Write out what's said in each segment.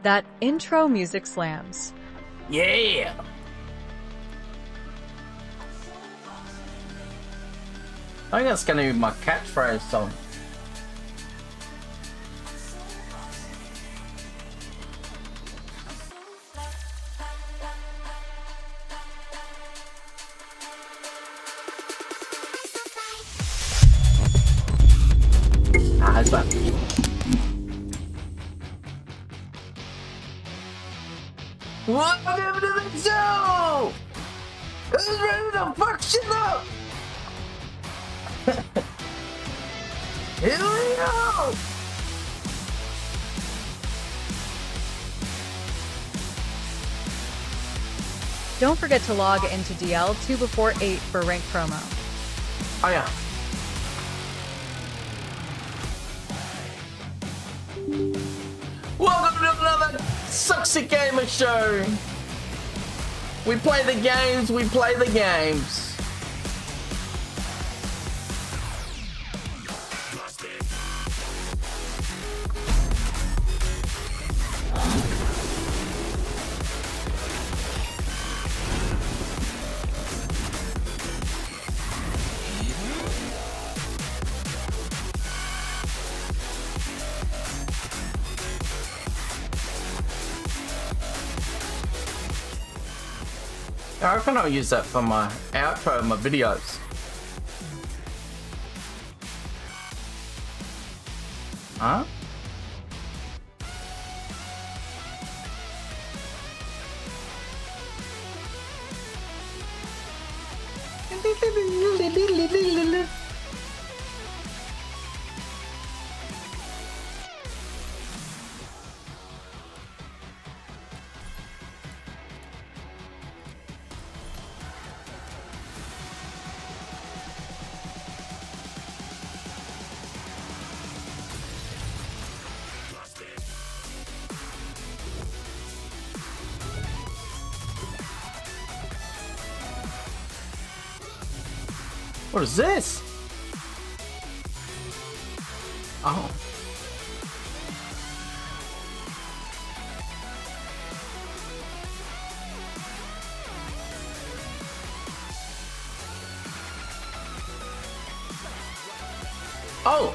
That intro music slams. Yeah! I think that's gonna be my catchphrase song. Ah, it's fun. Welcome to the show! Who's ready to fuck shit up? Here we go! Don't forget to log into DL 2 before 8 for rank promo. Oh yeah. Welcome to another Soxygamer show. We play the games, we play the games. I reckon I'll use that for my outro of my videos. Huh? What is this? Oh. Oh.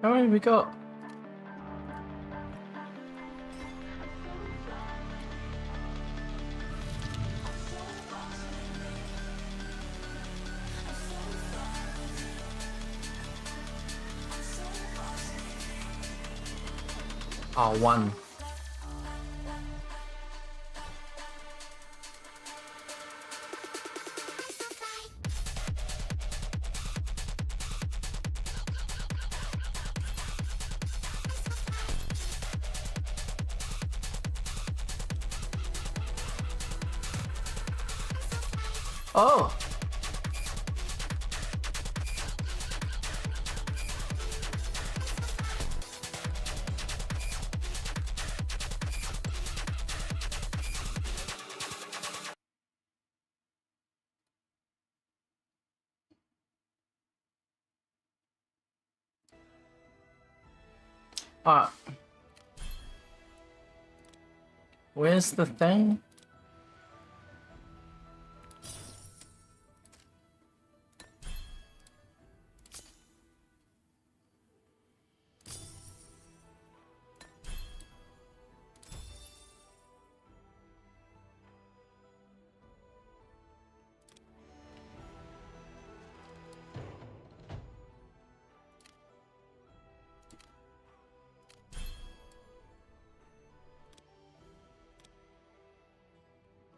How many have we got? Oh, one. Oh. Where's the thing?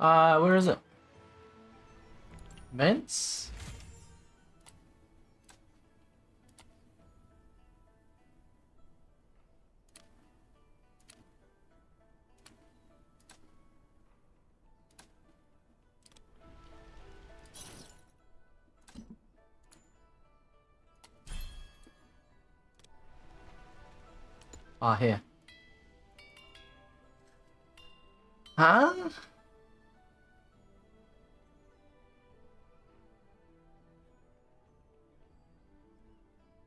Where is it? Vents? Ah, here. Huh?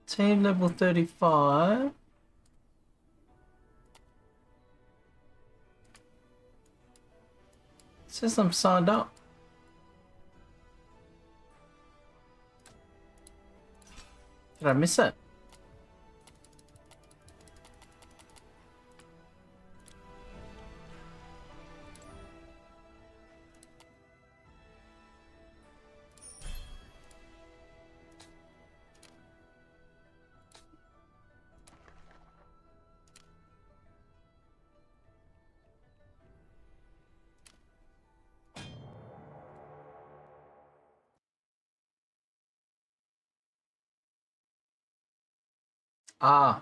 Team level 35. Says I'm signed up. Did I miss it? Ah.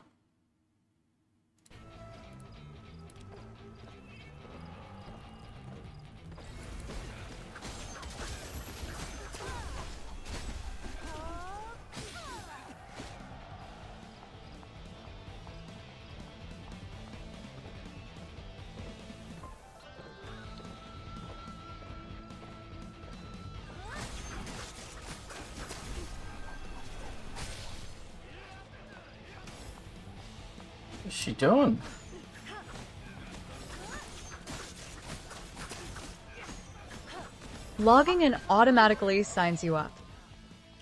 What's she doing? Logging in automatically signs you up.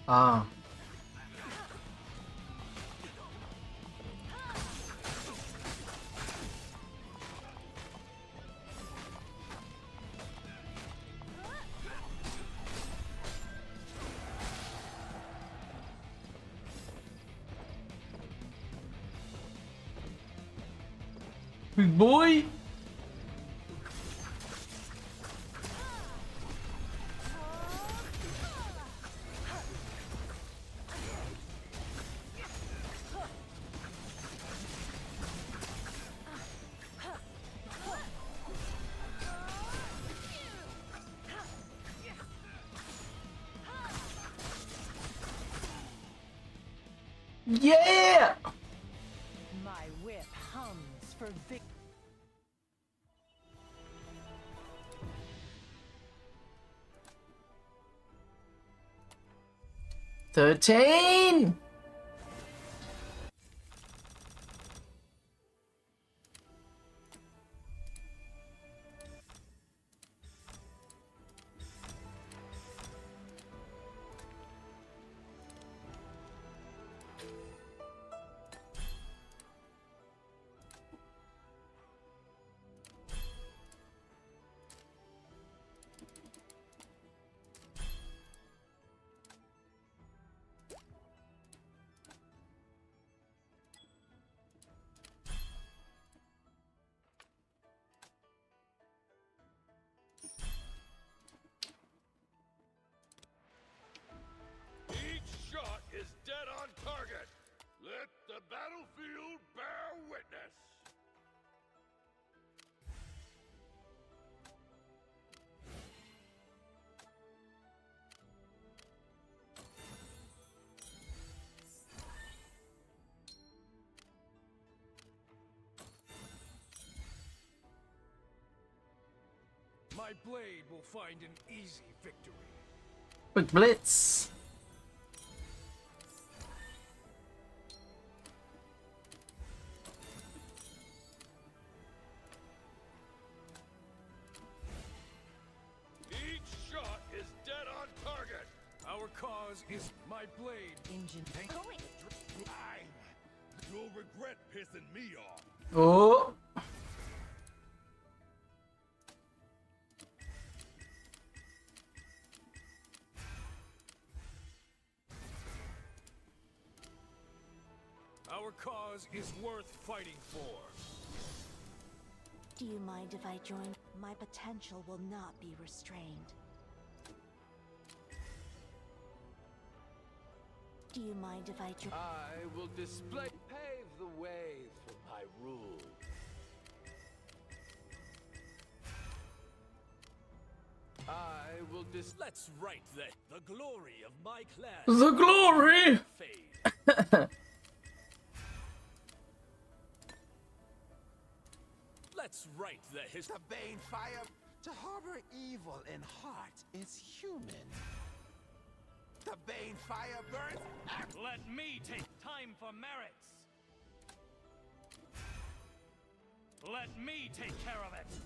Ah. Big boy. Yeah! My whip hums for victory. 13! Each shot is dead on target. Let the battlefield bear witness. My blade will find an easy victory. Quick blitz. Each shot is dead on target. Our cause is my blade. Engine going. Fine. You'll regret pissing me off. Oh. Our cause is worth fighting for. Do you mind if I join? My potential will not be restrained. Do you mind if I join? I will display, pave the way for my rule. I will let's write the glory of my clan. The glory! Fade. Let's write the history. The Bane fire. To harbor evil in heart is human. The Bane fire burns. Let me take time for merits. Let me take care of it.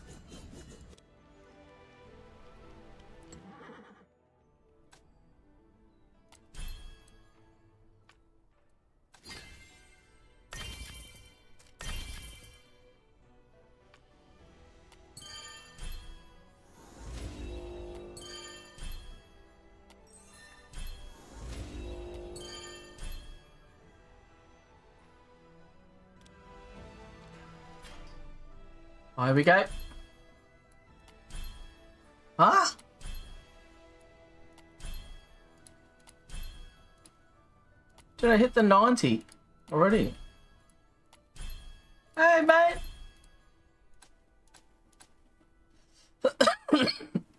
Oh, here we go. Huh? Did I hit the 90 already? Hey, mate.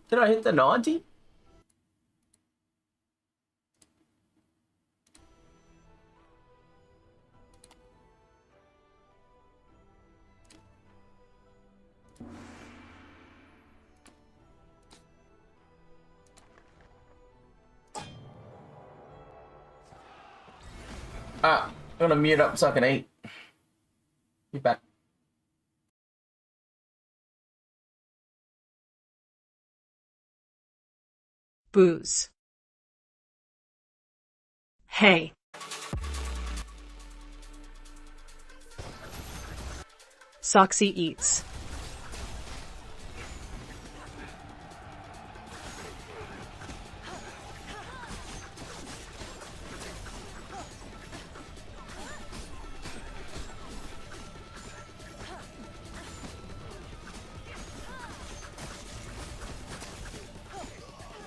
Did I hit the 90? Ah, I'm gonna mute up so I can eat. Be back. Booze. Hey. Soxy eats.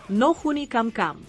No huni kam kam.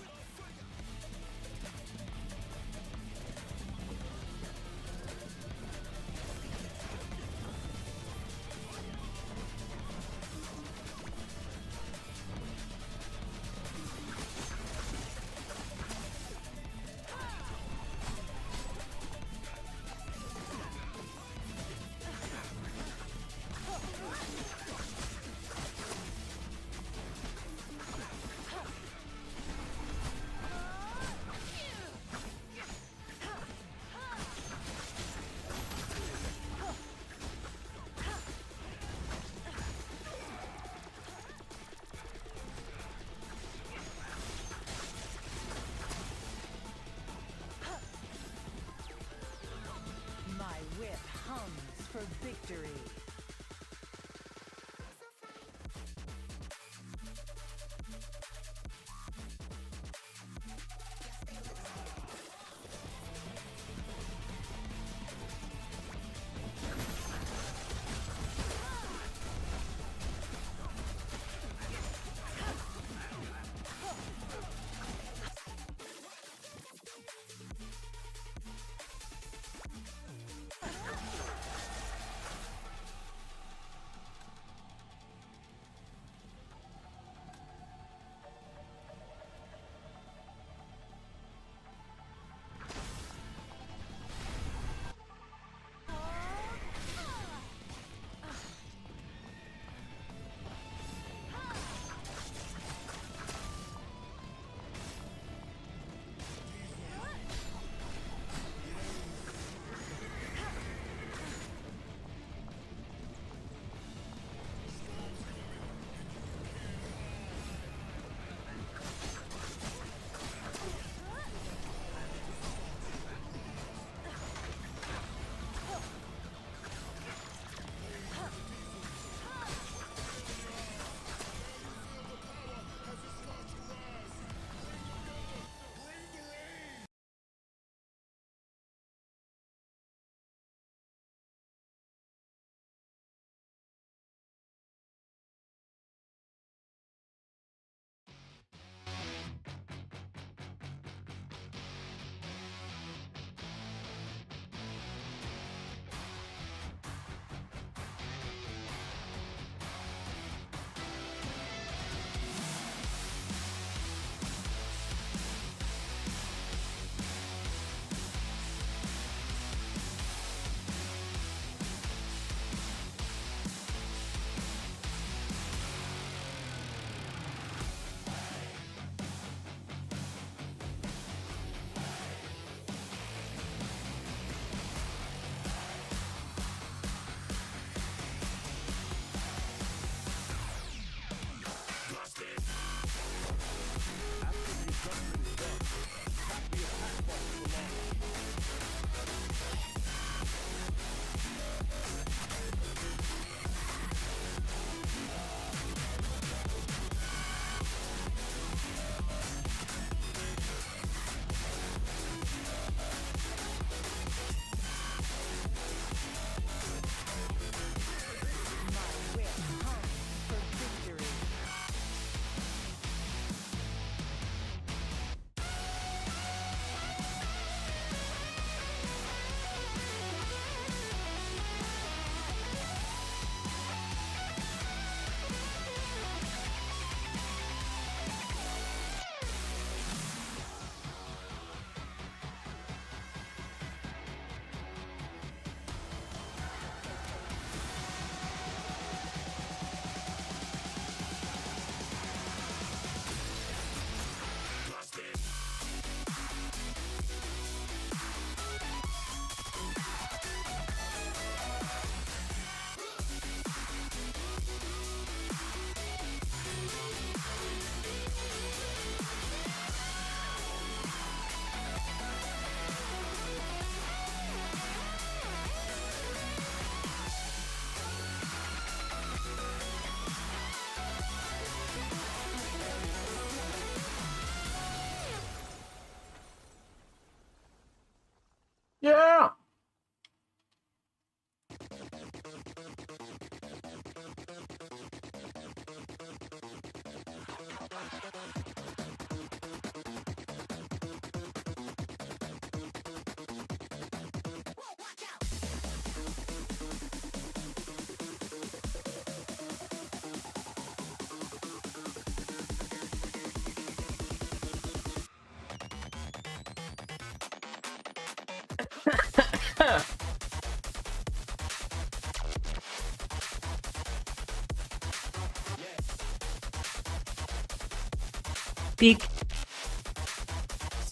Peek.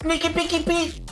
Sneaky peeky peek.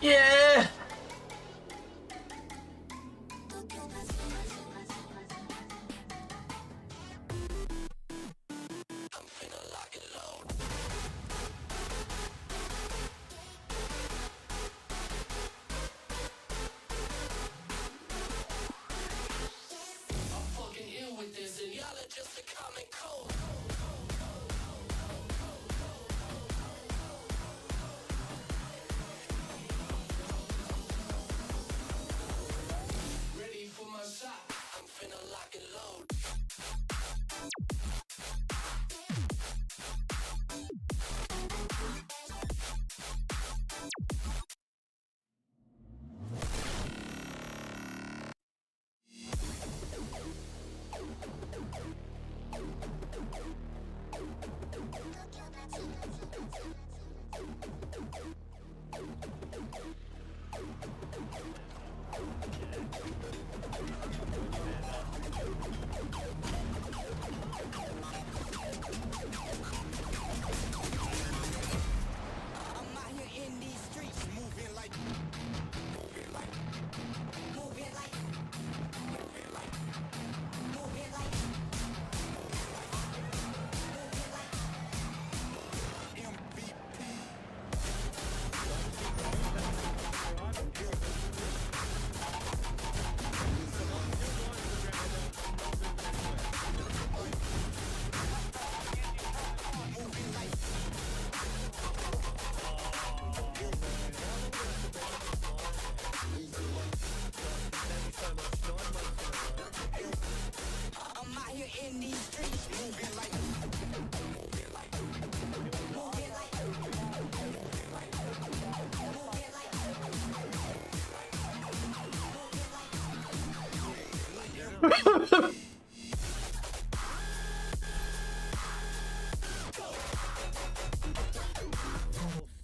Yeah.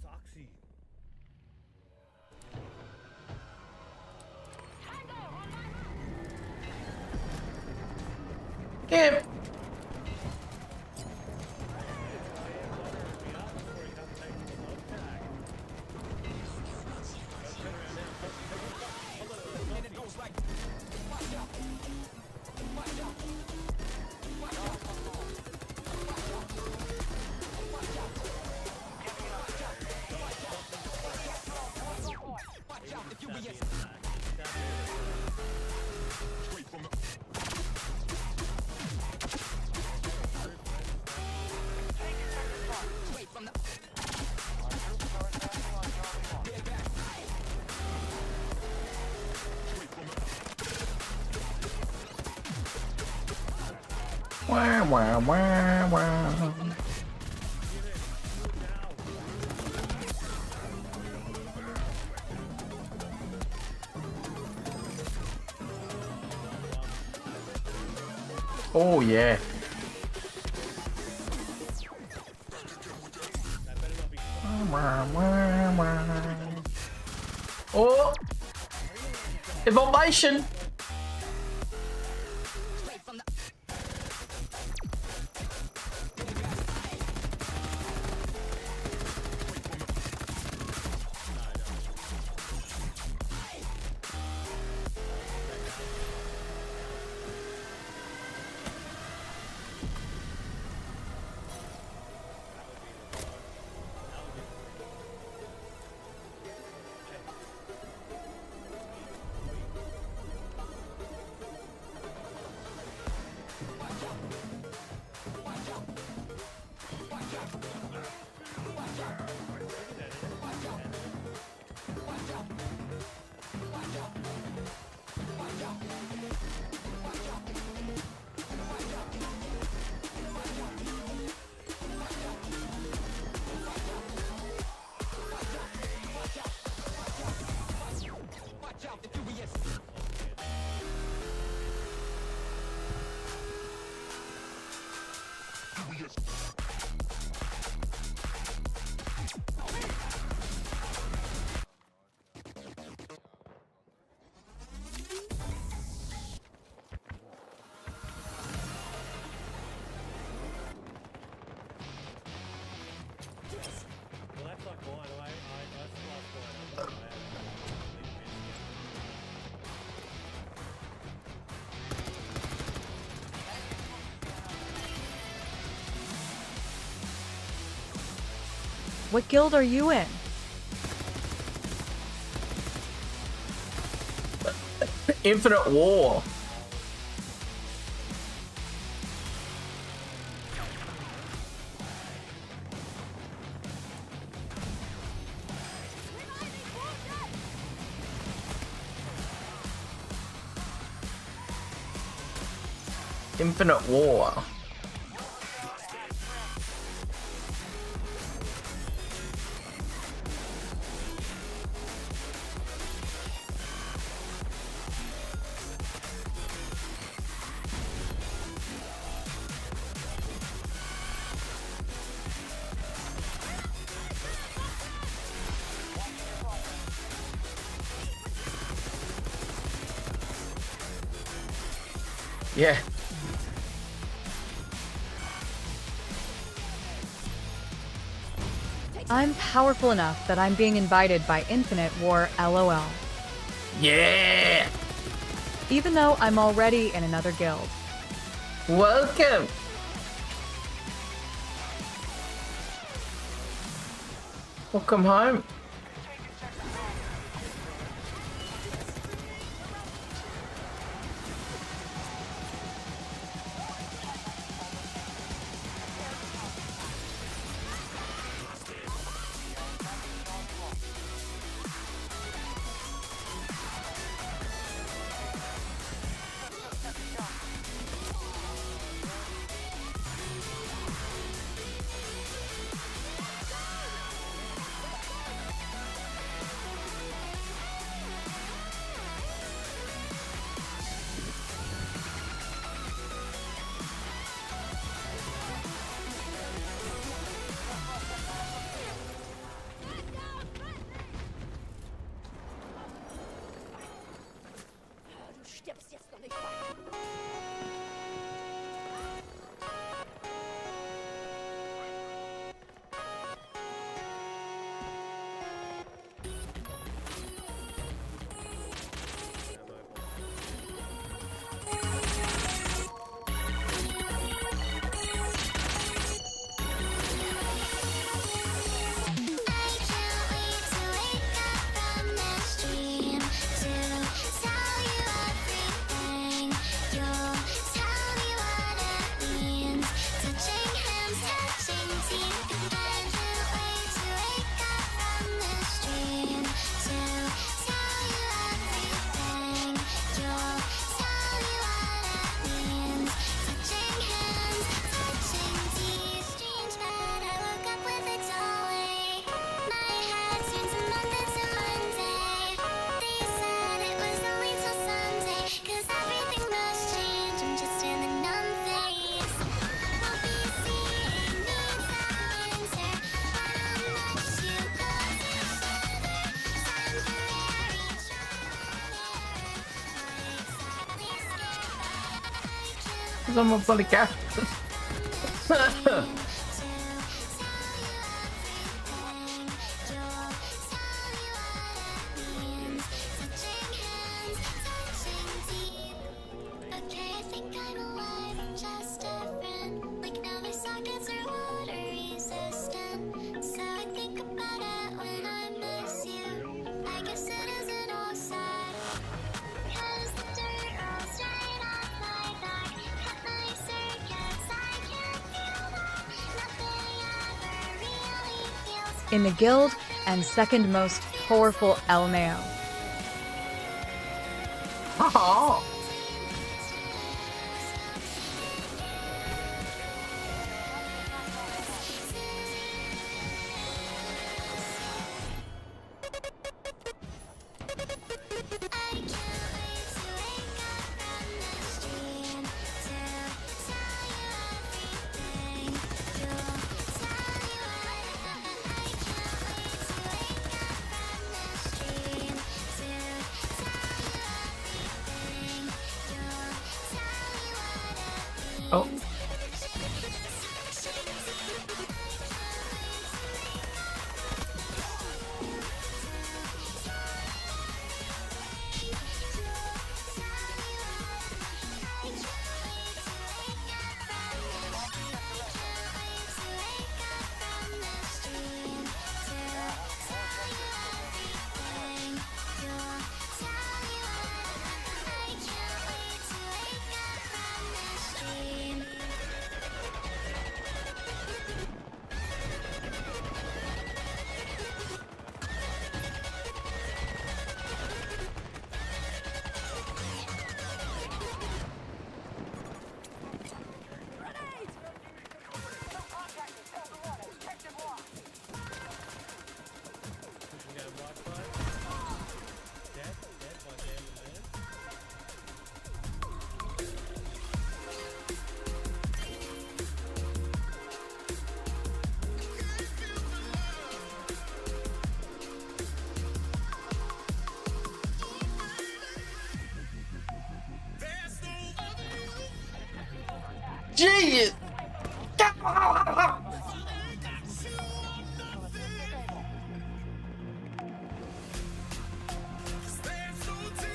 Soxy. Get. Wow, wow, wow, wow. Oh yeah. Oh, evolution. Well, that's not one. That's the last one. What guild are you in? Infinite War. Infinite War. Yeah. I'm powerful enough that I'm being invited by Infinite War, LOL. Yeah. Even though I'm already in another guild. Welcome. Welcome home. Because I'm a bloody character. In the guild and second most powerful El Mayo. Oh. Oh. Genius!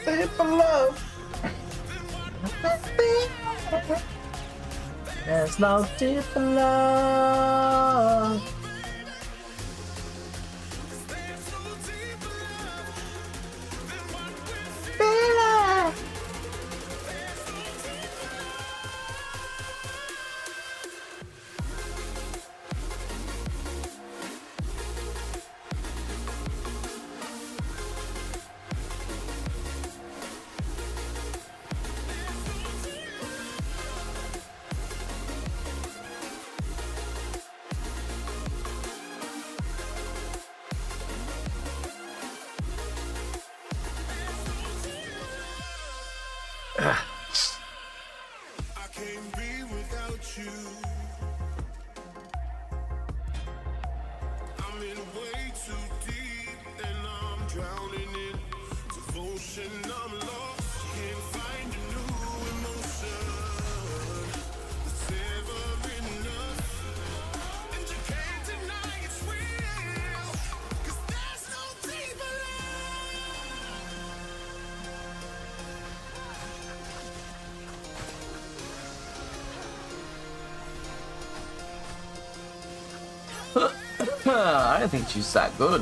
Stay for love. There's no deeper love. I can't be without you. I'm in way too deep and I'm drowning in devotion. I'm lost, can't find a new emotion that's ever enough. And you can't deny it's real, 'cause there's no deeper I don't think she's that good.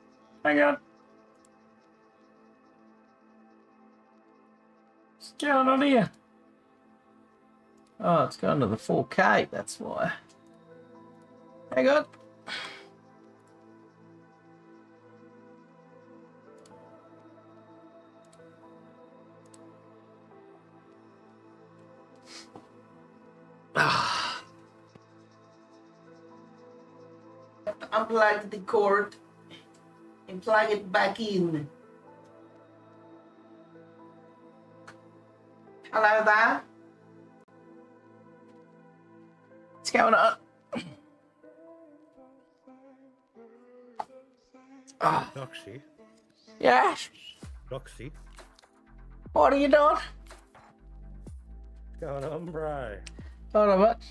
Hang on. What's going on here? Oh, it's going to the 4K, that's why. Hang on. Unplug the cord and plug it back in. Hello there. What's going on? Roxy. Yes. Roxy. What are you doing? What's going on, bro? Not much.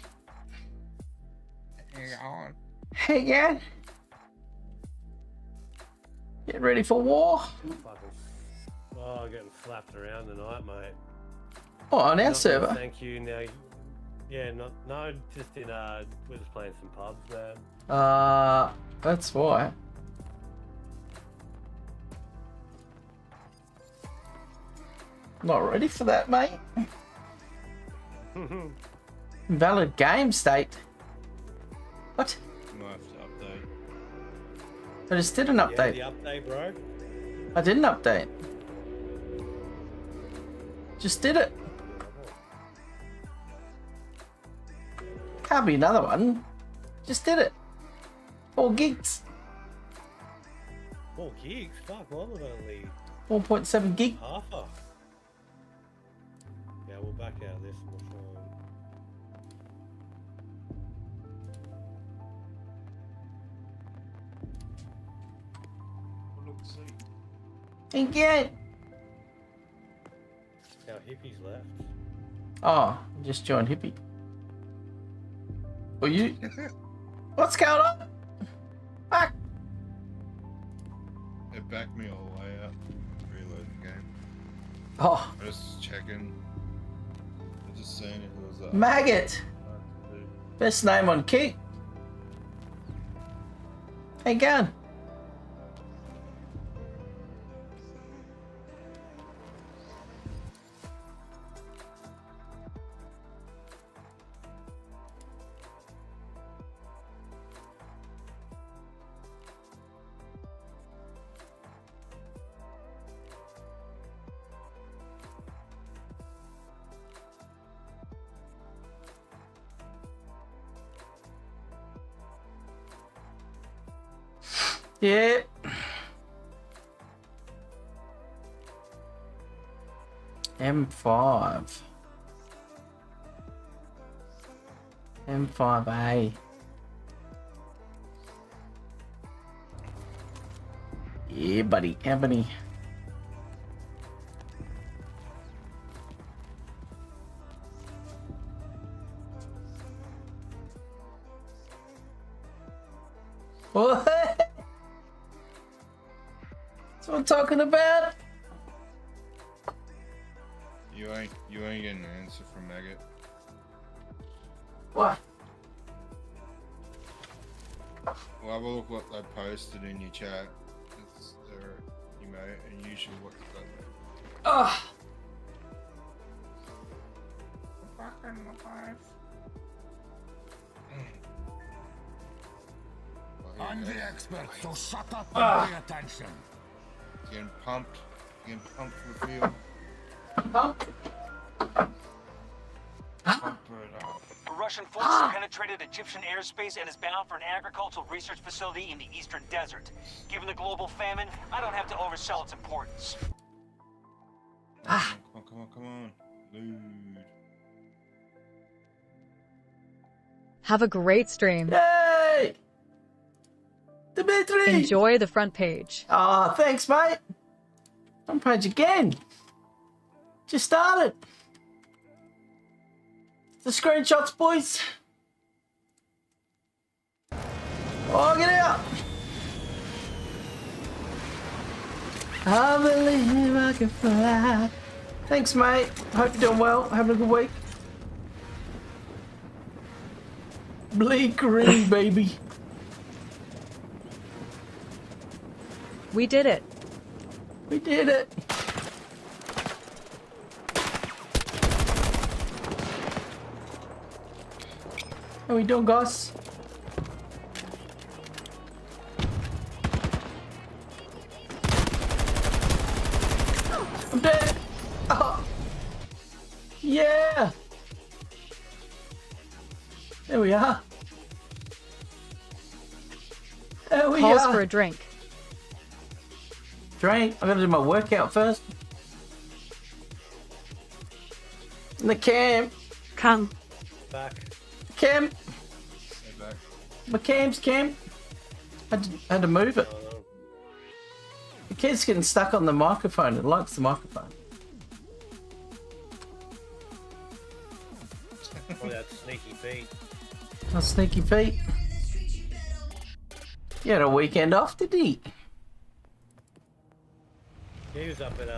Hang on. Hey, again. Get ready for war. Getting flapped around tonight, mate. Oh, on our Not server. gonna Thank you. Now, yeah, no, just in we're just playing some pubs, man. That's why. Not ready for that, mate. Valid game state. What? You might have to update. I just did an update. Yeah, the update, bro. I did an update. Just did it. Can't be another one. Just did it. 4 gigs. 4 gigs? Fuck, mine was only 4.7 gig. half a. Yeah, we'll back out of this and we'll try and... Again. Our hippies left. Oh, just joined Hippie. Well, you. What's going on? Fuck. It backed me all the way up. Reload the game. Oh, I'm just checking. I'm just seeing if it was Maggot. Best name on Kick. Hey, gun. Yeah. M5. M5A. Yeah, buddy. Ebony. What? That's what I'm talking about. You ain't getting an answer from Maggot. What? Well, have a look what they posted in your chat. It's their emote and usually what's that? Ah. Fucking life. I'm the expert, so shut up and pay attention. Getting pumped for the field. Pump. Pump it up. Russian forces penetrated Egyptian airspace and is bound for an agricultural research facility in the eastern desert. Given the global famine, I don't have to oversell its importance. Come on. Dude. Have a great stream. Yay! Dimitri! Enjoy the front page. Oh, thanks, mate. Front page again. Just started. The screenshots, boys. Oh, get out. I believe I can fly. Thanks, mate. Hope you're doing well. Having a good week. Bleak green, baby. We did it. We did it. How we doing, guys? I'm dead. Oh. Yeah. There we are. There we Calls are. for a drink. Drink. I gotta do my workout first. In the camp. Come. Back. Camp. Stay back. My camp's camp. I had to move it. The kid's getting stuck on the microphone. It likes the microphone. Oh, that sneaky feet. Oh, sneaky feet. You had a weekend off, did he? He was up at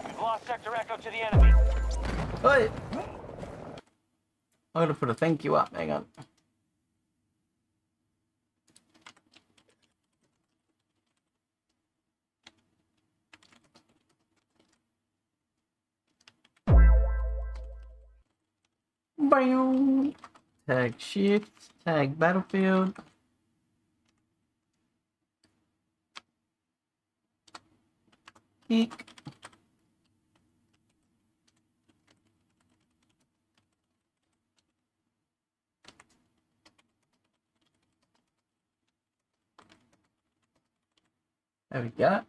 We've lost Sector Echo to the enemy. Wait. I'm gonna put a thank you up. Hang on. Bam. Tag shift. Tag battlefield. Eek. There we go.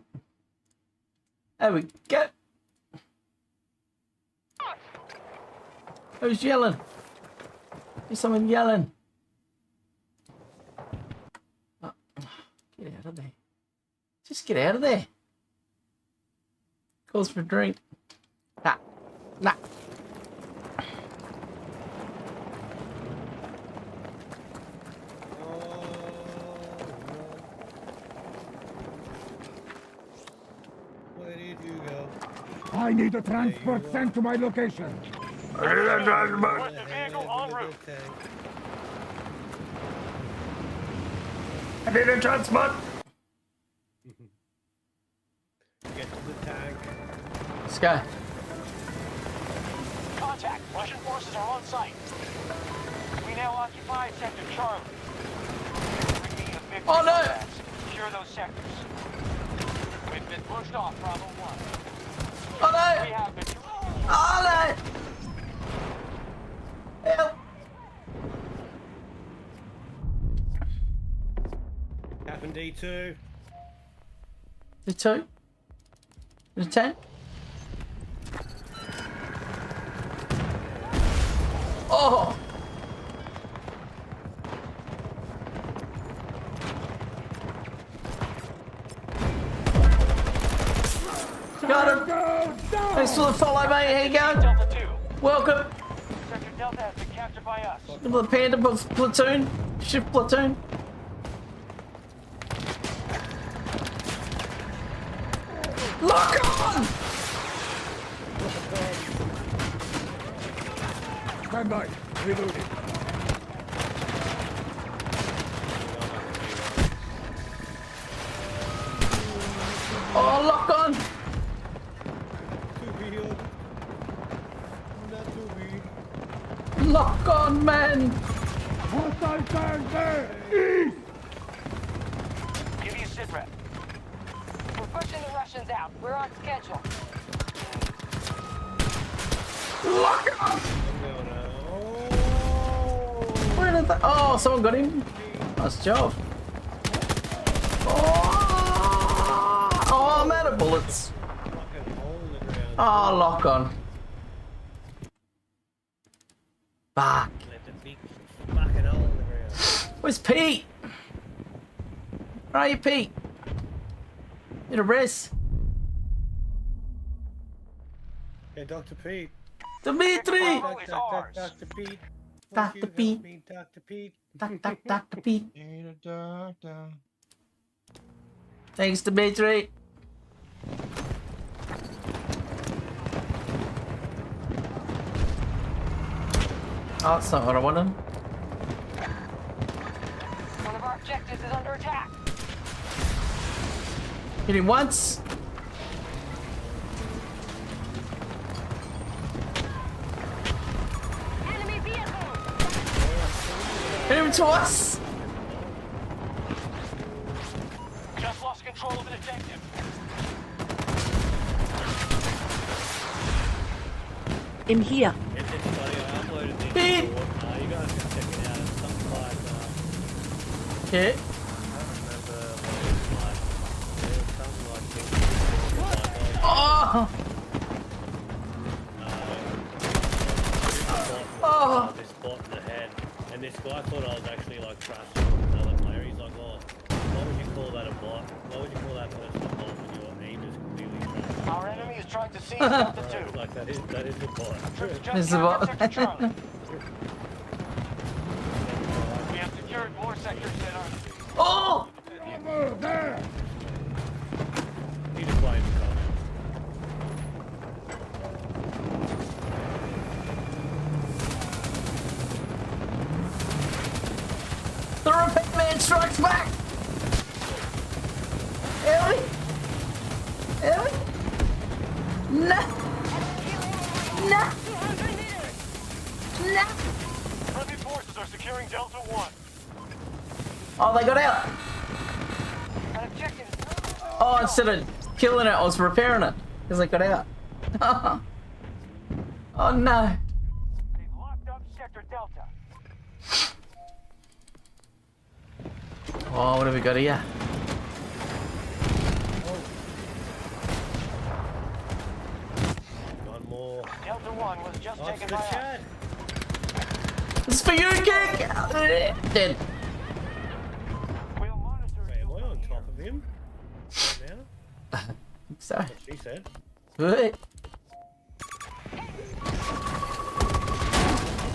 There we go. Who's yelling? There's someone yelling. Oh, get out of there. Just get out of there. Calls for a drink. Nah. Nah. Where did you go? I need a transport sent to my location. Vehicle en route. I need a transport. Get to the tank. Let's go. Contact. Russian forces are on site. We now occupy Sector Charlie. Bring me a victory Oh, no. comrades. Secure those sectors. We've been pushed off Bravo 1. Oh no! We have been... Oh no! Help! Happened D2. The 2? The 10? Oh! Got him! Thanks for the follow, mate. Here you go. Delta 2. Welcome. Sector Delta has been captured by us. The Panda platoon. Shift platoon. Lock on! Stand by. Reloading. Oh, lock on! Lock on, man! Hostile tank there! East! Give me a sit rep. We're pushing the Russians out. We're on schedule. Lock on! Where did that? Oh, someone got him. Nice job. Oh, I'm out of bullets. Oh, lock on. Fuck. Where's Pete? Where are you, Pete? Need a rest. Hey, Dr. Pete. Dimitri! Dr. Pete. Dr. Pete. Dr. Pete. Dr. Pete. Need a doctor. Thanks, Dimitri. Oh, that's not what I wanted. objective is under attack. Hit him once. Enemy vehicle! Hit him twice. Just lost control of an objective. In here. It's funny, I uploaded this Beep. before. You guys can check it out. It's something like, Hit. I don't remember what it was like. It was something like Oh. this bot in the head, and this guy thought I was actually like trashing another player. He's like, oh, why would you call that a bot? Why would you call that person a bot when your aim is completely trash? Our enemy is trying to seize Delta 2. Like that is a bot. This is a bot. We have secured more sectors than our... Oh. There! He just playing the comments. The repair man strikes back. Ellie. Ellie. No. No. No. Friendly forces are securing Delta 1. Oh, they got out. An objective is... Oh, instead of killing it, I was repairing it because they got out. Oh no. They've locked up Sector Delta. Oh, what have we got here? One more. Delta 1 was just Oh, it's taken the by us. chat. It's for you, King. Dead. We'll monitor Wait, am you I on from top of him? Right now? So, What she said. good.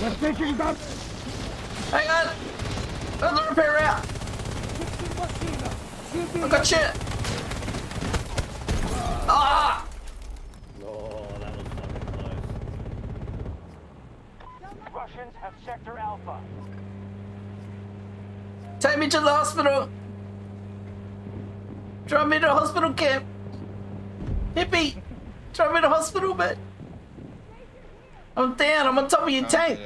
We're taking that! Hang on. Let the repair out. I got shit. Ah! Oh, that was fucking close. Russians have Sector Alpha. Take me to the hospital. Drive me to the hospital camp. Hippie. Drive me to the hospital, man. I'm down. I'm on top of your tank.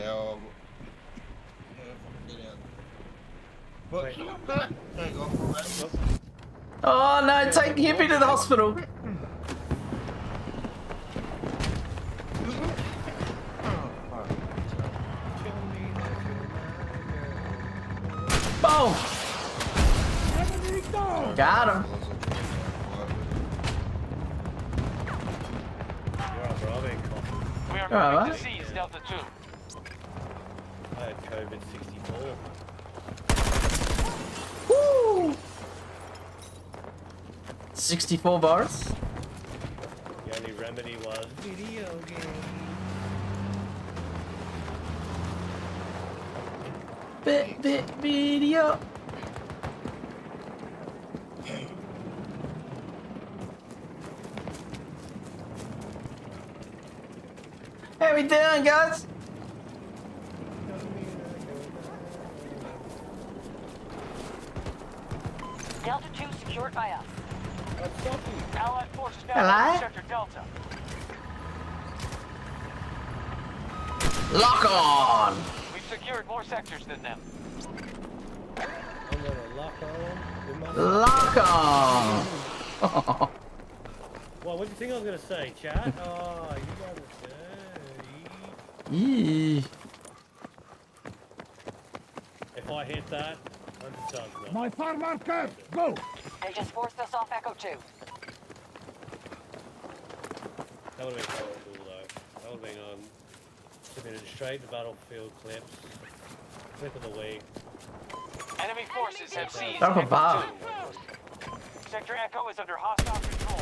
Oh no, take Hippie to the hospital. Boom. Got him. You're up, bro. I've been coughing. We are Alright, moving what? to seize Delta 2. I had COVID 64. Woo! 64 bars. The only remedy was video game. Bit video. How we doing, guys? Delta 2 secured by us. Allied forces now Hello? have Sector Delta. Lock on. We've secured more sectors than them. I'm gonna lock on. with my- Lock on. Well, what do you think I was gonna say, chat? Oh, you guys are dirty. Yee. If I hit that, I'm done. My far marker! Go! They just forced us off Echo 2. That would have been so cool though. That would have been submitted straight to battlefield clips. Clip of the week. Enemy forces have seized Up Echo above. 2. Sector Echo is under hostile control.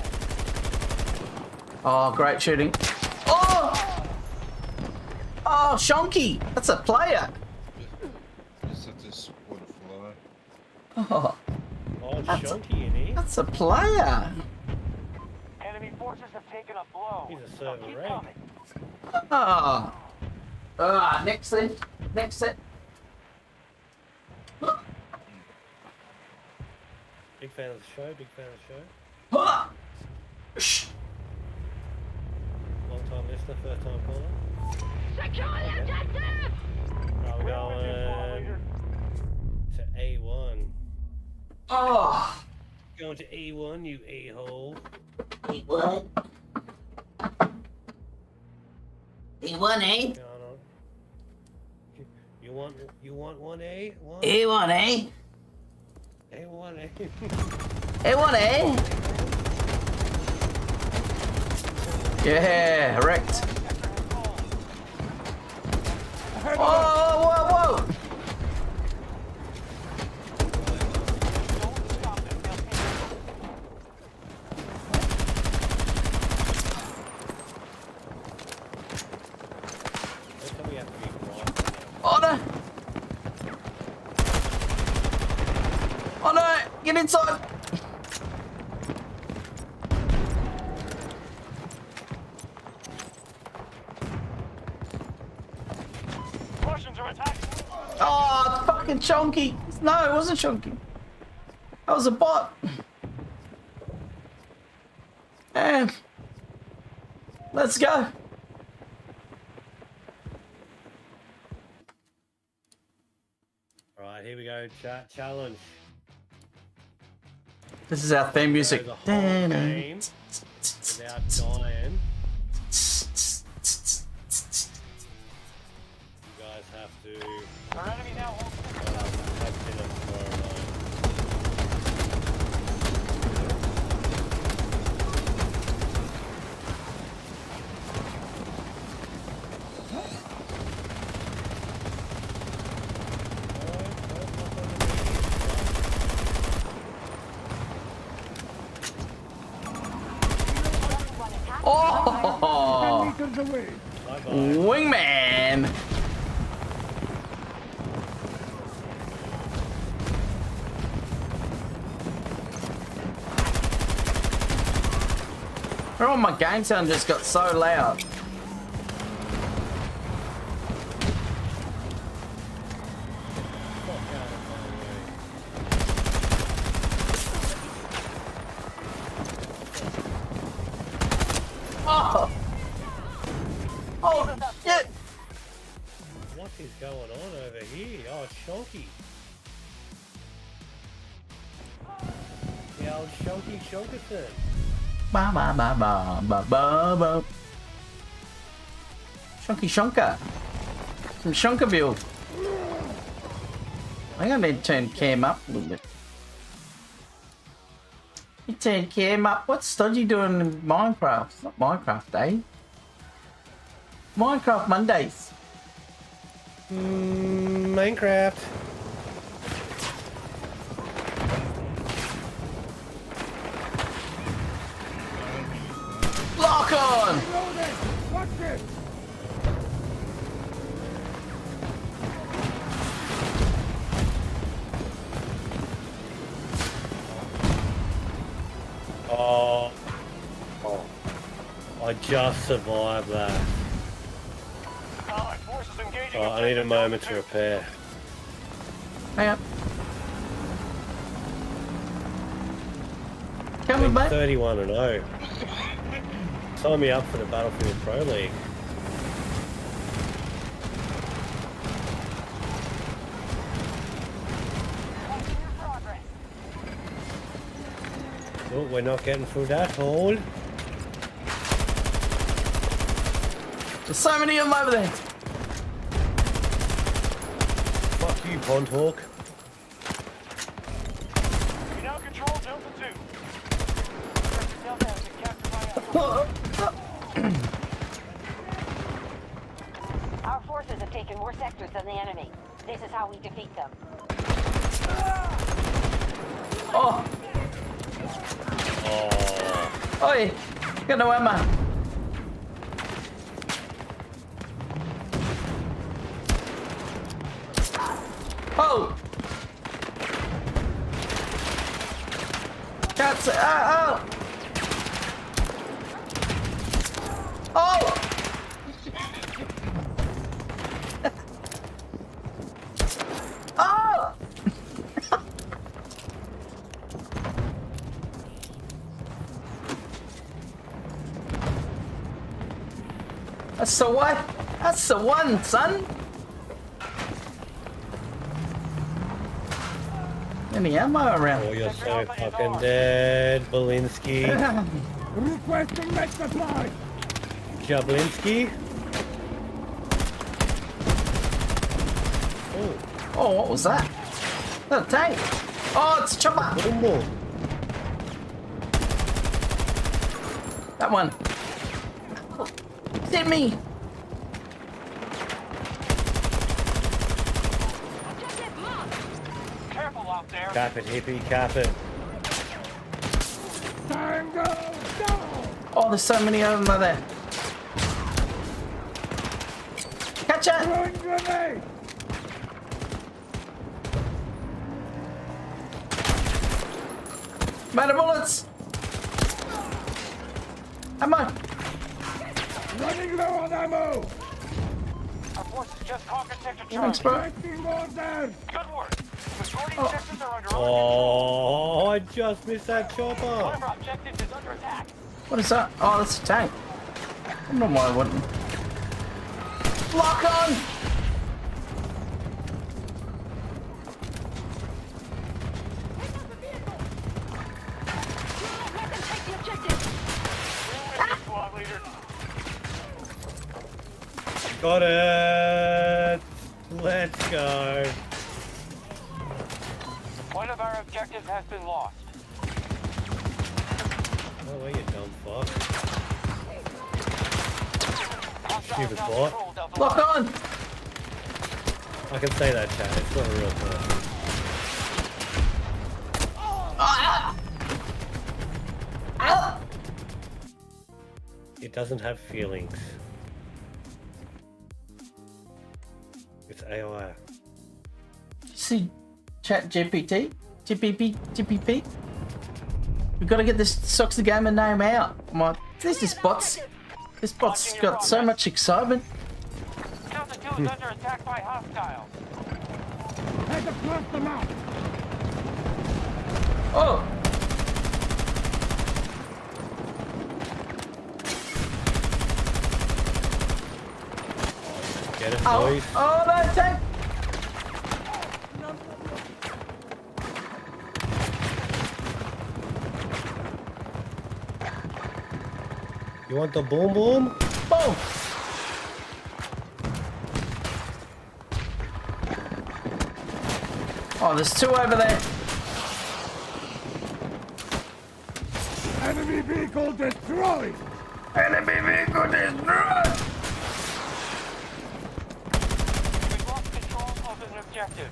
Oh, great shooting. Oh! Oh, Shonky. That's a player. Just have to support a flow. Oh, Oh, That's- Shonky in here. that's a player. Enemy forces have taken a blow. He's a So server keep rank. coming. Ah. Next set. Next set. Big fan of the show, big fan of the show. Ah! Shh. Long time listener, first time caller. Secure the objective! Right, we're going to A1. Oh! Going to A1, you a-hole. A1? A1, eh? You want 1A? A1, eh? A1A. A1, eh? Yeah, wrecked. Whoa, whoa, whoa! Oh no! Oh no! Get inside! Russians are attacking. Oh, fucking chunky! No, it wasn't chunky. That was a bot. Man, let's go. Alright, here we go. Chat challenge. This is our theme music. The whole game without dying. You guys have to Our enemy now holds have dinner tomorrow night. Oh! 10 meters away. Wingman! Oh, my game sound just got so loud. Oh! Oh, shit! What is going on over here? Oh, Shonky. The old Shonky Shonkerson. Ba ba ba ba ba ba ba. Shonky Shonker. From Shonkerville. I'm gonna need to turn cam up a little bit. You turn cam up. What's Stodgy doing in Minecraft? It's not Minecraft Day. Minecraft Mondays. Minecraft. Lock on! Reloading. Watch this. Oh. I just survived that. Allied forces engaging. Oh, I need a moment to repair. Hang on. Come on, mate. 31-0. Sign me up for the Battlefield Pro League. Oh, we're not getting through that hole. There's so many of them over there. Fuck you, Pond Hawk. We now control Delta 2. Delta has been captured by us. Our forces have taken more sectors than the enemy. This is how we defeat them. Oh! Oh. Oi! Got no ammo. Oh! Can't say. Oh! Oh! Oh! That's the one. That's the one, son. Any ammo around? Oh, you're so fucking dead, Belinsky. Requesting med supply. Jablinski. Oh, Oh, what was that? Is that a tank? Oh, it's a chopper. Bumble. That one. Hit me. Careful out there. Cap it, hippie, cap it. Tango down. Oh, there's so many of them there. Catch it. Throwing grenade. Matter bullets. Ammo. Running low on ammo. Our forces just conquered Sector Thanks, Charlie. bro. Taking orders. Good work. Majority of sectors are under Oh, I just missed that chopper. One of our objectives is under attack. What is that? Oh, that's a tank. I don't know why I wouldn't. Lock on. Squad leader. Got it. Let's go. One of our objectives has been lost. Oh, where you dumb fuck. Hostile Stupid now bot. controlled Alpha Lock One. on. I can say that, chat. It's not a real person. Ah. Ah. It doesn't have feelings. It's AI. See, chat GPT, GPP. We've got to get this Soxygamer name out. This bot's got so much excitement. Delta 2 is under attack by hostiles. Head across the map. Oh, Get it, oh, boys. oh no, tank! You want the boom boom? Boom! Oh, there's two over there. Enemy vehicle destroyed. Enemy vehicle destroyed. We've lost control of an objective.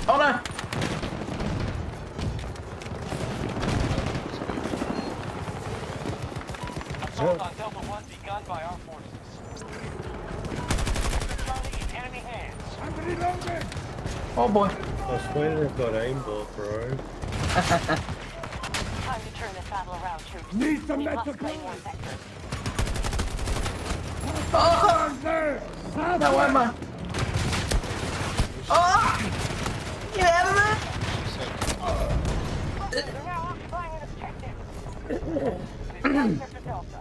Oh no! Assault on Delta 1 begun by our forces. Sector Charlie in enemy hands. I'm reloading. Oh boy. I swear they've got aimbot, bro. Time to turn this battle around, troops. Need some We med must supply. claim more sectors. Oh! There. No ammo. Oh! Get out of there! They're now occupying an objective. They've got Sector Delta.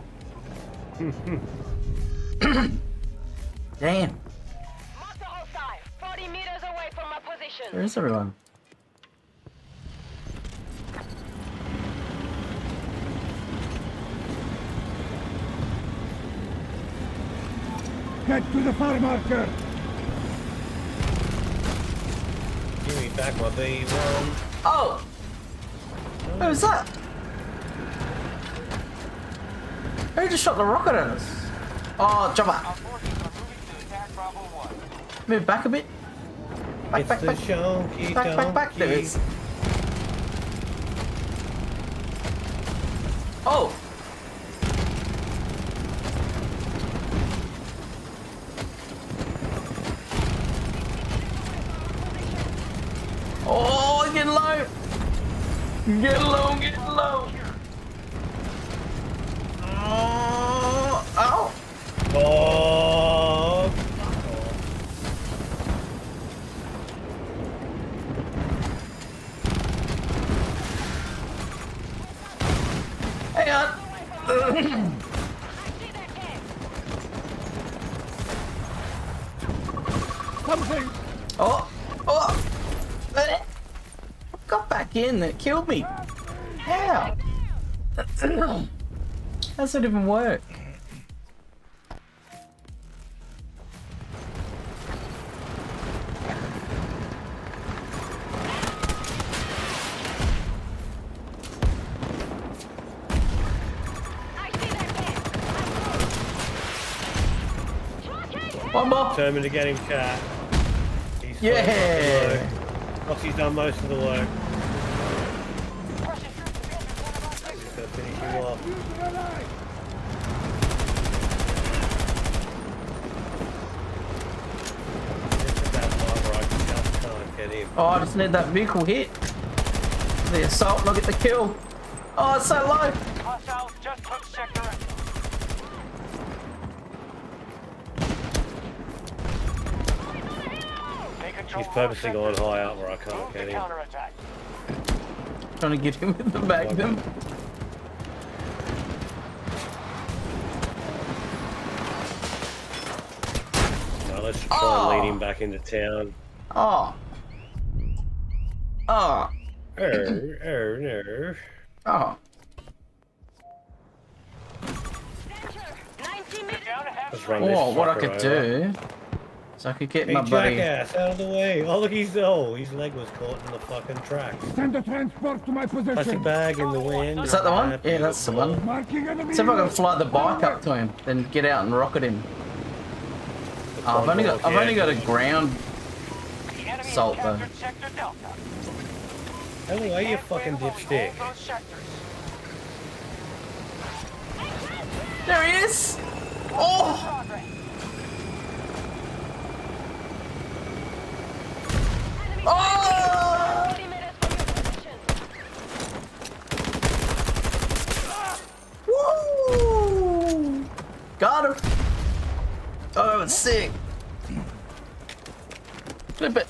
Damn. Master hostile, 40 meters away from my position. Where is everyone? Get to the far marker. Give me back my B1. Oh! Who was that? Who just shot the rocket at us? Oh, Our jumper. forces are moving to attack Bravo 1. Move back a bit. Back, It's back, the back. shonky Back. There it donkey. is. Oh! Oh, getting low. Getting low. Oh, ow. Oh! Hang on. Something! Oh! Oh! Got back in, it killed me. How? How does it even work? One more. Determined to get him, chat. He's Yeah. Foxy's done most of the work. Just gonna finish him off. It's that part where I just can't get him. Oh, I just need that vehicle hit. The assault, look at the kill. Oh, it's so low. Hostiles just took sector. He's purposely going high up where I can't get him. Trying to get him with the magnum. Now let's try and lead him back into town. Oh. Oh. No. Oh. Let's run this Oh, what I fucker could over. do. So I could get Hey, my buddy. jackass, out of the way. Oh, look, his leg was caught in the fucking tracks. Send the transport to my Plastic position. bag in the wind. Is that the one? Yeah, that's the one. Marking enemy. See if I can fly the bike up to him, then get out and rocket him. Oh, I've only got a ground assault though. Out of the way, you fucking dipstick. There he is! Oh! Oh! Woo! Got him! Oh, it's sick. Flip it.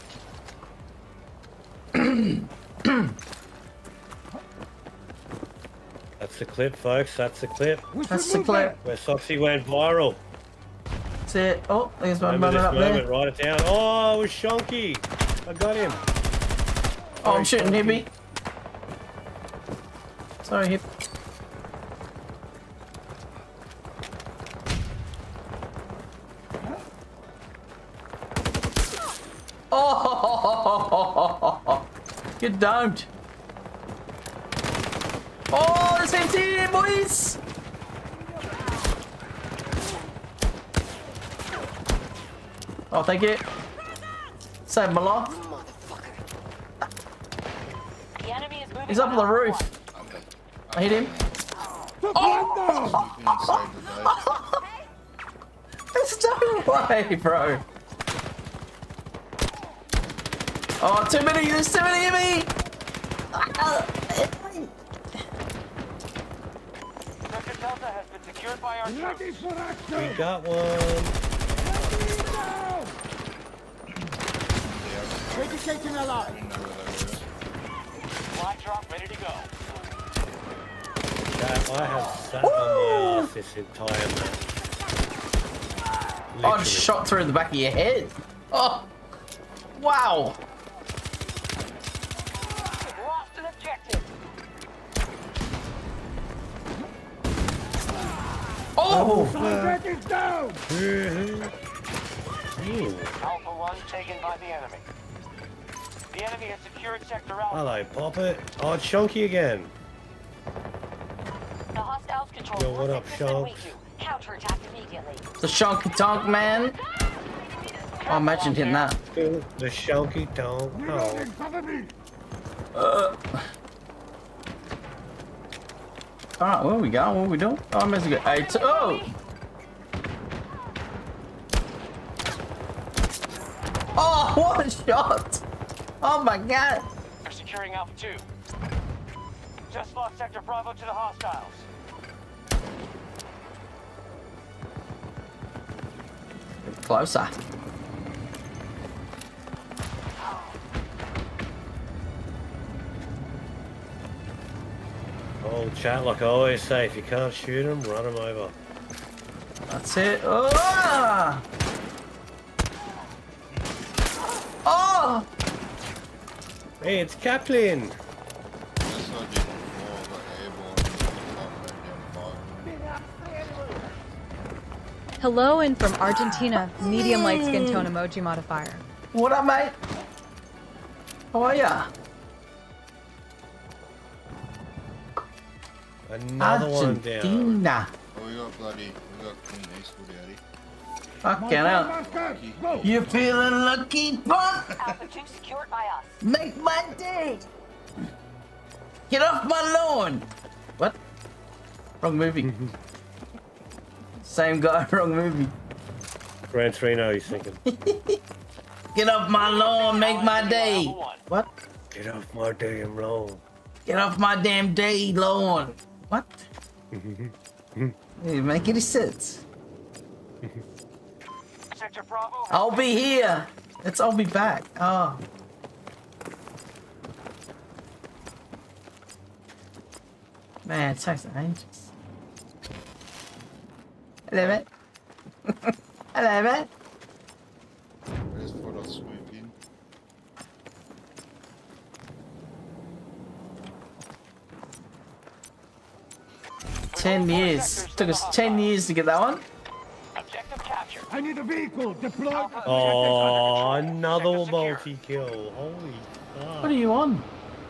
That's the clip, folks. That's the clip. That's the clip. Where Soxy went viral. That's it. Oh, there's one Remember running this up moment, there. write it down. Oh, it was Shonky. I got him. Oh, I'm shooting Hippie. Sorry, Hip. Oh, you don't. Oh, there's empty here, boys. Oh, thank you. Saved my life. He's up on the roof. I hit him. Oh! There's no way, bro. Oh, too many. There's too many of me. Sector Delta has been secured by our Ready troops. for action. We got one. Dedicating a lot. Fly drop ready to go. I have sat on my ass this entire match. Oh, I just shot through the back of your head. Oh, wow. Lost an objective. Oh! Target is down. Alpha 1 taken by the enemy. The enemy has secured Sector Alpha. Hello, Pop It. Oh, it's Shonky again. The hostiles control Yo, what up, 6% Shonk? we do. Counterattack immediately. The Shonky Tonk Man. Oh, imagine hitting that. The Shonky Tonk. Oh. Cover me. Alright, where are we going? What are we doing? Oh, I'm meant to get 8. Oh! Oh, what a shot! Oh my god! They're securing Alpha 2. Just lost Sector Bravo to the hostiles. Closer. Oh, chat, like I always say, if you can't shoot them, run them over. That's it. Oh! Oh! Hey, it's Kaplan. That's what I did before. I got airborne. Down the Hello and from Argentina, medium light skin tone emoji modifier. What up, mate? How are ya? Another one down. Argentina. Oh, we got Clint Eastwood out here. Fucking hell. You feeling lucky, punk? Alpha 2 secured by us. Make my day. Get off my lawn. What? Wrong movie. Same guy, wrong movie. Gran Torino, he's thinking. Get off my lawn, make my day. What? Get off my damn lawn. Get off my damn day lawn. What? Hey, make any sense. Sector Bravo. I'll be here. I'll be back. Oh. Man, it takes ages. Hello, mate. Hello, mate. I just thought I'd swoop in. $10 years. Took us 10 years to get that one. Objective capture. I need a vehicle deployed. Oh, another multi-kill. Holy fuck. What are you on?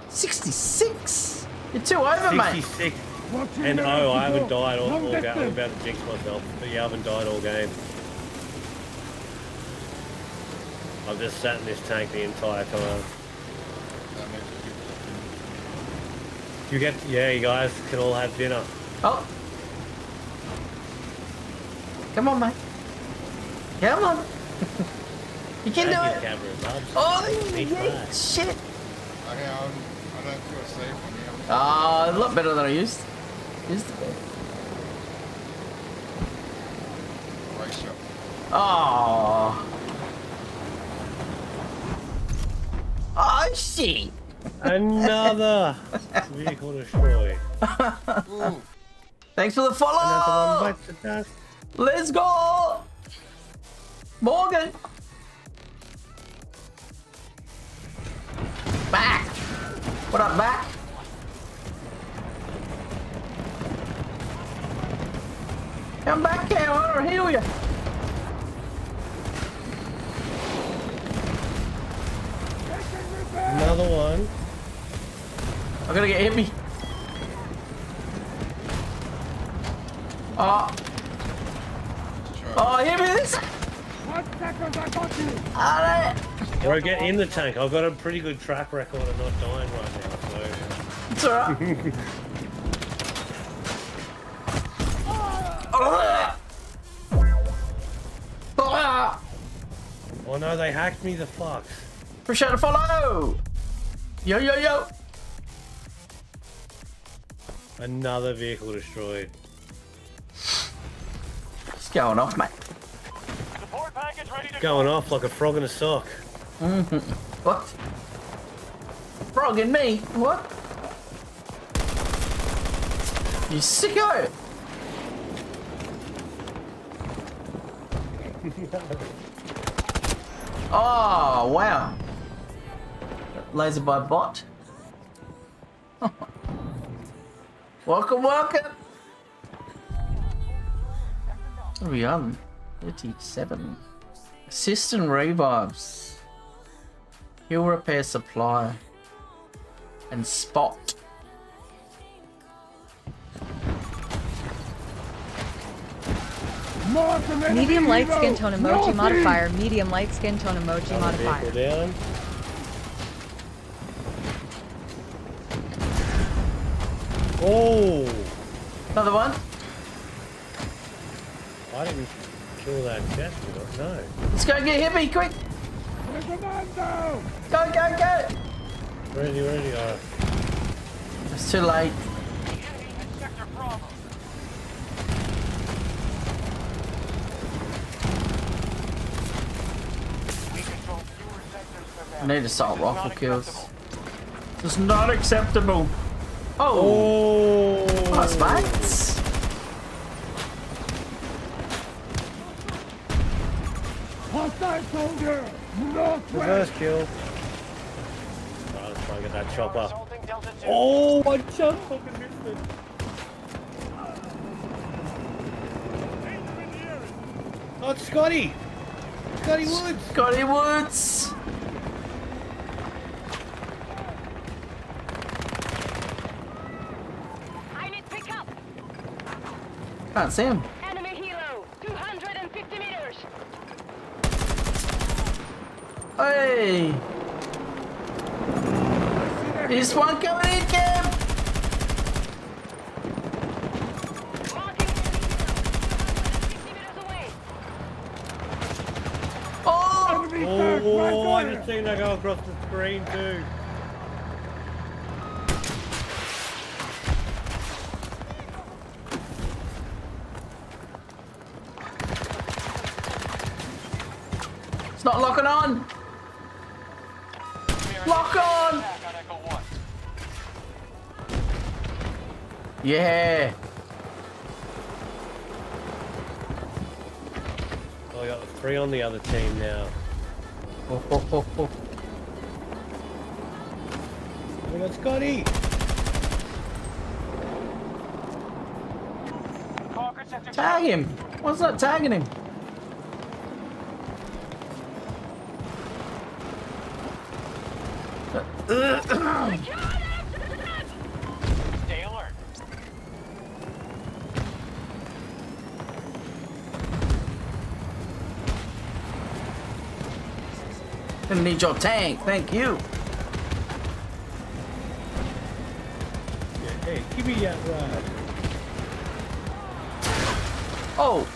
66? You're 2 over, mate. 66. And oh, I haven't died all game. I'm about to jinx myself. But yeah, I haven't died all game. I've just sat in this tank the entire time. Yeah, you guys can all have dinner. Oh. Come on, mate. Come on. You can do it. Oh, yeah, shit. Okay, I don't feel safe on here. Ah, a lot better than I used to be. Race shot. Oh. Oh, shit. Another vehicle destroyed. Thanks for the follow. Another one bites the dust. Let's go. Morgan. Back. What up, back? Come back here, I want to heal you. Another one. I'm gonna get hit me. Oh. Oh, hit me this. 1 second, I got you. Alright. Bro, get in the tank. I've got a pretty good track record of not dying right now, so... It's alright. Oh no, they hacked me, the fucks. Appreciate the follow. Yo, yo, yo. Another vehicle destroyed. What's going off, mate? Support package ready to Going off like a frog in a sock. What? Frog and me? What? You sicko! Oh, wow. Laser by bot. Welcome, welcome. What are we on? 37. Assist and revives. Heal repair supply. And spot. Medium light skin tone emoji modifier. Medium light skin tone emoji modifier. Down. Oh! Another one. I didn't kill that chest, no. Let's go get Hippie, quick! Go, go, go! Ready, oh. It's too late. Sector Bravo. I need assault rifle kills. This is not acceptable. Oh! Nice, mates. Hostile soldier! Northwest! Reverse kill. that chopper. Oh, I just fucking missed it. Oh, it's Scotty! Scotty Woods! Scotty Woods! I need pickup. Can't see him. Enemy helo, 250 meters. Hey! There's one coming in, Cam! Marking 50 meters away. Oh! Oh, I just seen that go across the screen too. It's not locking on! Lock on! Yeah! Oh, I got 3 on the other team now. Oh. We got Scotty! Tag him! What's that tagging him? Stay alert. Gonna need your tank, thank you. Hey, give me that ride. Oh!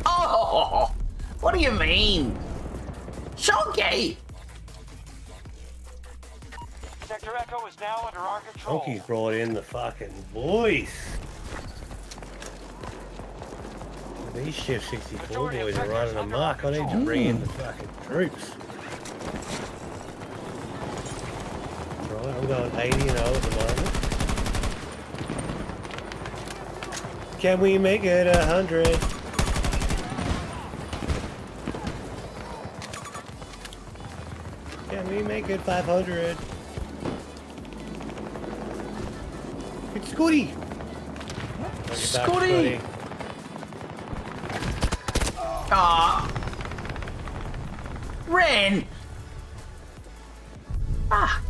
Oh! What do you mean? Shonky! Sector Echo is now under our control. Donkey's brought in the fucking boys. These Shift 64 boys are running amok. I need to bring in the fucking troops. Right, I'm going 80 and 0 at the moment. Can we make it 100? Can we make it 500? It's Scotty! Scotty! Ah! Ren! Fuck!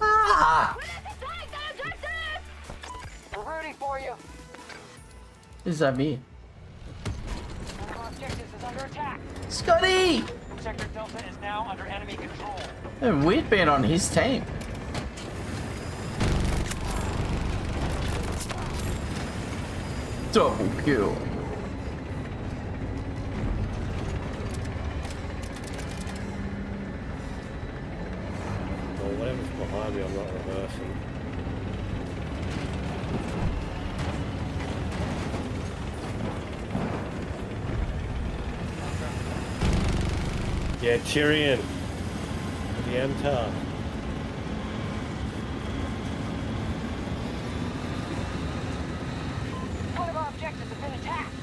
Ah! We're rooting for you. Is that me? One of our objectives is under attack. Scotty! Sector Delta is now under enemy control. And we'd been on his team. Double kill. Well, whatever's behind me, I'm not reversing. Yeah, Tyrion. The MTAR. One of our objectives has been attacked.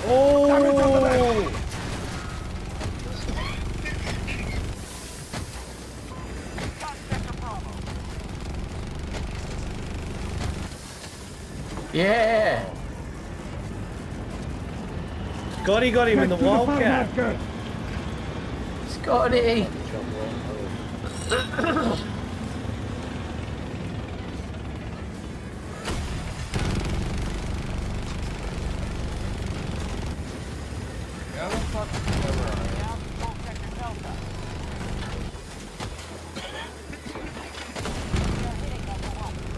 Oh! Yeah! Scotty got him in the Wildcat. Scotty! How the fuck ever Now control Sector Delta.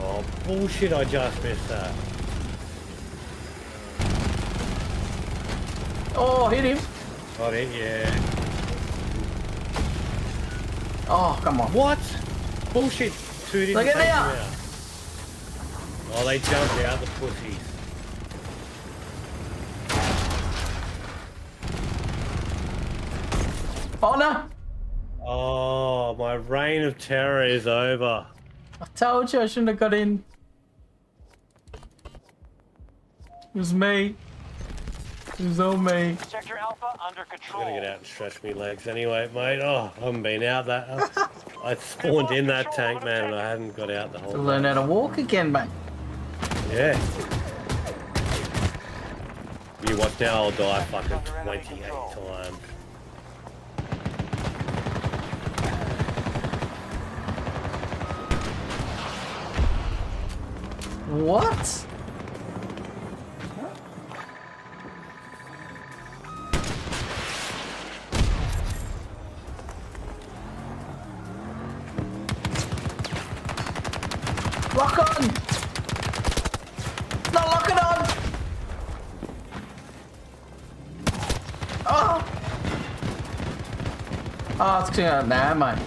Oh, bullshit, I just missed that. Oh, hit him! Got it, yeah. Oh, come on. What? Bullshit. two didn't Look at take him now. out. Oh, they jumped out, the pussies. Oh no! Oh, my reign of terror is over. I told you I shouldn't have got in. It was me. It was all me. Sector Alpha under I'm control. gonna get out and stretch my legs anyway, mate. Oh, I haven't been out that. I spawned in that tank, man, and I hadn't got out the whole To learn how to walk again, mate. Yeah. You watch now, I'll die fucking 28 times. What? Lock on! Not locking on! Oh! Oh, it's going nah, mate.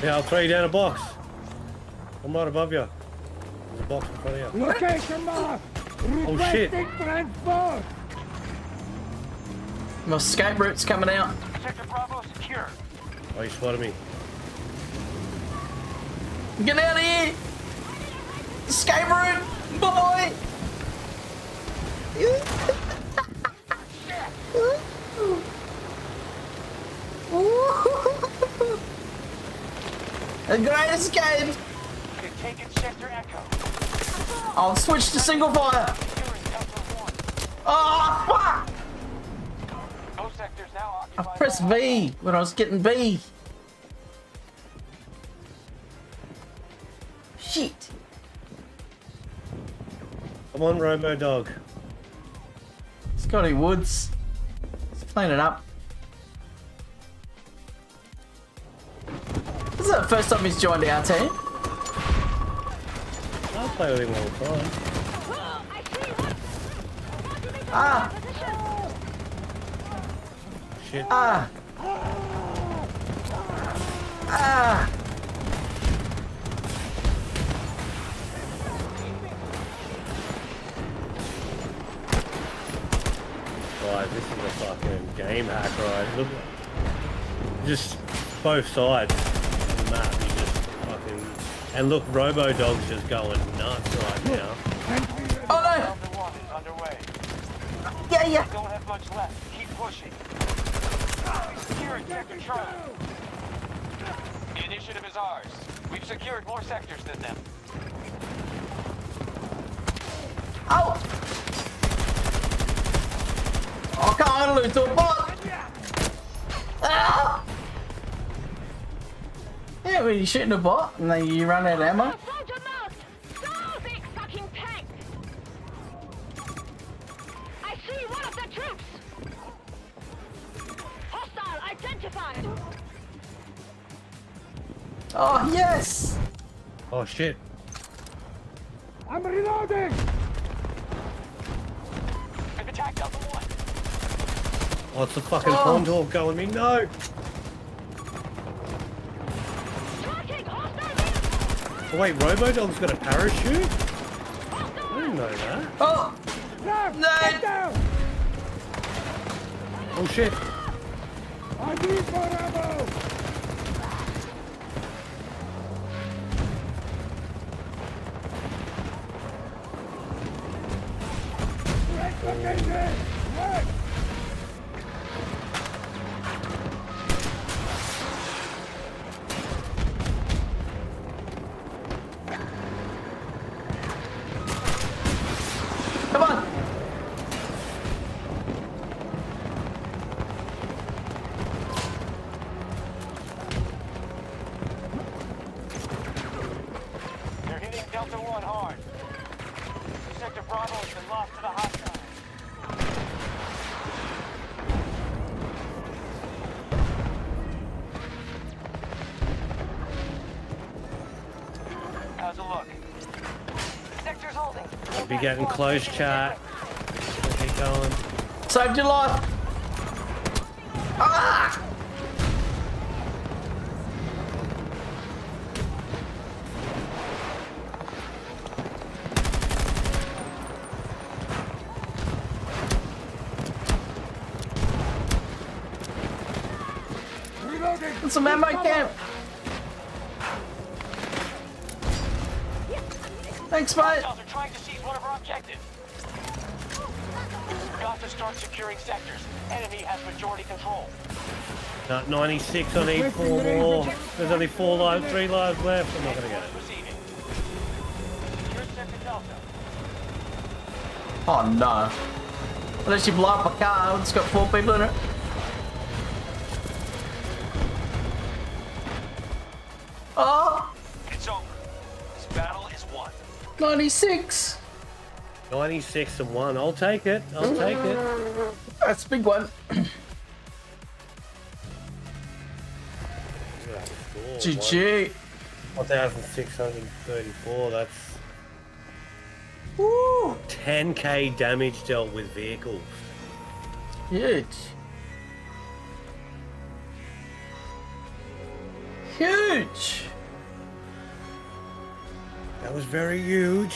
Yeah, I'll throw you down a box. I'm right above you. There's a box in front of you. Location mark! Oh shit! Requesting transport! My escape route's coming out. Sector Bravo secure. Oh, you spotted me. Get out of here! Escape route! Boy! A great escape! They've taken Sector Echo. I'll switch to single fire! Securing Delta 1. Oh, fuck! Both sectors now I occupied. pressed V when I was getting B. Shit. Come on, Robo Dog. Scotty Woods. Let's clean it up. This is the first time he's joined our team. I'll play with him all the time. Ah! Shit. Ah! Ah! Guys, this is a fucking game hack, right? Look, just both sides of the map. You just fucking and look, Robo Dog's just going nuts right now. Oh no! Delta 1 is underway. Yeah, yeah. We don't have much left. Keep pushing. Securing Sector Charlie. The initiative is ours. We've secured more sectors than them. Oh! I can't lose to a bot! Ah! Yeah, when you're shooting a bot and then you run out of ammo. Soldier marked! So big fucking tank! I see one of the troops! Hostile identified! Oh, yes! Oh shit! I'm reloading! We've attacked Delta 1. Oh, it's the fucking Condor going me. No! Oh wait, Robo Dog's got a parachute? I didn't know that. Oh! Left! No! Get down! Oh shit! I need for ammo! Right location! Right! Come on! They're hitting Delta 1 hard. Sector Bravo has been lost to the hostiles. How's it look? Sector's holding. I'll be getting close, chat. Keep going. Saved your life! Ah! Some ammo camp. Thanks, mate. Hostiles are trying to seize one of our objectives. Got to start securing sectors. Enemy has majority control. 96, I need 4 more. There's only 3 lives left. I'm not gonna get it. Receiving. Secure sector Delta. Oh no. Unless you blow up a car, it's got 4 people in it. Oh! It's over. This battle is won. 96. 96 and 1. I'll take it. I'll take it. That's a big one. GG. 1,634. That's Woo! 10k damage dealt with vehicles. Huge. Huge. That was very huge.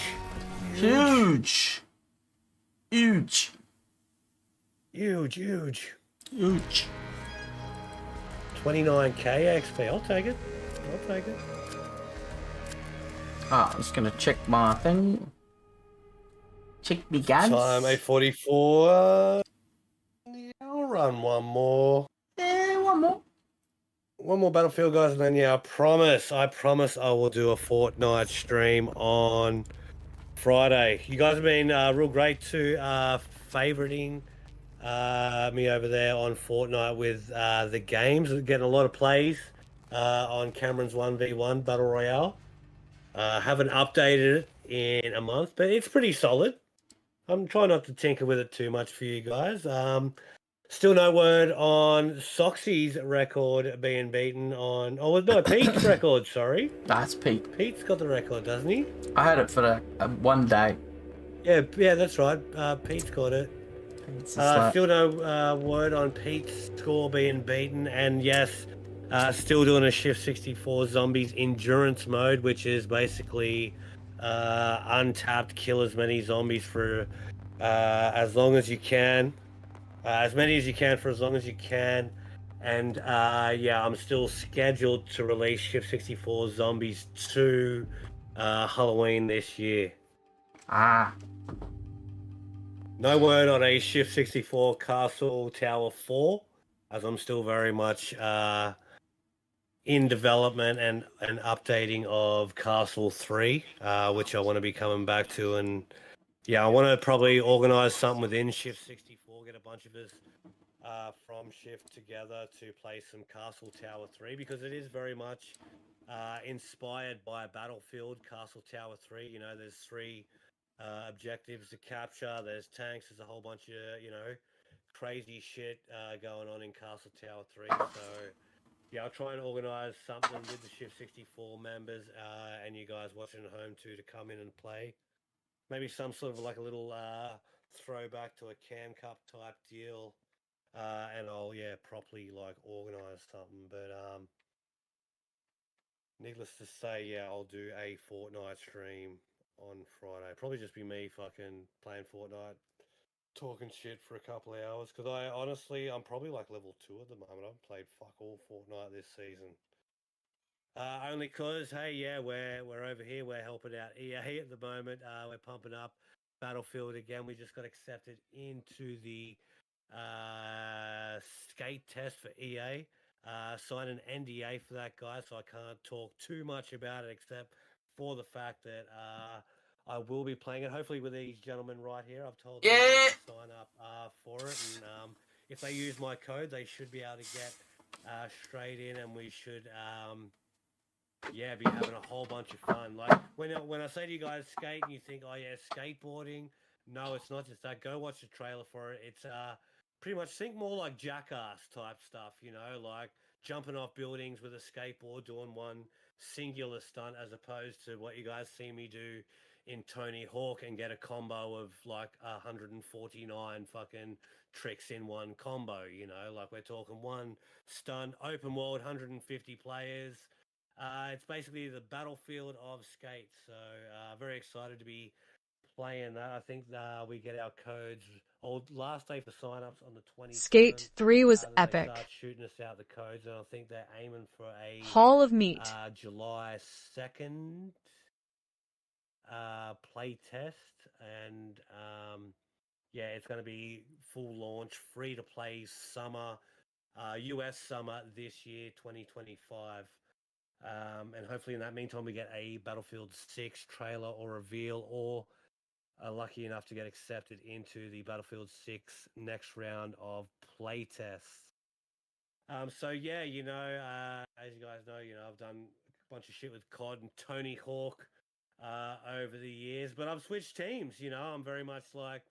Huge. Huge. Huge, huge. Huge. 29k XP. I'll take it. I'll take it. Ah, I'm just gonna check my thing. Check me guns. Time 8:44. Yeah, I'll run one more. Yeah, one more. One more Battlefield, guys, and then yeah, I promise I will do a Fortnite stream on Friday. You guys have been real great to favoriting me over there on Fortnite with the games. We're getting a lot of plays on Cameron's 1v1 Battle Royale. Haven't updated it in a month, but it's pretty solid. I'm trying not to tinker with it too much for you guys. Still no word on Soxy's record being beaten on... Oh, no, Pete's record, sorry. That's Pete. Pete's got the record, doesn't he? I had it for the one day. Yeah, that's right. Pete's got it. Still no word on Pete's score being beaten. And yes, still doing a Shift 64 Zombies endurance mode, which is basically untapped, kill as many zombies for as long as you can. As many as you can for as long as you can. And yeah, I'm still scheduled to release Shift 64 Zombies 2 Halloween this year. Ah. No word on a Shift 64 Castle Tower 4, as I'm still very much in development and updating of Castle 3, which I want to be coming back to. And yeah, I want to probably organize something within Shift 64, get a bunch of us from Shift together to play some Castle Tower 3, because it is very much inspired by Battlefield Castle Tower 3. You know, there's 3 objectives to capture, there's tanks, there's a whole bunch of, you know, crazy shit going on in Castle Tower 3. So yeah, I'll try and organize something with the Shift 64 members and you guys watching at home too, to come in and play. Maybe some sort of like a little throwback to a Cam Cup type deal, and I'll properly like organize something. But needless to say, yeah, I'll do a Fortnite stream on Friday. Probably just be me fucking playing Fortnite, talking shit for a couple of hours, because I'm probably like level 2 at the moment. I've played fuck all Fortnite this season. Only cause, hey, yeah, we're over here. We're helping out EA at the moment. We're pumping up Battlefield again. We just got accepted into the skate test for EA. Signed an NDA for that, guy, so I can't talk too much about it, except for the fact that I will be playing it, hopefully with these gentlemen right here. I've told them to sign up for it, and if they use my code, they should be able to get straight in, and we should... yeah, be having a whole bunch of fun. Like when I say to you guys skate and you think, oh yeah, skateboarding. No, it's not just that. Go watch the trailer for it. It's pretty much, think more like Jackass type stuff, you know, like jumping off buildings with a skateboard, doing one singular stunt, as opposed to what you guys see me do in Tony Hawk and get a combo of like 149 fucking tricks in one combo, you know, like we're talking one stunt, open world, 150 players. It's basically the Battlefield of skate, so very excited to be playing that. I think we get our codes. Or last day for sign-ups on the 27th. Skate 3 was Then epic. They start shooting us out the codes, and I think they're aiming for a Hall of Meat. July 2nd play test, and yeah, it's going to be full launch, free to play summer, US summer this year, 2025. And hopefully in that meantime we get a Battlefield 6 trailer or reveal, or are lucky enough to get accepted into the Battlefield 6 next round of play tests. So yeah, you know, as you guys know, you know, I've done a bunch of shit with COD and Tony Hawk over the years, but I've switched teams. You know, I'm very much like,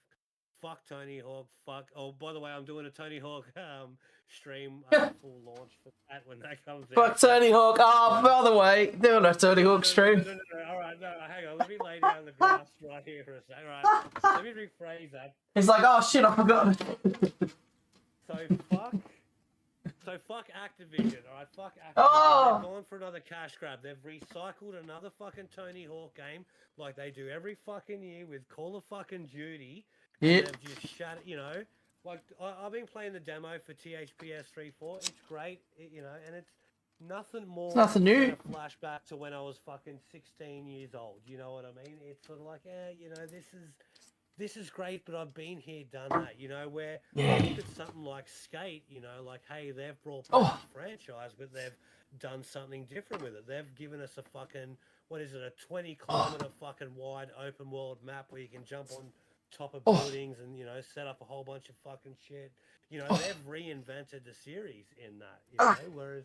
fuck Tony Hawk, fuck. Oh, by the way, I'm doing a Tony Hawk stream full launch for that when that comes out. Fuck Tony Hawk. Oh, by the way, doing a Tony Hawk stream. No. All right, no, hang on. Let me lay down the grass right here for a second. All right, let me rephrase that. He's like, oh shit, I forgot. So fuck Activision, all right? Fuck Activision. Oh! They've gone for another cash grab. They've recycled another fucking Tony Hawk game like they do every fucking year with Call of fucking Duty. Yeah. They've just shut it, you know. Like, I've been playing the demo for THPS 3.4. It's great, you know, and it's nothing more It's nothing new. than a flashback to when I was fucking 16 years old. You know what I mean? It's sort of like, you know, this is great, but I've been here, done that, you know, where I look at something like Skate, you know, like, hey, they've brought back this franchise, but they've done something different with it. They've given us a fucking, what is it, a 20-kilometer fucking wide open world map where you can jump on top of buildings and, you know, set up a whole bunch of fucking shit. You know, they've reinvented the series in that, you know, whereas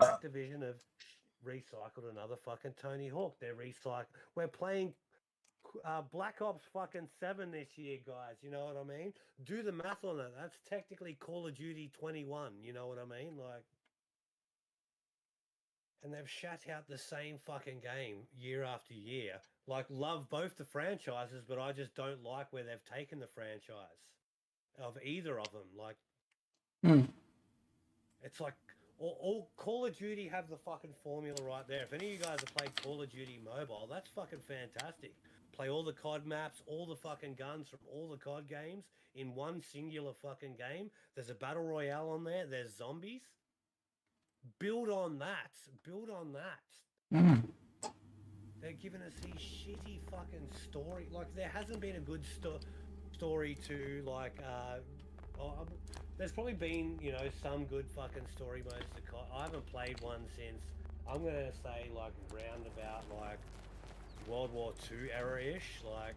Activision have recycled another fucking Tony Hawk. We're playing Black Ops fucking 7 this year, guys. You know what I mean? Do the math on that. That's technically Call of Duty 21. You know what I mean? Like, and they've shut out the same fucking game year after year. Like, love both the franchises, but I just don't like where they've taken the franchise of either of them. Like, it's like all Call of Duty have the fucking formula right there. If any of you guys have played Call of Duty Mobile, that's fucking fantastic. Play all the COD maps, all the fucking guns from all the COD games in one singular fucking game. There's a battle royale on there. There's zombies. Build on that. Build on that. They're giving us these shitty fucking story. Like, there hasn't been a good story to, like, there's probably been, you know, some good fucking story modes to COD. I haven't played one since, I'm going to say, like, roundabout, like, World War II era-ish. Like,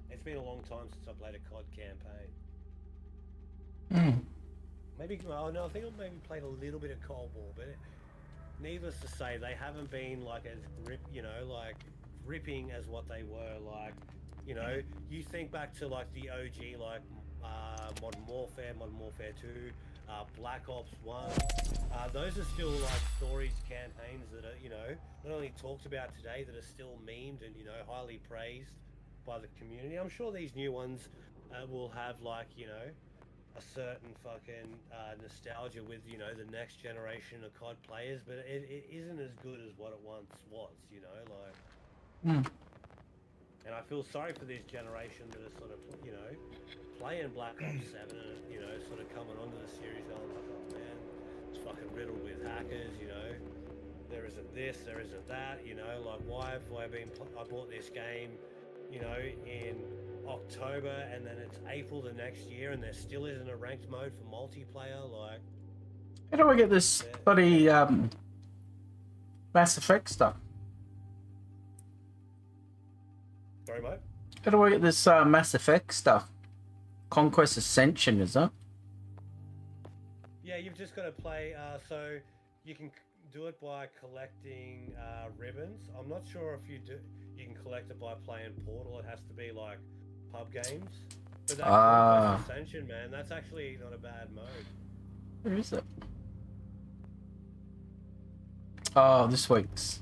it's been a long time since I played a COD campaign. Maybe, oh no, I think I maybe played a little bit of Cold War, but needless to say, they haven't been like as gripping as what they were. Like, you know, you think back to like the OG, like Modern Warfare 2, Black Ops 1. Those are still like stories, campaigns that are, you know, not only talked about today, that are still memed and, you know, highly praised by the community. I'm sure these new ones will have, like, you know, a certain fucking nostalgia with, you know, the next generation of COD players, but it isn't as good as what it once was, you know, like. And I feel sorry for this generation that are sort of, you know, playing Black Ops 7 and, you know, sort of coming onto the series going like, oh man, it's fucking riddled with hackers, you know, there isn't this, there isn't that, you know, like, why have I bought this game, you know, in October and then it's April the next year and there still isn't a ranked mode for multiplayer. Like, how do I get this bloody Mass Effect stuff? Sorry, mate? How do I get this Mass Effect stuff? Conquest Ascension, is that? Yeah, you've just got to play, so you can do it by collecting ribbons. I'm not sure if you can collect it by playing Portal. It has to be like pub games. But that Conquest Ascension, man, that's actually not a bad mode. Where is it? Oh, this week's.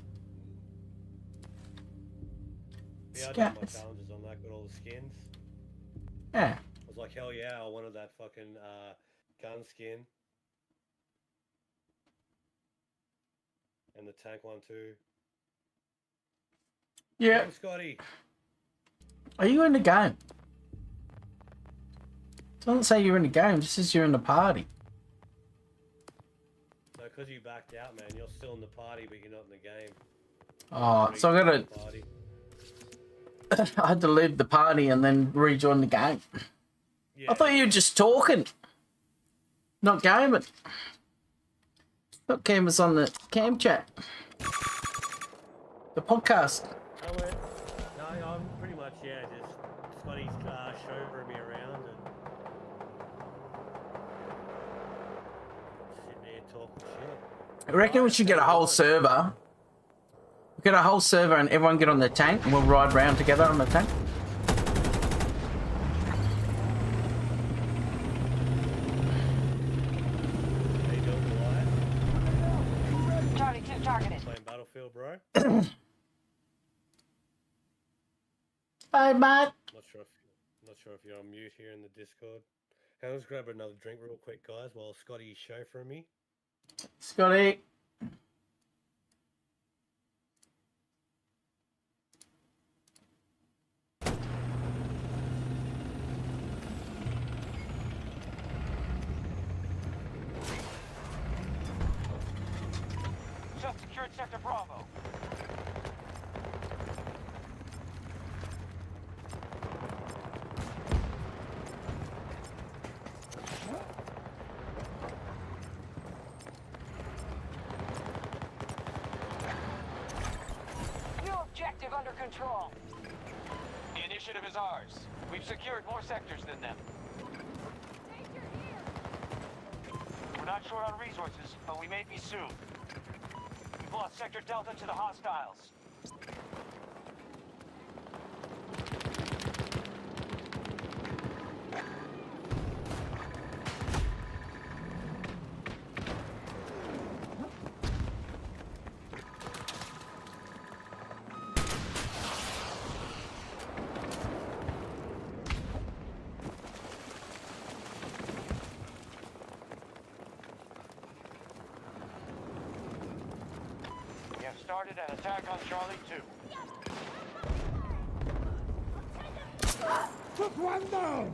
Yeah, I did my challenges on that, got all the skins. Yeah. I was like, hell yeah, I wanted that fucking gun skin. And the tank one too. Yeah. Hey, Scotty. Are you in the game? It doesn't say you're in the game, it just says you're in the party. No, because you backed out, man. You're still in the party, but you're not in the game. Oh, so I gotta... I had to leave the party and then rejoin the game. Yeah. I thought you were just talking. Not gaming. Not cameras on the cam chat. The podcast. No, I'm pretty much, yeah, just Scotty's chauffeuring me around and sitting there talking shit. I reckon we should get a whole server. Get a whole server and everyone get on their tank and we'll ride around together on the tank. Charlie 2 targeted. Playing Battlefield, bro. Hey, mate. Not sure if you're on mute here in the Discord. Hey, let's grab another drink real quick, guys, while Scotty's chauffeuring me. Scotty. Just secured Sector Bravo. New objective under control. The initiative is ours. We've secured more sectors than them. We're not short on resources, but we may be soon. We've lost Sector Delta to the hostiles. We have started an attack on Charlie 2. Took one down!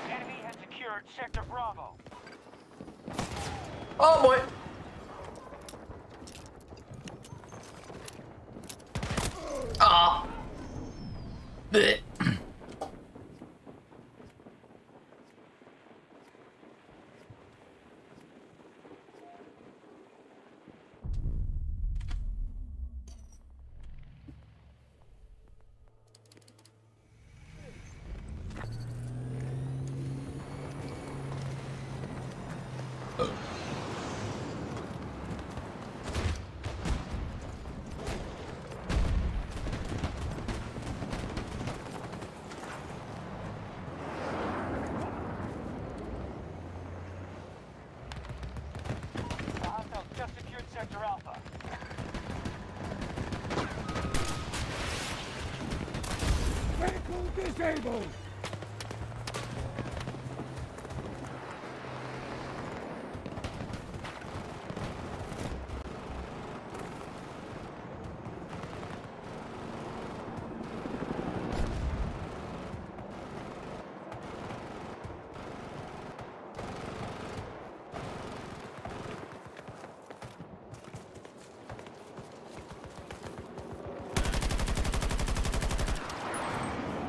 Enemy has secured Sector Bravo. Oh boy. Ah. Blech. The hostiles just secured Sector Alpha. Vehicle disabled!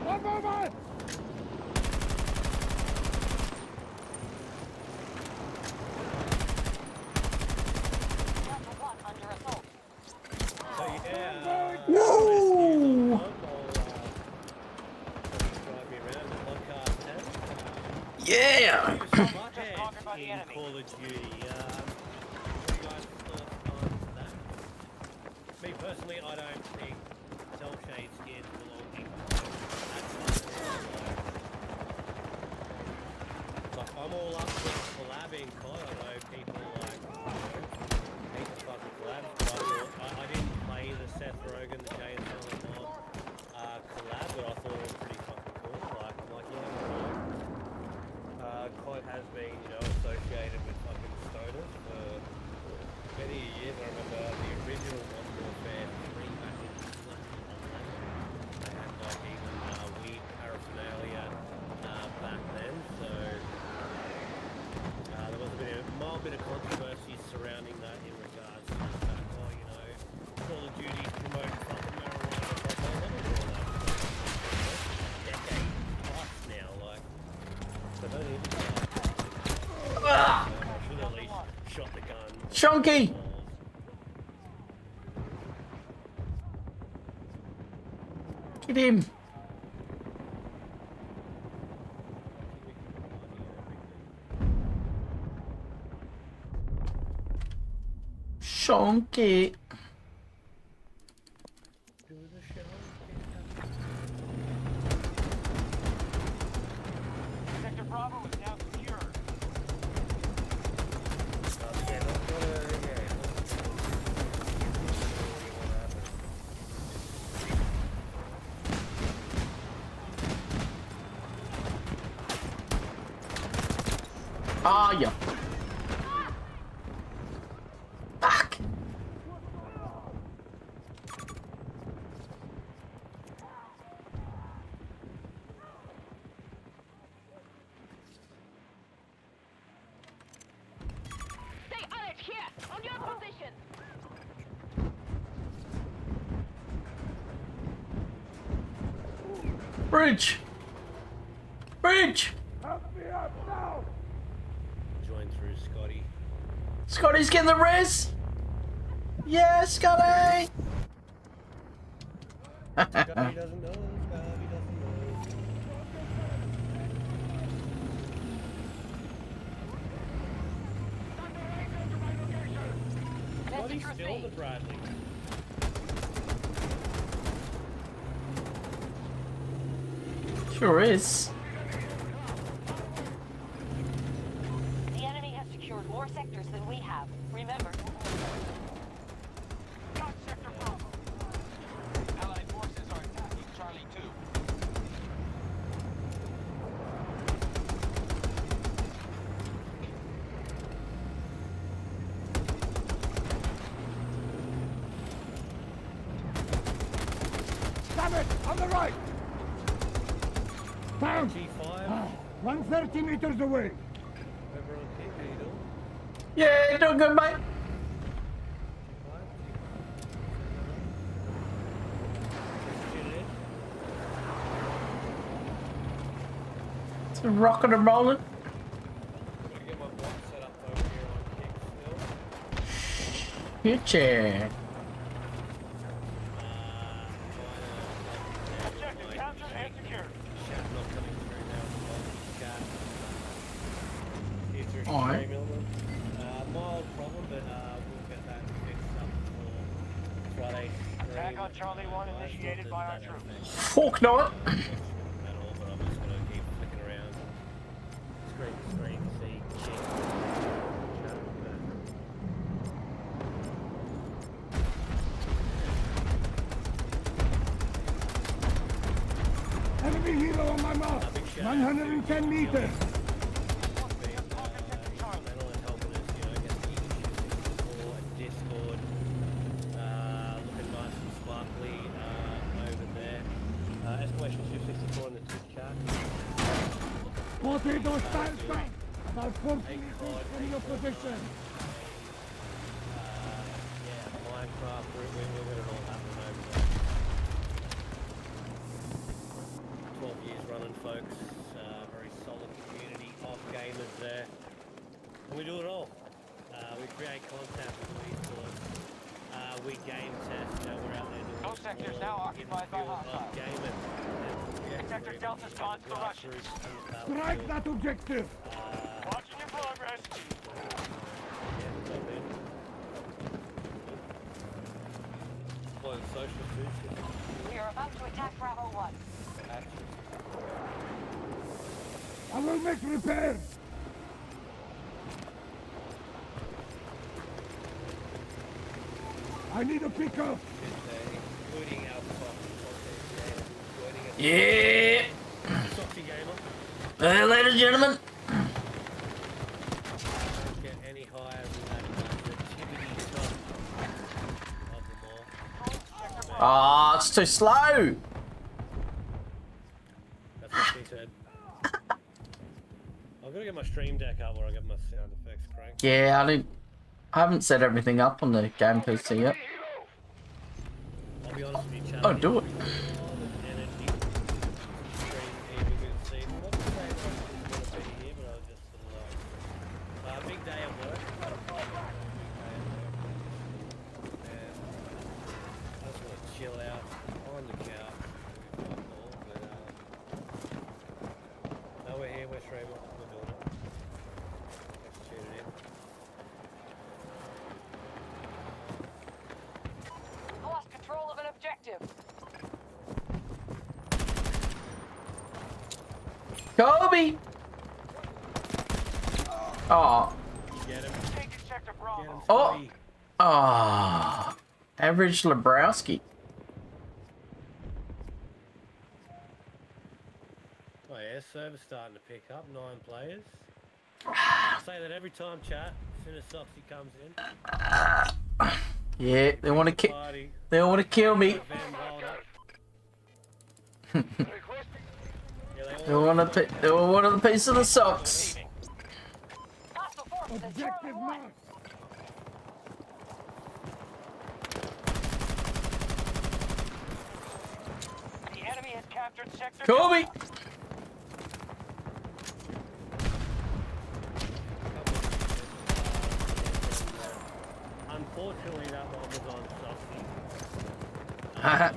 One moment! Delta 1 under assault. So yeah, Woo! drive me around the podcast 10. Yeah. Just conquered by the In enemy. Call of Duty, what are you guys' thoughts on that? Me personally, I don't think cell shade skins belong in like I'm all up with collabing COD. I know people like hate the fucking collabs, but I didn't play the Seth Rogen, the JSL and Mod collab, but I thought it was pretty fucking cool. Like I'm like, yeah, has been, you know, associated with fucking stoners for many years. I remember the original Modern Warfare 3 back in 2011. They had like even weed paraphernalia back then, so there was a mild bit of controversy surrounding that in regards to the fact, oh, you know, Call of Duty promote fucking marijuana. It's like, well, let me do all that. Decade plus now, like, so don't need to I should at least shot the gun. Shonky! Get him! Shonky! Sector Bravo is now secure. Ah, yeah. Fuck! Stay alert here, on your position. Bridge! Bridge! Help me up now! Join through Scotty. Scotty's getting the res! Yeah, Scotty! Scotty doesn't know. Scotty doesn't know. Scotty's still the Bradley. Sure is. The enemy has secured more sectors than we have. Remember. Got Sector Bravo. Allied forces are attacking Charlie 2. Damn it! On the right! Found! G5. 130 meters away! Over on King Needle. Yeah, doing good, mate. It's rocking and rolling. Gotta get my block set up over here on Kick still. Future. Objective captured and secured. Chat not coming through now. Chat. Future Alright. stream element. Mild problem, but we'll get that fixed up for Friday. Attack on Charlie 1 initiated by our troops. Fuck not. At all, but I'm just gonna keep flicking around. Screen to screen, see, check. Enemy helo on my mark! 110 meters! Torpedo stands back! About 40 meters from your position! Minecraft, we're going to all happen over there. 12 years running, folks. Very solid community of gamers there. And we do it all. We create content with esports. We game test. We're out there doing Those sectors now occupied by hostiles. gaming. Sector Delta's gone to the Russians. Strike that objective! Watching your progress. Social too. We are about to attack Bravo 1. I will make repairs! I need a pickup! Including our content, joining us. Yeah. Soxygamer. Ladies and gentlemen. Ah, it's too slow. That's what she said. I've got to get my stream deck up where I get my sound effects cranked. Yeah, I haven't set everything up on the game PC yet. I'll be honest with you, chat. Oh, do it. Big day at work. I just want to chill out on the couch. No, we're here, we're streaming, we're doing it. Let's tune it in. Lost control of an objective. Kobe! Oh. Get him. Oh. Oh. Average Lebrowski. Oh yeah, server's starting to pick up, 9 players. I say that every time, chat, as soon as Soxy comes in. Yeah, they want to kill. They want to kill me. They want a piece of the socks. Objective marked. The enemy has captured sector. Kobe! Unfortunately, that one was on Soxy. Haha.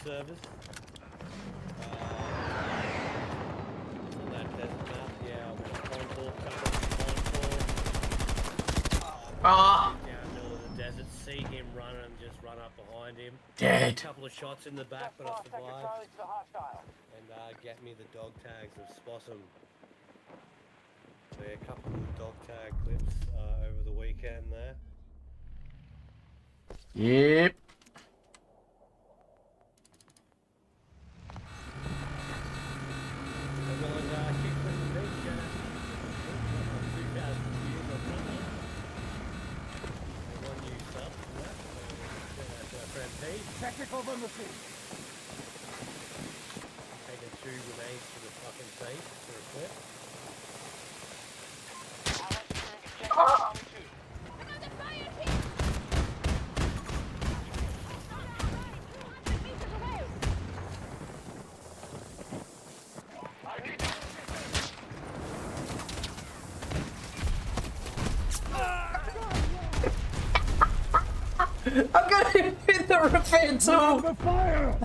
Service. On that desert map, yeah, with Ah! down middle of the desert, see him running and just run up behind him. Dead. A couple of shots in the back, but I survived. And get me the dog tags of Spossum. So yeah, a couple of dog tag clips over the weekend there. Yep. Technical on the scene. Taking 2 grenades to the fucking face for a clip. Ah! I'm gonna hit the repair tool! The fire!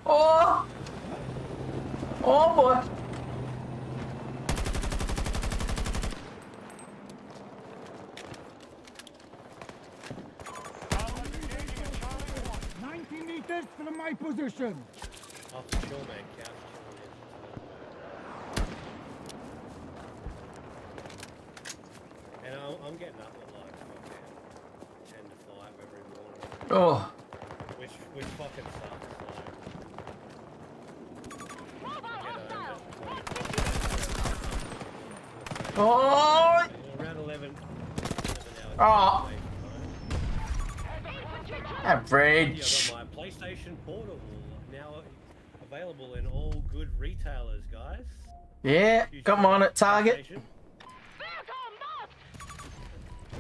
Oh! Oh boy! Meters from my position. Off the shore, man. Couch chilling in. And I'm getting up at like fucking 10 to 5 every morning. Oh. Which fucking sucks. Like, Oh! around 11 hours. Oh! Average. I've got my PlayStation Portable now available in all good retailers, guys. Yeah, come on at Target.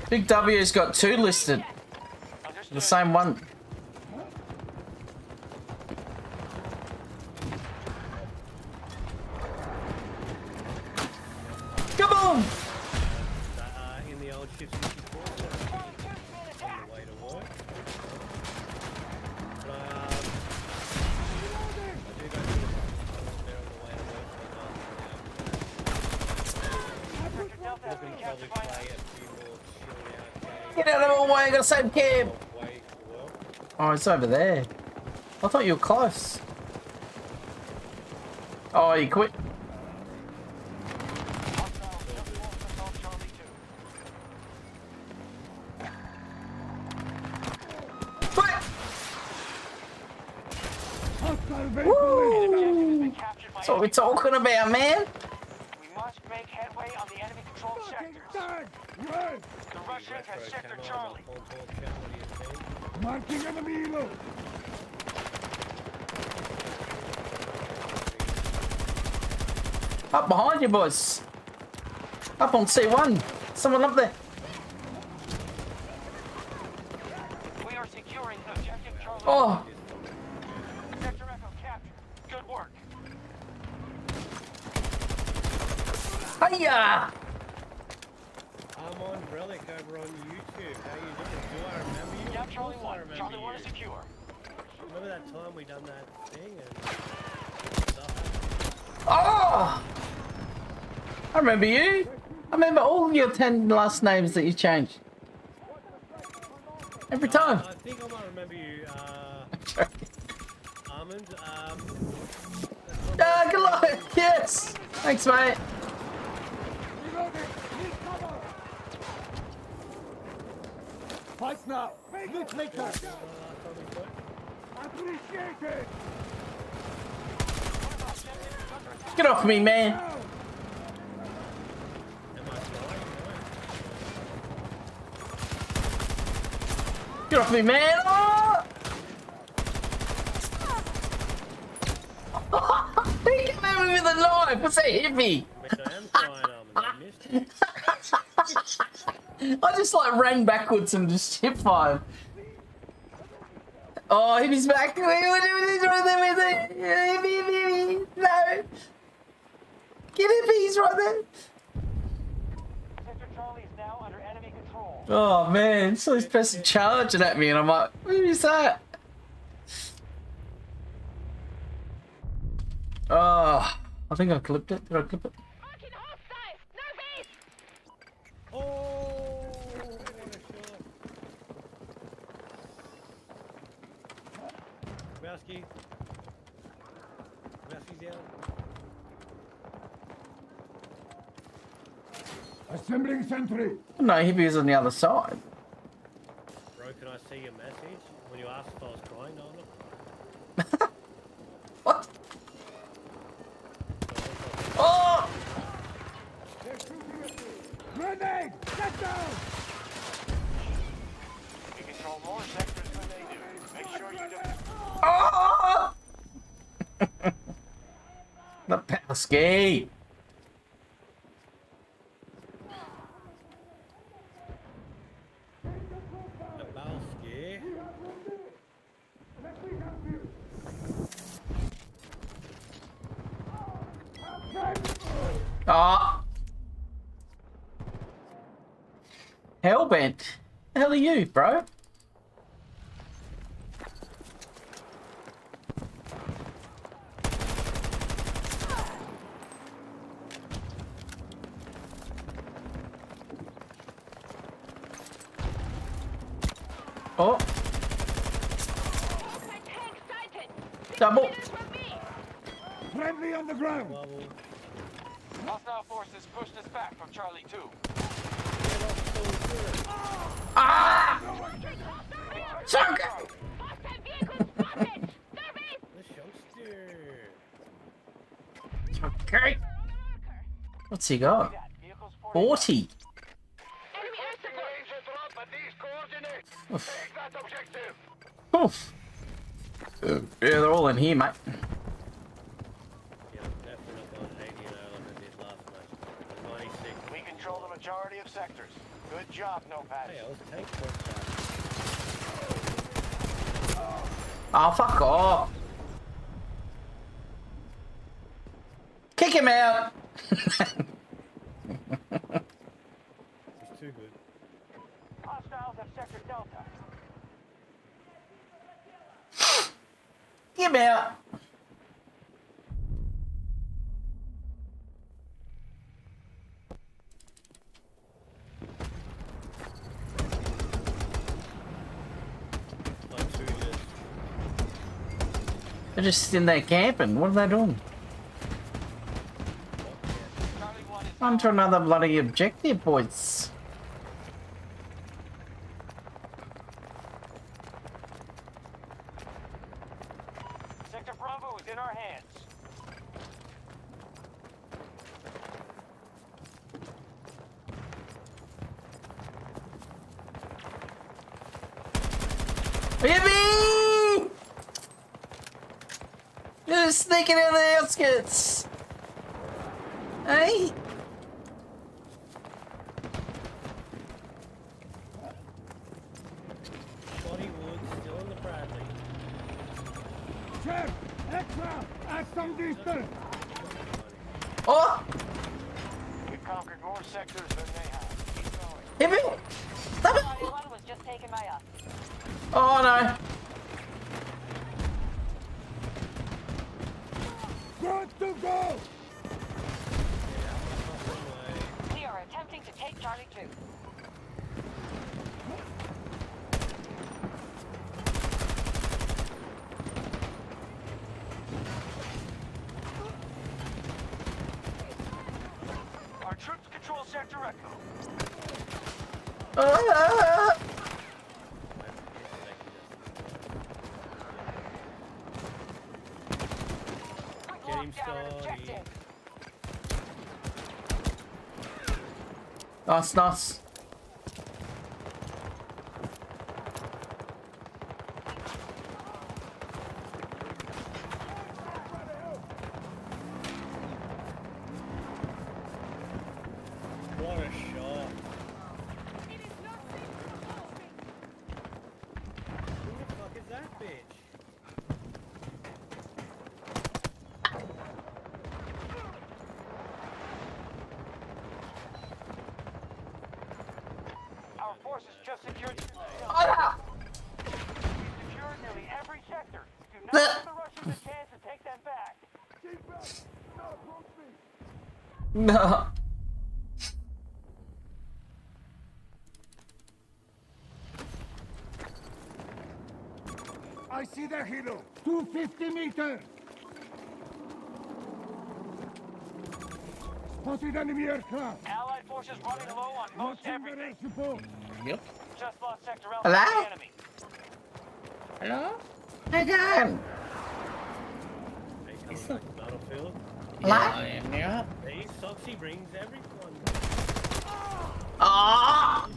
Big W's got 2 listed. The same one. Come on! In the old shift 64 on the way to work. But, I do go to the there on the way to work. Looking to probably play a few more chilled out games. Get out of my way, I got a same cam! Oh, it's over there. I thought you were close. Oh, you quit. we're talking about, man. We must make headway on the enemy-controlled sectors. The Russians have Sector Charlie. Marking enemigo. Up behind you, boys. Up on C1. Someone up there. We are securing objective Charlie. Oh. Sector Echo captured. Good work. Hiya! I'm on Relic over on YouTube. How you doing? Do I remember you? Yeah, Of Charlie course I 1. remember Charlie you. 1 is secure. Remember that time we done that thing and stuff? Oh! I remember you. I remember all your 10 last names that you changed. Every time. I think I might remember you. Almond. Ah, good luck. Yes. Thanks, mate. Fight now. Look later. Appreciate it. Get off me, man. Get off me, man. Oh! He came at me with a knife. What's that hippie? I just like ran backwards and just hip fired. Oh, hippie's back. Hippie. No. Get hippie, he's right there. Sector Charlie is now under enemy control. Oh man, so he's pressing charging at me and I'm like, what is that? Oh, I think I clipped it. Did I clip it? Oh, what a shot. Wowski. Wowski's down. Assembling sentry. No, hippie was on the other side. Bro, can I see your message? When you asked if I was crying, no, I'm not. What? Oh! Grenade! Get down! You control more sectors than they do. Make sure you defend. Oh! Napowski! Lebowski. Ah! Hellbent. The hell are you, bro? Oh. Double. Friendly on the ground. Hostile forces pushed us back from Charlie 2. Ah! Suck! Okay. What's he got? 40. Oof. Oof. Yeah, they're all in here, mate. Yeah, definitely not going 80 like I did last match. 96. We control the majority of sectors. Good job, no patch. Hey, I was tank point. Oh, fuck off. Kick him out. He's too good. Hostiles have Sector Delta. Get him out. Like two just. They're just sitting there camping. What are they doing? Charlie 1 is On to another bloody objective, boys. Sector Bravo is in our hands. Yippee! You're sneaking in the outskirts. Hey? Bodywood still in the Bradley. Chef, extra, at some distance. Oh! We've conquered more sectors than they have. Keep going. Yippee! Stop it! One was just taken by us. Oh no! Good to go. We are attempting to take Charlie 2. Our troops control Sector Echo. Ah! Get him started. Nice, nice. What a shot. Who the fuck is that bitch? Our forces just secured. Ah! We secured nearly every sector. Do not give the Russians a chance to take them back. No. I see the helo. 250 meters. Spotted enemy aircraft. Allied forces running low on most Watching their everything. support. Yep. Just lost Sector Alpha Hello? to the enemy. Hello? Again. Hey, coming back to Battlefield. Hello? Yeah. Hey, Soxy brings everyone. Ah!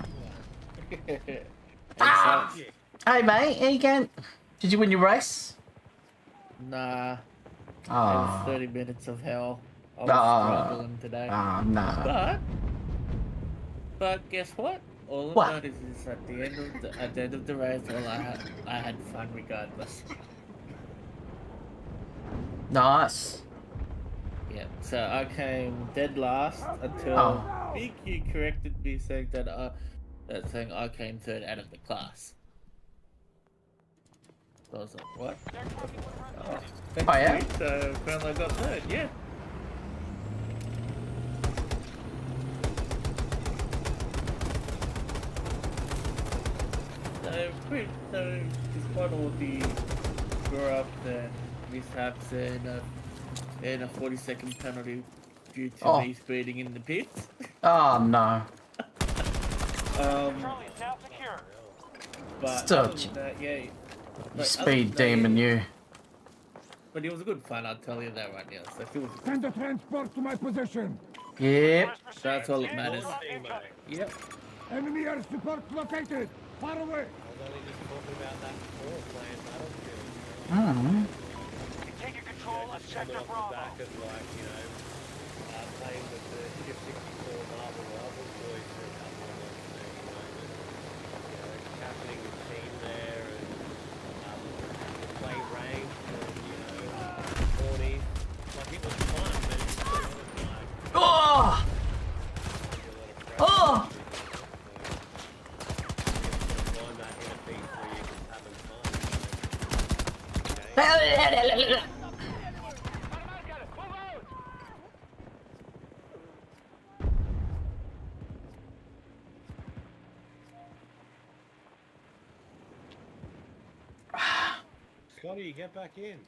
Ah! Hey mate, how you going? Did you win your race? Nah. Ah. It was 30 minutes of hell. I was Ah. struggling today. Ah, no. But guess what? All What? I noticed is at the end of the race, well, I had fun regardless. Nice. Yeah. So I came dead last until Oh. Big Q corrected me saying that saying I came third out of the class. So I was like, what? Oh, thanks, Oh, yeah? dude. So apparently I got third. Yeah. So despite all the screw-ups and mishaps and a 40-second penalty due to me speeding in the pits. Oh no. Charlie is now secure. But Still, other than that, yeah. You but speed other than that, demon, yeah. you. But it was a good fun, I'll tell you that right now. So it was, Send the transport to my position. Yep. that's all that matters. Yep. Enemy air support located. Far away. I was only just talking about that before playing Battlefield. Mm. You're taking control of Coming Sector off the Bravo. back of like, playing with the Shift 64 Marvel Rivals boys for a couple of months there, just captaining the team there and play rank and, Horny. Like it was fun, but it was like Oh! Oh! find that inner peace where you're just having fun. Scotty, get back in.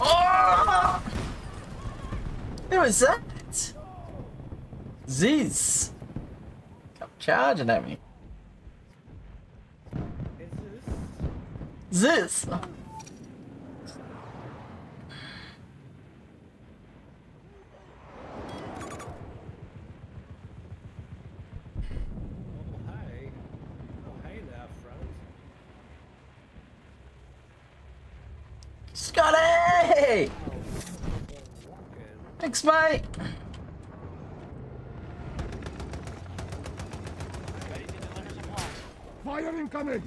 Oh! was that? Ziz. Come charging at me. Ziz. Scotty! Thanks, mate. Fire incoming!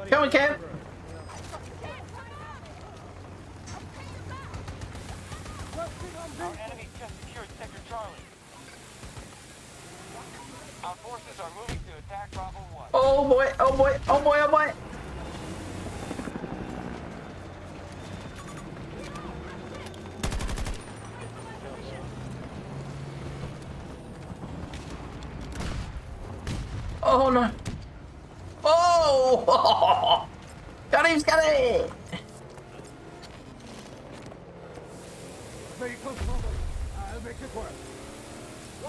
Come on, Cam. Our enemy just secured Sector Charlie. Our forces are moving to attack Bravo 1. Oh boy, oh boy, oh boy, oh boy. Oh no. Oh! Got him, got it! Vehicles moving. I'll make it work.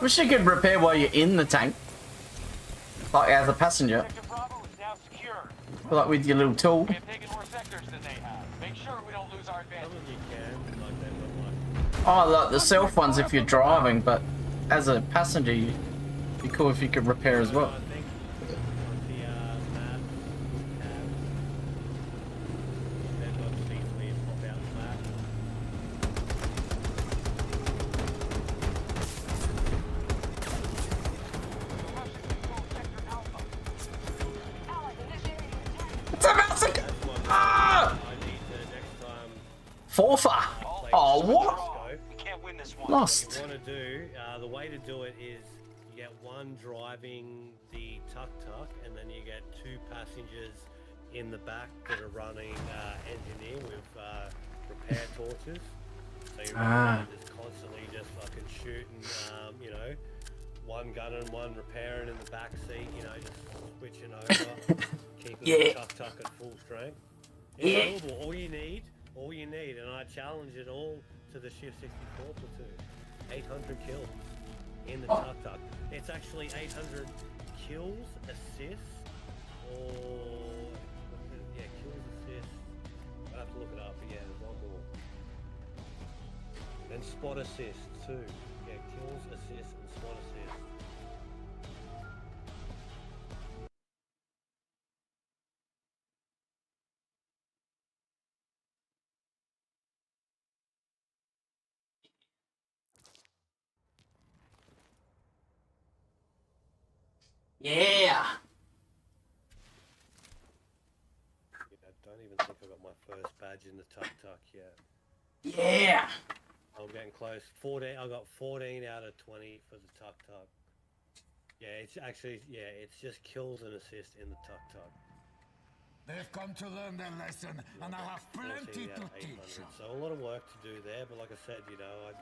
Wish you could repair while you're in the tank. Like as a passenger. Sector Bravo is now secure. Like with your little tool. We have taken more sectors than they have. Make sure we don't lose our advantage. Oh, like the self ones if you're driving, but as a passenger, it'd be cool if you could repair as well. It's a massacre! Ah! Forfa! Oh, what? We can't win this one. Lost. What you want to do, the way to do it is you get one driving the tuk-tuk and then you get two passengers in the back that are running engineer with repair torches. So you're just constantly just fucking shooting, you know, one gunning, one repairing in the back seat, you know, just switching over, keeping the tuk-tuk at full strength. It's doable. All you need, and I challenge it all to the Shift 64 platoon. 800 kills in the tuk-tuk. It's actually 800 kills, assists, or kills, assists. I have to look it up, but yeah, there's one more. And spot assists too. Yeah, kills, assists, and spot assists. Yeah! I don't even think I got my first badge in the tuk-tuk yet. Yeah! I'm getting close. 14. I got 14 out of 20 for the tuk-tuk. Yeah, it's actually, it's just kills and assists in the tuk-tuk. They've come to learn their lesson, and I have plenty to teach them. So a lot of work to do there, but like I said, you know, I've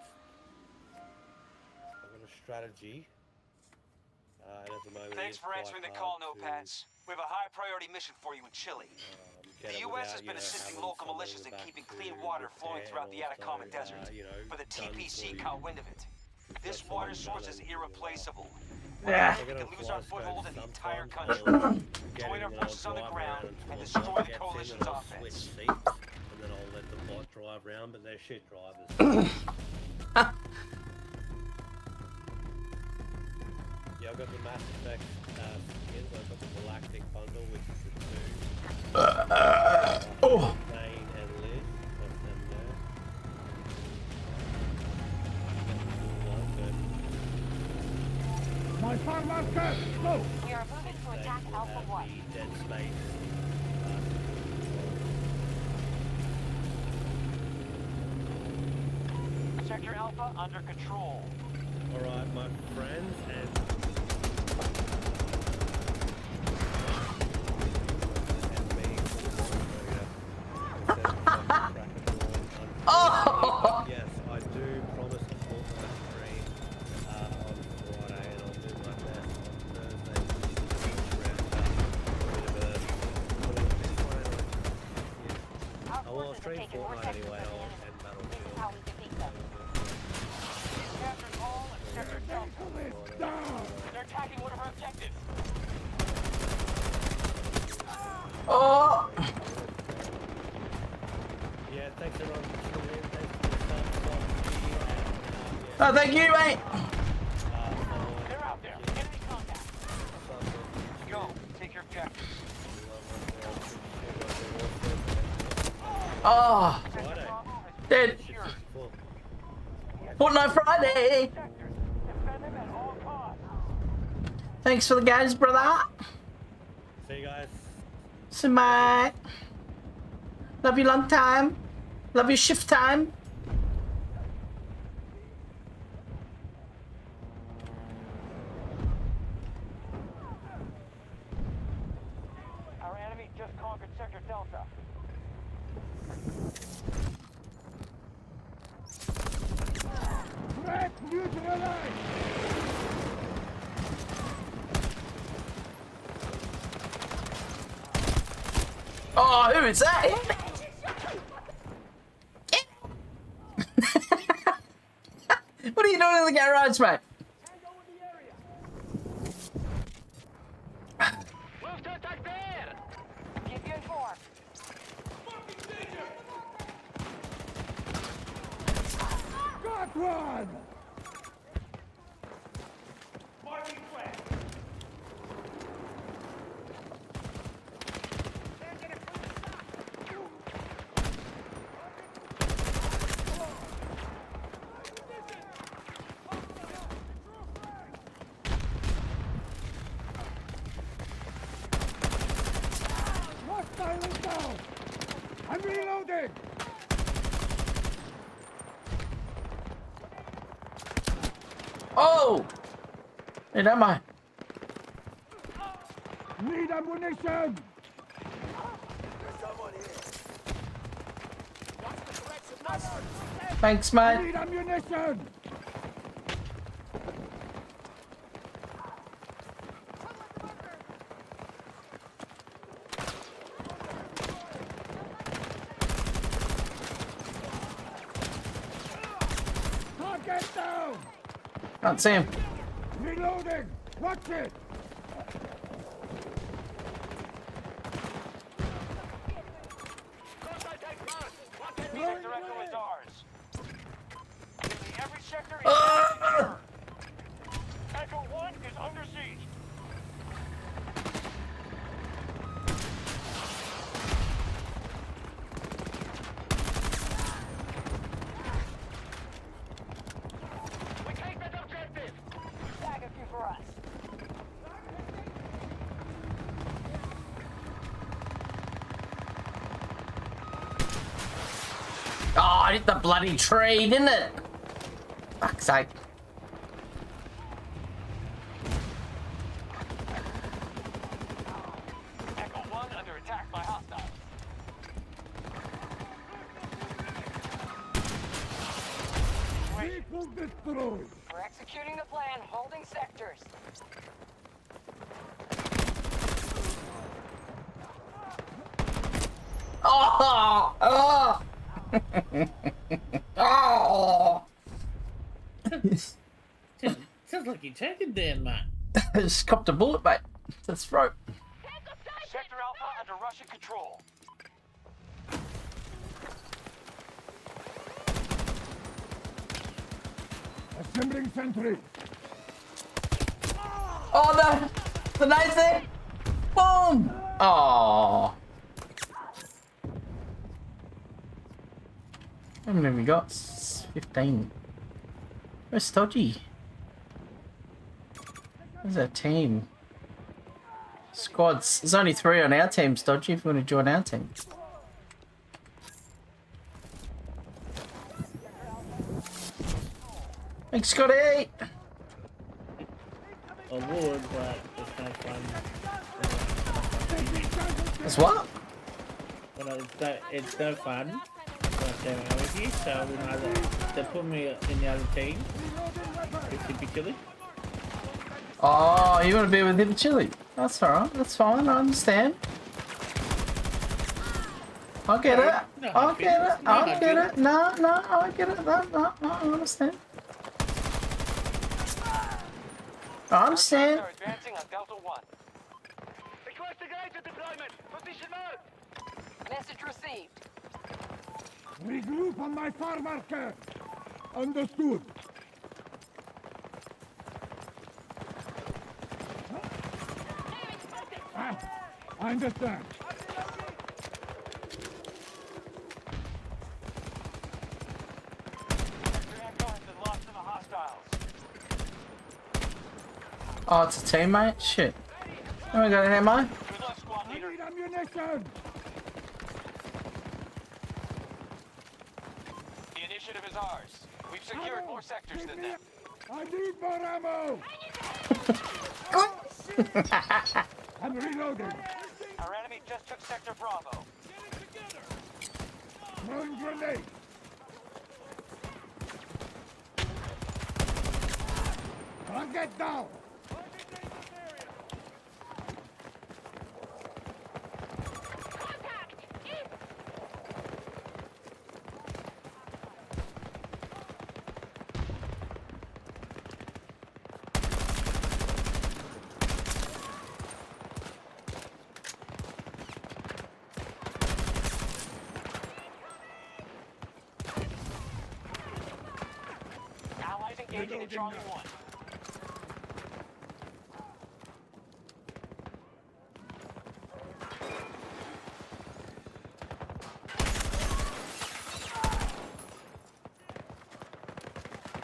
got a strategy. And at the moment, Thanks for answering the call, Notepads. We have a high priority mission for you in Chile. The U.S. has been assisting local militias in keeping clean water flowing throughout the Atacama Desert, but the TPC caught wind of it. This water source is irreplaceable. We can lose our foothold in the entire country. Join our forces on the ground and destroy the coalition's offense. And then I'll let the bot drive around, but they're shit drivers. Yeah, I've got the Mass Effect skins. I've got the Galactic Bundle, which is the two. Dane and Liz. Got them there. My farm marker, go! We are moving to attack Alpha 1. The Dead Space. Sector Alpha under control. Alright, my friends, and Oh! objective. Oh! Yeah, thanks everyone for tuning in. Thanks for the Oh, thank you, mate. They're out there. Enemy contact. Go. Take your objectives. Oh, dead. Fortnite Friday. Thanks for the guys, brother. See you guys. See mate. Love you long time. Love you shift time. Our enemy just conquered Sector Delta. Threat neutralized! Oh, who is that? What are you doing in the garage, mate? Move to attack there. Keep you informed. Got one! Marking threat. Hostile is down! I'm reloading! Oh! Hey, don't mind. Need ammunition! Thanks, I mate. need ammunition! Target down! Can't see him. Reloading! Watch it! Sector Echo is ours. Nearly every sector is Ah! Echo 1 is under siege. We take that objective. Tag a few for us. Oh, I hit the bloody tree, didn't it? Fuck's sake. Echo 1 under attack by hostiles. Vehicle destroyed! We're executing the plan, holding sectors. Oh! Oh! Oh! Sounds like you're taking there, man. I just copped a bullet, mate. To the throat. Sector Alpha under Russian control. Assembling sentry! Oh no! The knife there! Boom! Oh! How many have we got? 15. Where's Stodgy? Where's our team? Squads. There's only 3 on our team, Stodgy, if you want to join our team. Thanks, Scotty! I would, but it's no fun. That's what? Well, it's no fun when I stay around with you, so we might as well, they put me in the other team. It's Hippie Chili. Oh, you want to be with Hippie Chili? That's alright, that's fine, I understand. I get it. No, I get it. no, I get it. No, I get it. No, I understand. I understand. Are advancing on Delta 1. Requesting agent deployment. Position marked. Message received. Regroup on my far marker. Understood. I understand. Sector Echo has been lost to the hostiles. Oh, it's a teammate? Shit. Oh, we got an ammo? Good luck, squad I leader. need ammunition. The initiative is ours. We've secured more sectors than them. I need more ammo. I'm reloading. Our enemy just took Sector Bravo. Throwing grenade. Target down. Allies engaging in Charlie 1.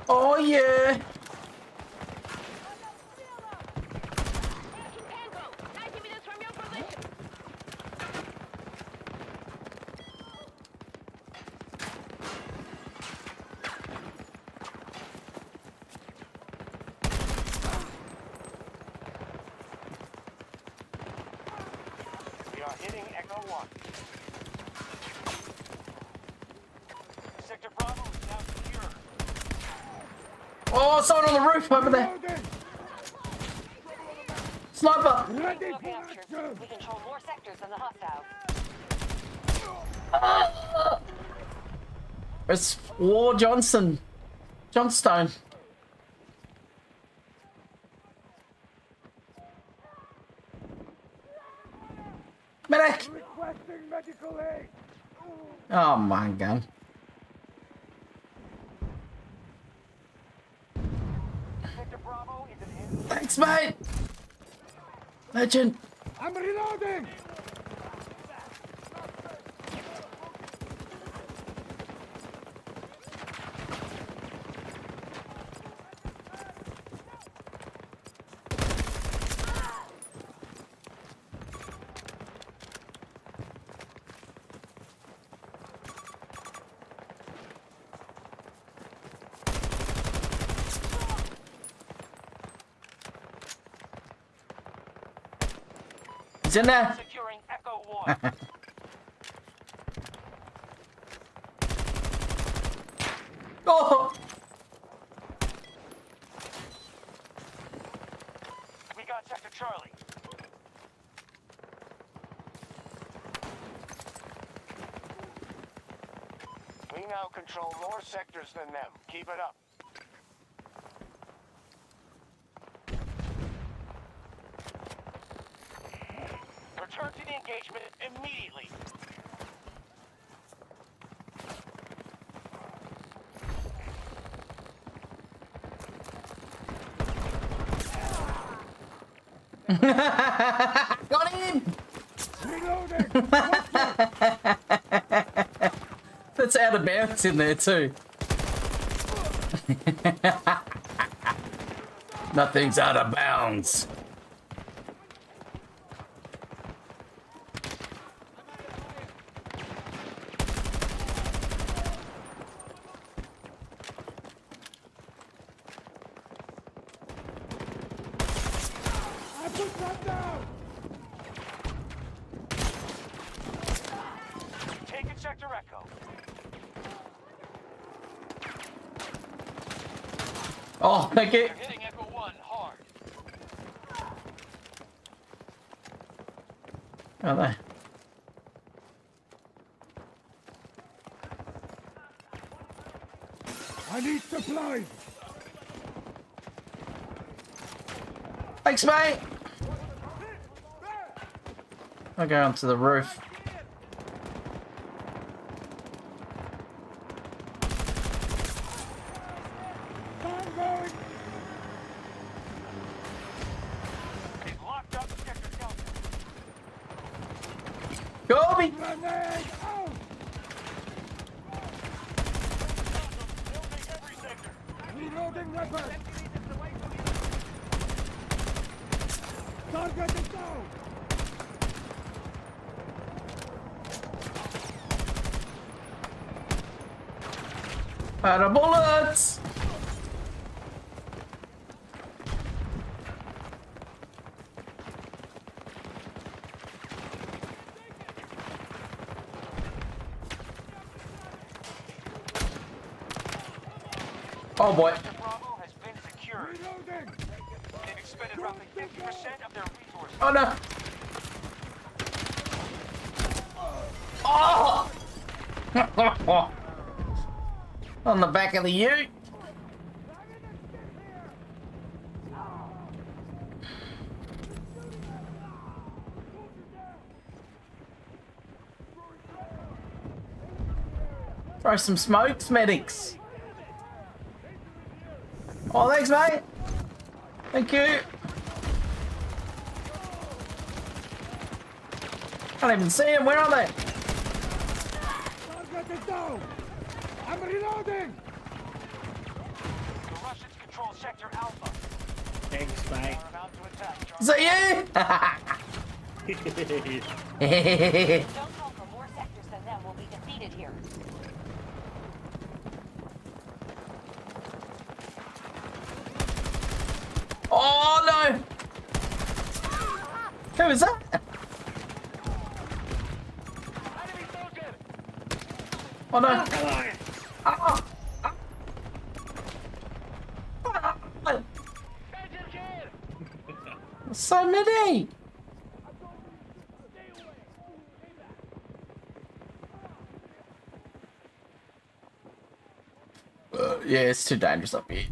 Oh, yeah. We are hitting Echo 1. Sector Bravo is now secure. Oh, someone on the roof over there. Sniper. Ready for Looking up, troops. action. We control more sectors than the hostiles. It's War Johnson. Johnstone. Medic. Requesting medical aid. Oh my god. Sector Bravo is an in. Thanks, mate. Legend. I'm reloading. He's in there. Securing Echo 1. Oh. We got Sector Charlie. We now control more sectors than them. Keep it up. Return to the engagement immediately. Got him. Reloading. That's out of bounds in there too. Nothing's out of bounds. I put that down. Taking Sector Echo. Oh, thank you. You're hitting Echo 1 hard. Are they? I need supplies. Thanks, mate. I'll go onto the roof. Kobe! Reloading weapon! Target is down! Out of bullets! Oh boy. Bravo has been secured. They've expended roughly 50% of their resources. Oh no! Oh! On the back of the ute. Throw some smokes, medics. Oh, thanks, mate. Thank you. Can't even see them. Where are they? Target is down! I'm reloading! The Russians control Sector Alpha. Thanks, mate. Are about to attack. Is that you? Don't call for more sectors than them will be defeated here. Oh no! Who is that? Oh no! Ah. So many! Yeah, it's too dangerous up here.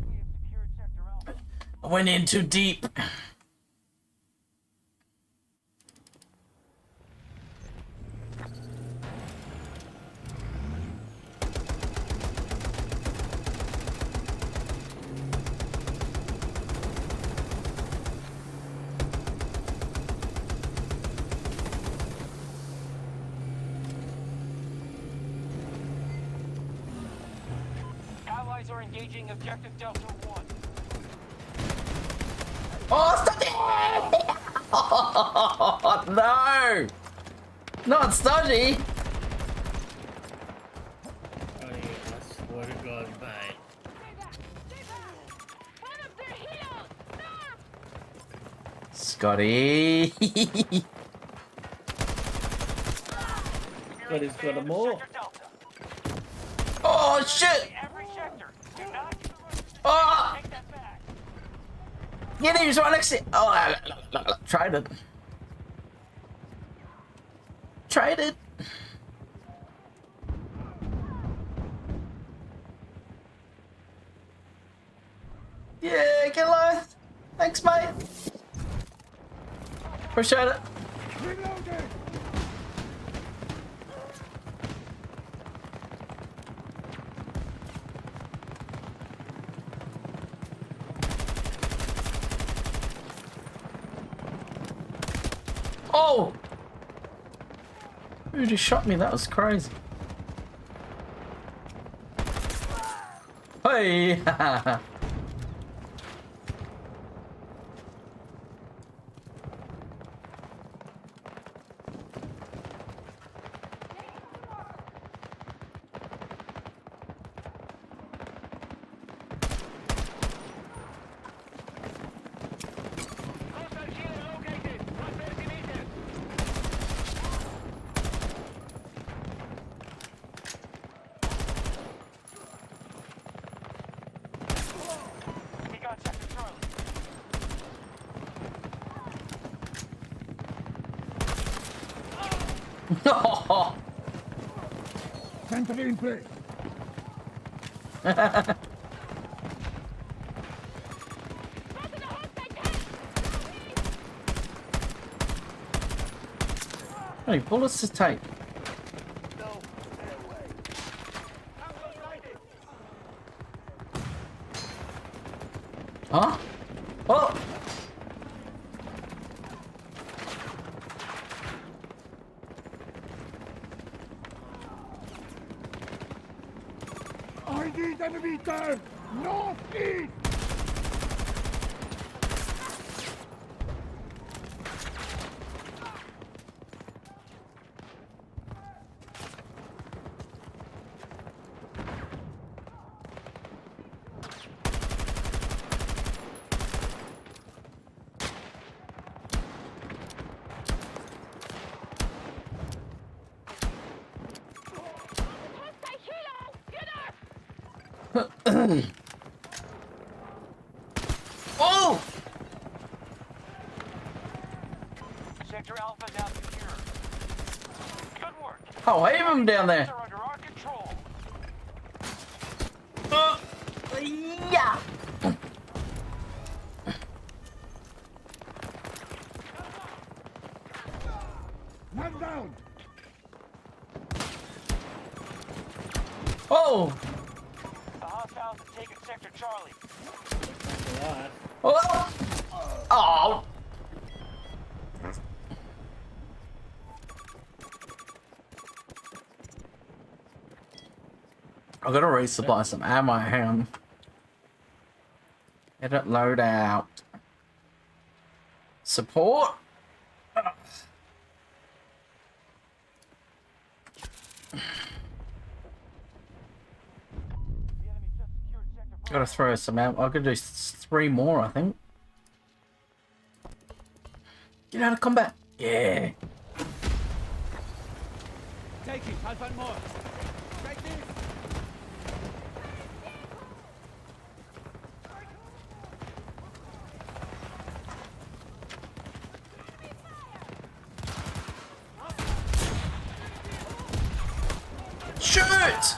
I went in too deep. Allies are engaging Objective Delta 1. Oh, stop it! Oh, no! Not Stodgy! Oh, yeah, I swear to God, mate. Scotty! But he's got them all. Oh, shit! Oh! Yeah, he was right next to it. Oh, traded. Traded. Yeah, get low. Thanks, mate. Appreciate it. Reloading! Oh! Who just shot me? That was crazy. Hey! No! Sentry in place. How many bullets to take? Huh? Oh! I need enemy there! Northeast! Oh! Sector Alpha now secure. Good work. Oh, I have him down there. Sectors are under our control. Yeah. One down! Oh! The hostiles have taken Sector Charlie. Oh! Oh! I gotta resupply some ammo. Hang on. Get it load out. Support. Gotta throw some out. I could do 3 more, I think. Get out of combat. Yeah. Take it, I'll find more. Take this. Shoot!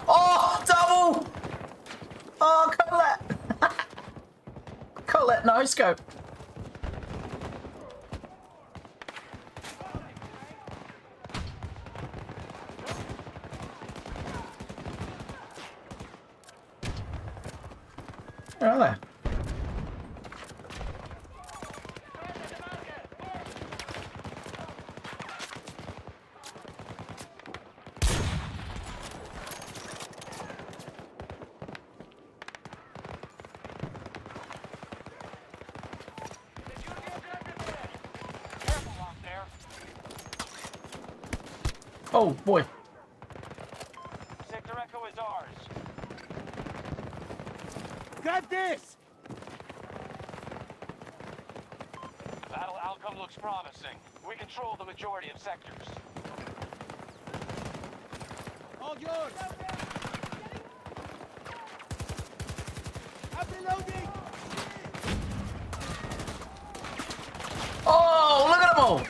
Oh, double! Oh, Colette! Colette, no scope. Where are they? Oh boy. Sector Echo is ours. Got this! Battle outcome looks promising. We control the majority of sectors. All yours! I'm reloading! Oh, look at them all!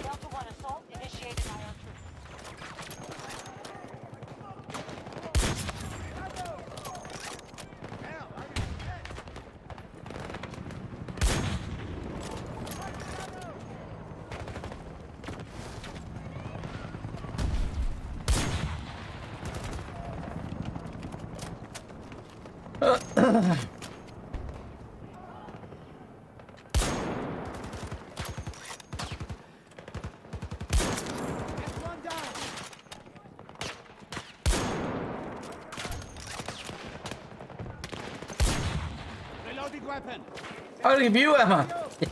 Delta 1 assault initiated by our troops. Reloading weapon! I'll give you ammo. We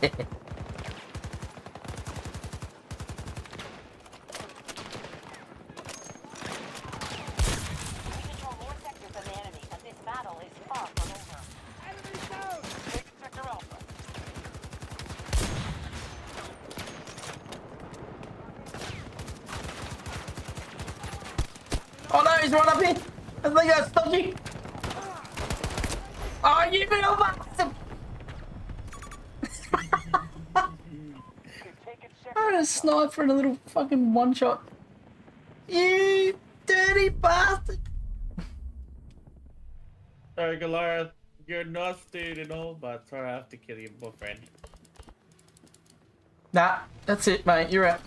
control more sectors than the enemy, and this battle is far from over. Enemies down! Take Sector Alpha. Oh no, he's run up here. I think that's dodgy. Oh, you little bastard! I had a sniper and a little fucking one shot. You dirty bastard! Sorry, Goliath. You're not dude and all, but sorry I have to kill your boyfriend. Nah, that's it, mate. You're out.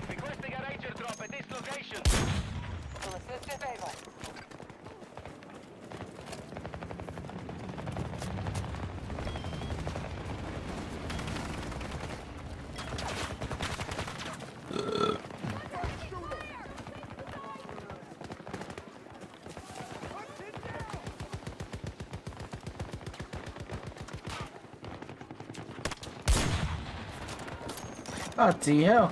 Requesting an agent drop at this location. To assist if able. Oh, the hell.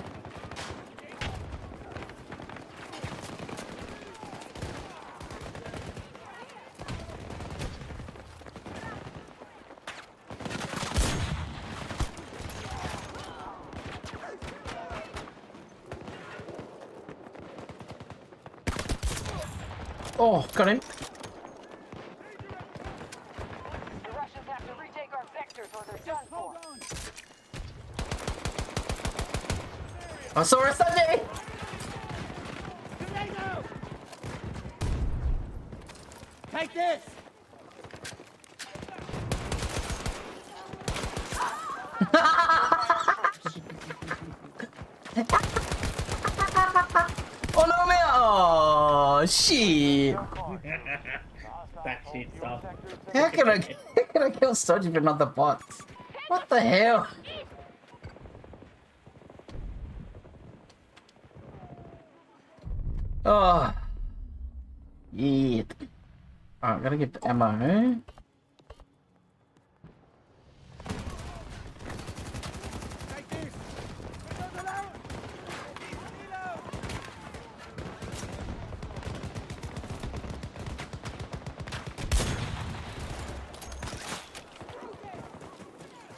Oh, got him. The Russians have to retake our sectors or they're done for. I saw a Sunday. Take this! Oh no, man! Oh shit! That shit stuff. How can I kill Stodgy but not the bots? What the hell? Oh. Yeah. Alright, gotta get the ammo.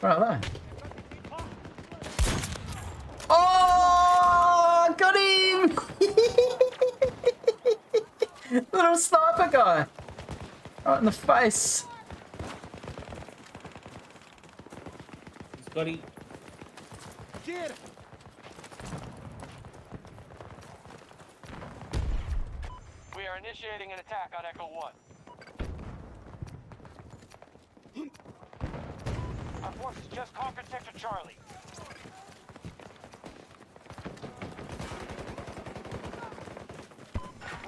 Right there. Oh, got him! Little sniper guy. Right in the face. Scotty. We are initiating an attack on Echo 1. Our forces just conquered Sector Charlie.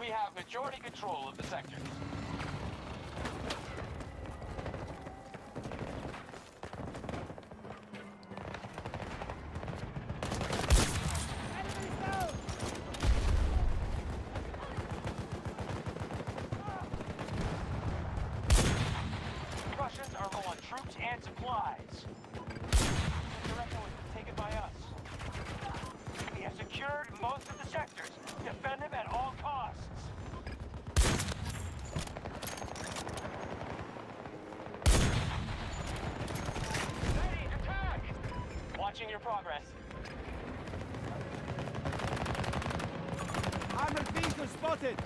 We have majority control of the sector. Russians are low on troops and supplies. The direction was taken by us. We have secured most of the sectors. Defend them at all costs. Ready, attack! Watching your progress. Armored vehicle spotted!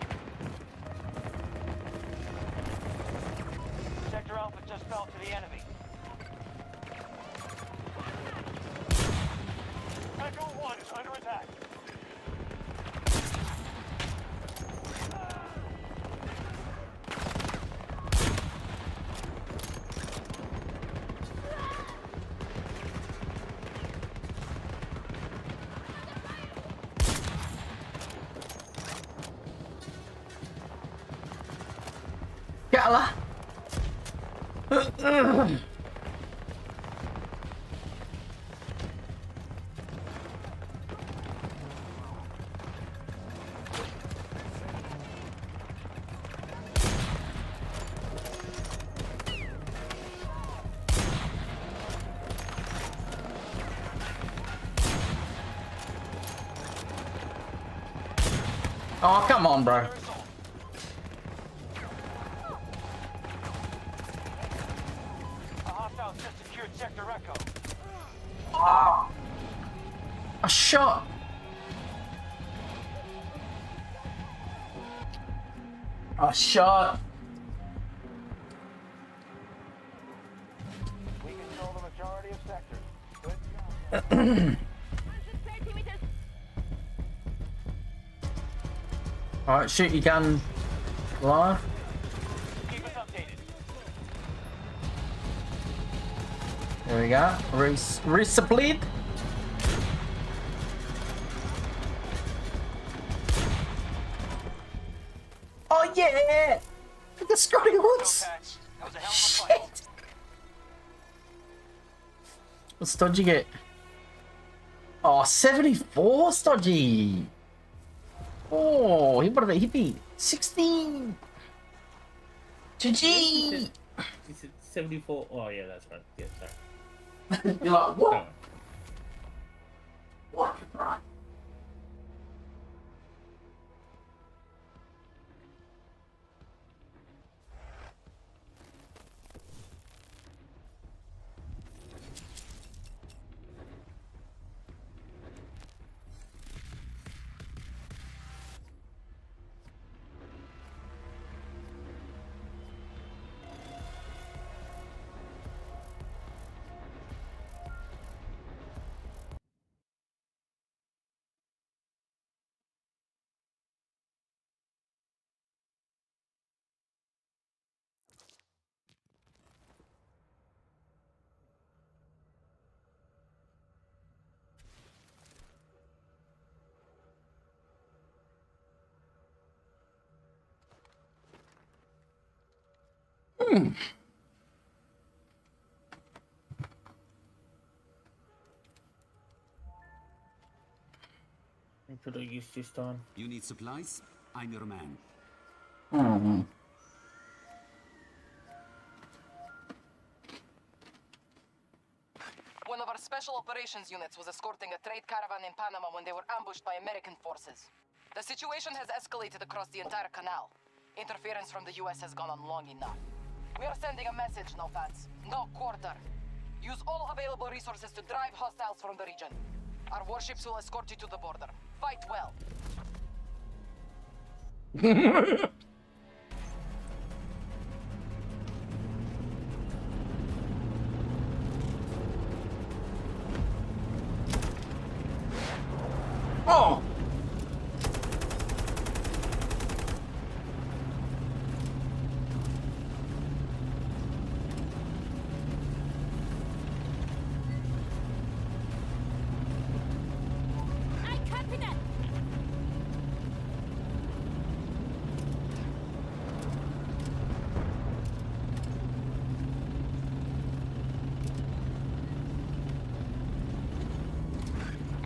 Sector Alpha just fell to the enemy. Echo 1 is under attack. Gala. Oh, come on, bro. A hostile just secured Sector Echo. Oh, a shot. Oh, shot. We control the majority of sectors. Good job. Alright, shoot your gun live. Keep us updated. There we go. Resupply. Oh yeah! Look at Scotty Hoods! Shit! What's Stodgy get? Oh, 74 Stodgy! Oh, he brought a hippie. 16! GG! Is it 74? Oh, yeah, that's right. Yeah, sorry. You're like, what? What? Right. I could have used this time. You need supplies? I'm your man. One of our special operations units was escorting a trade caravan in Panama when they were ambushed by American forces. The situation has escalated across the entire canal. Interference from the US has gone on long enough. We are sending a message, no fans. No quarter. Use all available resources to drive hostiles from the region. Our warships will escort you to the border. Fight well. Oh!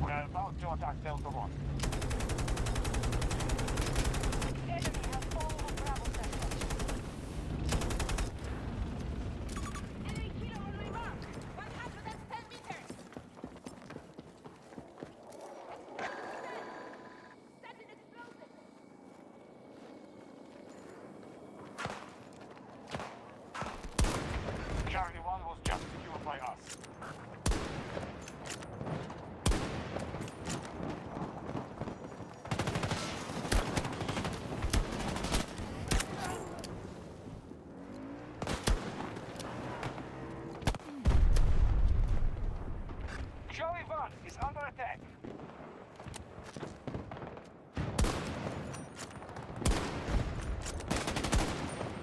We're about to attack Delta 1. Charlie 1 was just secured by us. Charlie 1 is under attack.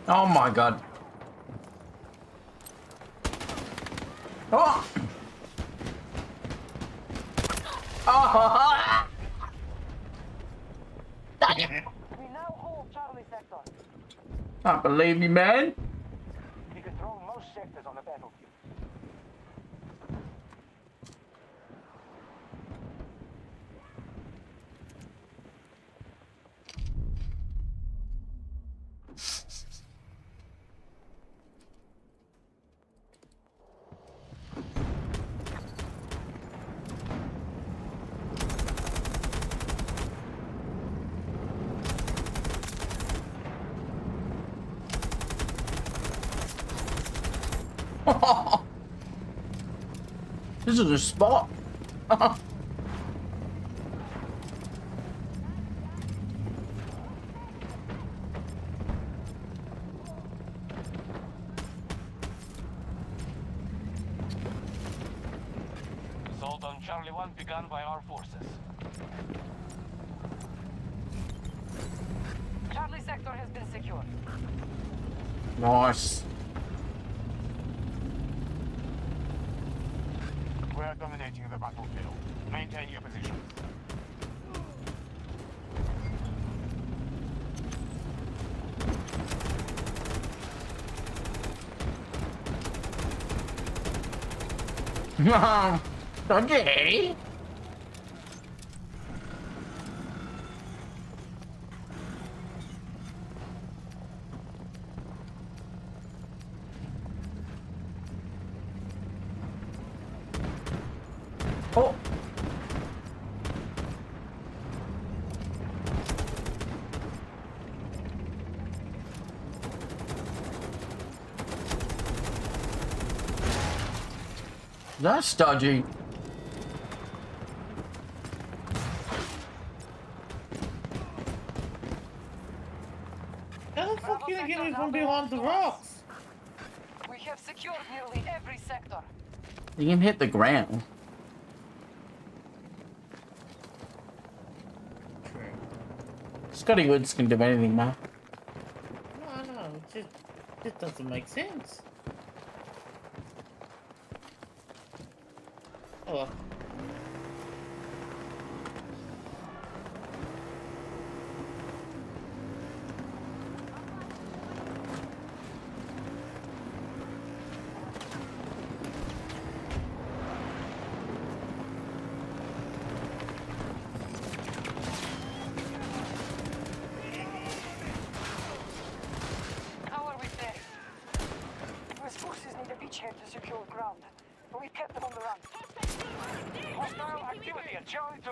Oh my god. Oh! Oh! We now hold Charlie sector. Can't believe me, man. We control most sectors on the battlefield. This is a spot. begun by our forces. Charlie sector has been secured. Nice. We're dominating the battlefield. Maintain your position. Okay. Oh. That's dodgy. How the fuck are you getting from behind the rocks? We have secured nearly every sector. You can hit the ground. Scotty Woods can do anything, man. No, it just doesn't make sense. Oh well. How are we faring? US forces need a beachhead to secure ground, but we've kept them on the run. Hostile activity at Charlie 2.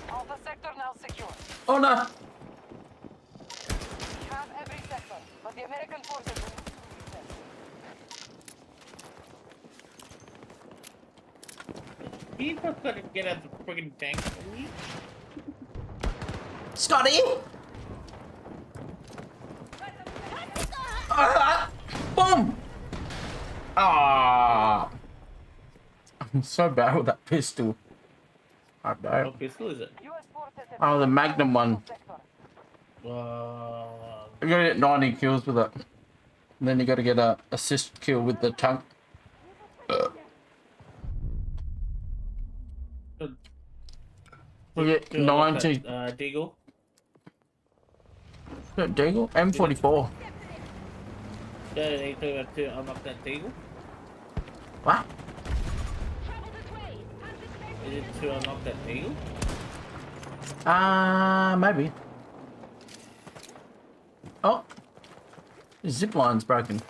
Alpha sector now secure. Oh no! We have every sector, but the American forces will need to reset. You just gotta get out the friggin' tank, please. Scotty! Boom! Ah! I'm so bad with that pistol. I know. What pistol is it? Oh, the Magnum one. You gotta get 90 kills with it. And then you gotta get a assist kill with the tank. You get 90. Deagle? Deagle? M44. Yeah, you talking about to unlock that Deagle? What? Is it to unlock that Deagle? Maybe. Oh. The zip line's broken.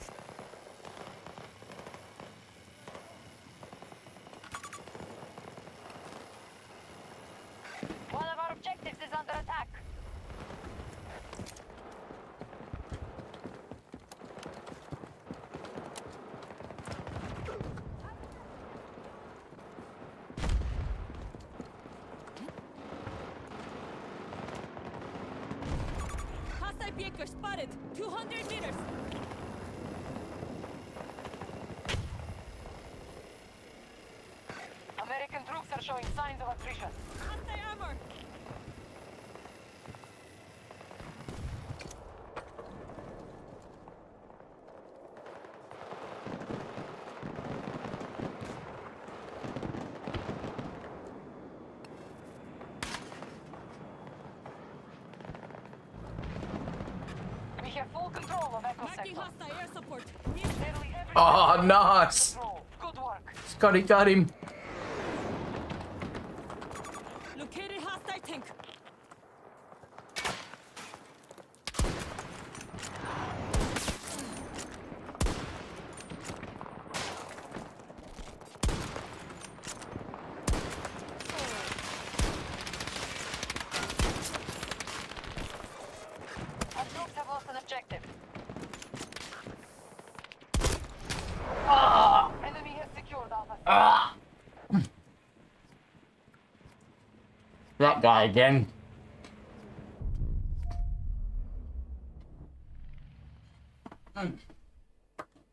One of our objectives is under attack. Hostile vehicle spotted. 200 meters. American troops are showing signs of attrition. Hostile armor. We have full control of Echo Marking sector. hostile air support. Nearly every Oh, nice! control. Good work. Scotty got him. Located hostile tank. Our troops have lost an objective. Ah! That guy again.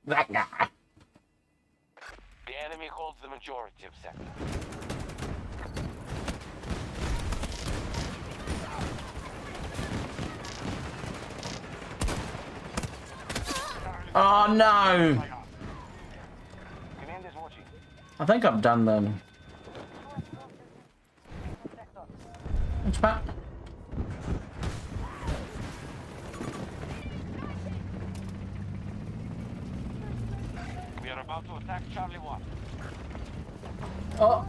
That guy. The enemy holds the majority of sector. Oh no! Commander's watching. I think I've done them. Thanks, Pat. We are about to attack Charlie 1. Oh!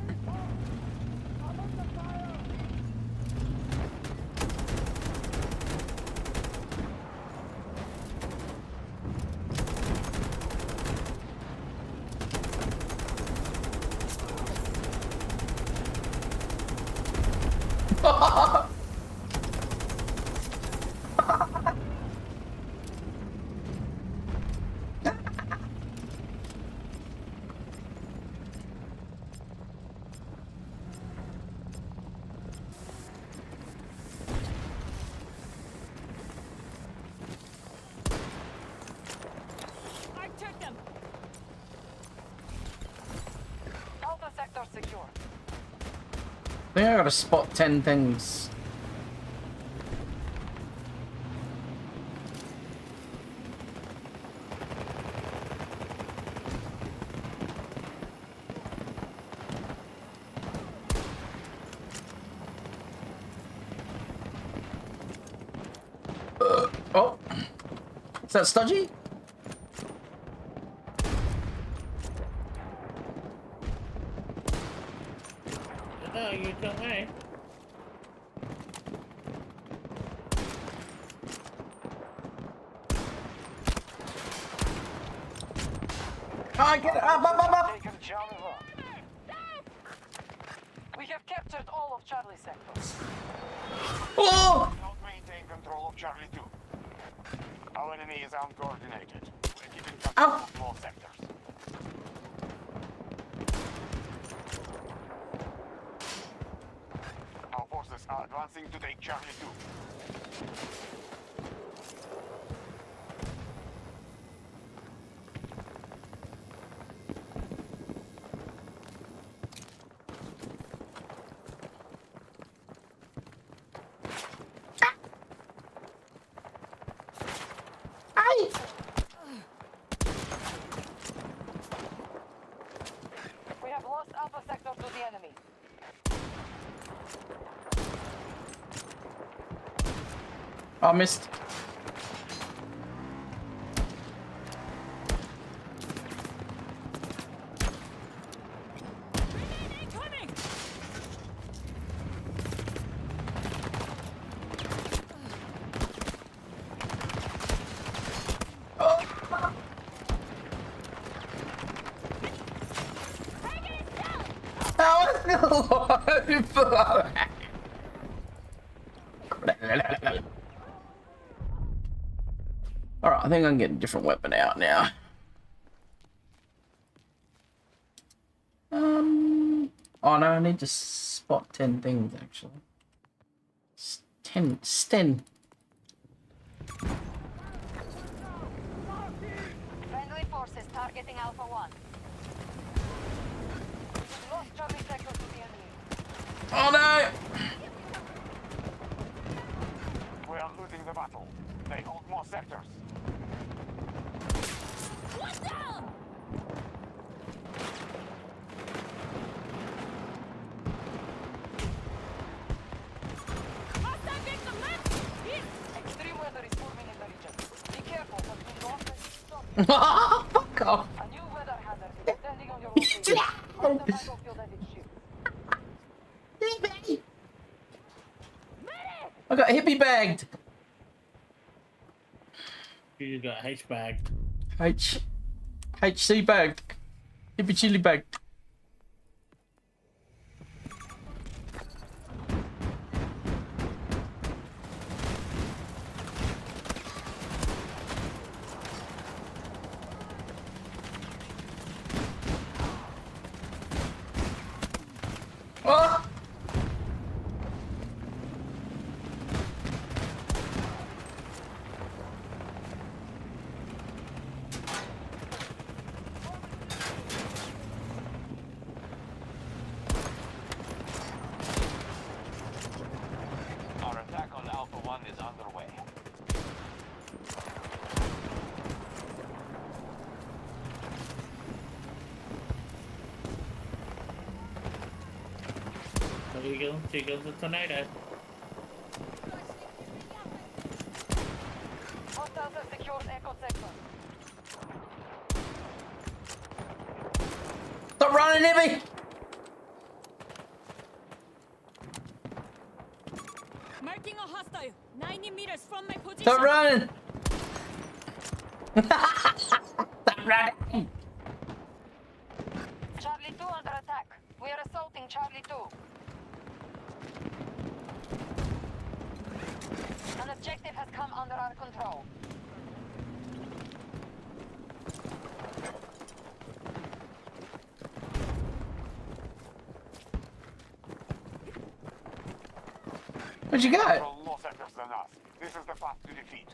I took them. Alpha sector secure. I think I gotta spot 10 things. Oh! Is that Studgy? No, you don't know. Can't get it up. Taken Charlie 1. We have captured all of Charlie sector. Oh! Don't maintain control of Charlie 2. Our enemy is uncoordinated. We're keeping control of small sectors. Our forces are advancing to take Charlie 2. We have lost Alpha sector to the enemy. I missed. Incoming! Alright, I think I can get a different weapon out now. Oh no, I need to spot 10 things actually. 10. Friendly forces targeting Alpha 1. We've lost Charlie sector to the enemy. Oh no! We are losing the battle. They hold more sectors. What's down? Hostile victim left! East! Extreme weather is forming in the region. Be careful, but we lost it. Stop. Fuck off! A new weather hazard is standing on your location. On the battlefield as it shifts. I got hippie bagged! You got H bagged. HC bagged. Hippie chili bagged. Oh! Our attack on Alpha 1 is underway. There you go. Here goes the tornado. Hostiles have secured Echo Sector. Stop running at me! Marking a hostile. 90 meters from my position. Stop running! Stop running! Charlie 2 under attack. We are assaulting Charlie 2. An objective has come under our control. Where'd you go? More sectors than us. This is the path to defeat.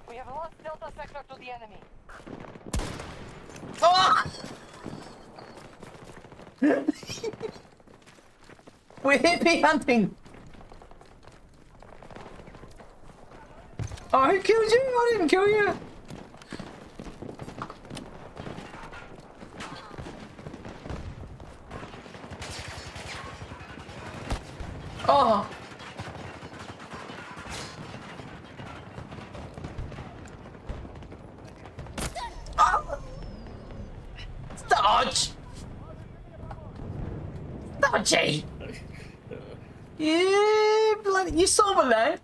We have lost Delta Sector to the enemy. Oh! We're hippie hunting! Oh, who killed you? I didn't kill you! Oh! Oh! Dodge! Dodgy! Yeah, bloody, you saw me though.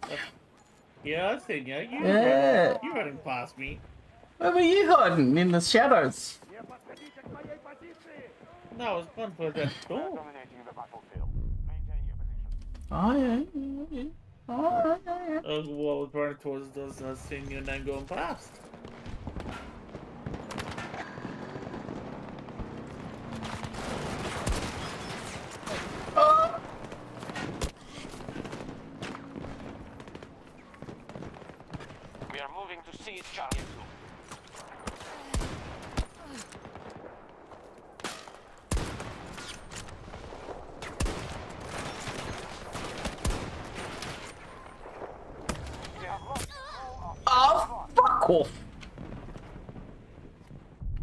Yeah, I seen you. Yeah. You're running past me. Where were you hiding? In the shadows? No, I was going for that door. Oh, yeah, yeah. Oh, yeah. I was running towards those, I seen your name going past. Oh! We are moving to seize Charlie 2. Oh, fuck off!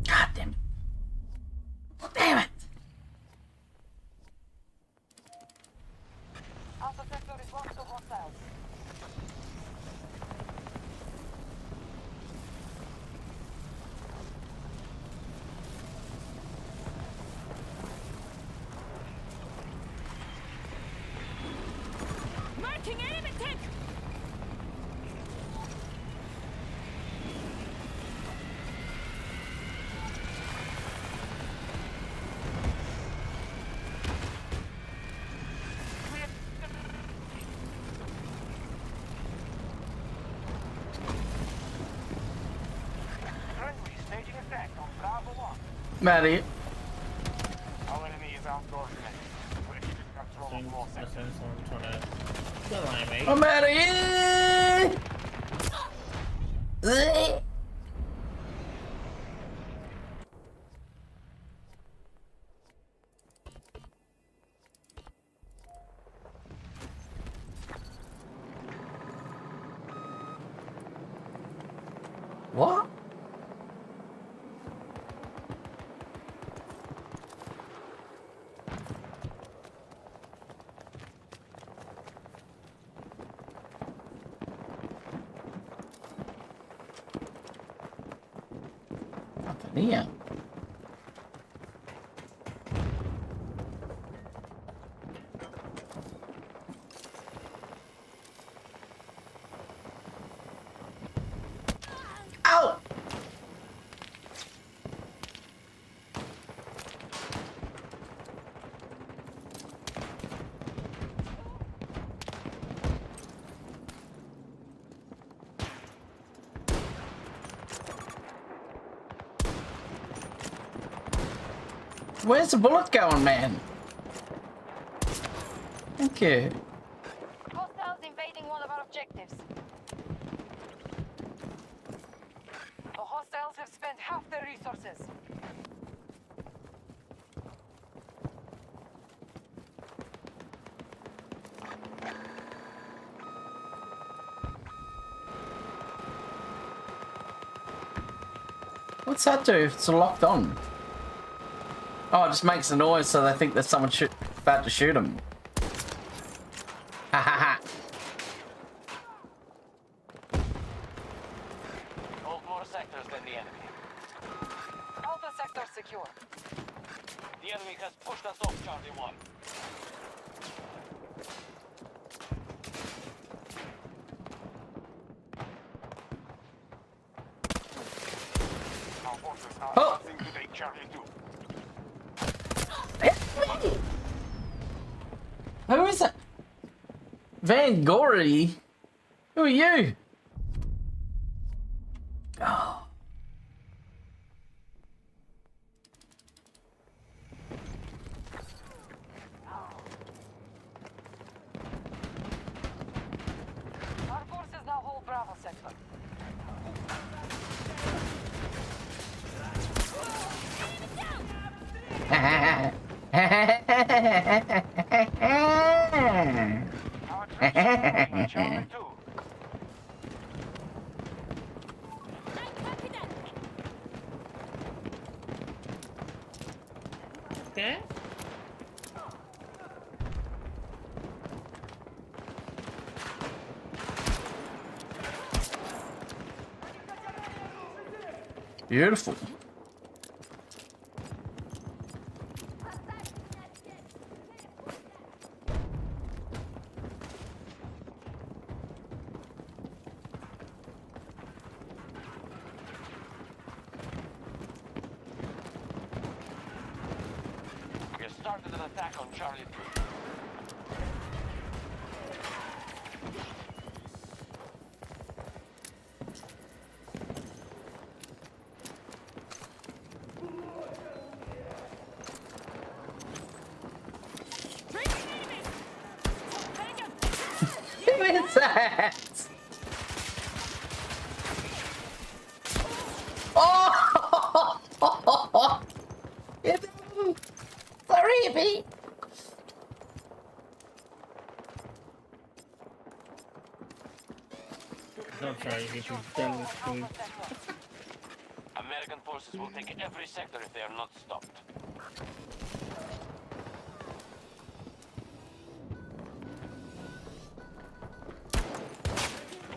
God damn it. Damn it! Alpha Sector is lost to hostiles. Marking enemy tank. Friendly staging attack on Bravo 1. Maddie. Our enemy is outdoors now. We're keeping control of more I sectors. seen someone trying to lie me. Oh, Maddie! What? Nothing here. Ow! Where's the bullet going, man? Thank you. Hostiles invading one of our objectives. The hostiles have spent half their resources. What's that do if it's locked on? Oh, it just makes a noise so they think there's someone about to shoot them. Ha ha ha. Hold more sectors than the enemy. Alpha sector secure. The enemy has pushed us off Charlie 1. Our forces are advancing to take Charlie 2. Who is it? Van Gory? Who are you? Oh. Our forces now hold Bravo sector. Charlie 2. Okay. Beautiful. We have started an attack on Charlie 3. Who is that? Oh! Sorry, me. Don't try if you've done this to me. American forces will take every sector if they are not stopped.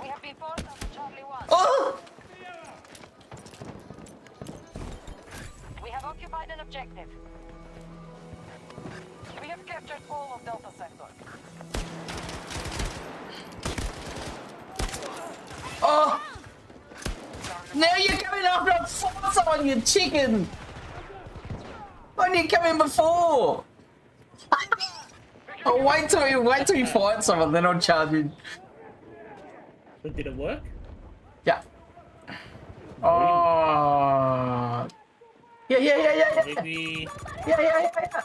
We have been forced onto Charlie 1. Oh! We have occupied an objective. We have captured all of Delta sector. Oh! Now you're coming after a force on you, chicken! Why didn't you come in before? Oh, wait till you fight someone, then I'll charge you. But did it work? Yeah. Oh. Yeah. Maybe. Yeah.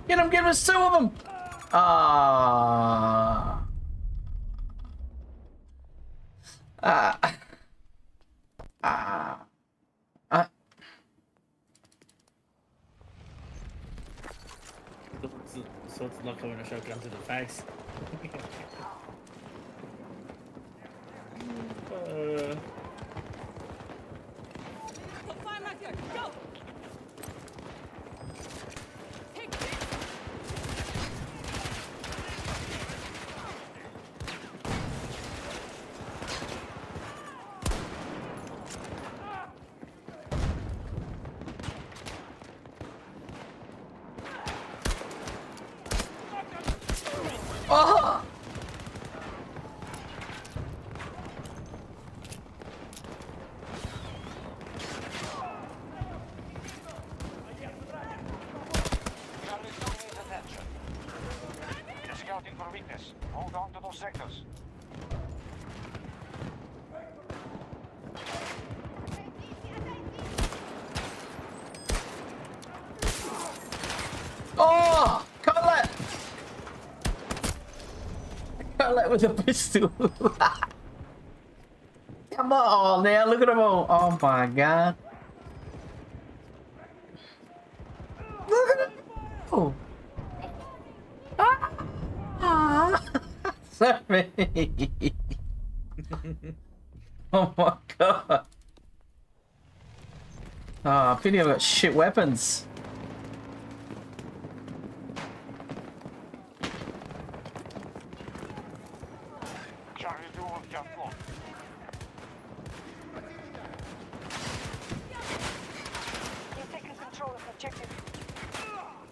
Get him, there's two of them. Ah. So it's not coming a shotgun to the face. Put fire marker, go! Take this! Oh! Charlie 2 needs attention. They're scouting for weakness. Hold on to those sectors. that with a pistol. Come on now, look at them all. Oh my god. Look at them all. Ah. So many. Oh my god. Oh, I pity I've got shit weapons.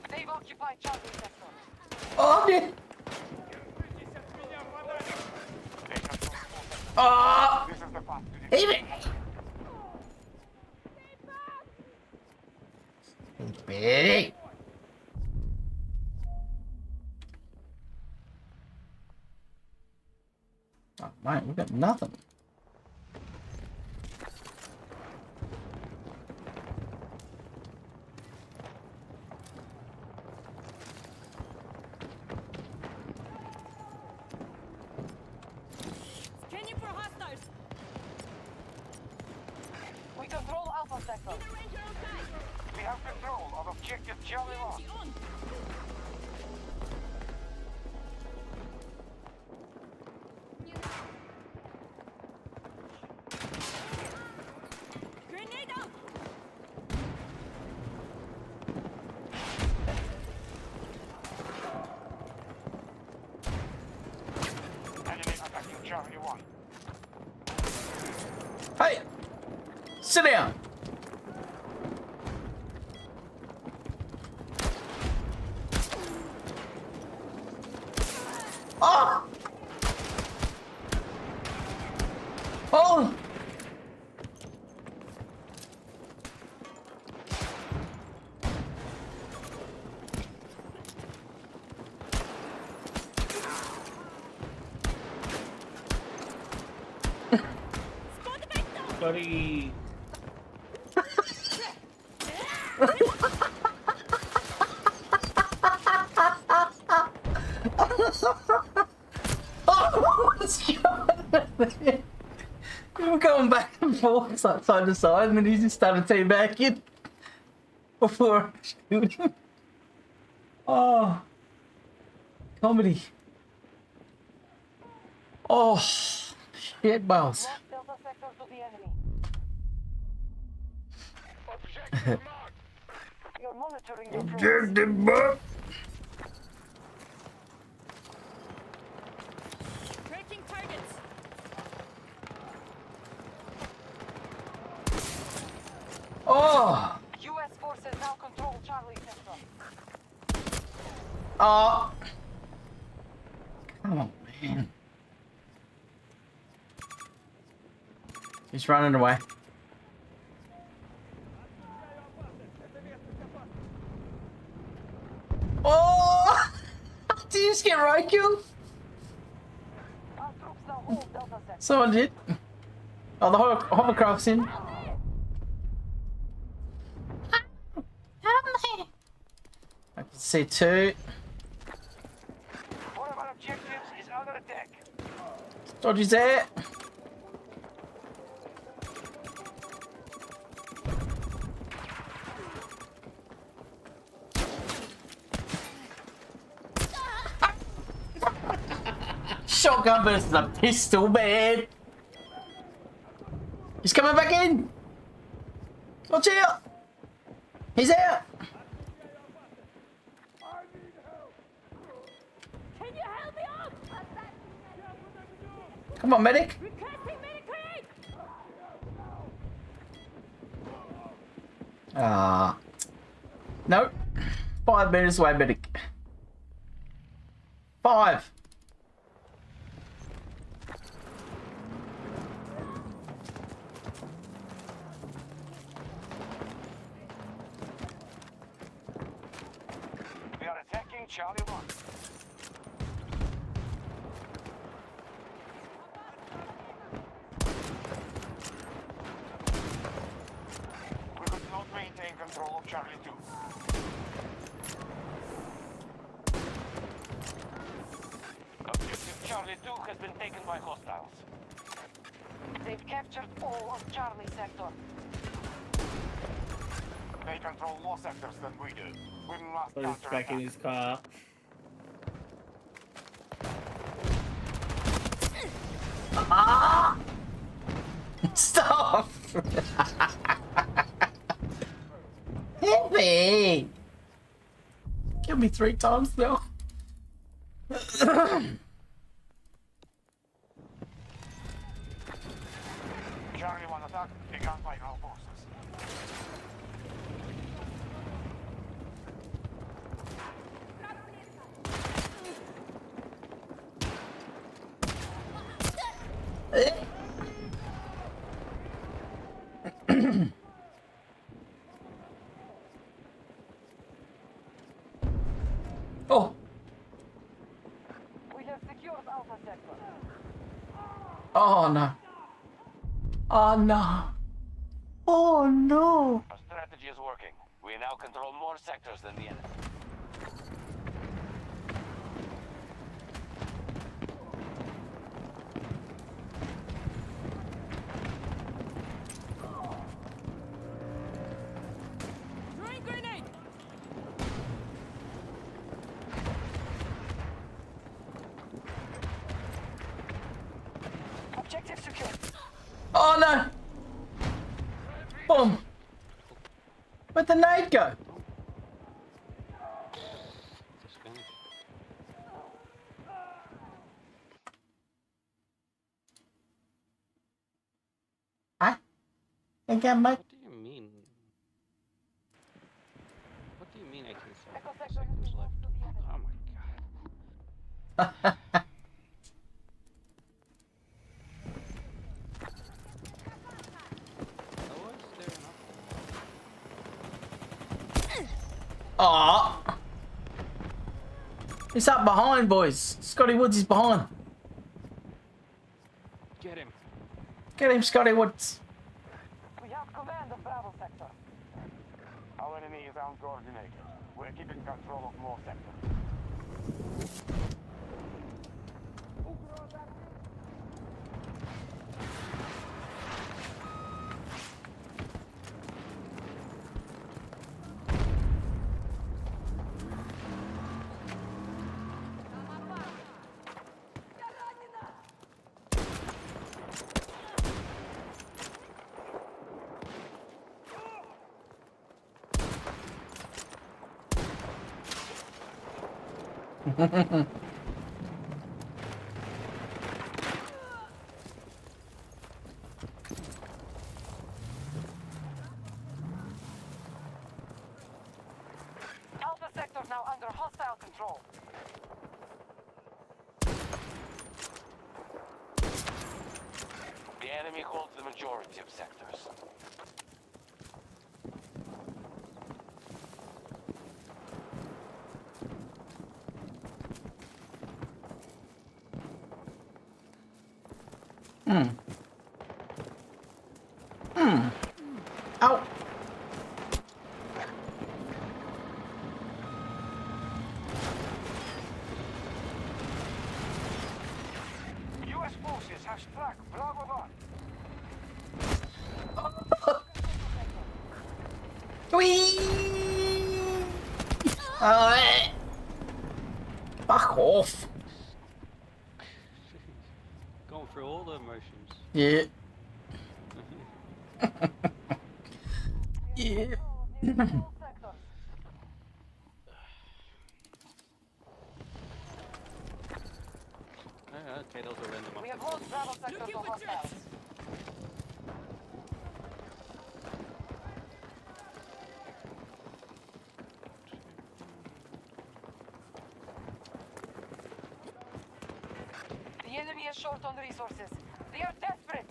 They've occupied Charlie sector. Oh, yeah. Oh! Even. Big. Oh, man, we got nothing. Scanning for hostiles. We control Alpha sector. We have control of objective Charlie 1. Grenade out. Enemy attacking Charlie 1. Hey! Sit down! Oh! Oh! Buddy. We were going back and forth side to side, and then he just started teabagging before I shoot him. Oh, comedy. Oh, shit balls. Delta sector to the enemy. You're monitoring your Objective mark. Tracking targets. Oh. U.S. forces now control Charlie sector. Oh. Come on, man. He's running away. Oh! Did you just get right killed? Our troops now hold Delta sector. Someone did. Oh, the hovercraft's in. I can see two. One of our objectives is under attack. Dodgy's there. Shotgun versus a pistol, man. He's coming back in. Watch out. He's out. Can you help me out? Come on, medic. Requesting medic aid. Ah. No. 5 meters away, medic. 5. We are attacking Charlie 1. We could not maintain control of Charlie 2. Objective Charlie 2 has been taken by hostiles. They've captured all of Charlie sector. They control more sectors than we do. We must So he's back in his car. Ah! Stop! Heavy! Killed me 3 times now. Charlie 1 attack, begun by our forces. Oh! We have secured Alpha sector. Oh no! Oh no! Oh no! Our strategy is working. We now control more sectors than the enemy. Throwing grenade. Objective secure. Oh no! Boom! Where'd the nade go? Huh? Again, mate? What do you mean? What do you mean 18 seconds left? Oh my god. Aw! He's up behind, boys. Scotty Woods is behind. Get him. Get him, Scotty Woods. We have command of Bravo sector. Our enemy is uncoordinated. We're keeping control of more sectors. Alpha sector now under hostile control. The enemy holds the majority of sectors. Ow! US forces have struck Bravo 1. Whee! Fuck off! Going through all the emotions. Yeah. Yeah. Okay, those are random. We have lost Bravo sector to hostiles. The enemy is short on resources. They are desperate.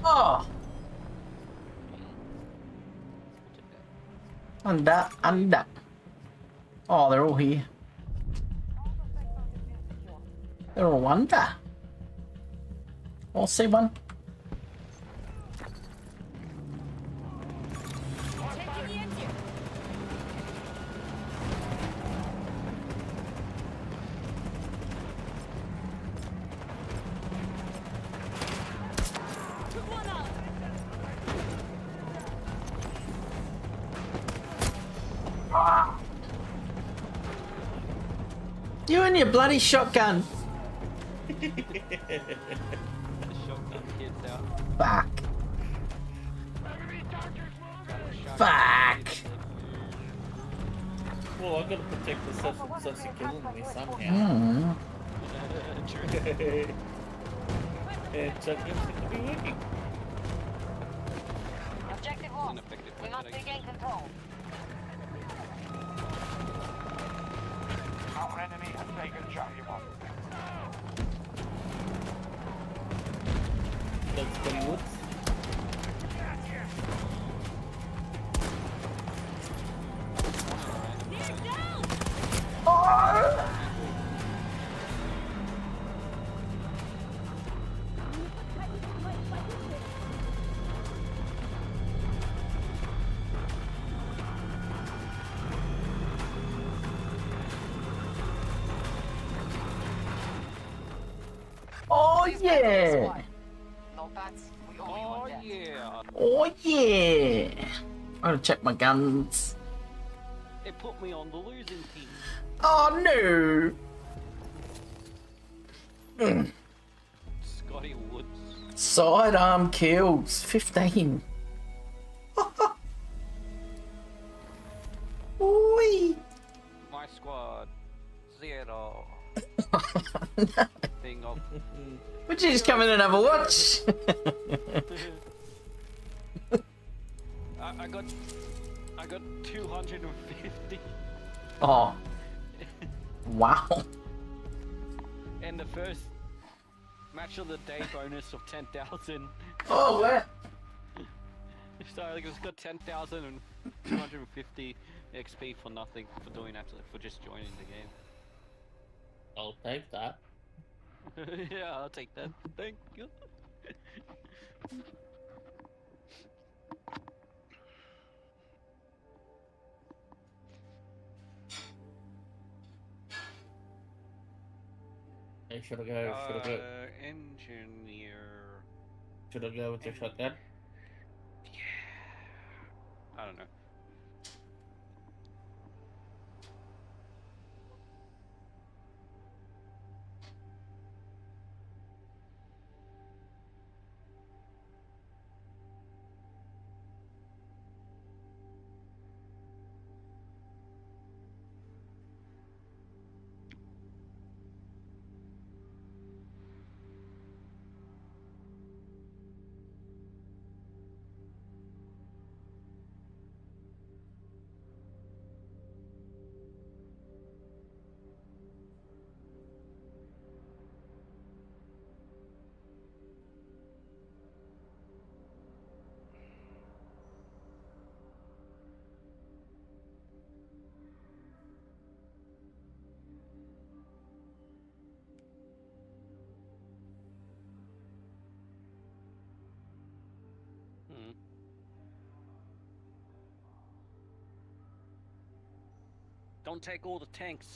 Oh! Under. Oh, they're all here. They're all under. I'll see one. You and your bloody shotgun. The shotgun kids out. Fuck. Fuck. Well, I've got to protect the Soxy killing me somehow. And shotgun seems to be working. Objective lost. We must regain control. Our enemy has taken Charlie 1. That's pretty good. Oh yeah! No bats. We owe you one debt. Yeah. Oh yeah! I'm gonna check my guns. It put me on the losing team. Oh no! Scotty Woods. Sidearm kills 15. Oi! My squad. 0. Thing of. Would you just come in and have a watch? I got 250. Oh. Wow. And the first match of the day bonus of 10,000. Oh, where? So I just got 10,000 and 250 XP for nothing, for doing absolutely, for just joining the game. I'll take that. Yeah, I'll take that. Thank you. Hey, should I go? Engineer. Should I go with the shotgun? I don't know. Don't take all the tanks.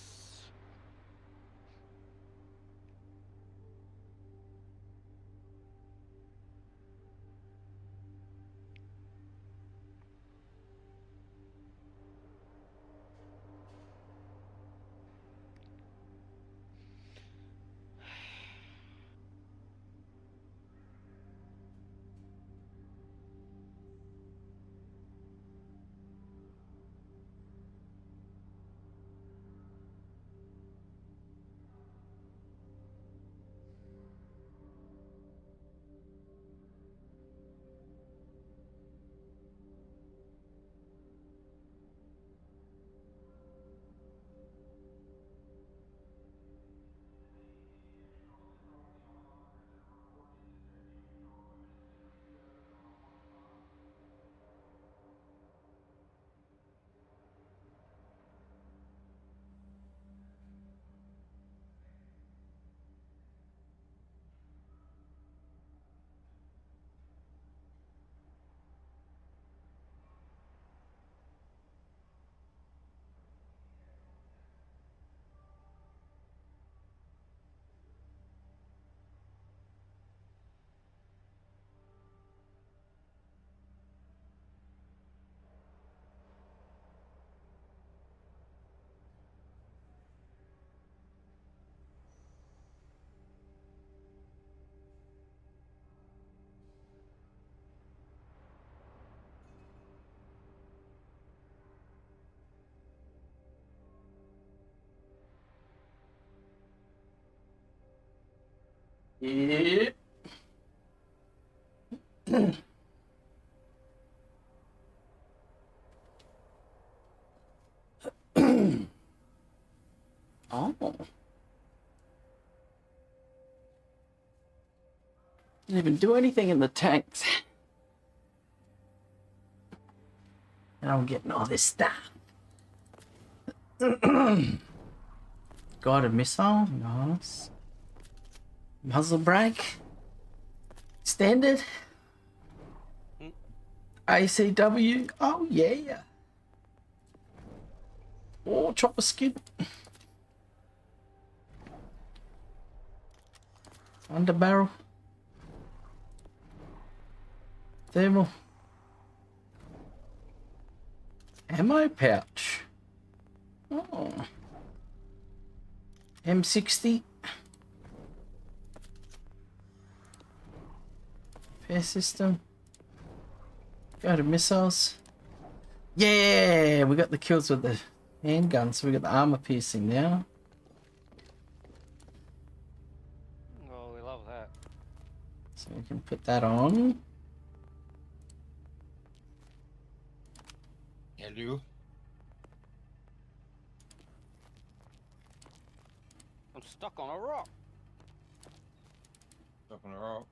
Yeah. Oh. Didn't even do anything in the tanks. And I'm getting all this stuff. Guided missile, nice. Muzzle brake. Extended. ACW, oh yeah. Oh, chopper skid. Under barrel. Thermal. Ammo pouch. Oh. M60. Repair system. Go to missiles. Yeah, we got the kills with the handgun, so we got the armor piercing now. Oh, we love that. So we can put that on. Hello. I'm stuck on a rock. Stuck on a rock.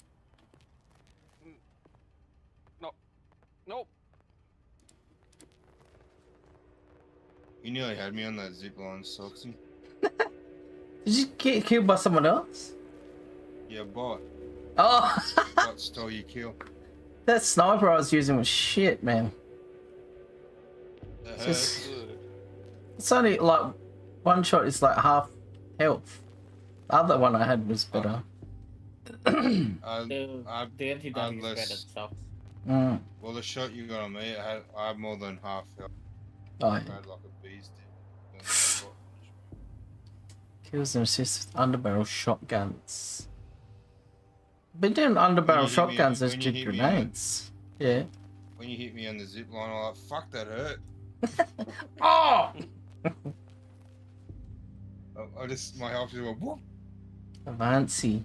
No. Nope. You nearly had me on that zip line, Soxy. Did you get killed by someone else? Yeah, bot. Oh! Bot stole your kill. That sniper I was using was shit, man. That Just, hurts. it's only like one shot is like half health. The other one I had was better. The anti-damage less- spread itself. Mm. Well, the shot you got on me, I had more than half health. Oh, I yeah. had like a bee's dick. Kills and assists with underbarrel shotguns. Been doing underbarrel When you hit me- shotguns as when you did hit me on- grenades. Yeah. When you hit me on the zip line, I'm like, fuck, that hurt. Oh! I just, my health just went whoop. Avanci.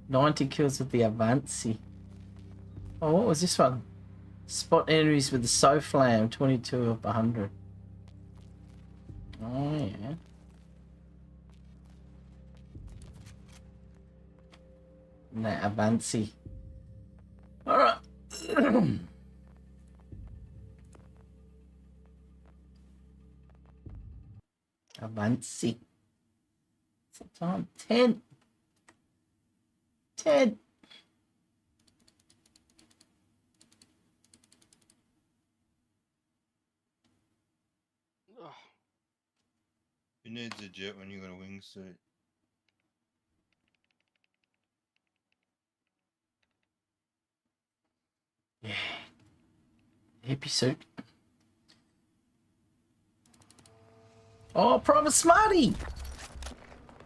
90 kills with the Avanci. Oh, what was this one? Spot enemies with the SoFlam, 22 of 100. Oh, yeah. And that Avanci. Alright. Avanci. What's the time? 10. 10. Who needs a jet when you got a wingsuit? Yeah. Hippie suit. Oh, Private Smarty!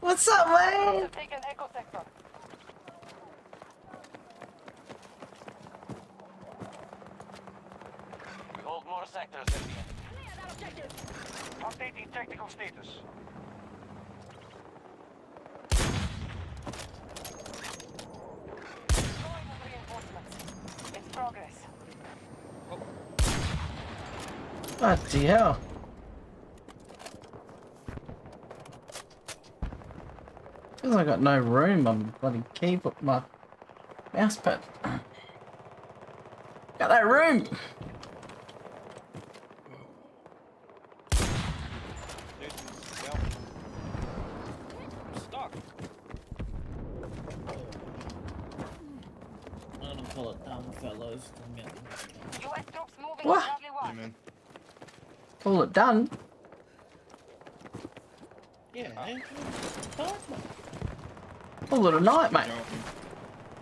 What's up, man? Take an echo sector. We hold more sectors than the enemy. Updating technical status. Deploying of reinforcements. It's progress. Bloody hell. Feels like I got no room on the bloody keyboard, my mouse pad. Got that room! I'm stuck. I'm gonna pull it down, fellas. US troops moving What? to Bradley 1. man. Call it done. Yeah, Call it a night, mate.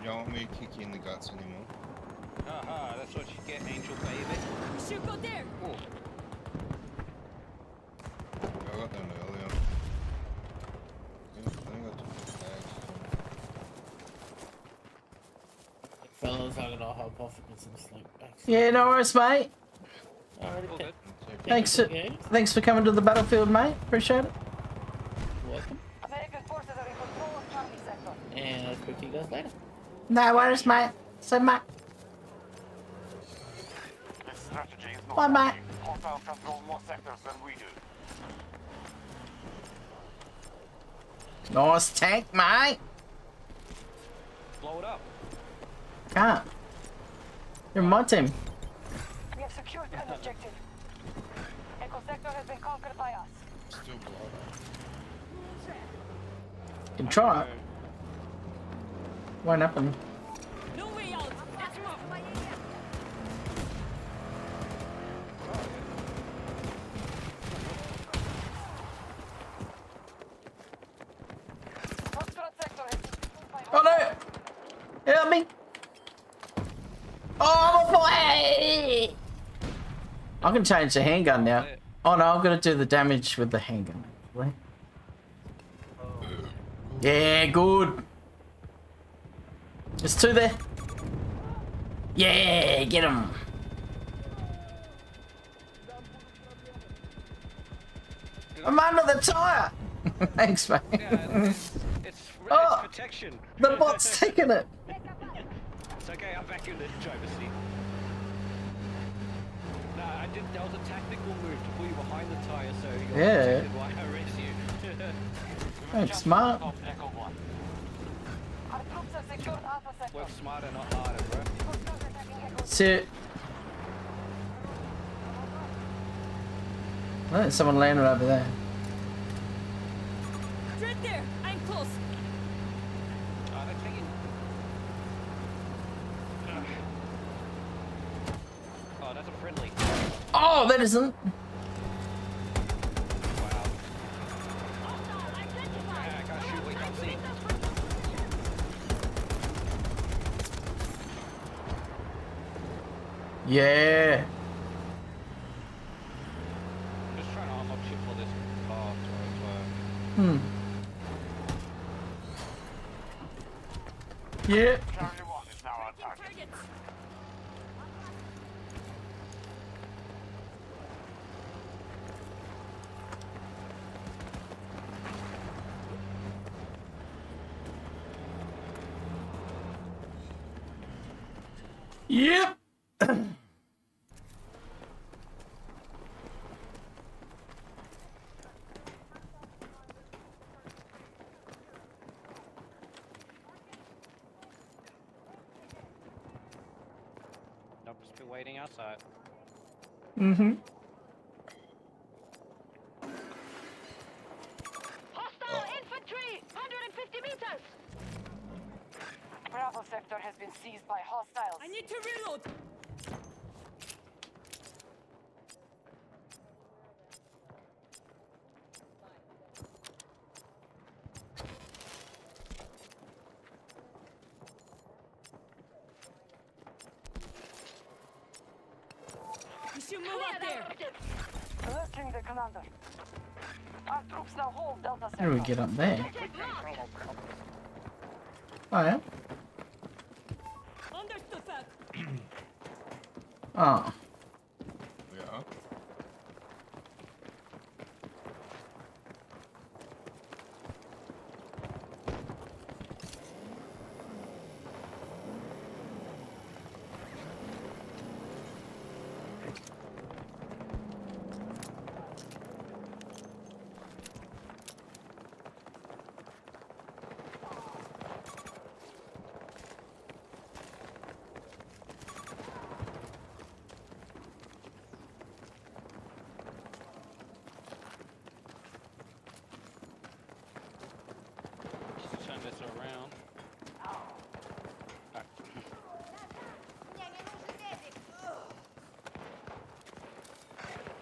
You don't want me to kick you in the guts anymore. Haha, that's what you get, Angel Baby. Shoot, go there. Oh. I got them earlier. I think I took the tags. Fellas, I'm gonna hop off and get some sleep. Yeah, no worries, mate. Alright, okay. Thanks for coming to the battlefield, mate. Appreciate it. Welcome. American forces are in control of Charlie sector. And Talk to you guys later. No worries, mate. So, mate. This strategy is not Bye, mate. Hostiles control more sectors than we do. Nice tank, mate. Blow it up. Can't. You're in my team. We have secured an objective. Echo sector has been conquered by us. Still blow You can try it. Won't happen. No way out. Let's move. Foxtrot sector has been secured by Oh no! Help me! Oh boy! I can change the handgun now. Oh no, I'm gonna do the damage with the handgun. Actually. Yeah, good. There's two there. Yeah, get him. I'm under the tire. Thanks, mate. It's Oh, protection. the bot's taking it. It's okay, I'm back in the driver's seat. No, I did. That was a tactical move to put you behind the tire so you're protected while I race you. Thanks, smart. Our troops have secured Alpha sector. Work smarter, not harder, bro. Sit. Oh, there's someone landed over there. Right there. I'm close. They're taking. Oh, that's a friendly. Oh, that isn't. Wow. I can't shoot, we can't see. Yeah. I'm just trying to unlock shit for this car. Hmm. Yeah. Charlie 1 is now on target. Yep. I'll just be waiting outside. Mm-hmm. Hostile infantry! 150 meters! Bravo sector has been seized by hostiles. I need to reload. You should move up there. Alerting the commander. Our troops now hold Delta sector. How do we get up there? Oh, yeah? Understood, Fab. Oh. Yeah. Just turn this around.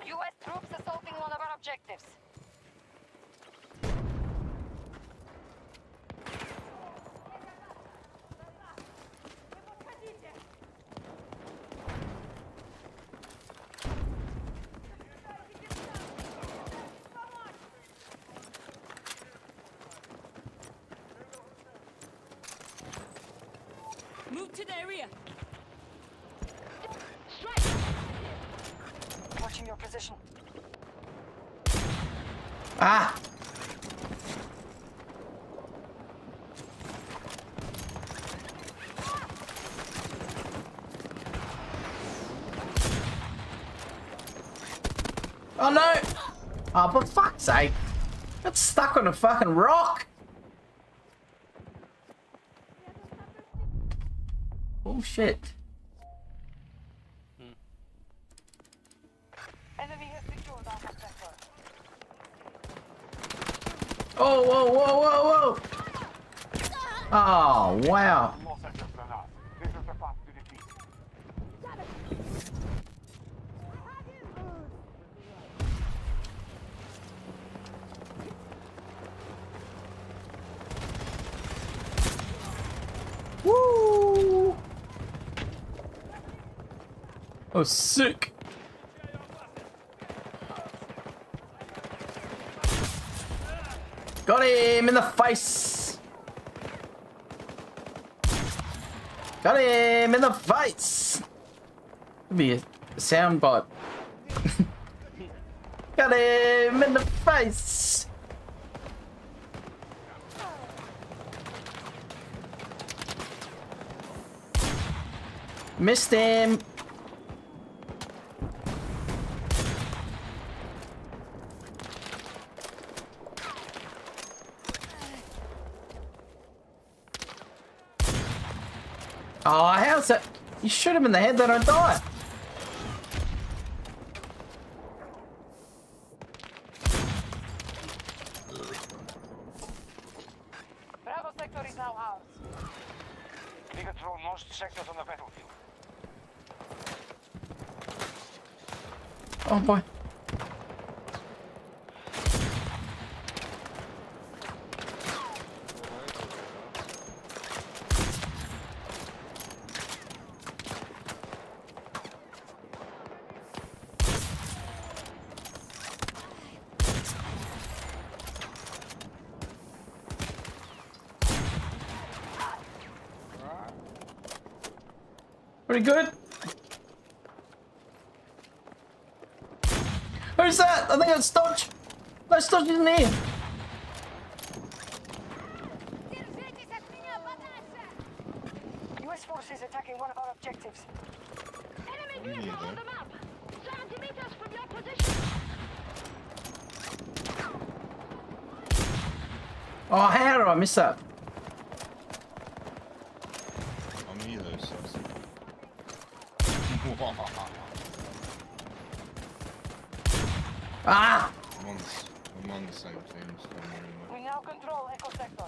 U.S. troops assaulting one of our objectives. Move to the area. Watching your position. Ah! Oh no! Oh, for fuck's sake! Got stuck on a fucking rock! Oh shit. Enemy has secured Alpha Sector. Oh, whoa, whoa, whoa, whoa! Oh, wow. More sectors than us. This is the path to defeat. Woo! Oh, sick. Got him in the face. Got him in the face. Could be a sound bite. Got him in the face. Missed him. Oh, how's that? You shoot him in the head, they don't die. Bravo sector is now ours. We control most sectors on the battlefield. Oh boy. Pretty good. Who's that? I think it's Stodge. No, Stodge isn't here. US forces attacking one of our objectives. I'm here though. 70 meters from your position. Oh, how did I miss that? I'm here though, sus. Ah! I'm on the same team, so don't worry about We now control Echo Sector.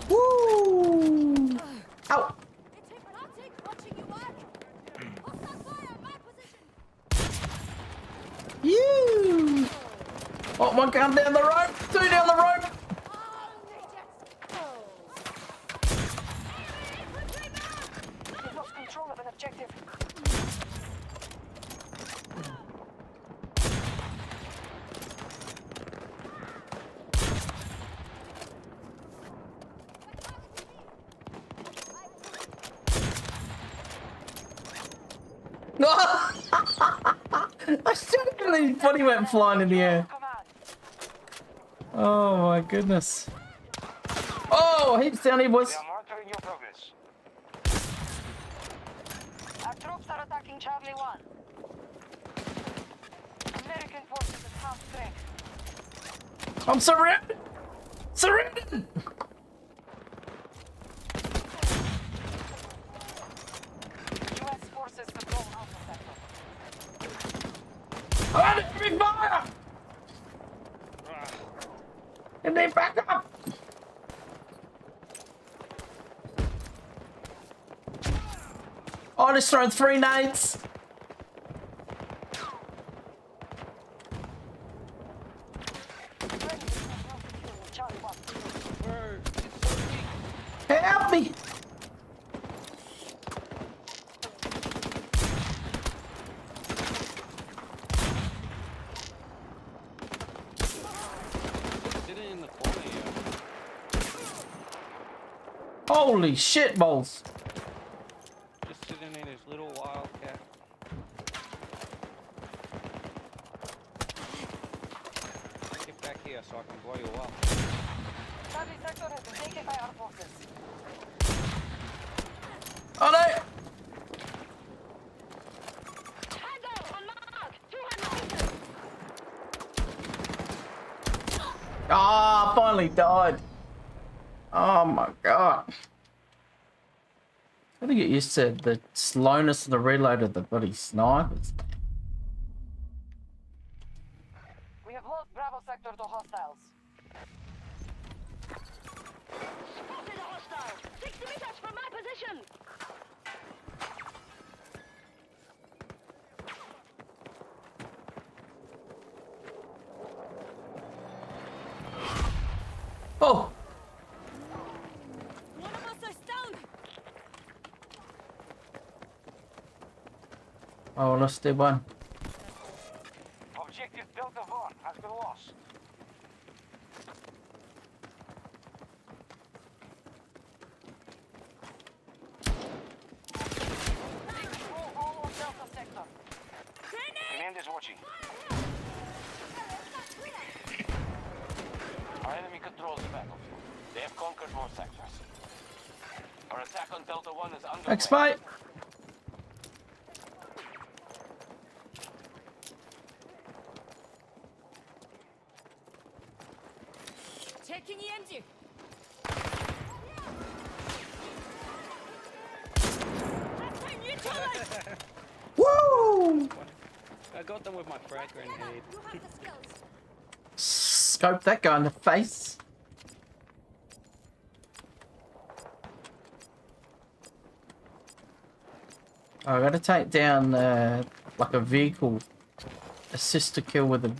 Woo! Ow! You! Oh, one down the rope, two down the rope. We've lost control of an objective. I shouldn't believe his body went flying in the air. Oh my goodness. Oh, heaps down here, boys. We are monitoring your progress. Our troops are attacking Charlie 1. American forces at half strength. I'm surrounded! Surrounded! US forces control Alpha Sector. I'm under heavy fire! And they back up! Oh, I just thrown 3 nades! Charlie 1. Help me! Sitting in the corner here. Holy shit balls! Just sitting in his little wildcat. Get back here so I can blow you up. Charlie Sector has been taken by our forces. Oh no! Tango on mark! 200 Ah, finally died. Oh my god. Gotta get used to the slowness of the reload of the bloody snipers. We have lost Bravo sector to hostiles. Spotted a hostile! 60 meters from my position! Oh! One of us is down! Oh, I lost that one. Objective Delta 1 has been lost. Control all of Delta sector. Command is watching. Our enemy controls the battlefield. They have conquered more sectors. Our attack on Delta 1 is underway. Thanks, mate. Checking EMG. Hostile neutralized! Woo! I got them with my frag grenade. Scope that guy in the face. Oh, I gotta take down like a vehicle assist to kill with a.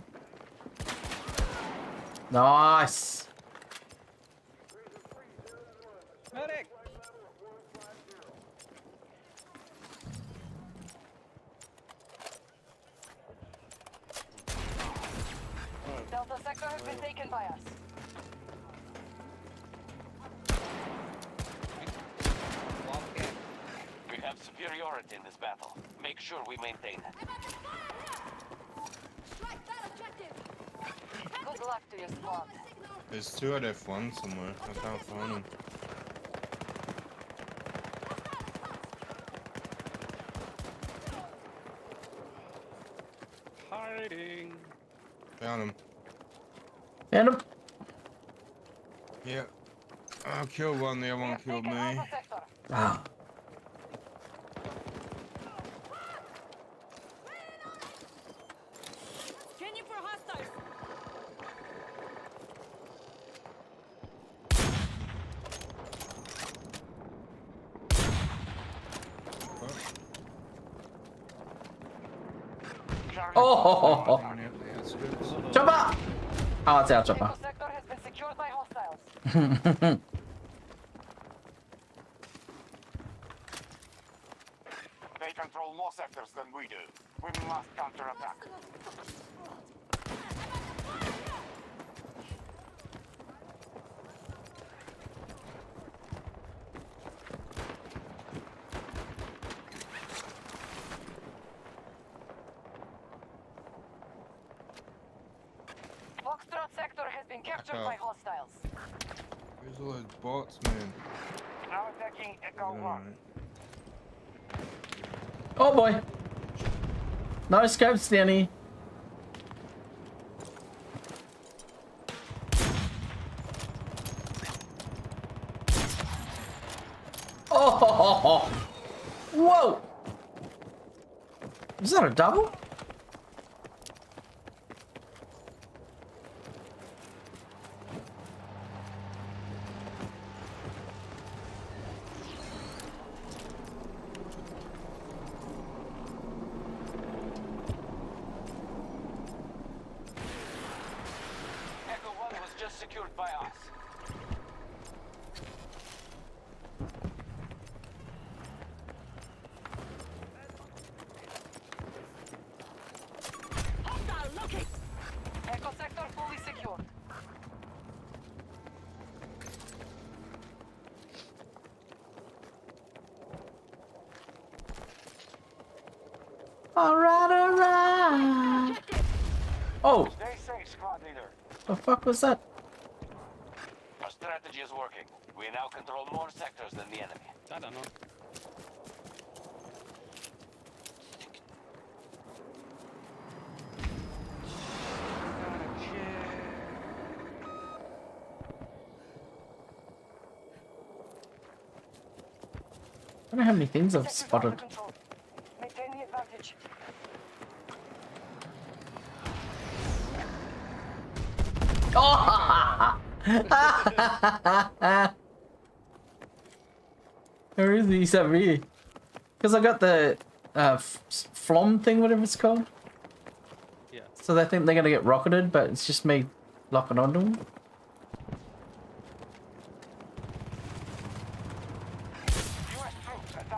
Nice. Medic! Delta sector has been taken by us. We have superiority in this battle. Make sure we maintain it. Good luck to your squad. There's two at F1 somewhere. I can't find them. Hiding. Found him. Found him. Yeah. I killed one, the other one killed me. Ah. Scanning for hostiles! Oh! Chopper! Oh, it's our chopper. Echo sector has been secured by hostiles. They control more sectors than we do. We must counterattack. Foxtrot sector has been captured by hostiles. Where's all those bots, man? Now attacking Echo 1. Oh boy. No scopes, Danny. Oh! Whoa! Is that a double? Echo 1 was just secured by us. Hostile locate! Echo sector fully secured. Alright. Oh, Stay safe, squad leader. the fuck was that? Our strategy is working. We now control more sectors than the enemy. I don't know. don't know how many things I've Sector's under spotted. control. Maintain the advantage. Oh! Where is he? He's over here. Because I got the flom thing, whatever it's called. Yeah. So they think they're going to get rocketed, but it's just me locking onto them.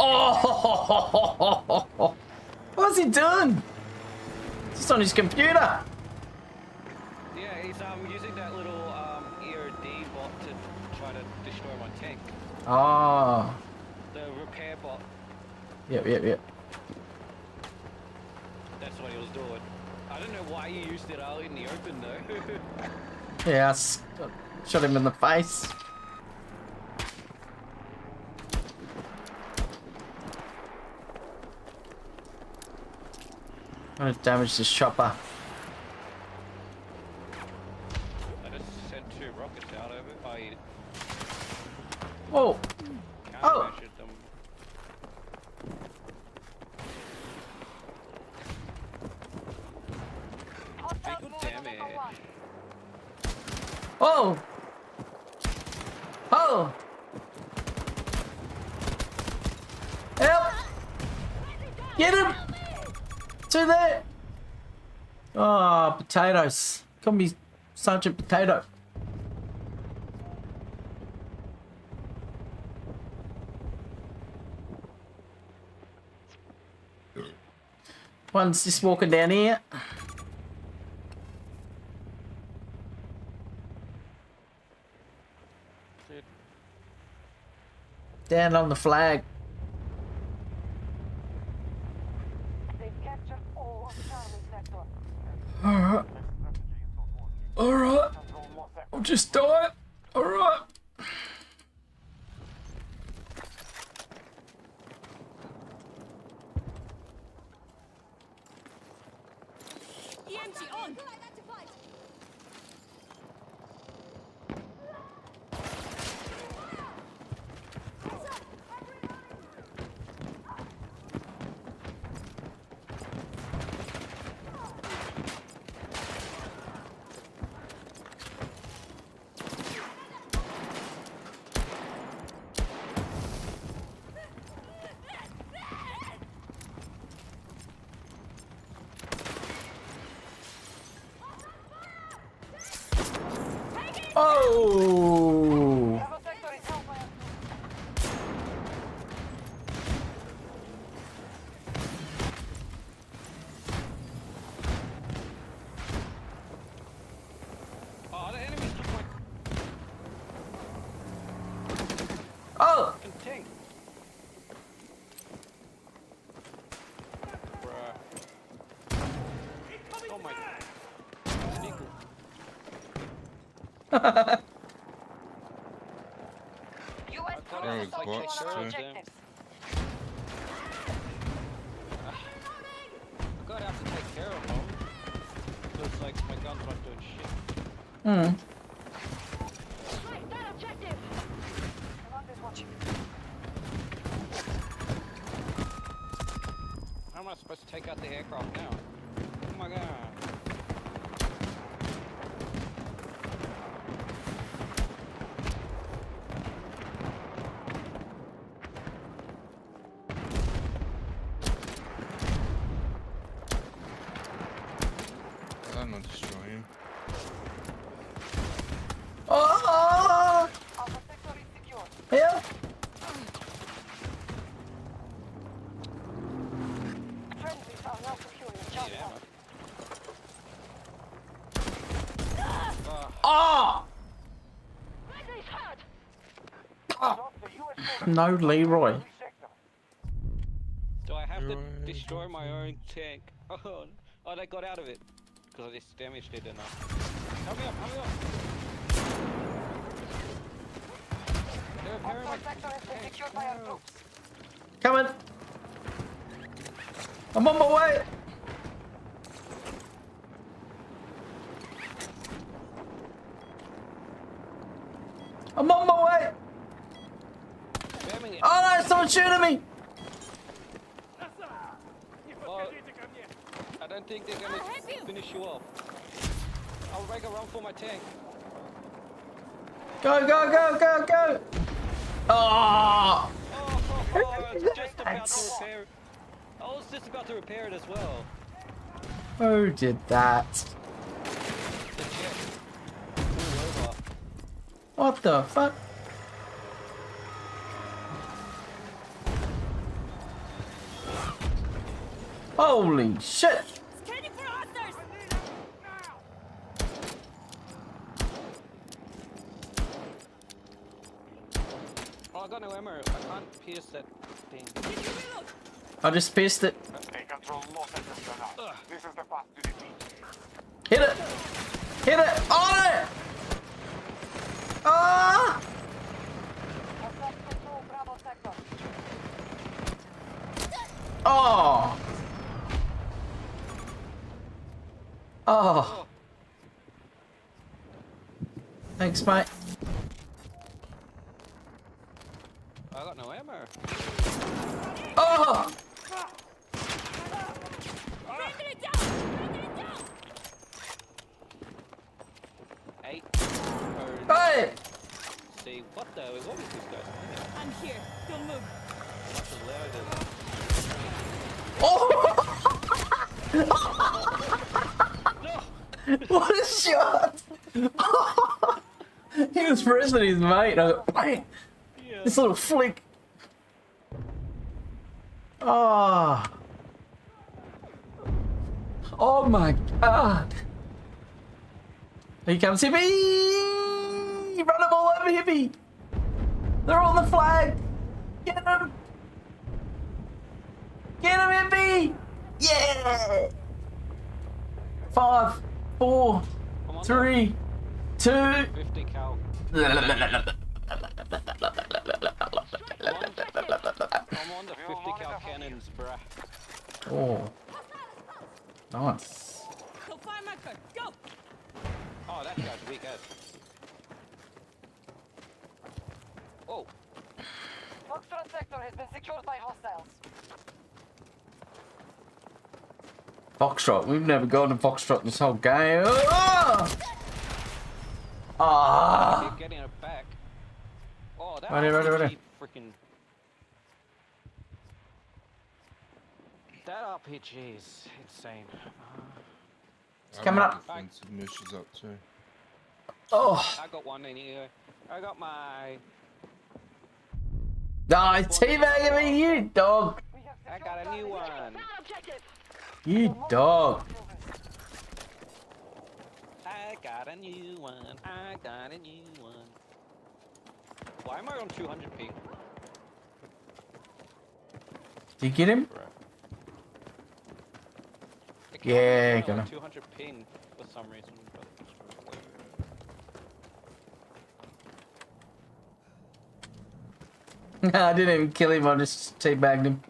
Oh! What's he doing? Just on his computer. Yeah, he's using that little EOD bot to try to destroy my tank. Oh. The repair bot. Yep. That's what he was doing. I don't know why you used it out in the open though. Yeah, I shot him in the face. I'm gonna damage this chopper. I just sent 2 rockets out over. Whoa! Counter-measured them. Hey, good damn it. Oh! Oh! Help! Get him! To there! Oh, potatoes. Call me Sergeant Potato. One's just walking down here. Down on the flag. They've captured all of Charlie sector. Alright. Alright. I'll just die. Alright. EMG on! Oh! Oh, the enemies took my Oh! tank. Bruh. Oh my. Sneaker. US Oh, troops bots on too. objectives. I gotta have to take care of them. Because like my guns aren't doing shit. Hmm. Right, that objective. Commander's watching. How am I supposed to take out the aircraft now? Oh my god. I'm not destroying him. Oh! Alpha sector is secure. Help! Friendlies are now securing Charlie. Oh! Friendlies hurt. Oh! No, Leroy. Do I have to destroy my own tank? Oh, they got out of it. Because I just damaged it enough. Help me up, help me up! They're repairing my Alpha sector has been secured by our troops. Coming. I'm on my way. I'm on my way. They're spamming it. Oh no, someone's shooting me! Well, I don't think they're gonna finish you off. I'll make a run for my tank. Go, go, go, go, go! Oh! I was just about to repair it. I was just about to repair it as well. Who did that? The jet flew over. What the fuck? Holy shit! Scanning for hostiles. Oh, I got no ammo. I can't pierce that thing. I just pierced it. They control more sectors than us. This is the path to defeat. Hit it! Hit it! On it! Ah! Oh! Oh! Thanks, mate. I got no ammo. Oh! Eight. Hey! See, what the? What was this guy? I'm here. Don't move. That's as loud Oh! What a shot! He was pressing his mate. I got bang! Yeah. This little flick. Oh! Oh my god! Here comes Hippie! Run them all over, Hippie! They're on the flag! Get him! Get him, Hippie! Yeah! 5, 4, 3, 2. 50 cal. I'm on the 50 cal cannons, bruh. Oh. Nice. Go fire marker. Go. Oh, that guy's weak ass. Oh. Foxtrot sector has been secured by hostiles. Foxtrot. We've never gone to Foxtrot this whole game. Oh! Ah! Keep getting it back. Oh, that Ready. freaking. That RPG is insane. It's coming up. Defensive missions up too. Oh! I got one in here. I got my. No, it's teabagging me, you dog! I got a new one. You dog! I got a new one. I got a new one. Why am I on 200 ping? Did you get him? Yeah, got him. 200 ping for some reason. I didn't even kill him, I just teabagged him.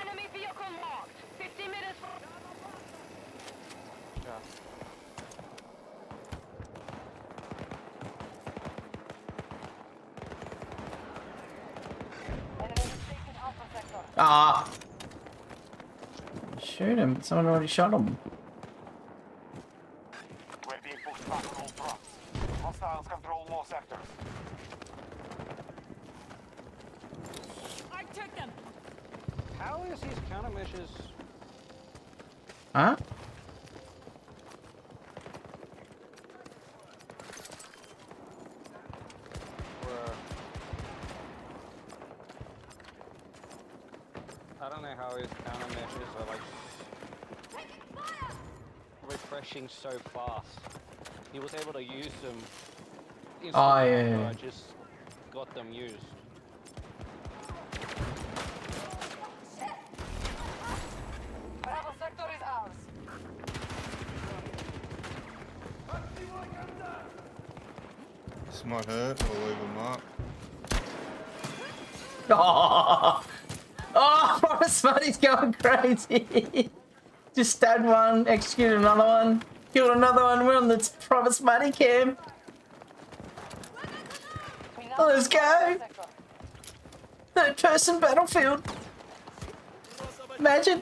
Enemy vehicle marked. 50 meters from... Ah! Shoot him, someone already shot him. We're being pushed back on all fronts. Hostiles control more sectors. I took them. How is his countermeasures? Huh? I don't know how his countermeasures are like refreshing so fast. He was able to use them instantly. Oh, yeah. I just got them used. Bravo sector is ours. This might hurt. I'll leave a mark. Oh, Oh, Promise Buddy's going crazy. Just stabbed one, executed another one, killed another one. We're on the Promise Buddy cam. Oh, let's go. Third person battlefield. Imagine.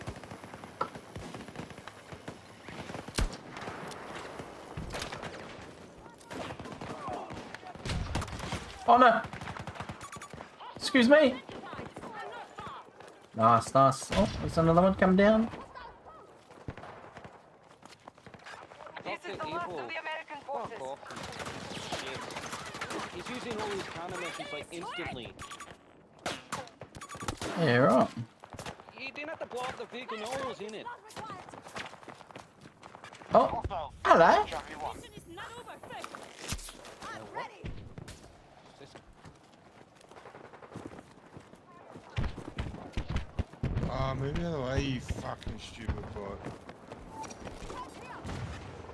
Oh no. Excuse me. Nice, nice. Oh, there's another one come down. This is the last of the American forces. Shit. He's using all his countermeasures like instantly. Yeah, right. He didn't have to blow up the vehicle, no one was in it. Oh, hello. Oh, move out of the way, you fucking stupid bot.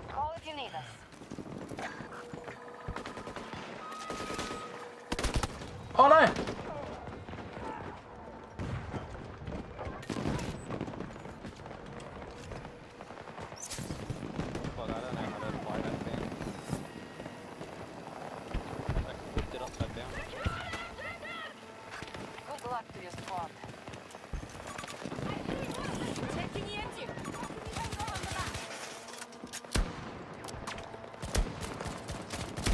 Call if you need us. Oh no. Fuck, I don't know how to fly that thing. I flipped it upside down. Good luck to your squad. Checking the engine.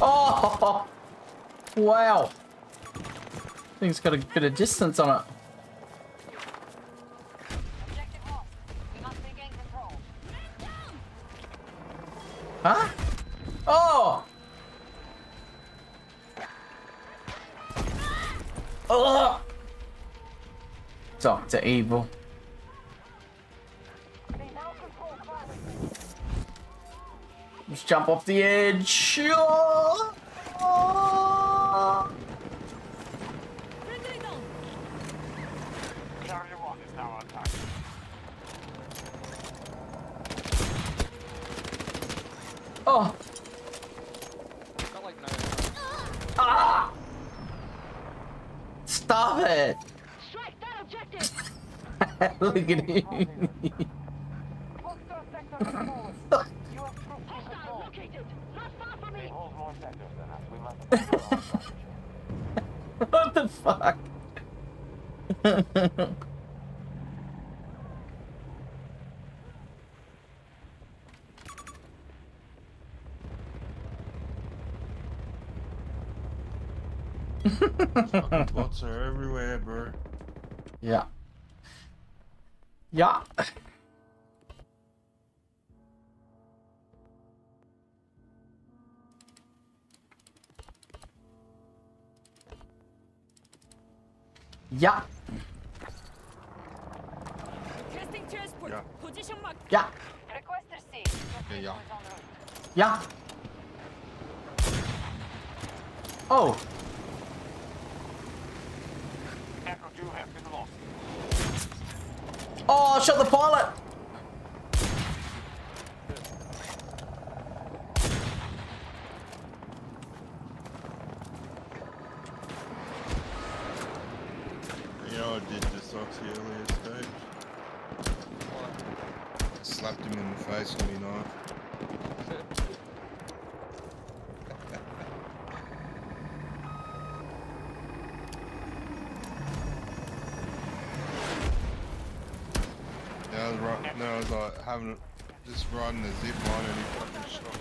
Oh, wow. Thing's got a bit of distance on it. Objective lost. We must regain control. Huh? Oh! Oh! Dr. Evil. Let's jump off the edge. Oh! Oh! Carrier 1 is now on target. Oh! Got like no. Ah! Stop it! Strike that objective. Look at him. Hostile located. Not far from me. They hold more sectors than us. We must. What the fuck? Fucking bots are everywhere, bro. Yeah. Yeah. Yeah. Testing transport. Yeah. Position mark. Yeah. Request receipt. Okay, yeah. Yeah. Oh. Echo 2 have been lost. Oh, shot the pilot. You know, I did to Soxy earlier stage. I slapped him in the face with my knife. Yeah, I was right. No, I was like having just riding a zip line and he fucking shot.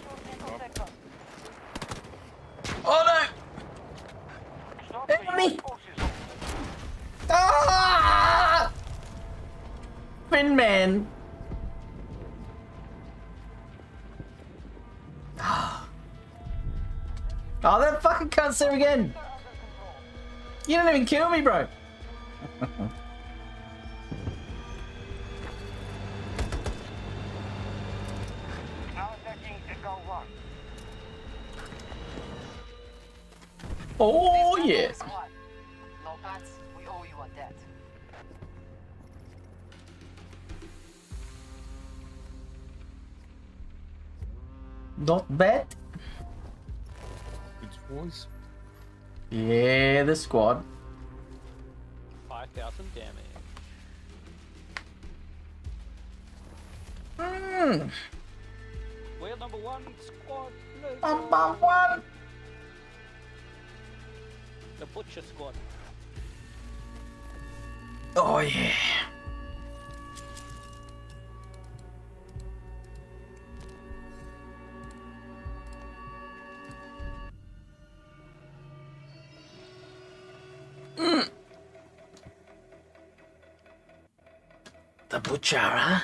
Oh no! Enemy! Ah! Fin man. Oh, that fucking cunt's there again. You didn't even kill me, bro. Now attacking Echo 1. Oh yeah. No pats, we owe you a debt. Not bad. Good boys. Yeah, the squad. 5,000 damage. We're number one squad. Number one. The Butcher Squad. Oh yeah. The Butcher, huh?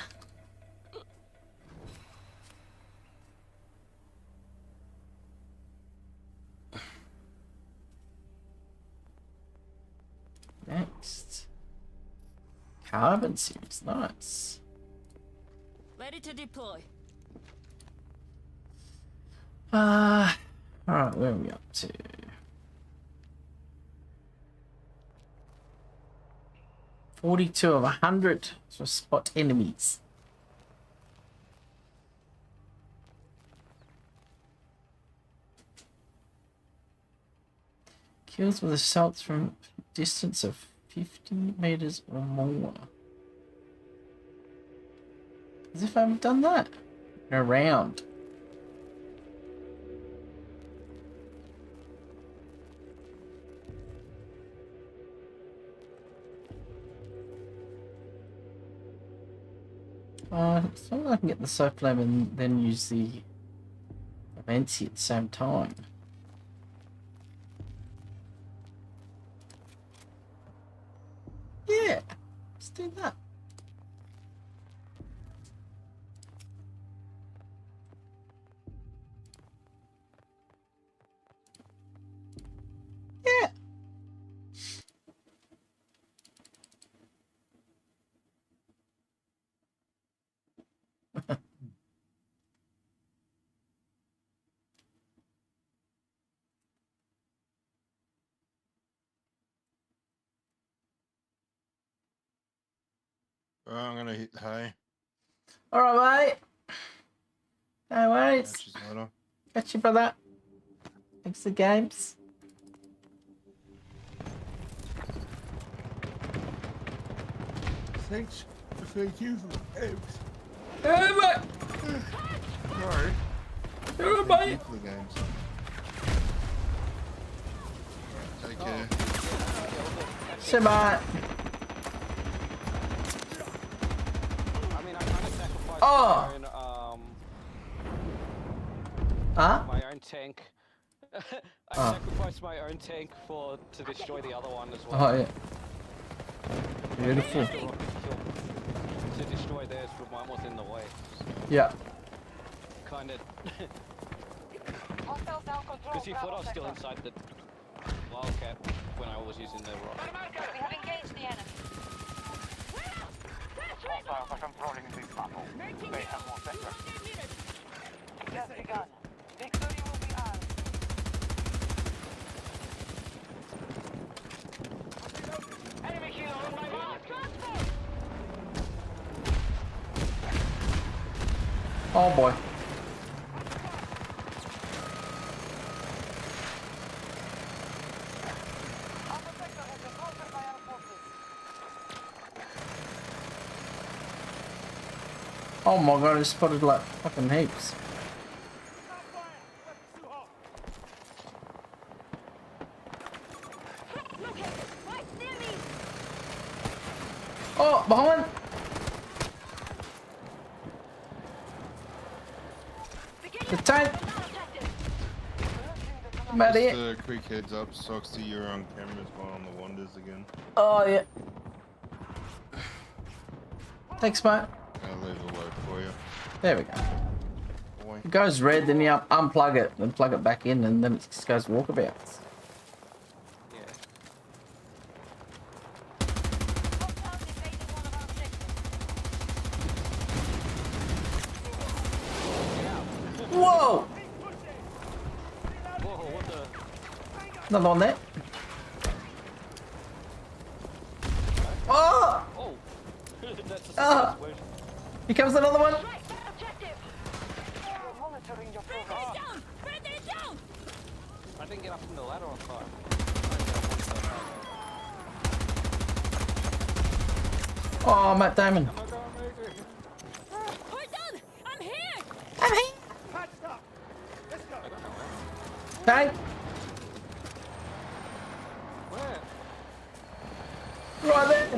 Next. Carbon series, nice. Ready to deploy. Alright, where are we up to? $42 of 100 to spot enemies. Kills with assaults from distance of 50 meters or more. As if I haven't done that in a round. So I can get the soap flame and then use the Avanti at the same time. Yeah, let's do that. Yeah. Oh, I'm gonna hit hay. Alright, mate. No worries. Catch you later. Catch you, brother. Thanks for the games. Thanks. Thank you for the games. Hey, mate. Sorry. Hey, Thank mate. you for the games. Take care. See you, mate. I mean, I kind of sacrificed Oh. my own tank. I sacrificed my own tank to destroy the other one as well. Oh, yeah. Beautiful. To destroy theirs, but mine was in the way. Yeah. Kind of. Because you thought I was still inside the Wildcat when I was using the rock. We have engaged the enemy. Hostiles are controlling this battle. They have more sectors. Just begun. Victory will be ours. Enemy kilo on my mark. Oh boy. Oh my god, I spotted like fucking heaps. Oh, behind! The tank! About Just it. a quick heads up, Soxy, you're on cameras on the Wonders again. Oh yeah. Thanks, mate. I'll leave a load for you. There we go. Boy. It goes red, then you unplug it, then plug it back in, and then it just goes walkabouts. Whoa! Another one there. Oh! Ah! Here comes another one. I didn't get up from the ladder on time. Oh, Matt Damon. We're done. I'm Tank. Where? Right there.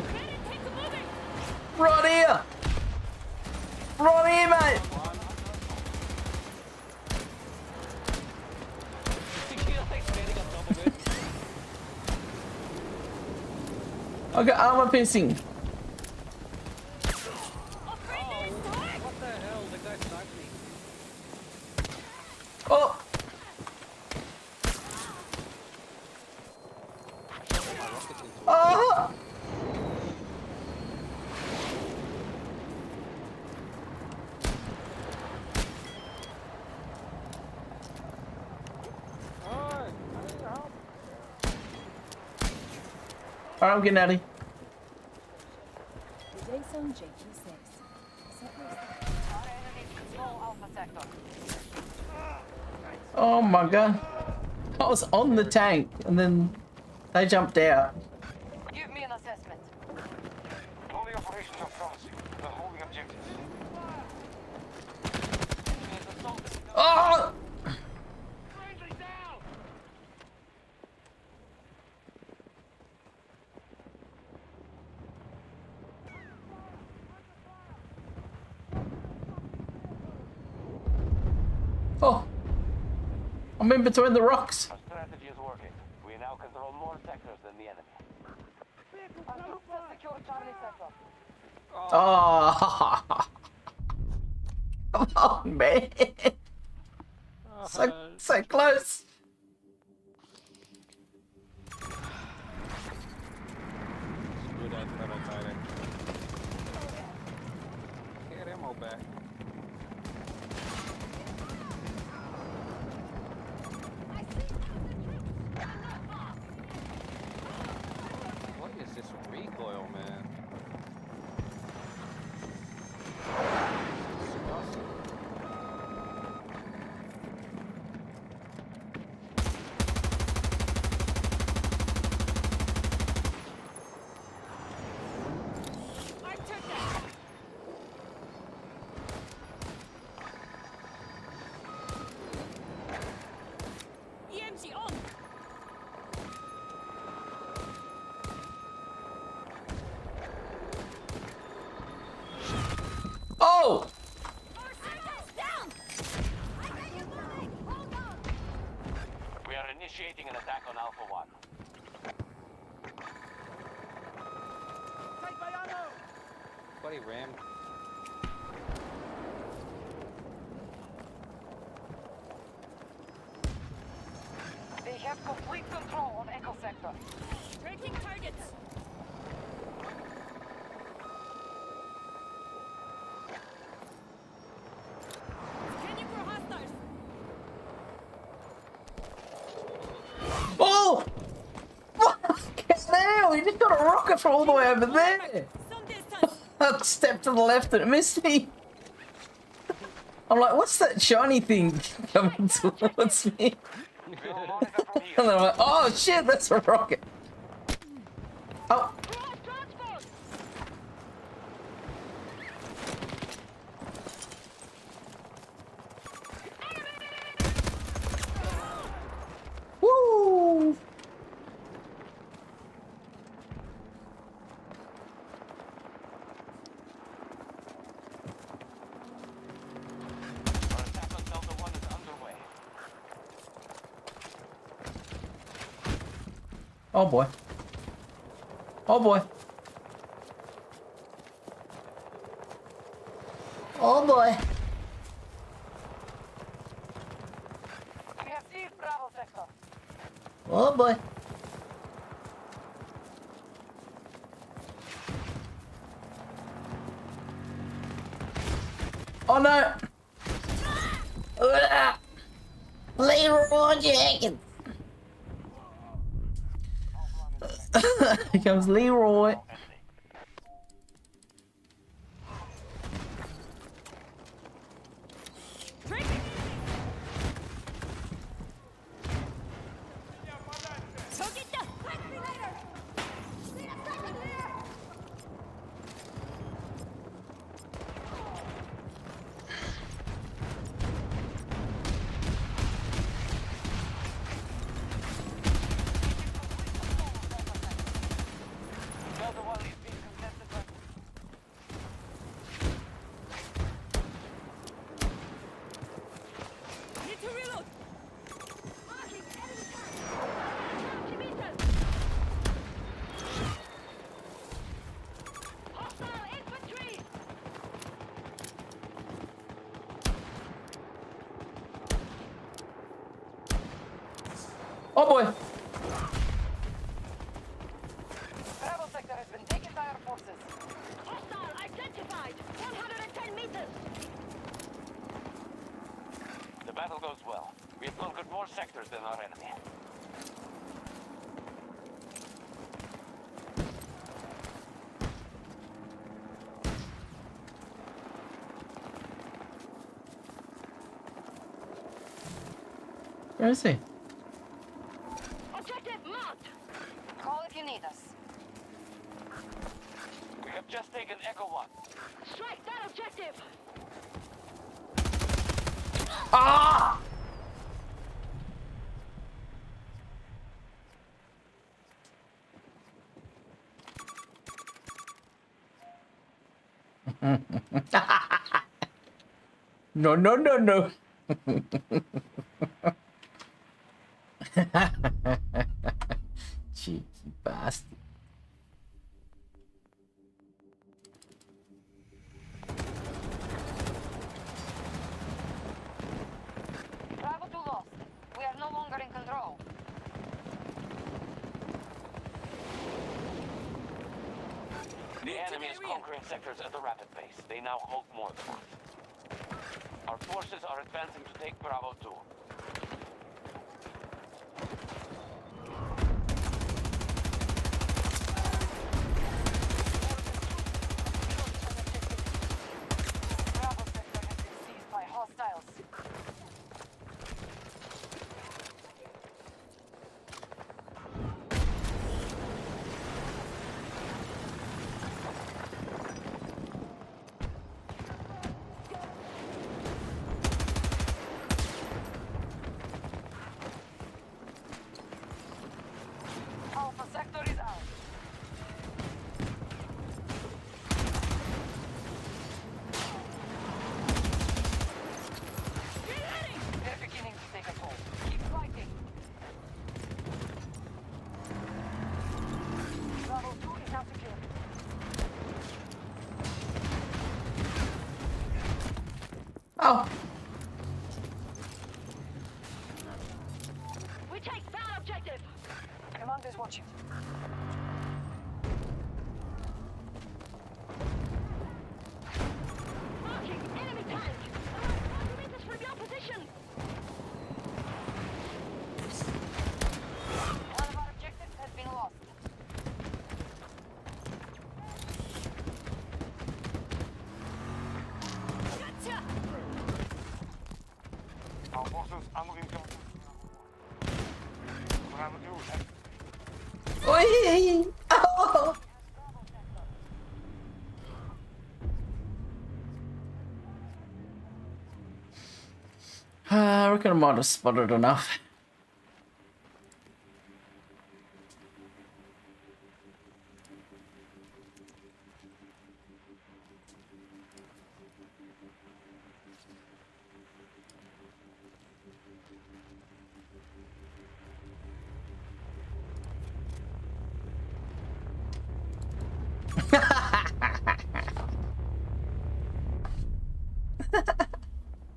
Right here. Right here, mate. I got armor piercing. What the hell? The guy sniped me. Oh. Oh. Alright, I'm getting out of here. Today's on JP6. Oh my god. I was on the tank and then they jumped out. Give me an assessment. All the operations are promising. They're holding objectives. Oh! Oh! I'm in between the rocks. Our strategy is working. We now control more sectors than the enemy. Secure Charlie sector. Oh! Come on, man! So close! Screw that fighter. Get ammo back. What is this recoil, man? Disgusting. EMG on! Oh! We are initiating an attack on Alpha 1. Buddy rammed. They have complete control of Echo Sector. Tracking targets! Scanning for hostiles! Oh! What? Now he just got a rocket from all the way over there. I stepped to the left and it missed me. I'm like, what's that shiny thing coming towards me? And then I'm like, oh shit, that's a rocket. Oh. Woo! Our attack on Delta 1 is underway. Oh boy. Oh boy. Oh boy. We have seized Bravo Sector. Oh boy. Oh no! Leroy Jenkins! Here comes Leroy. Oh boy. Bravo sector has been taken by our forces. Hostile identified. 110 meters. The battle goes well. We have conquered more sectors than our enemy. Where is he? Objective marked. Call if you need us. We have just taken Echo 1. Strike that objective. Ah! No, no, no, no. Cheeky bastard. Bravo 2 lost. We are no longer in control. The enemy is conquering sectors at a rapid pace. They now hold more than us. Our forces are advancing to take Bravo 2. Bravo sector has been seized by hostiles. Alpha sector is out. They're beginning to take us home. Keep fighting. Bravo 2 is now secure. Oh. We take that objective. Commander's watching. Marking enemy tank. Around 100 meters from your position. One of our objectives has been lost. Gotcha. Our forces are moving to Bravo 2. Oi! Oh! I reckon I might have spotted enough.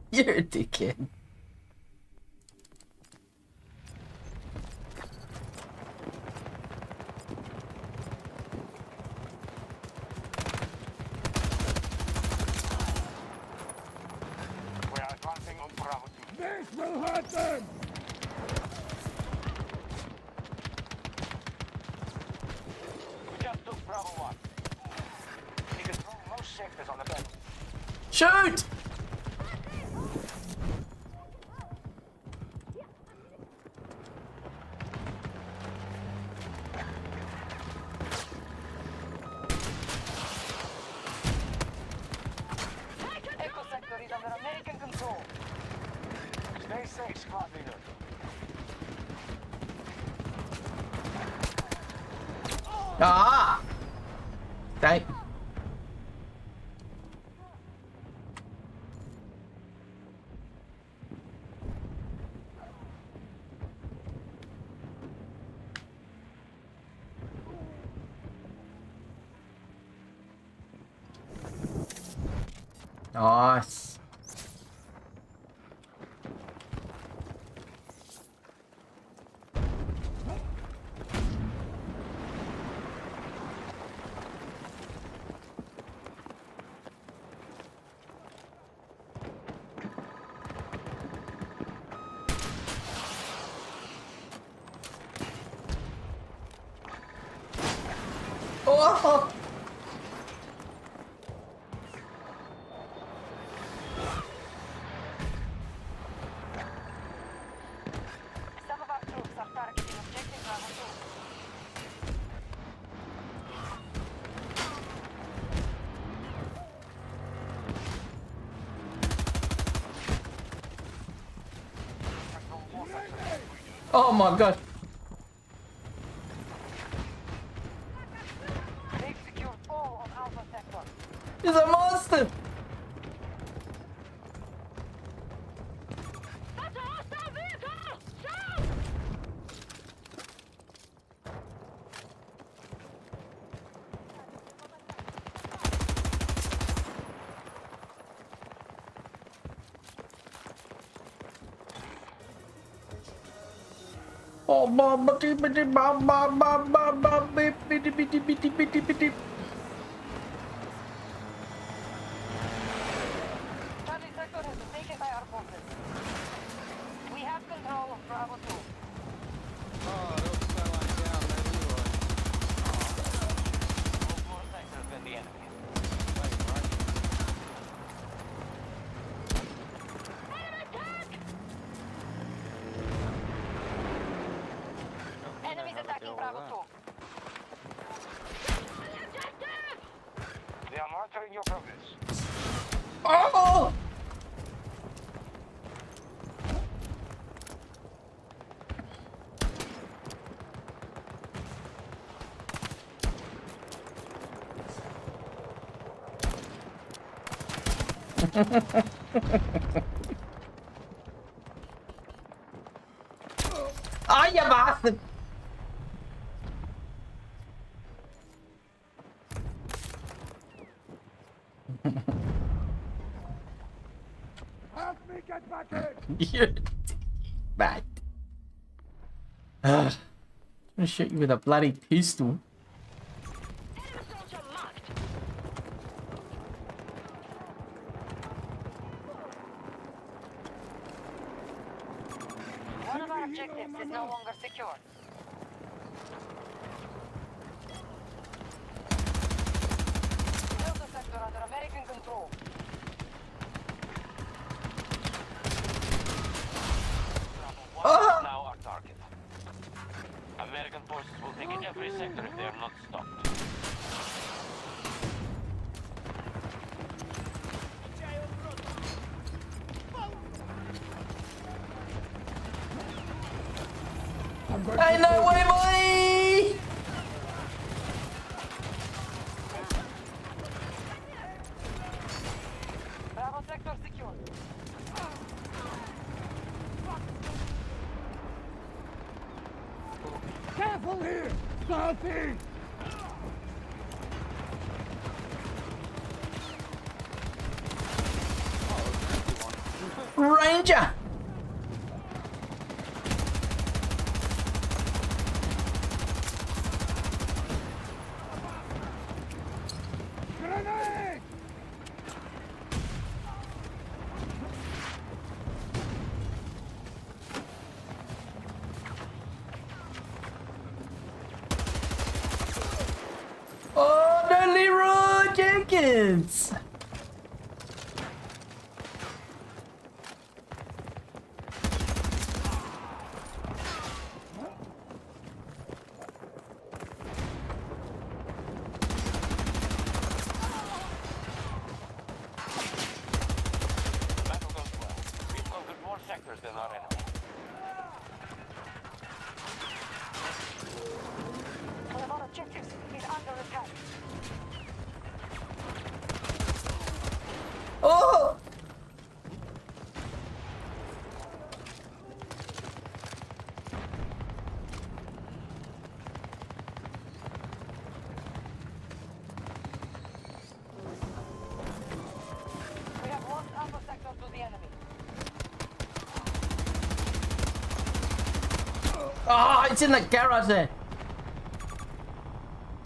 You're a dickhead. We are advancing on Bravo 2. This will hurt them! We just took Bravo 1. We control most sectors on the battle. Shoot! Echo sector is under American control. Stay safe, squad leader. Ah! Dang. Nice. Oh! Some of our troops are targeting objective Bravo 2. Oh my god. They've secured all of Alpha Sector. He's a monster. That's a hostile vehicle! Shoot! Oh, bitty. Charlie Sector has been taken by our forces. We have control of Bravo 2. Oh, those satellites down, maybe you would. Hold more sectors than the enemy. Enemies attacking Bravo 2. They are monitoring your progress. Oh! Ay, ya basta. Help me get back in! You're bad. I'm gonna shoot you with a bloody pistol. One of our objectives is no longer secure. Delta Sector under American control. Bravo 1 is now our target. American forces will take every sector if they are not stopped. Ain't no way, boy! Bravo Sector secure. Careful here! Southeast! Ranger! Grenade! Oh, no, Leroy Jenkins! Battle goes well. We've conquered more sectors than our enemy. One of our objectives is under attack. Oh! We have lost Alpha Sector to the enemy. Oh, it's in the garage there.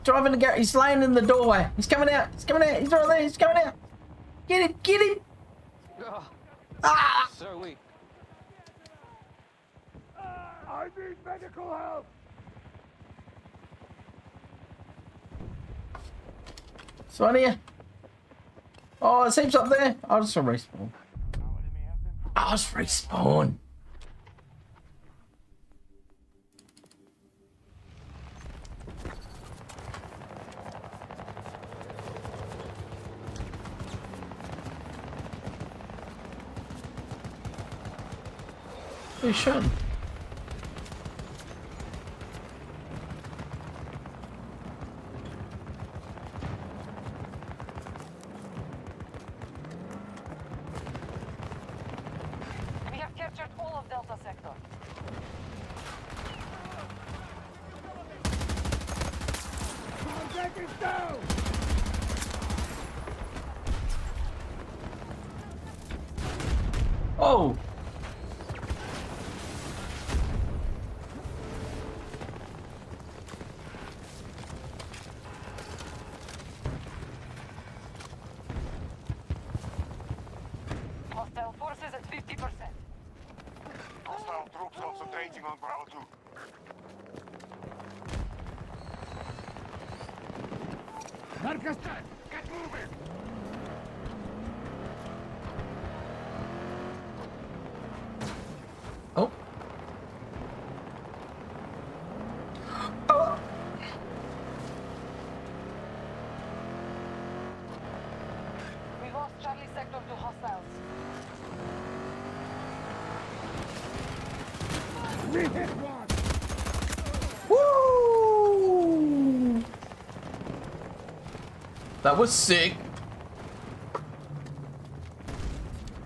Driving the garage. He's laying in the doorway. He's coming out. He's coming out. He's right there. He's coming out. Get him. Get him. Oh, Ah! so weak. I need medical help! So on here. Oh, it seems up there. I'll just respawn. I'll just respawn. We should. We have captured all of Delta Sector. Contact is down! Oh! Hostile forces at 50%. Hostile troops concentrating on Bravo 2. Marcus, get moving! Oh. We lost Charlie Sector to hostiles. We hit one! Woo! That was sick.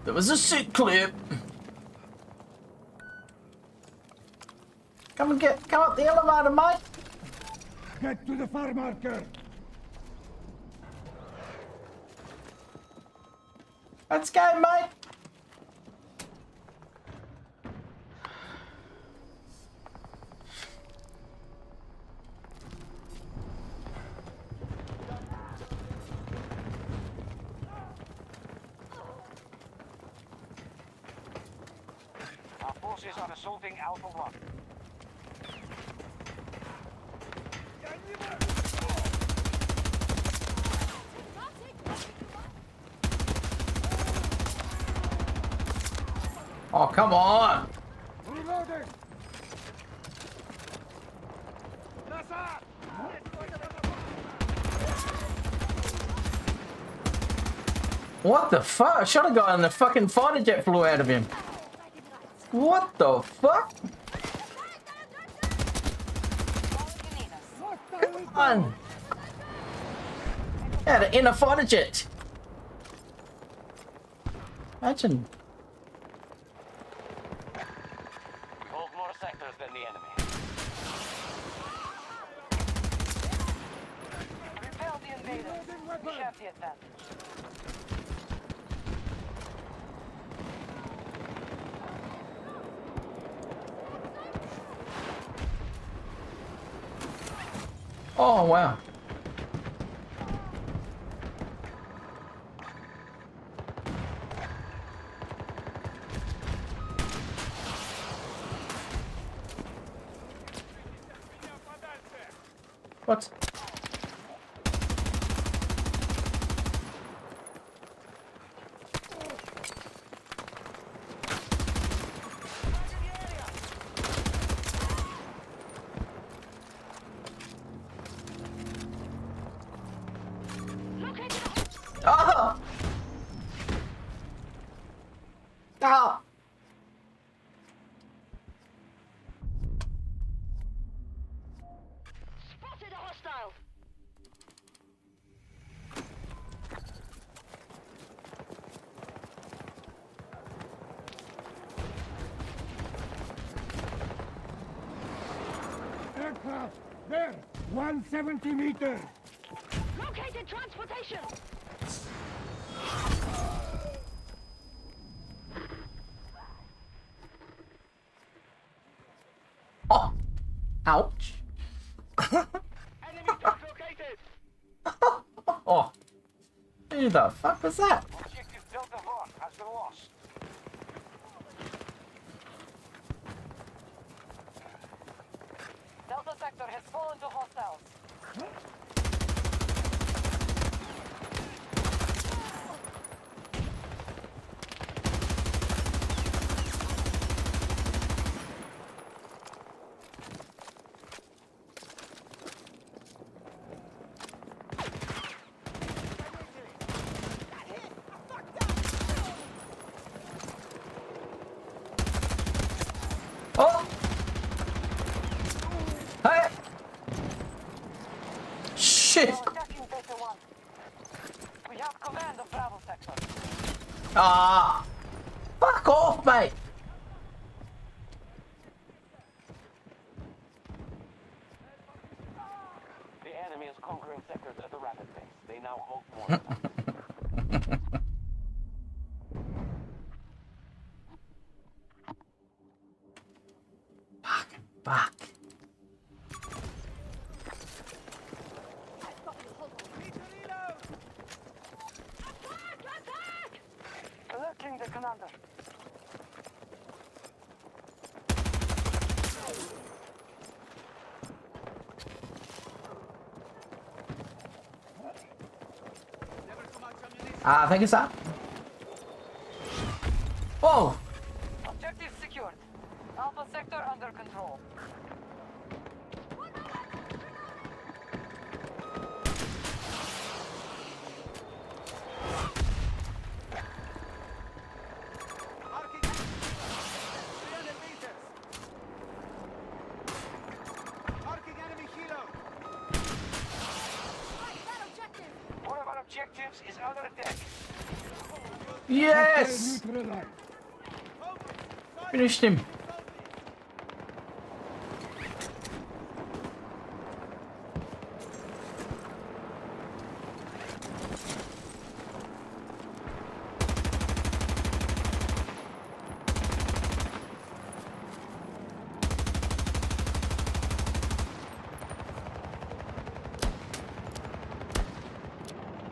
That was a sick clip. Come up the elevator, mate. Get to the far marker! Let's go, mate. Our forces are assaulting Alpha 1. Oh, come on. Reloading! What the fuck? I should have gotten the fucking fighter jet flew out of him. What the fuck? Come on. Yeah, the inner fighter jet. Imagine. We hold more sectors than the enemy. Repel the invaders. We have the advantage. Oh, wow. What? Ah! Ah! Spotted a hostile. Aircraft! There! 170 meters! Located transportation. Oh! Ouch! Enemy tank located. Oh! Who the fuck was that? Objective Delta 1 has been lost. Delta Sector has fallen to hostiles. shit! Attacking Beta 1. We have command of Bravo sector. Ah! Fuck off, mate! The enemy is conquering sectors at the rapid pace. They now hold more. Fuck. Alerting the commander. I think it's that. Whoa! Objective secured. Alpha sector under control. One of our objectives is under attack. Yes! Finished him.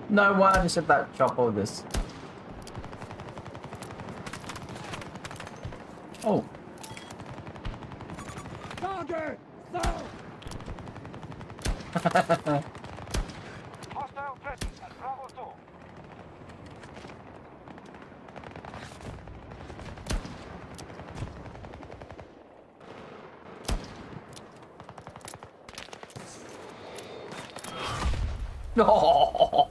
No, why I just said that chop all this. Oh. Target! Hostile presence at Bravo 2. No.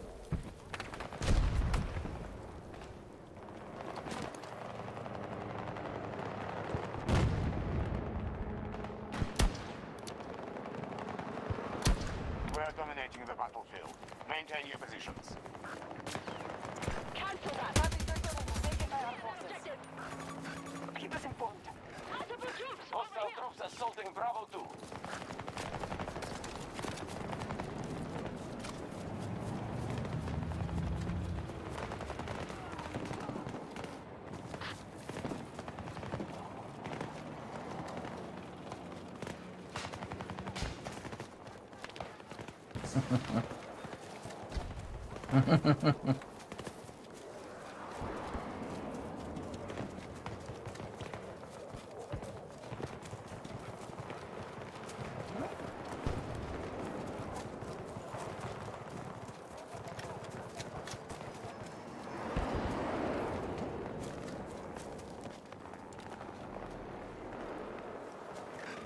We're dominating the battlefield. Maintain your positions. Cancel that. Friendly sector will be taken by our forces. Keep us informed. Hostile troops assaulting Bravo 2.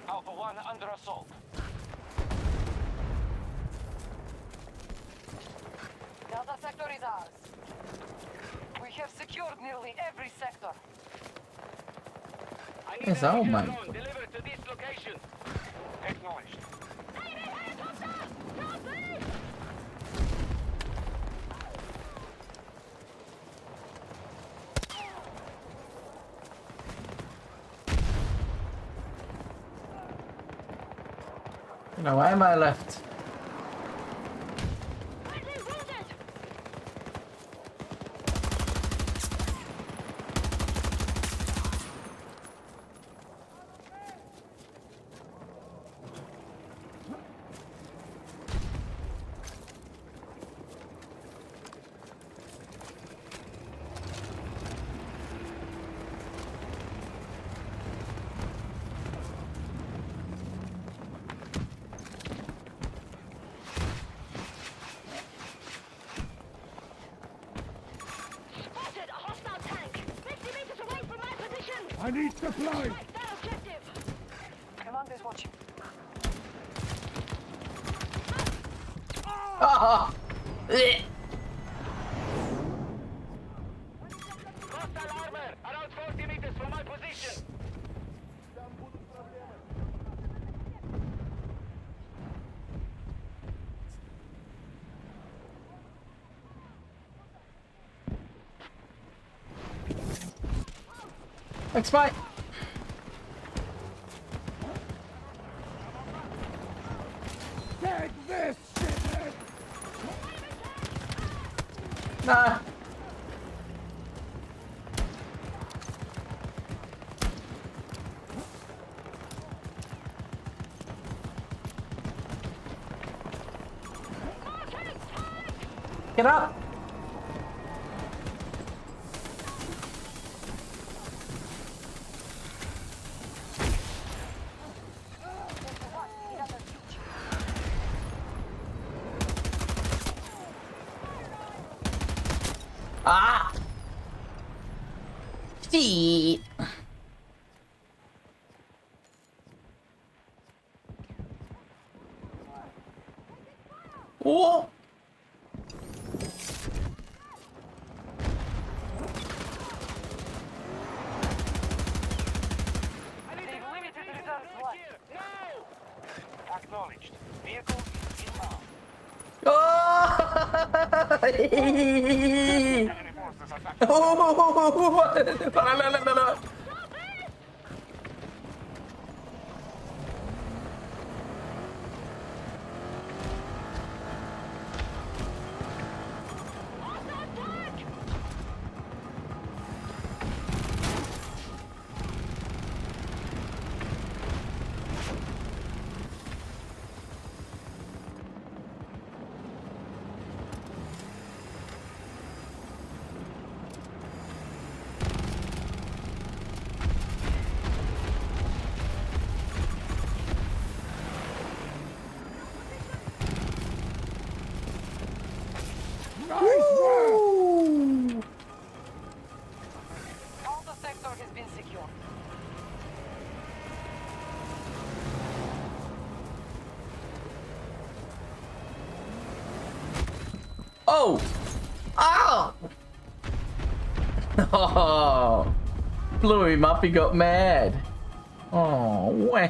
Alpha 1 under assault. Delta sector is ours. We have secured nearly every sector. I need Yes, a oh legion my drone God. delivered to this location. Acknowledged. No, why am I left? I need supplies! Command is watching. Ah! Eh. Hostile armor around 40 meters from my position. Thanks, mate. Take this, shithead! No. Get up! Ah! See. Oh! Acknowledged. Vehicle inbound. Oh! Woo! Alpha sector has been secured. Oh! Ow! Oh! Blew him up, he got mad. Oh, wah.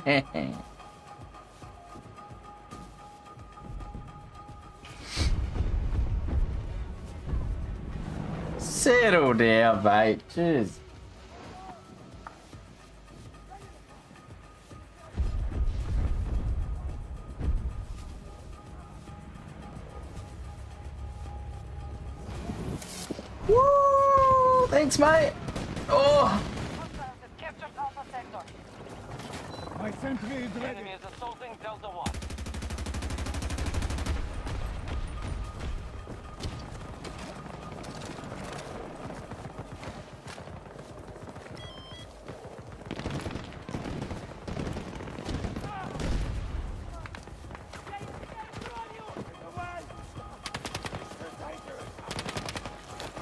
Settle down, mate. Jeez. Woo! Thanks, mate. Oh! Captured Alpha sector. My sentry is ready. Enemy is assaulting Delta 1.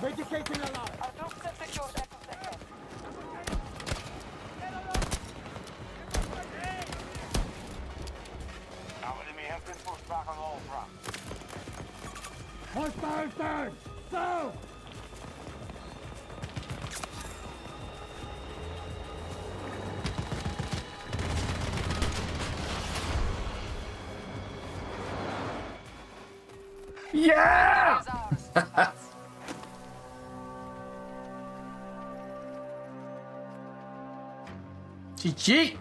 Medicating alive. Our troops have secured Echo sector. Our enemy has been pushed back on all fronts. Hostile turn! South! Yeah! GG!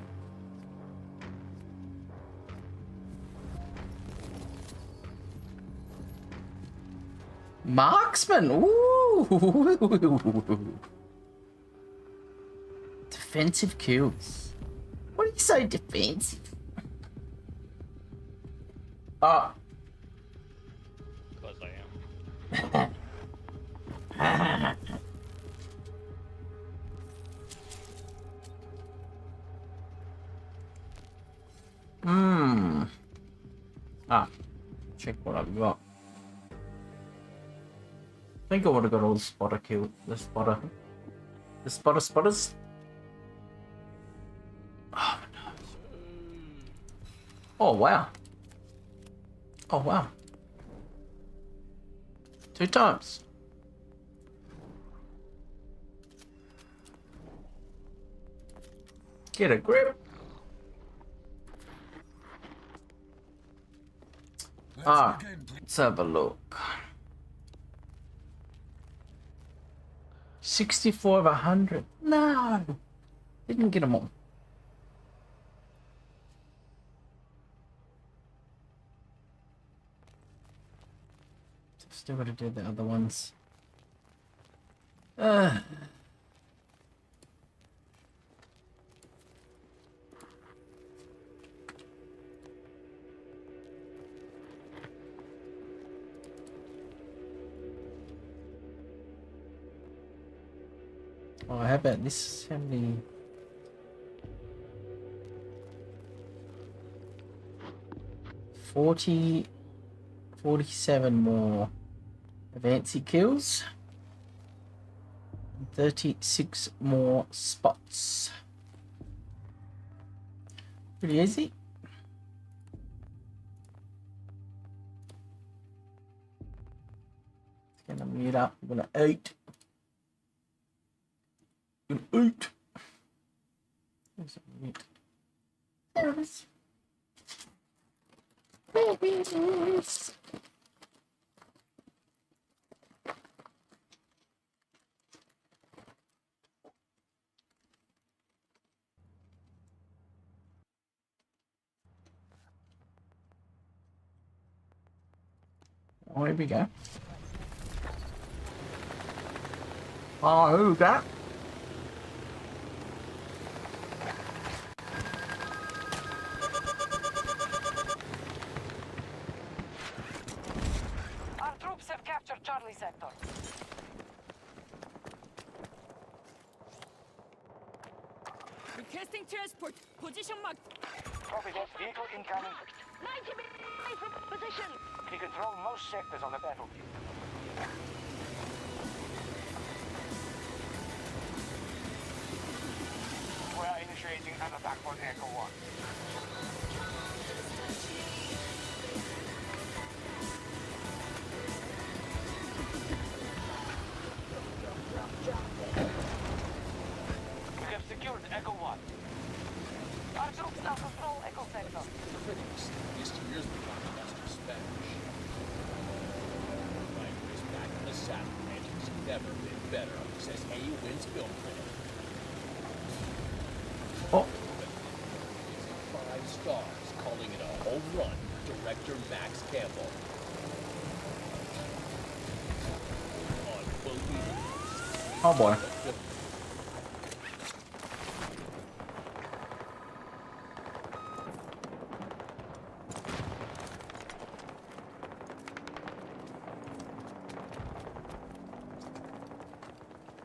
Marksman! Ooh! Defensive kills. What do you say, defensive? Ah. Because I am. Ah. Check what I've got. I think I would have got all the spotter kill. The spotters. Oh, no. Oh, wow. Oh, wow. 2 times. Get a grip. Let's have a look. 64 of 100. No. Didn't get them all. Still got to do the other ones. Oh, how about this? How many? 47 more advanced kills. 36 more spots. Pretty easy. It's gonna mute up. I'm gonna eat. Eat. There's a mute. There it is. There it is. Oh, here we go. Oh, who's that? Our troops have captured Charlie sector. Requesting transport. Position marked. Copy that. Vehicle incoming. 90 meters from position. You control most sectors on the battlefield. We are initiating an attack on Echo 1. We have secured Echo 1. Our troops now control Echo sector. Critics, these 2 years become master Spanish. Language back in the saddle ranch has never been better, says A-Win's film critic. Oh. 5 stars, calling it a home run, director Max Campbell. Unbelievable. Oh boy.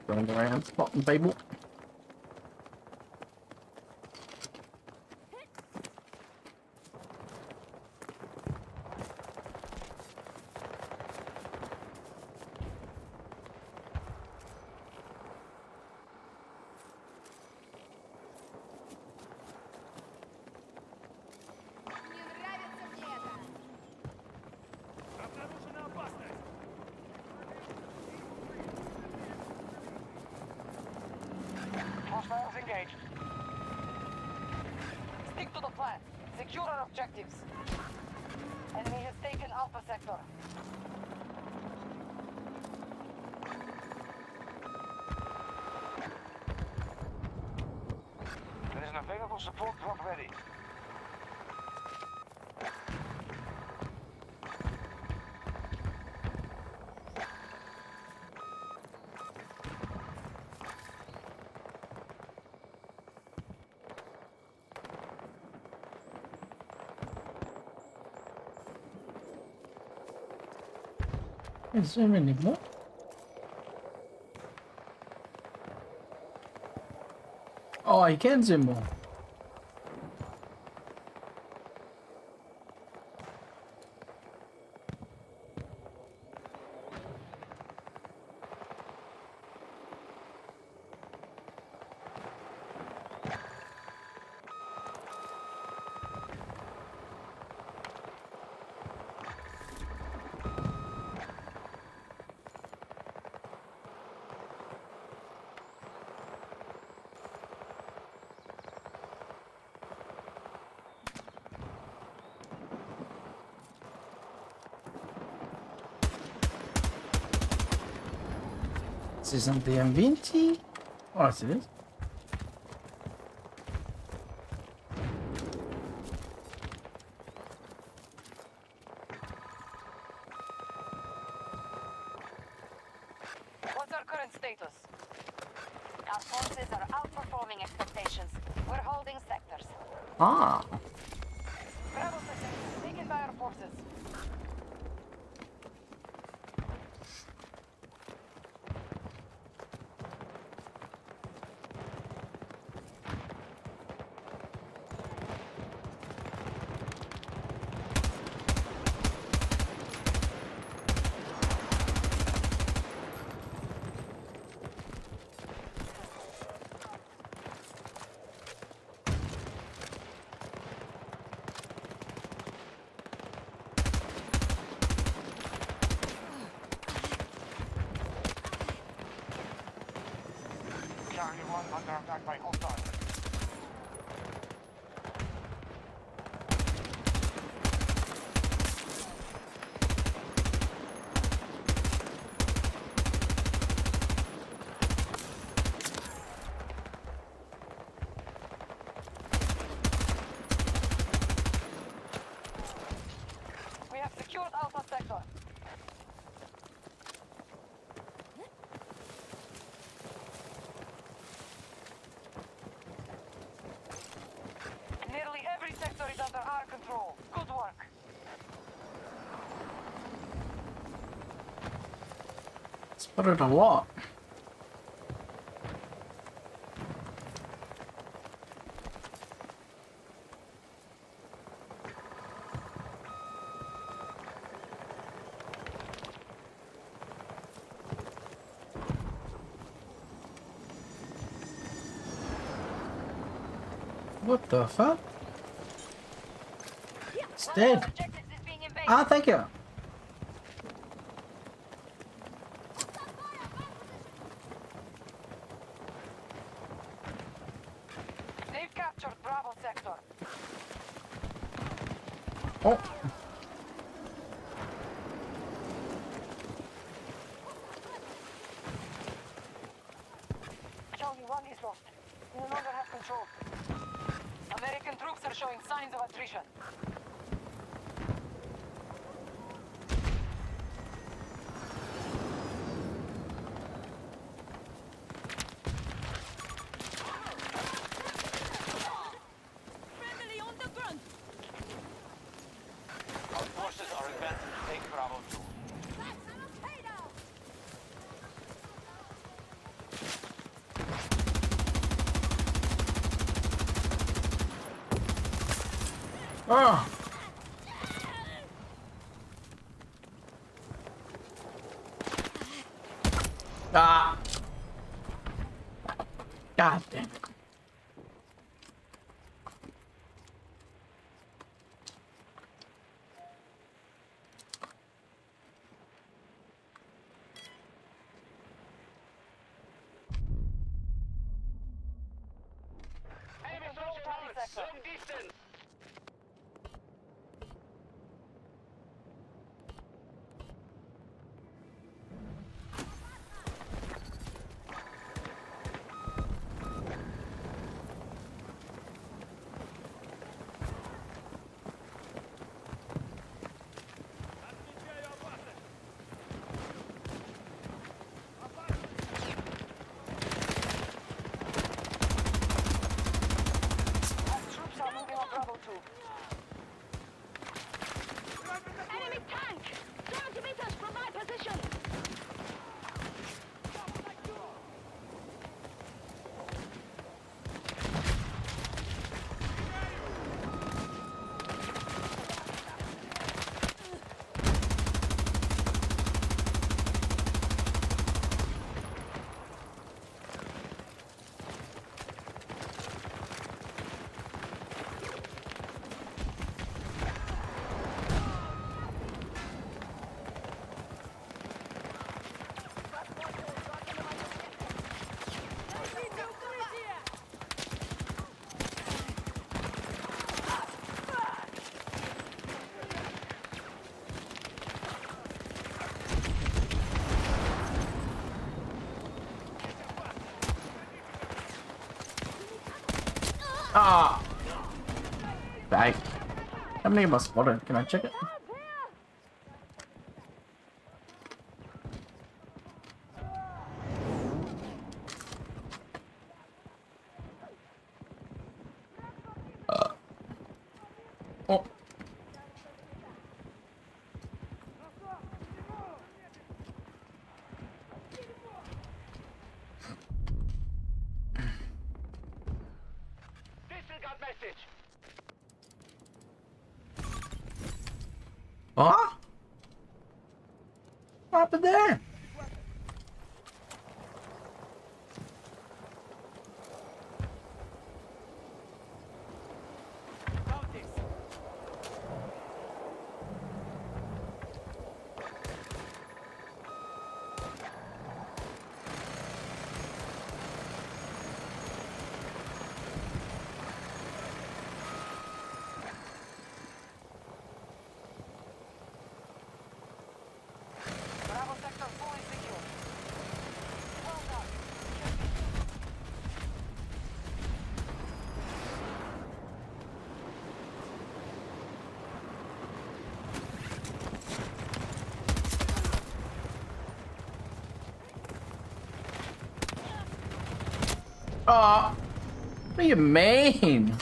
Running around, spotting people. Hostiles engaged. Stick to the plan. Secure our objectives. Enemy has taken Alpha sector. There is an available support drop ready. Is there any more? Oh, I can zoom more. This isn't the M20. Oh, yes, it is. status? Our forces are outperforming expectations. We're holding sectors. Ah. Bravo sector, taken by our forces. Charlie 1 under attack by hostiles. We have secured Alpha sector. Nearly every sector is under our control. Good work. Spotted a what? What the fuck? It's dead. Ah, thank you. They've captured Bravo sector. Oh. Charlie 1 is lost. We no longer have control. American troops are showing signs of attrition. Friendly on the ground. Our forces are advancing to take Bravo 2. Oh. Ah. God damn it. Enemy soldiers, long distance. Troops are moving on Bravo 2. Enemy tank! 20 meters from my position! Ah. Bang. How many of us spotted? Can I check it? Huh? What happened there? Bravo sector fully secure. Well done. Oh, what do you mean?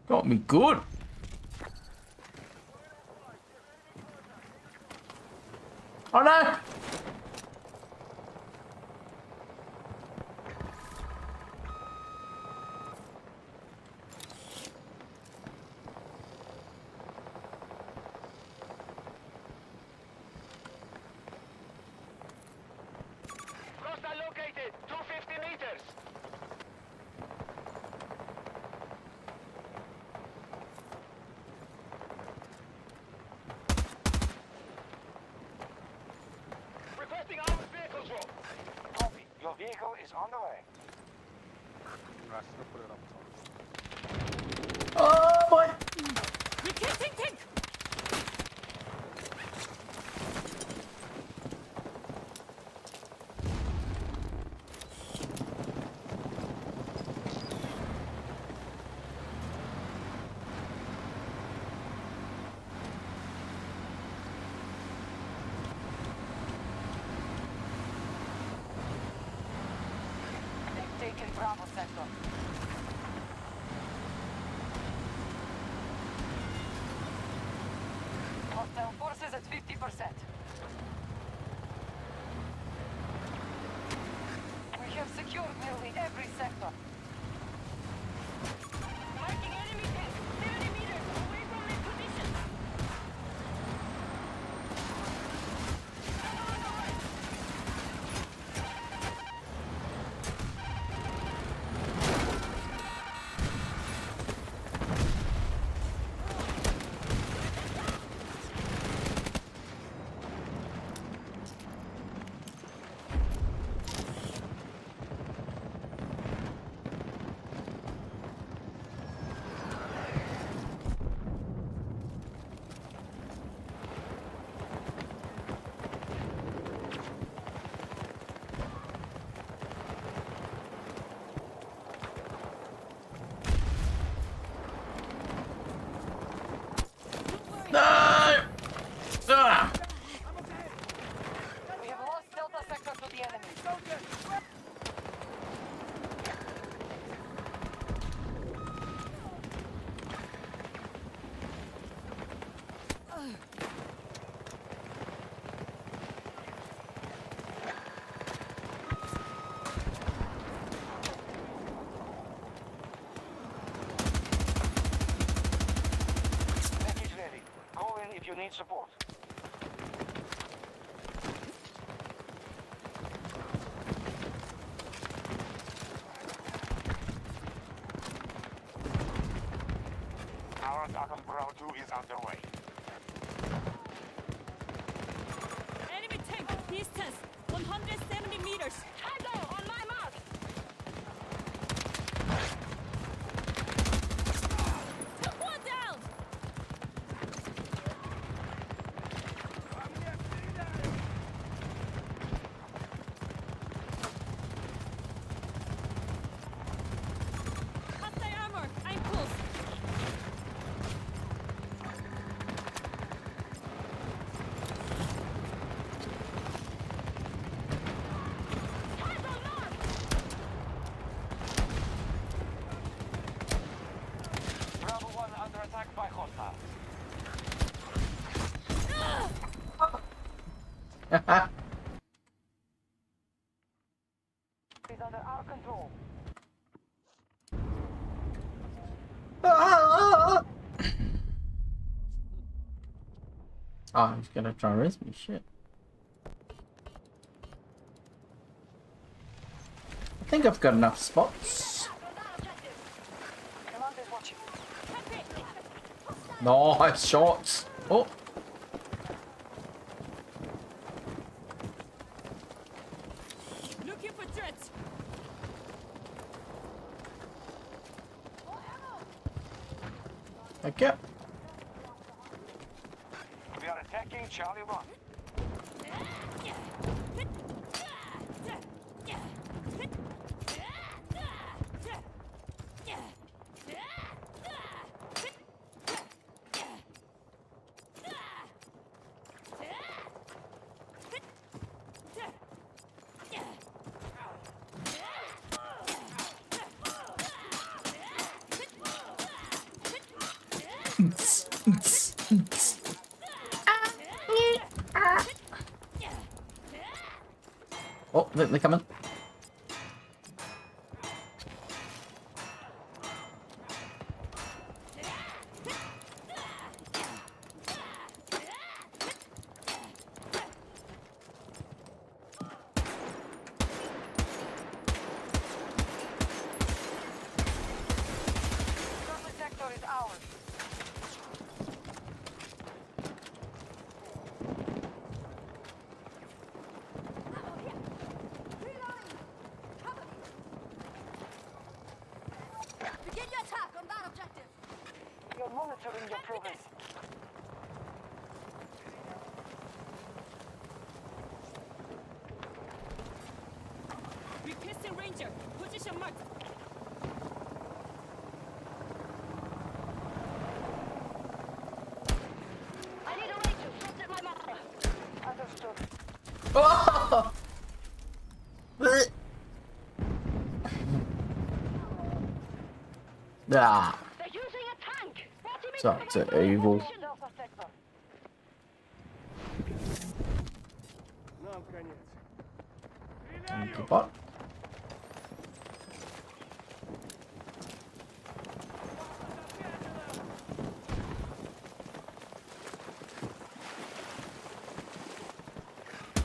Got me good. Oh no! Hostile located. 250 meters. Requesting armored vehicle drop. Copy. Your vehicle is on the way. Oh boy! Tank! They've taken Bravo sector. Hostile forces at 50%. We have secured nearly every sector. Marking enemy tank! 70 meters away from their position! No! Ah! We have lost Delta sector to the enemy. Package ready. Call in if you need support. Our attack on Bravo 2 is underway. Enemy tank! Distance! 170 meters! Tango! On my mark! Took one down! Hostile armor! I'm close! Is under our control. Oh, he's gonna try and raise me. Shit. I think I've got enough spots. Command is watching. Nice shots. Oh. Looking for threats. Okay. We are attacking Charlie 1. Oh, look, they're coming. Charlie sector is ours. Begin your attack on that objective. You're monitoring your progress. Requesting Ranger. Position marked. I need a ranger. Trust in my mother. Understood. Oh! Blech. Ah, They're using a tank. such an evil. Delta sector. Thank you, bot.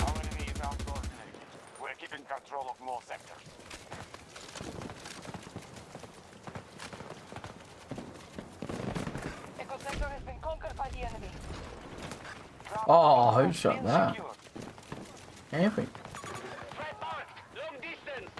Our enemy is outcoordinated. We're keeping control of more sectors. Echo sector has been conquered by the enemy. Oh, who shot that? Camping. Threat marked. Long distance.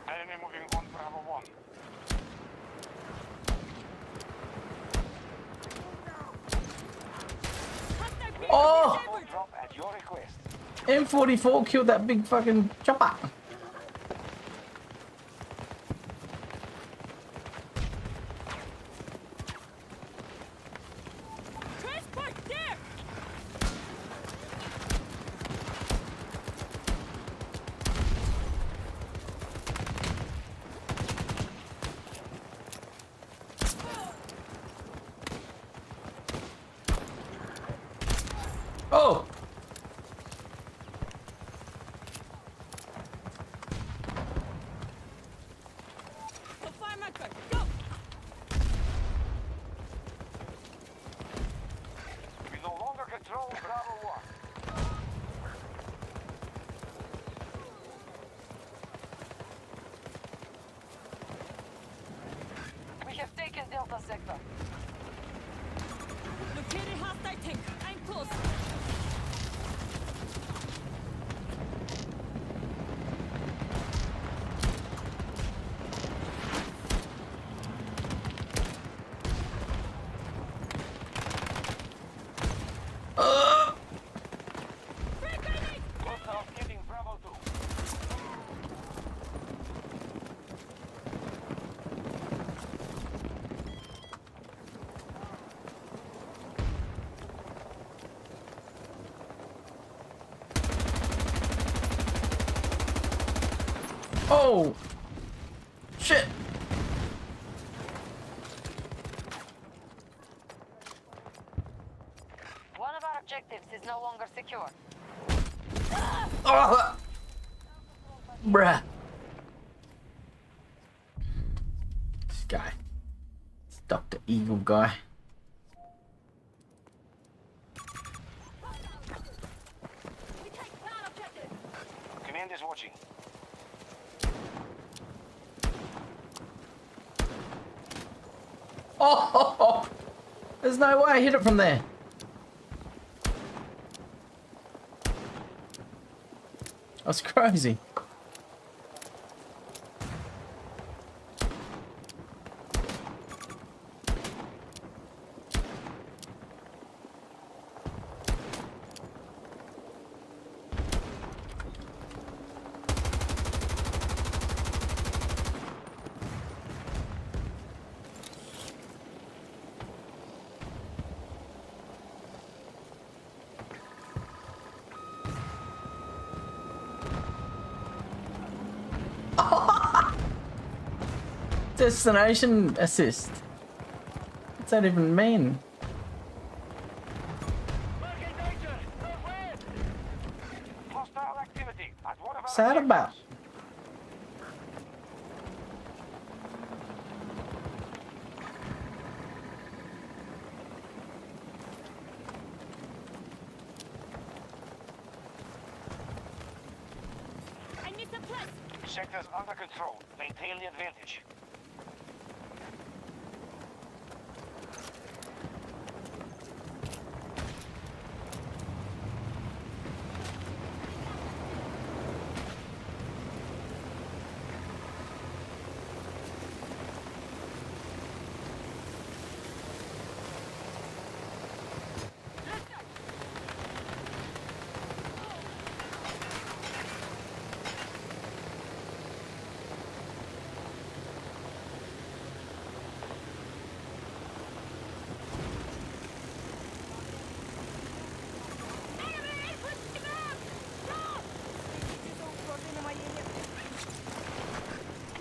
Enemy moving on Bravo 1. Oh! Drop at your request. M44 killed that big fucking chopper. Transport there. Oh! So fire marker. Go. We no longer control Bravo 1. We have taken Delta sector. Located hostile tank. I'm close. Oh! Shit! One of our objectives is no longer secure. Oh! Bruh. This guy. It's Dr. Evil guy. Command is watching. Oh! There's no way I hit it from there. That's crazy. Destination assist. What's that even mean? Hostile activity at one of our What's that about? I need some plus. Sectors under control. Maintain the advantage.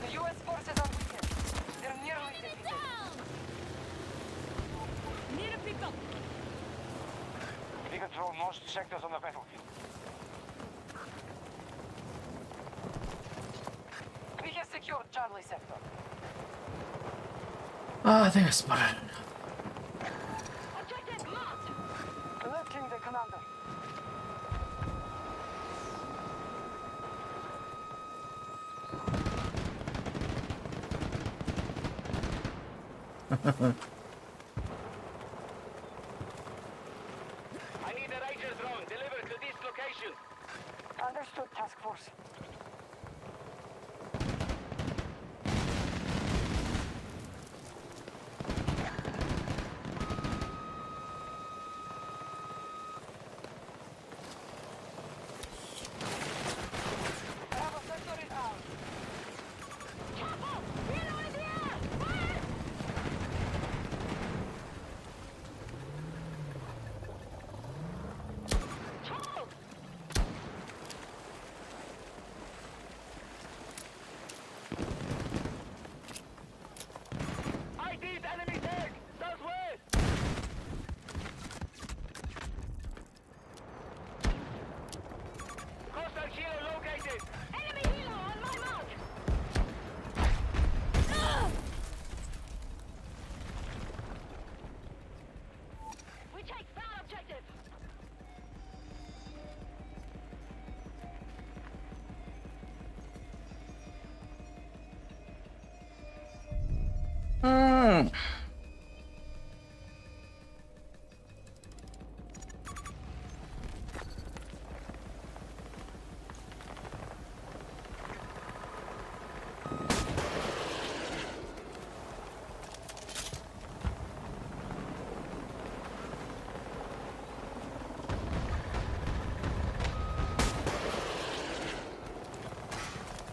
The U.S. forces are weakened. They're nearly defeated. Need a pickup. We control most sectors on the battlefield. We have secured Charlie sector. Oh, I think I spotted it. Objective marked. Looking the commander. I need a Ranger drone delivered to this location. Understood, task force. Bravo sector is out.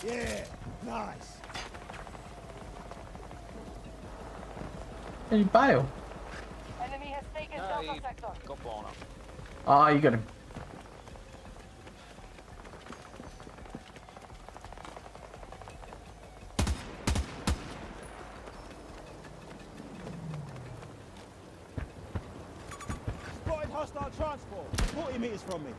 Yeah, nice. Did he bail? Enemy has taken No, Delta he sector. got blown up. Oh, you got him. Spotted hostile transport. 40 meters from me.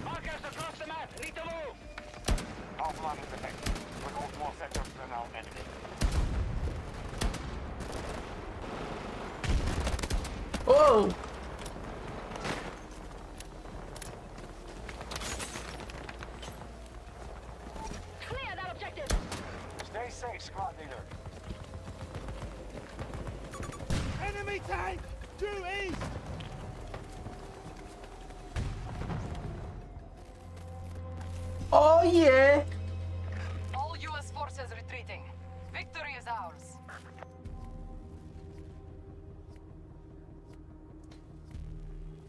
Markers across the map. Need to move. Our plan is effective. We hold more sectors than our enemy. Whoa! Clear that objective. Stay safe, squad leader. Enemy tank! Due east! Oh yeah! All U.S. forces retreating. Victory is ours.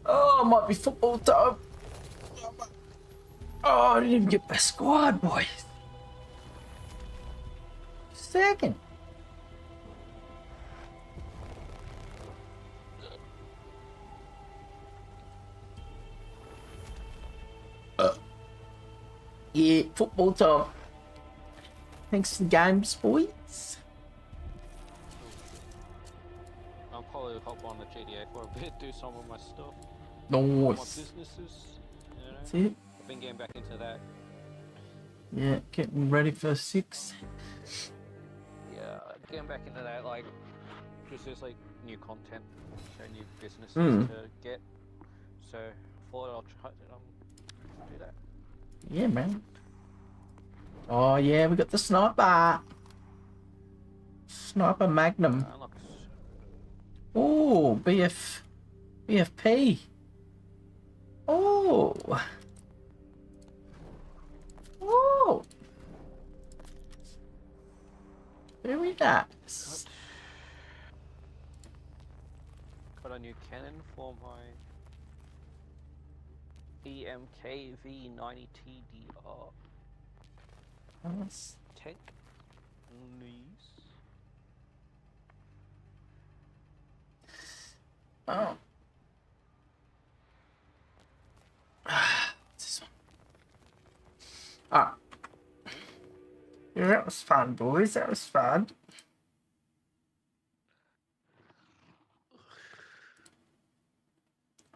Oh, might be football time. Oh, I didn't even get my squad, boys. Second. Yeah, football time. Thanks for the games, boys. I'll probably hop on the GTA for a bit, do some of my stuff. Nice. My businesses, you know. That's it. I've been getting back into that. Yeah, getting ready for 6. Yeah, getting back into that, like, because there's like new content, so new businesses to get. So I thought I'll try do that. Yeah, man. Oh yeah, we got the sniper. Sniper Magnum. Oh, BFP. Oh. Oh. Very nice. Got a new cannon for my EMK V90 TDR. Nice. Tank. Nice. Oh. What's this one? Ah. Yeah, that was fun, boys. That was fun.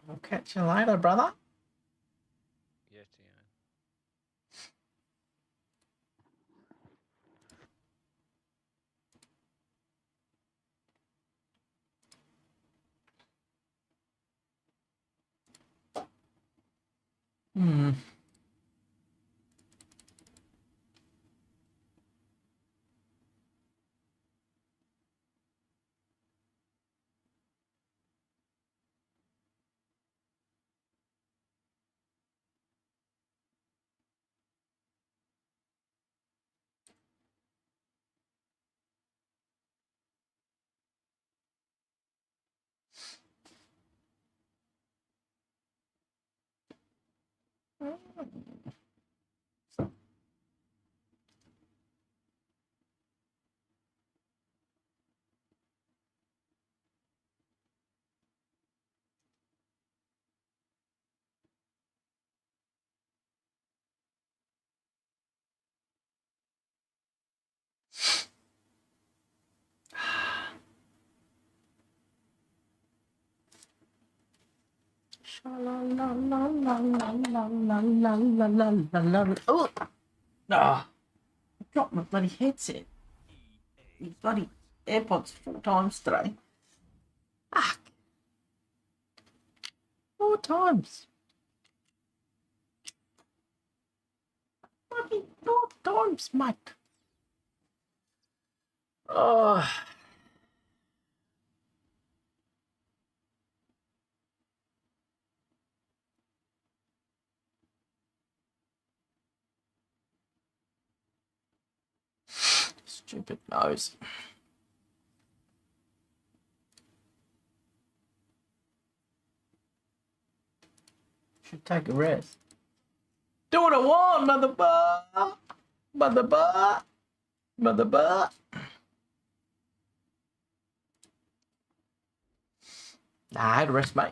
I'll catch you later, brother. Yeah, Hmm. Oh! Ah! I dropped my bloody headset. These bloody AirPods 4 times today. Fuck! 4 times. Bloody 4 times, mate. Oh. Stupid nose. Should take a rest. Do what I want, mother. Nah, I had a rest, mate.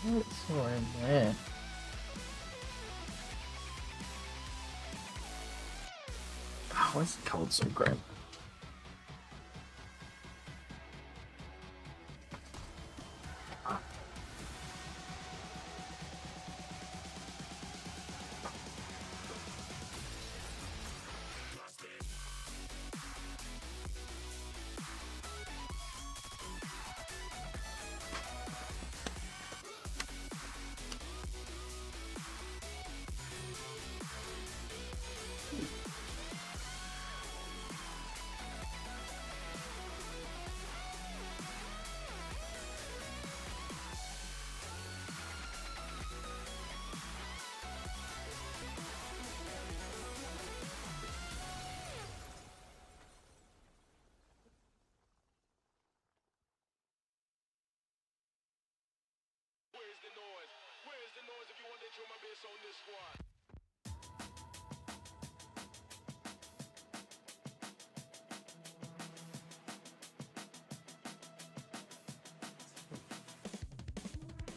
What's all in there? Oh, why is the cold so grim?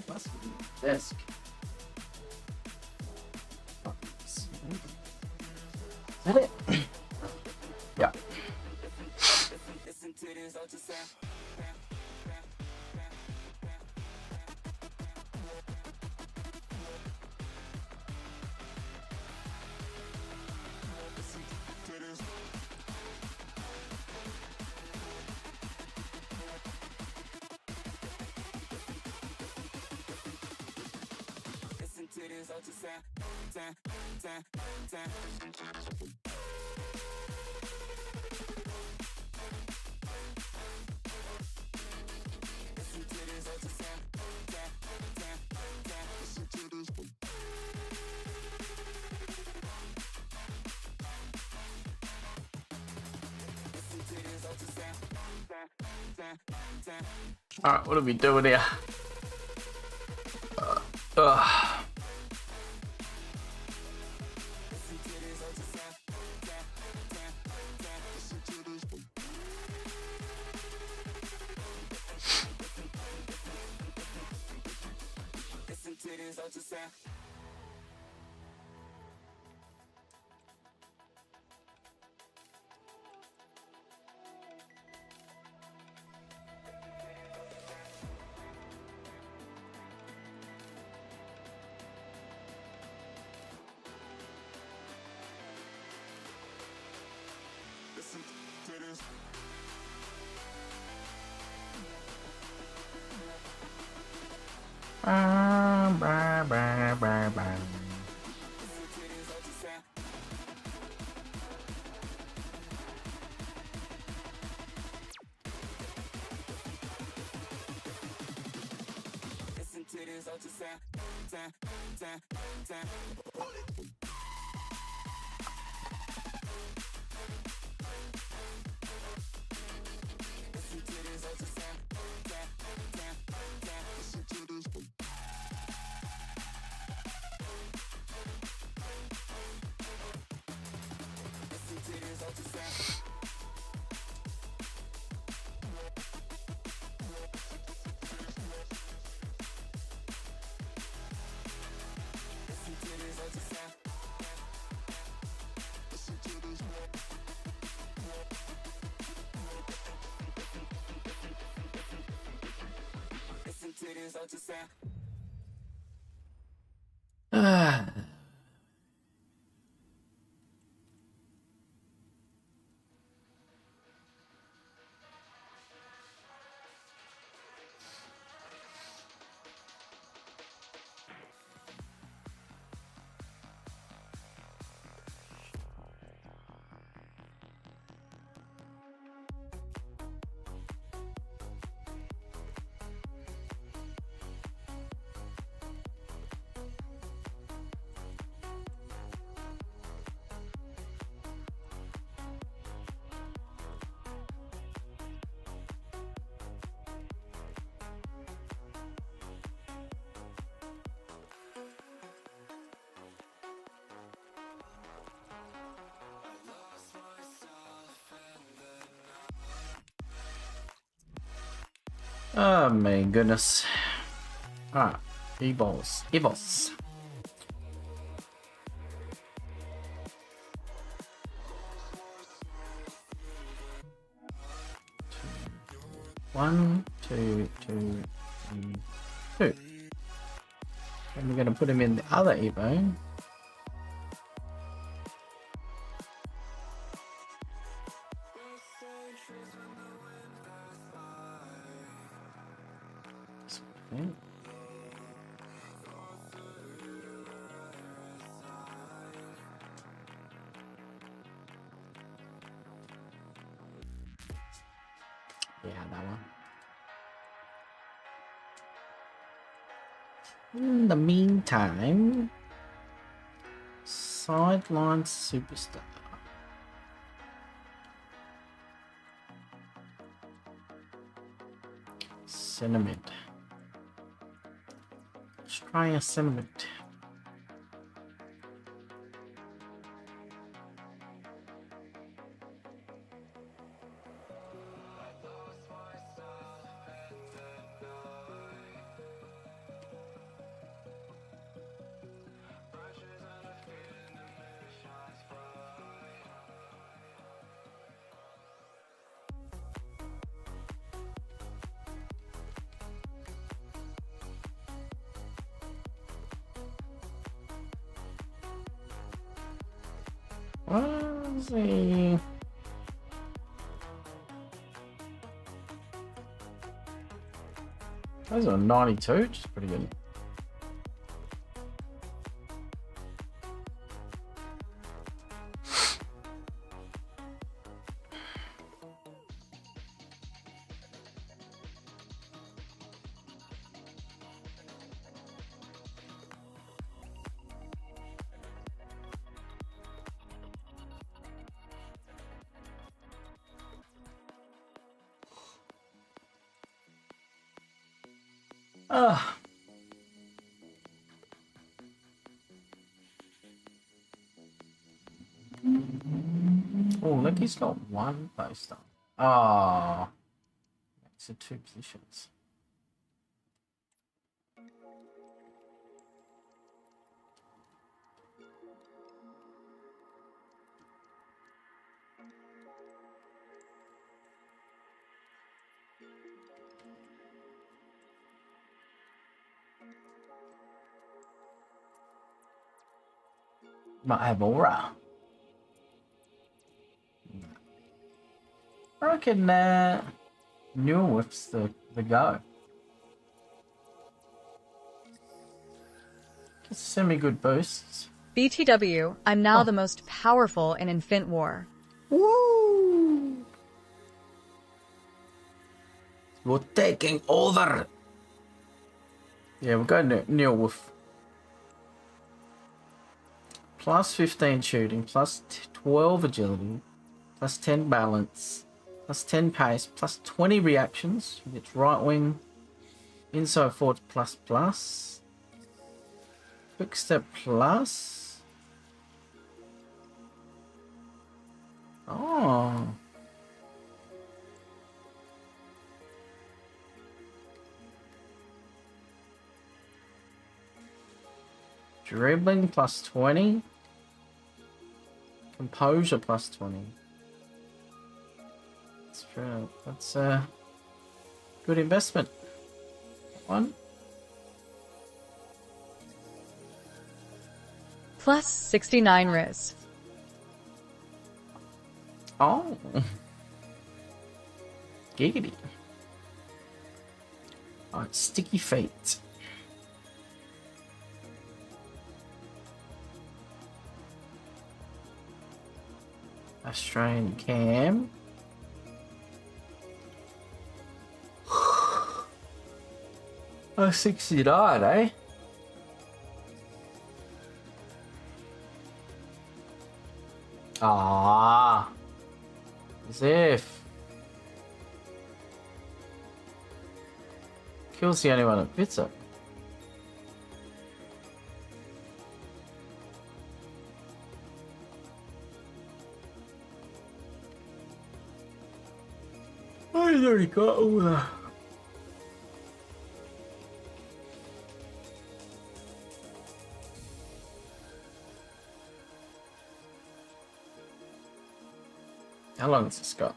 Must be the desk. Is that it? Yeah. Alright, what are we doing here? Ah. Oh my goodness. Ah, e-balls. E-balls. One, two, two, two. And we're gonna put him in the other Evo. Okay. Yeah, that one. In the meantime, sideline superstar. Cinnamon. Let's try a cinnamon. Let's see. Those are 92, which is pretty good. Ah. Oh, look, he's got one poster. Ah. Makes it two positions. Might have aura. I reckon Newell's the go. Gets semi-good boosts. BTW, I'm now the most powerful in Infant War. Woo! You're taking over. Yeah, we'll go Neil Wolf. Plus 15 shooting, plus 12 agility, plus 10 balance, plus 10 pace, plus 20 reactions. It's right wing, inside forward plus plus, quick step plus. Oh. Dribbling plus 20. Composure plus 20. That's true. That's a good investment. One. Plus 69 Riz. Oh. Giggity. Oh, sticky feet. Australian cam. Oh, 69, eh? Ah, as if. Kill's the only one that fits it. Oh, he's already got all that. How long has this got?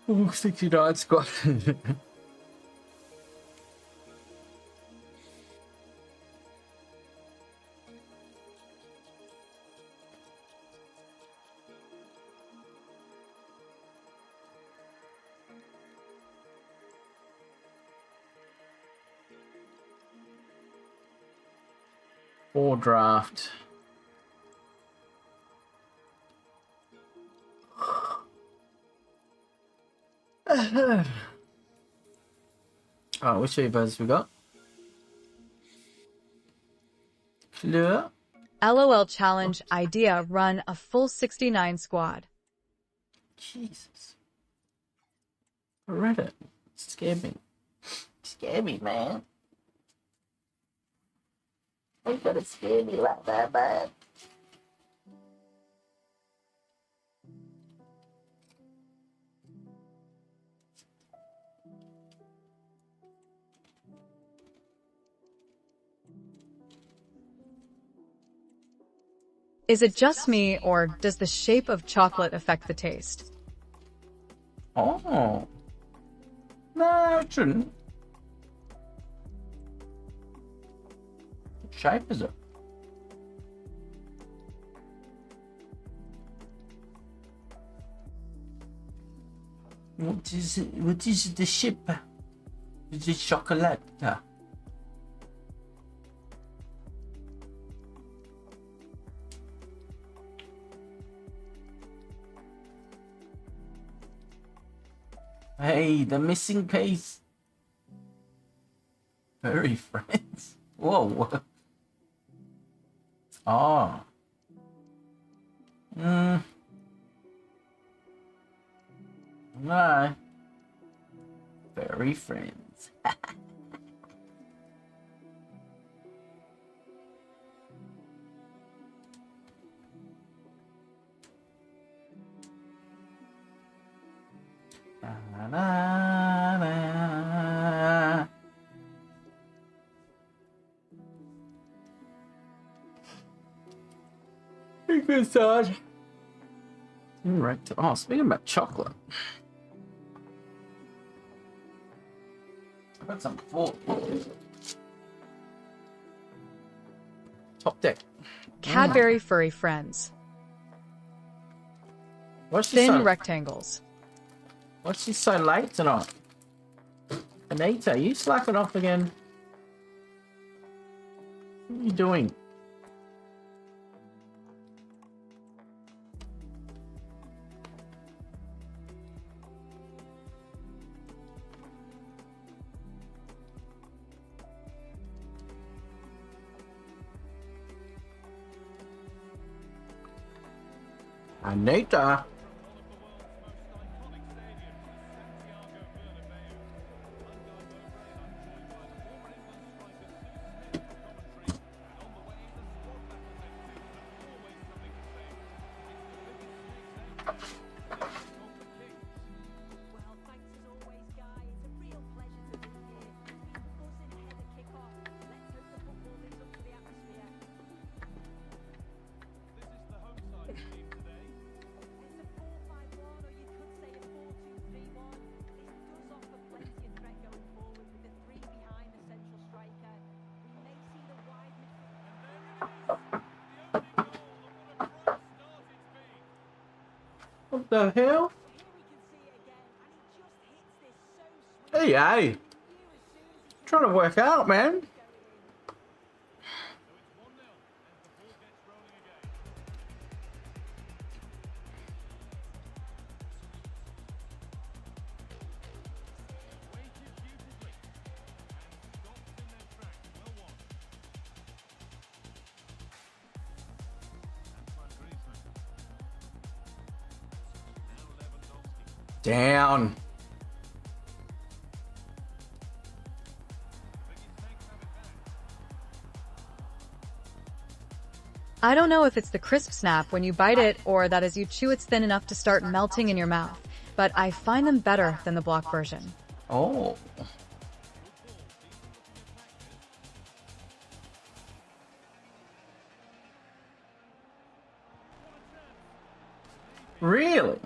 Oh, 69 squad. Or draft. Alright, which Evos we got? Clear. LOL challenge idea run a full 69 squad. Jesus. I read it. It scared me. Scared me, man. Why you gotta scare me like that, man? Is it just me, or does the shape of chocolate affect the taste? Oh. No, it shouldn't. What shape is it? What is it? What is the shape? Is it chocolate? Hey, the missing piece. Furry friends. Whoa. Oh. No. Furry friends. Na, na. Good side. Right. Oh, speaking about chocolate, I got some before. Top deck. Cadbury furry friends. What's she Thin so? rectangles. What's she so late tonight? Anita, you slacking off again? What are you doing? Anita. What the hell? Hey, hey. Trying to work out, man. Down. I don't know if it's the crisp snap when you bite it or that as you chew it's thin enough to start melting in your mouth, but I find them better than the block version. Oh. Really?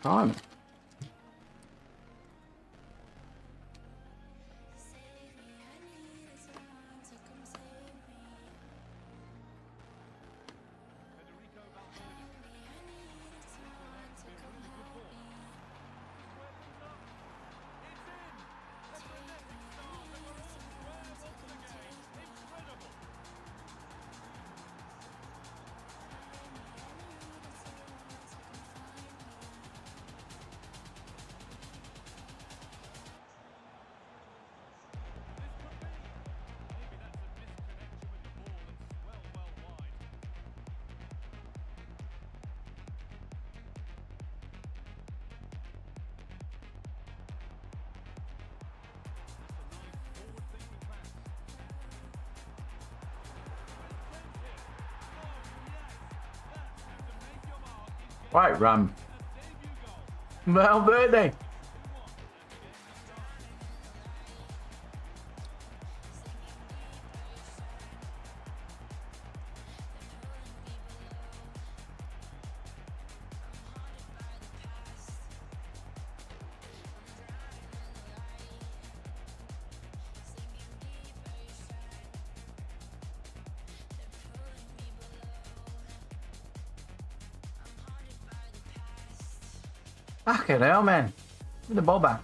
Time. Right, run. Well, birthday. Fucking hell, man. Give the ball back.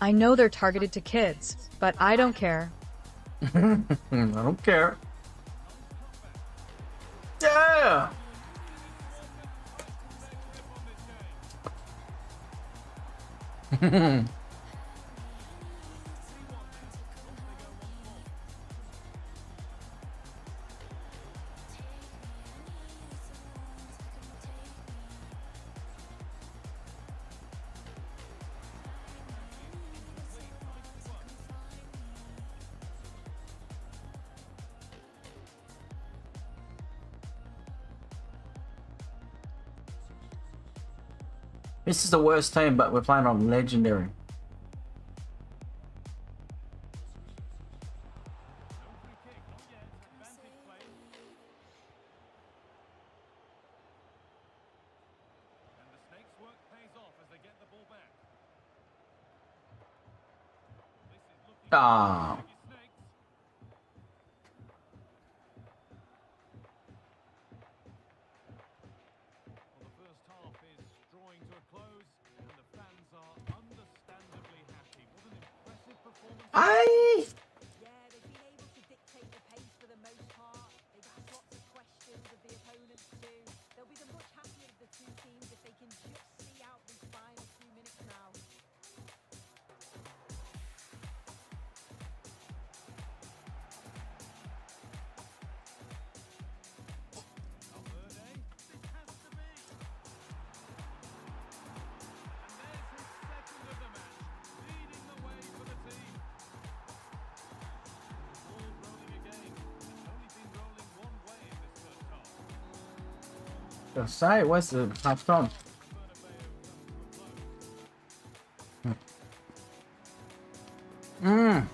I know they're targeted to kids, but I don't care. I don't care. Yeah! This is the worst team, but we're playing on legendary. Ah. I. The side, where's the half from? Mmm.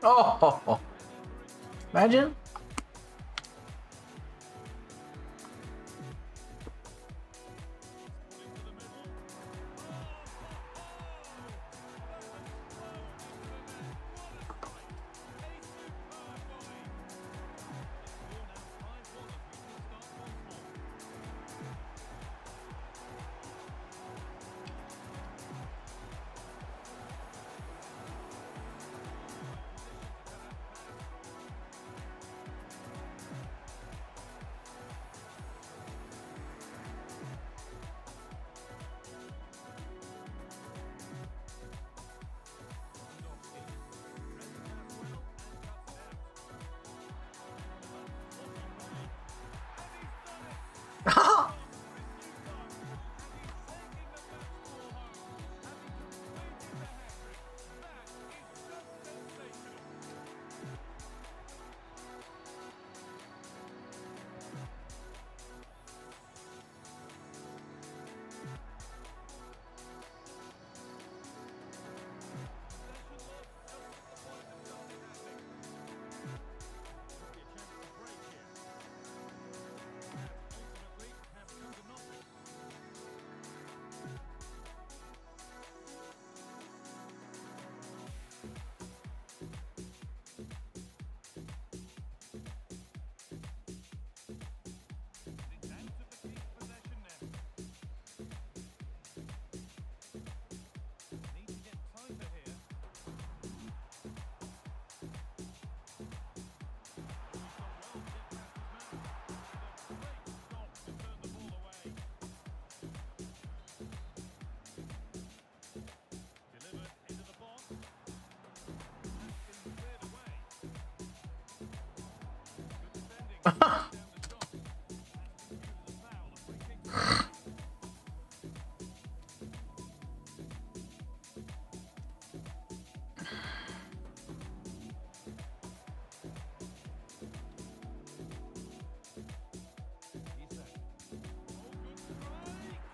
Oh, imagine.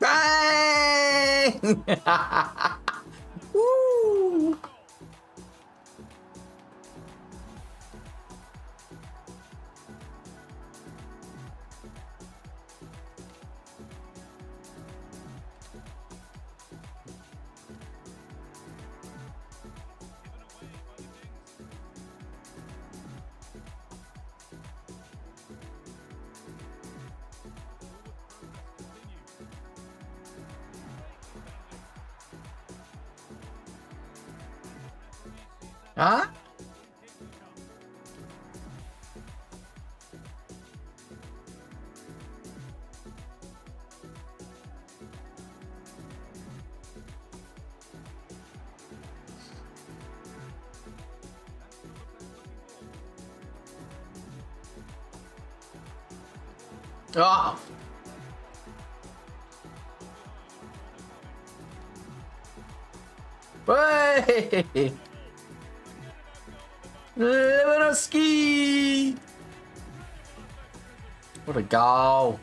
Bang! Woo! Huh? Oh. Hey! Lewandowski! What a goal!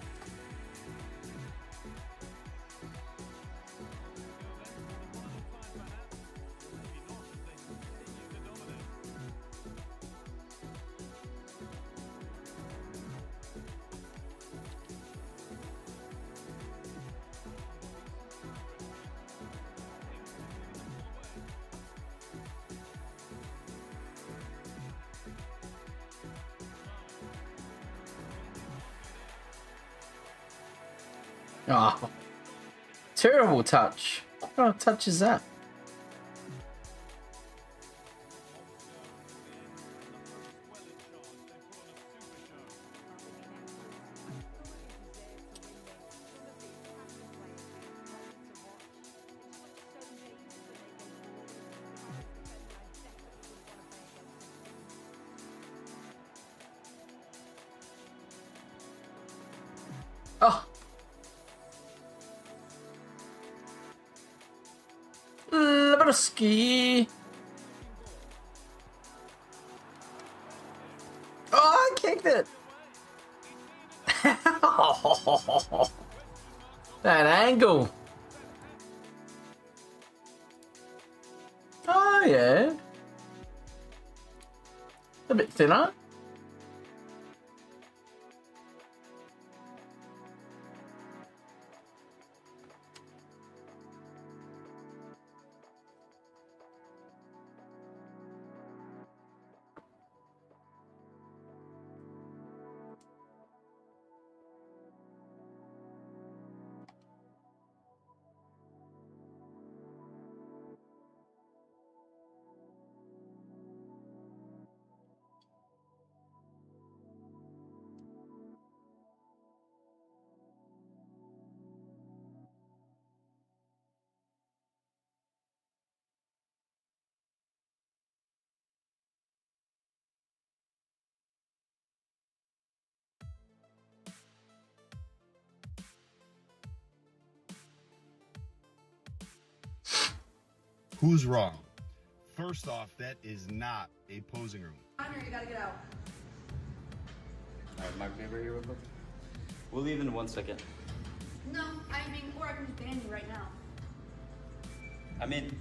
Oh, terrible touch. What kind of touch is that? Oh. Lebowski. Oh, I kicked it. That angle. Oh, yeah. A bit thinner. Who's wrong? First off, that is not a posing room. You gotta get out. Alright, Mark, neighbor here real quick. We'll leave in 1 second. No, I mean, or I can just ban you right now. I'm in.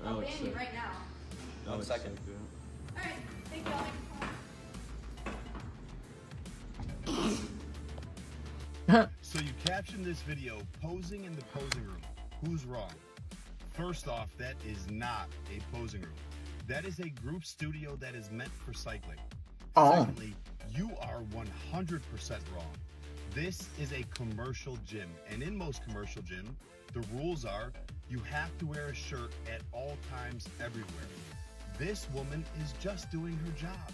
I'll ban you right now. 1 second. Alright, thank y'all. So you captioned this video posing in the posing room. Who's wrong? First off, that is not a posing room. That is a group studio that is meant for cycling. Oh. Secondly, you are 100% wrong. This is a commercial gym, and in most commercial gyms, the rules are you have to wear a shirt at all times everywhere. This woman is just doing her job.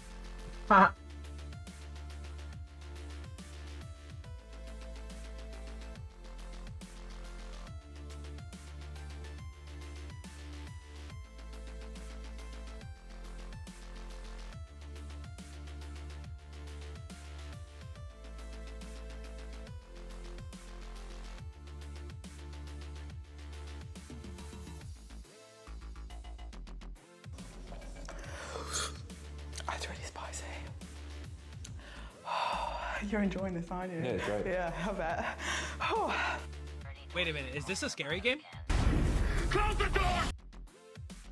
That's really spicy. You're enjoying this, aren't you? Yeah, it's great. Yeah, I bet. Wait a minute, is this a scary game? Close the door!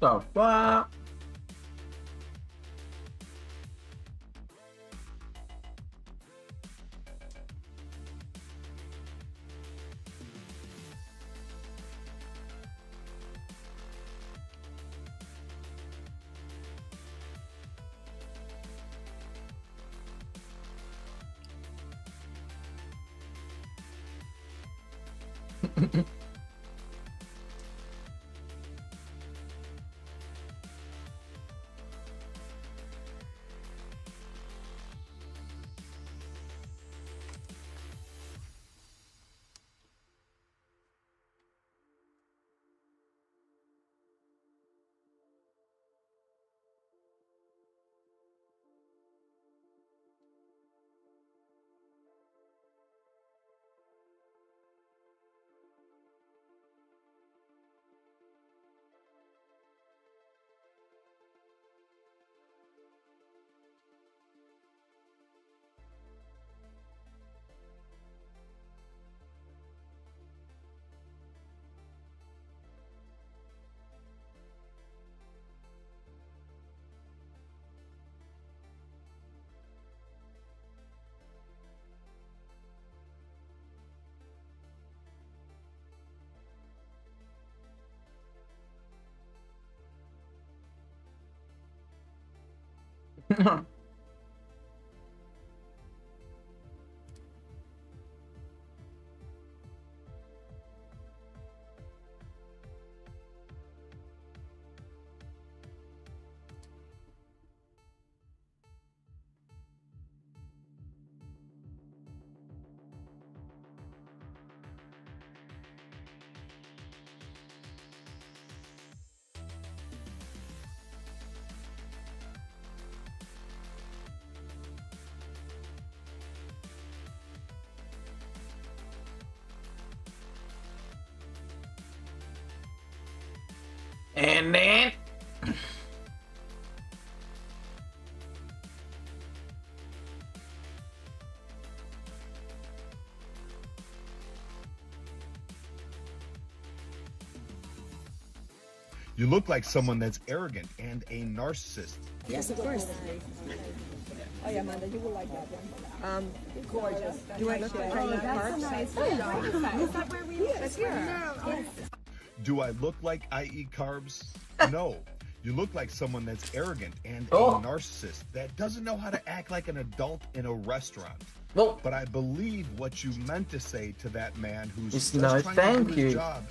So, what? And then... You look like someone that's arrogant and a narcissist. Yes, of course. Oh yeah, Amanda, you will like that one. Gorgeous. Do I look like Do I look like I eat carbs? No. You look like someone that's arrogant and a narcissist that doesn't know how to act like an adult in a restaurant. But I believe what you meant to say to that man who's It's just no trying thank to do his you. job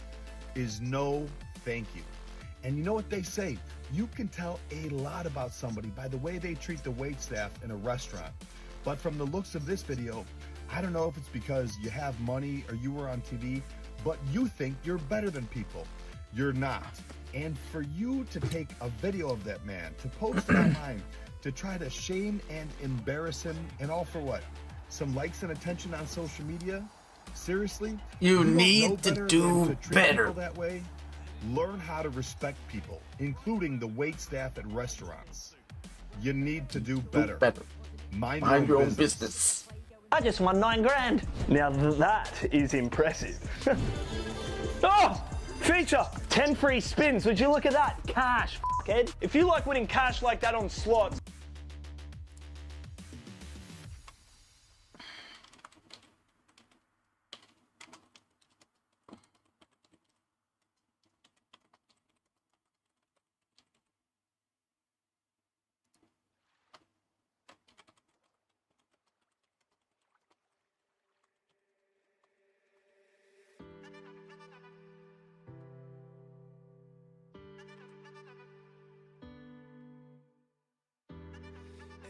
is no thank you. And you know what they say? You can tell a lot about somebody by the way they treat the wait staff in a restaurant. But from the looks of this video, I don't know if it's because you have money or you were on TV, but you think you're better than people. You're not. And for you to take a video of that man, to post it online, to try to shame and embarrass him, and all for what? Some likes and attention on social media? Seriously? You don't need know to better do than to treat better. people that way? Learn how to respect people, including the wait staff at restaurants. You need to do better. Mind your own business. I just won 9 grand. Now that is impressive. Oh, feature, 10 free spins. Would you look at that? Cash, f***head. If you like winning cash like that on slots.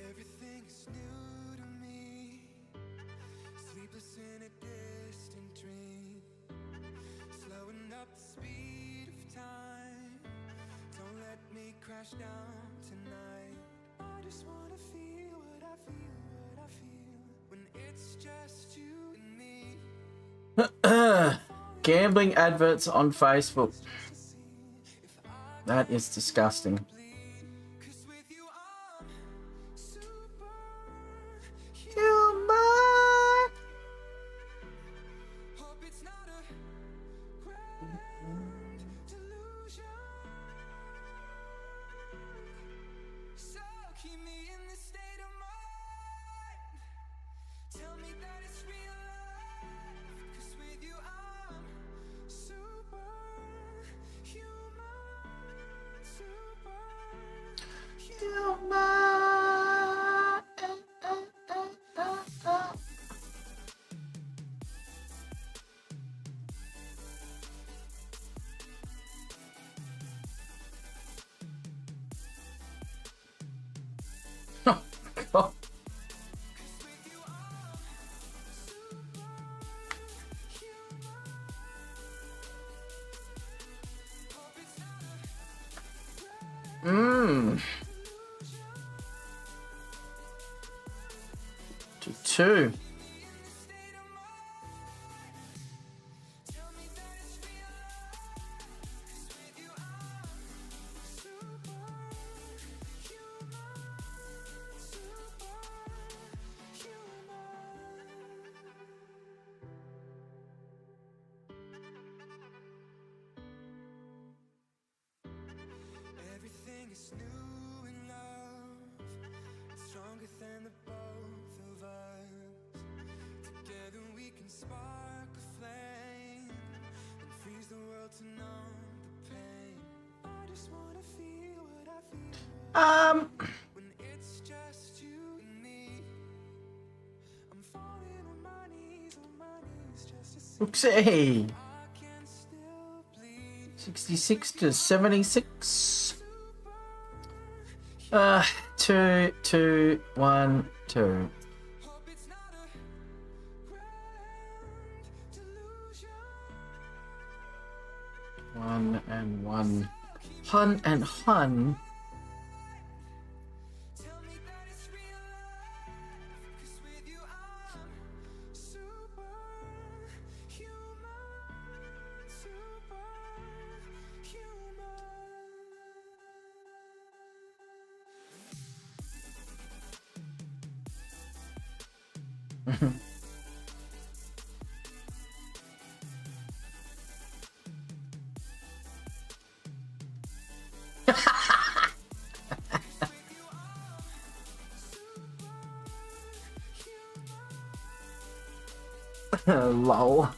Everything is new to me. Sleepless in a distant dream. Slowing up the speed of time. Don't let me crash down tonight. I just wanna feel what I feel when it's just you and me. Gambling adverts on Facebook. That is disgusting. Two. Everything is new in love. It's stronger than the both of us. Together we can spark a flame and freeze the world to numb the pain. I just wanna feel what I feel when it's just you and me. I'm falling on my knees just to see. Oopsie. 66 to 76. 2, 2, 1, 2. One and one. Hun and hun. Lol.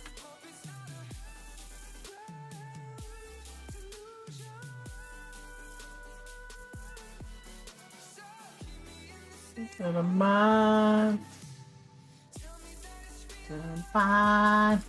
Teman. Teman.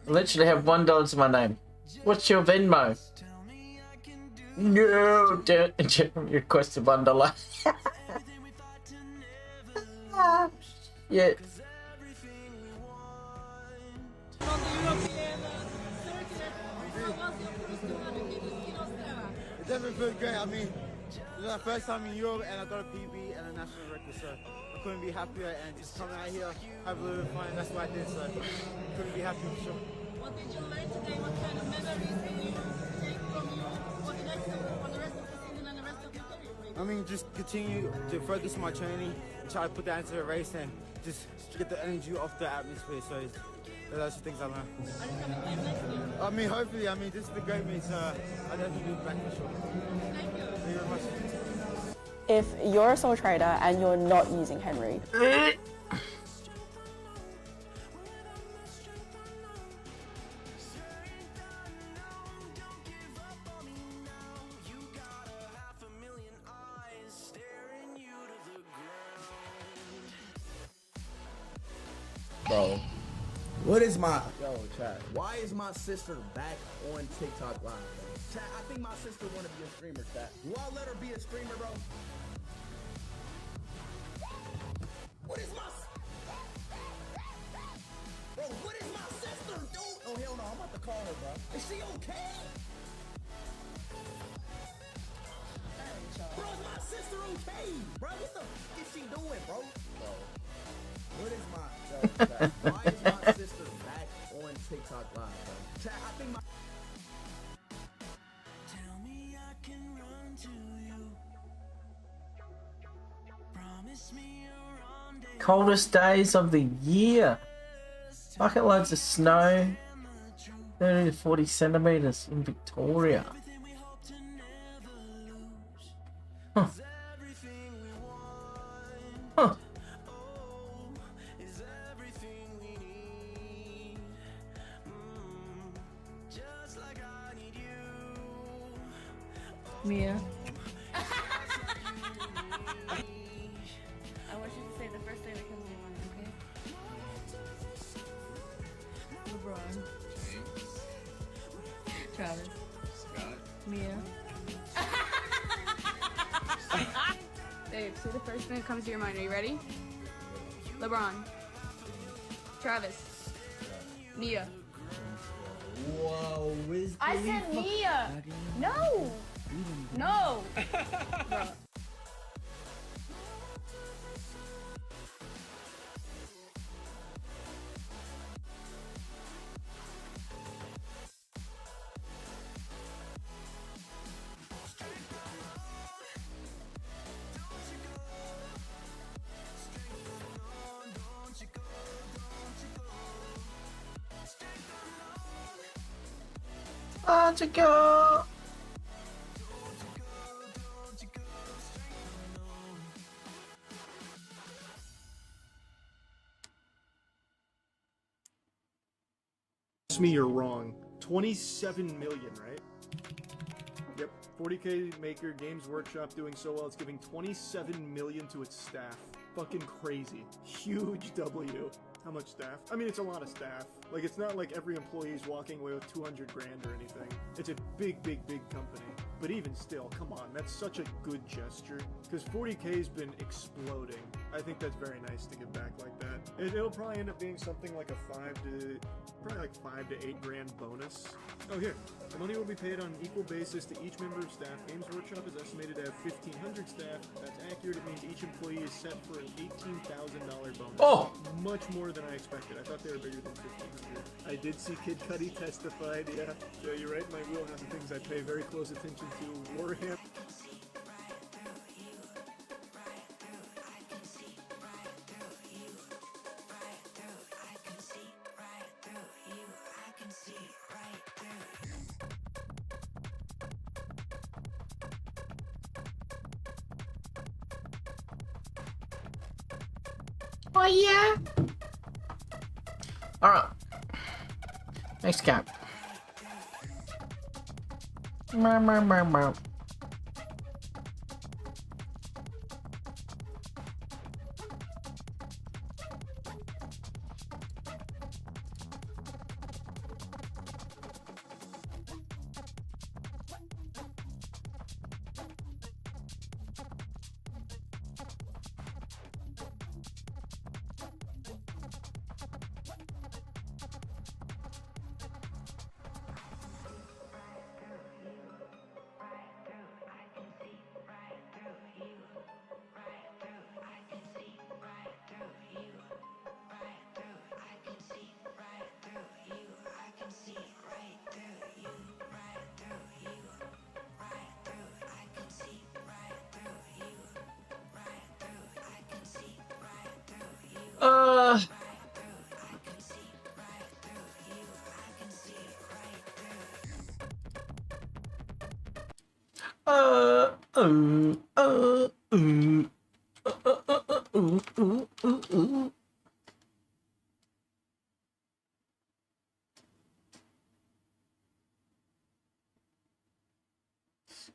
Literally have $1 to my name. What's your Venmo? No, don't request a $1. Yeah. It definitely feels great. I mean, this is my first time in Europe and I got a PB and a national record, so I couldn't be happier, and just coming out here, have a little fun, that's what I did, so couldn't be happier for sure. What did you learn today? What kind of memories will you take from you for the rest of the season and the rest of your career? I mean, just continue to focus on my training and try to put that into the race and just get the energy off the atmosphere, so those are things I learned. I mean, hopefully, I mean, this is the great meet, so I definitely do back for sure. Thank you very much. If you're a sole trader and you're not using Henry, Bro, what is my chat? Why is my sister back on TikTok Live, bro? Chat, I think my sister want to be a streamer, chat. Do I let her be a streamer, bro? What is my bro? What is my sister, dude? Oh hell no, I'm about to call her, bro. Is she okay? Bro, is my sister okay? Bro, what the f is she doing, bro? Bro. What is my chat? Why is my sister back on TikTok Live, bro? Chat, I think my tell me I can run to you. Promise me a rendezvous. Coldest days of the year. Bucket loads of snow. 30 to 40 centimeters in Victoria. Huh. Huh. Mia. I want you to say the first thing that comes to your mind, okay? LeBron. Travis. Scott. Mia. Babe, say the first thing that comes to your mind. Are you ready? LeBron. Travis. Mia. Whoa, Wiz I said Khalifa. Mia. No. No. Bro. Hard to go. Me, you're wrong. 27 million, right? Yep. 40K Maker Games Workshop doing so well, it's giving 27 million to its staff. Fucking crazy. Huge W. How much staff? I mean, it's a lot of staff. Like, it's not like every employee is walking away with 200 grand or anything. It's a big, big, big company. But even still, come on, that's such a good gesture. Because 40K's been exploding. I think that's very nice to give back like that. It'll probably end up being something like a 5 to 8 grand bonus. Oh, here. The money will be paid on an equal basis to each member of staff. Games Workshop is estimated to have 1,500 staff. That's accurate. It means each employee is set for an $18,000 bonus. Oh! Much more than I expected. I thought they were bigger than 1,500. I did see Kid Cudi testified, yeah. Yeah, you're right. My wheelhouse of things I pay very close attention to. Warhammer. Oh yeah. All right. Next cap. Meow.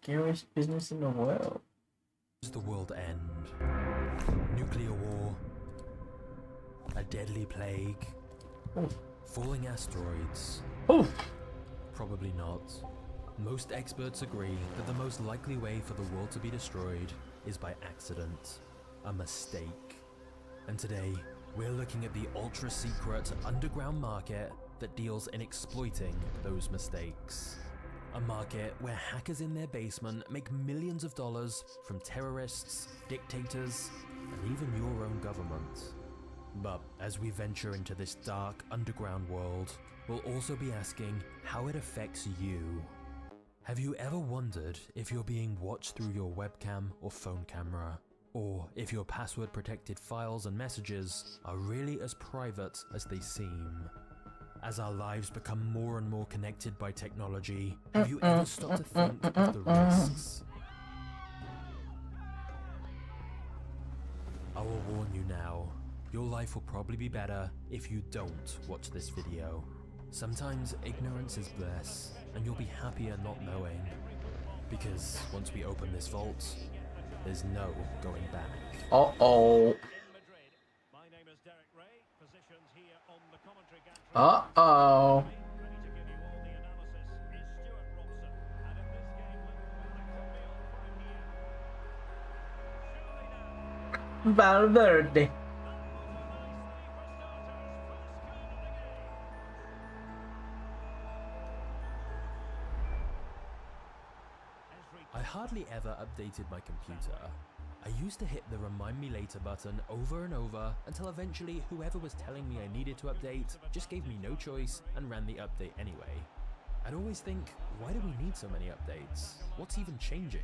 Scariest business in the world. Does the world end? Nuclear war? A deadly plague? Ooh. Falling asteroids? Ooh. Probably not. Most experts agree that the most likely way for the world to be destroyed is by accident, a mistake. And today, we're looking at the ultra-secret underground market that deals in exploiting those mistakes. A market where hackers in their basement make millions of dollars from terrorists, dictators, and even your own government. But as we venture into this dark underground world, we'll also be asking how it affects you. Have you ever wondered if you're being watched through your webcam or phone camera? Or if your password-protected files and messages are really as private as they seem? As our lives become more and more connected by technology, have you ever stopped to think of the risks? I will warn you now, your life will probably be better if you don't watch this video. Sometimes ignorance is bliss, and you'll be happier not knowing. Because once we open this vault, there's no going back. Uh-oh. Uh-oh. Valverde. I hardly ever updated my computer. I used to hit the remind me later button over and over until eventually whoever was telling me I needed to update just gave me no choice and ran the update anyway. I'd always think, why do we need so many updates? What's even changing?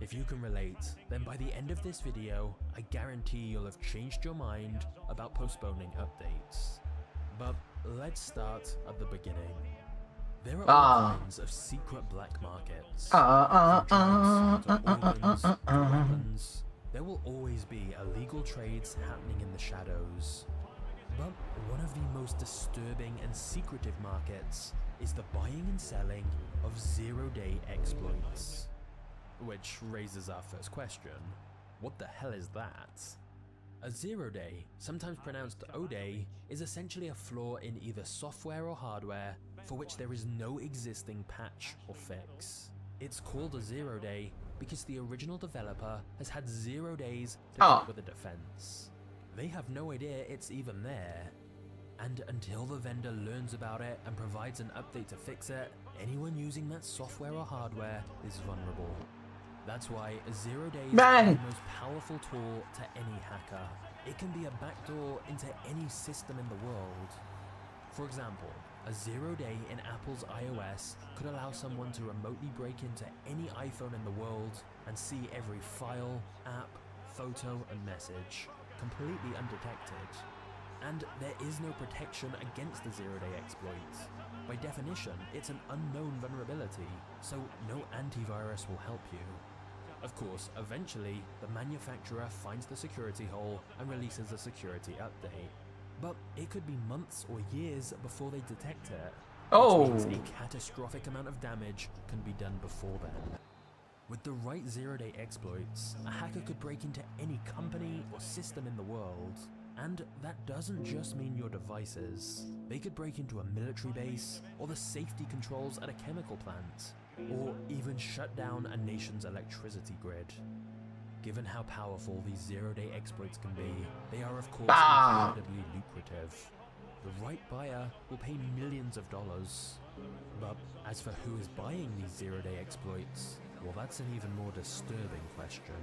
If you can relate, then by the end of this video, I guarantee you'll have changed your mind about postponing updates. But let's start at the beginning. There are all kinds of secret black markets. Weapons. There will always be illegal trades happening in the shadows. But one of the most disturbing and secretive markets is the buying and selling of zero-day exploits. Which raises our first question. What the hell is that? A zero-day, sometimes pronounced O-day, is essentially a flaw in either software or hardware for which there is no existing patch or fix. It's called a zero-day because the original developer has had 0 days to come with a defense. They have no idea it's even there. And until the vendor learns about it and provides an update to fix it, anyone using that software or hardware is vulnerable. That's why a 0 day is the most powerful tool to any hacker. It can be a backdoor into any system in the world. For example, a 0 day in Apple's iOS could allow someone to remotely break into any iPhone in the world and see every file, app, photo, and message, completely undetected. And there is no protection against the 0 day exploit. By definition, it's an unknown vulnerability, so no antivirus will help you. Of course, eventually, the manufacturer finds the security hole and releases a security update. But it could be months or years before they detect it. Which means a catastrophic amount of damage can be done before then. With the right 0 day exploits, a hacker could break into any company or system in the world. And that doesn't just mean your devices. They could break into a military base, or the safety controls at a chemical plant, or even shut down a nation's electricity grid. Given how powerful these 0 day exploits can be, they are of course incredibly lucrative. The right buyer will pay millions of dollars. But as for who is buying these 0 day exploits, well, that's an even more disturbing question.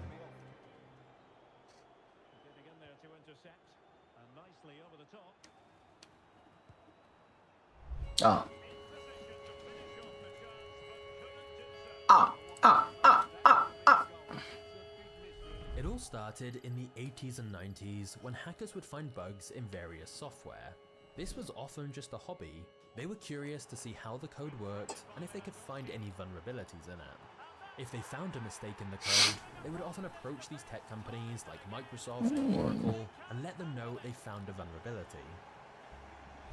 It all started in the 80s and 90s when hackers would find bugs in various software. This was often just a hobby. They were curious to see how the code worked and if they could find any vulnerabilities in it. If they found a mistake in the code, they would often approach these tech companies like Microsoft or Oracle and let them know they found a vulnerability.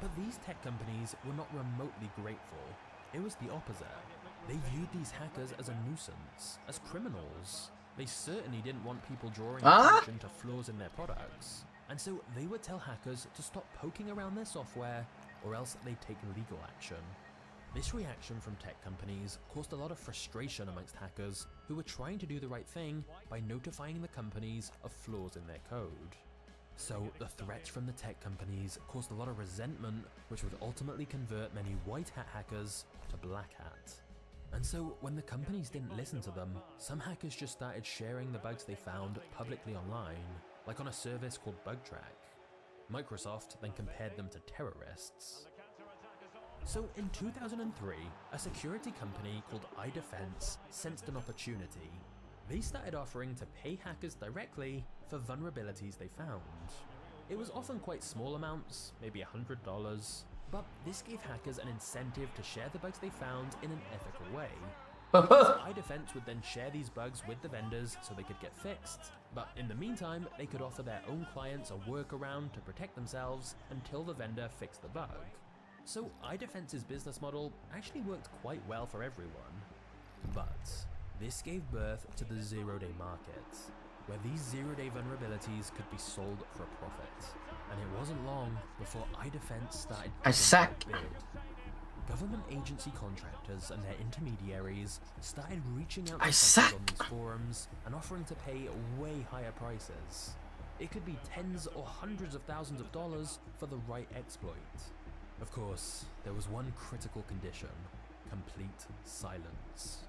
But these tech companies were not remotely grateful. It was the opposite. They viewed these hackers as a nuisance, as criminals. They certainly didn't want people drawing attention to flaws in their products. And so they would tell hackers to stop poking around their software, or else they'd take legal action. This reaction from tech companies caused a lot of frustration amongst hackers who were trying to do the right thing by notifying the companies of flaws in their code. So the threats from the tech companies caused a lot of resentment, which would ultimately convert many white hat hackers to black hat. And so when the companies didn't listen to them, some hackers just started sharing the bugs they found publicly online, like on a service called BugTrack. Microsoft then compared them to terrorists. So in 2003, a security company called iDefense sensed an opportunity. They started offering to pay hackers directly for vulnerabilities they found. It was often quite small amounts, maybe $100, but this gave hackers an incentive to share the bugs they found in an ethical way. iDefense would then share these bugs with the vendors so they could get fixed, but in the meantime, they could offer their own clients a workaround to protect themselves until the vendor fixed the bug. So iDefense's business model actually worked quite well for everyone. But this gave birth to the 0 day market, where these 0 day vulnerabilities could be sold for a profit. And it wasn't long before iDefense started getting bid. Government agency contractors and their intermediaries started reaching out to hackers on these forums and offering to pay way higher prices. It could be tens or hundreds of thousands of dollars for the right exploit. Of course, there was one critical condition: complete silence.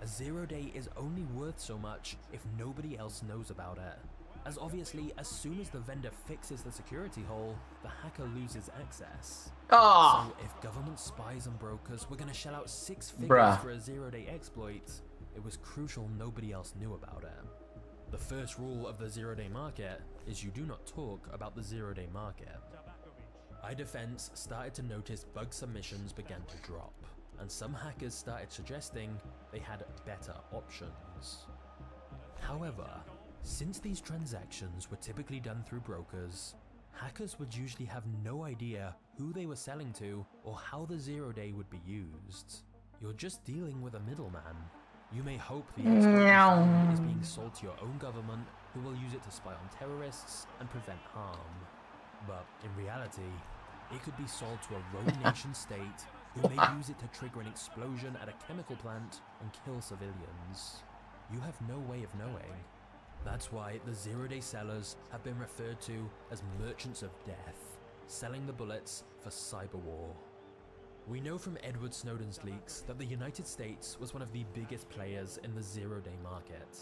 A 0 day is only worth so much if nobody else knows about it, as obviously as soon as the vendor fixes the security hole, the hacker loses access. So if government spies and brokers were going to shell out 6 figures for a 0 day exploit, it was crucial nobody else knew about it. The first rule of the 0 day market is you do not talk about the 0 day market. iDefense started to notice bug submissions began to drop. and some hackers started suggesting they had better options. However, since these transactions were typically done through brokers, hackers would usually have no idea who they were selling to or how the zero-day would be used. You're just dealing with a middleman. You may hope the exploit you find is being sold to your own government, who will use it to spy on terrorists and prevent harm. But in reality, it could be sold to a rogue nation state who may use it to trigger an explosion at a chemical plant and kill civilians. You have no way of knowing. That's why the zero-day sellers have been referred to as merchants of death, selling the bullets for cyber war. We know from Edward Snowden's leaks that the United States was one of the biggest players in the zero-day market.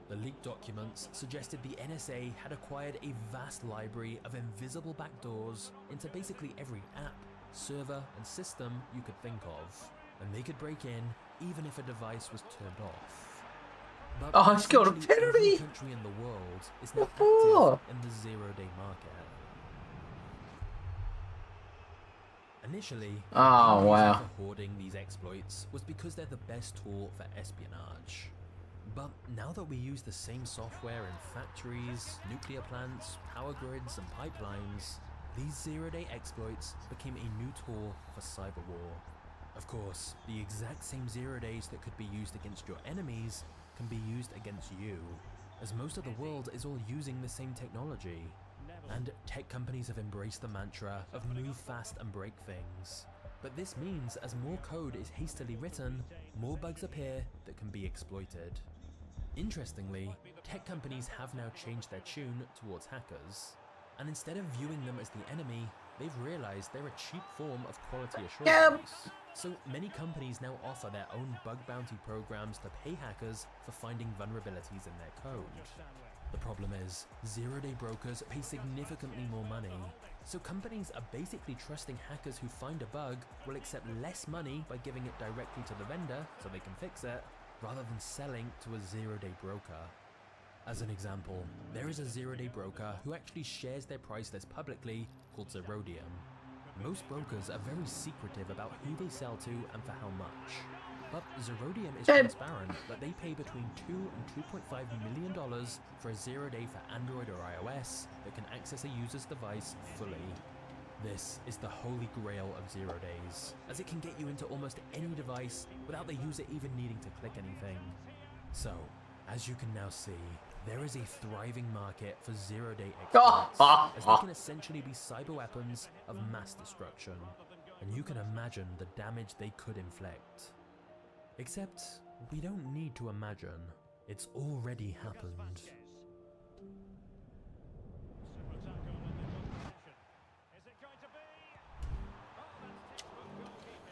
The leaked documents suggested the NSA had acquired a vast library of invisible backdoors into basically every app, server, and system you could think of, and they could break in even if a device was turned off. But Oh, it's got a essentially every penalty! country in the world is now active in the zero-day market. Initially, Oh, the reason wow. for hoarding these exploits was because they're the best tool for espionage. But now that we use the same software in factories, nuclear plants, power grids, and pipelines, these zero-day exploits became a new tool for cyber war. Of course, the exact same zero-days that could be used against your enemies can be used against you, as most of the world is all using the same technology. And tech companies have embraced the mantra of move fast and break things. But this means as more code is hastily written, more bugs appear that can be exploited. Interestingly, tech companies have now changed their tune towards hackers, and instead of viewing them as the enemy, they've realized they're a cheap form of quality assurance. So many companies now offer their own bug bounty programs to pay hackers for finding vulnerabilities in their code. The problem is, zero-day brokers pay significantly more money, so companies are basically trusting hackers who find a bug will accept less money by giving it directly to the vendor so they can fix it, rather than selling to a zero-day broker. As an example, there is a zero-day broker who actually shares their price list publicly called Zerodium. Most brokers are very secretive about who they sell to and for how much. But Zerodium is transparent that they pay between $2 and $2.5 million for a zero-day for Android or iOS that can access a user's device fully. This is the holy grail of zero-days, as it can get you into almost any device without the user even needing to click anything. So, as you can now see, there is a thriving market for zero-day exploits, as they can essentially be cyber weapons of mass destruction, and you can imagine the damage they could inflict. Except, we don't need to imagine, it's already happened.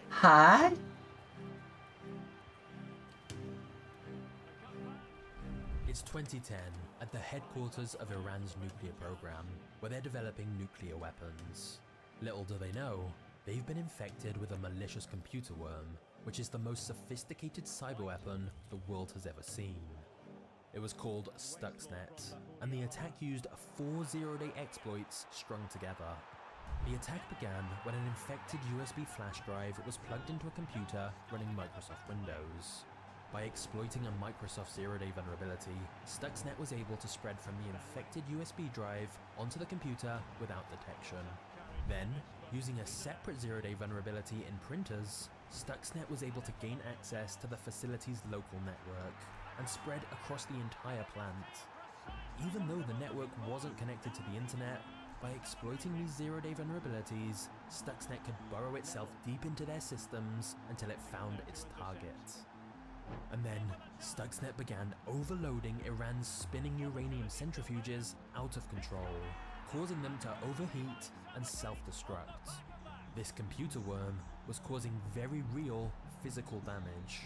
Hi? It's 2010, at the headquarters of Iran's nuclear program, where they're developing nuclear weapons. Little do they know, they've been infected with a malicious computer worm, which is the most sophisticated cyber weapon the world has ever seen. It was called Stuxnet, and the attack used 4 zero-day exploits strung together. The attack began when an infected USB flash drive was plugged into a computer running Microsoft Windows. By exploiting a Microsoft zero-day vulnerability, Stuxnet was able to spread from the infected USB drive onto the computer without detection. Then, using a separate zero-day vulnerability in printers, Stuxnet was able to gain access to the facility's local network and spread across the entire plant. Even though the network wasn't connected to the internet, by exploiting these zero-day vulnerabilities, Stuxnet could burrow itself deep into their systems until it found its target. And then, Stuxnet began overloading Iran's spinning uranium centrifuges out of control, causing them to overheat and self-destruct. This computer worm was causing very real physical damage.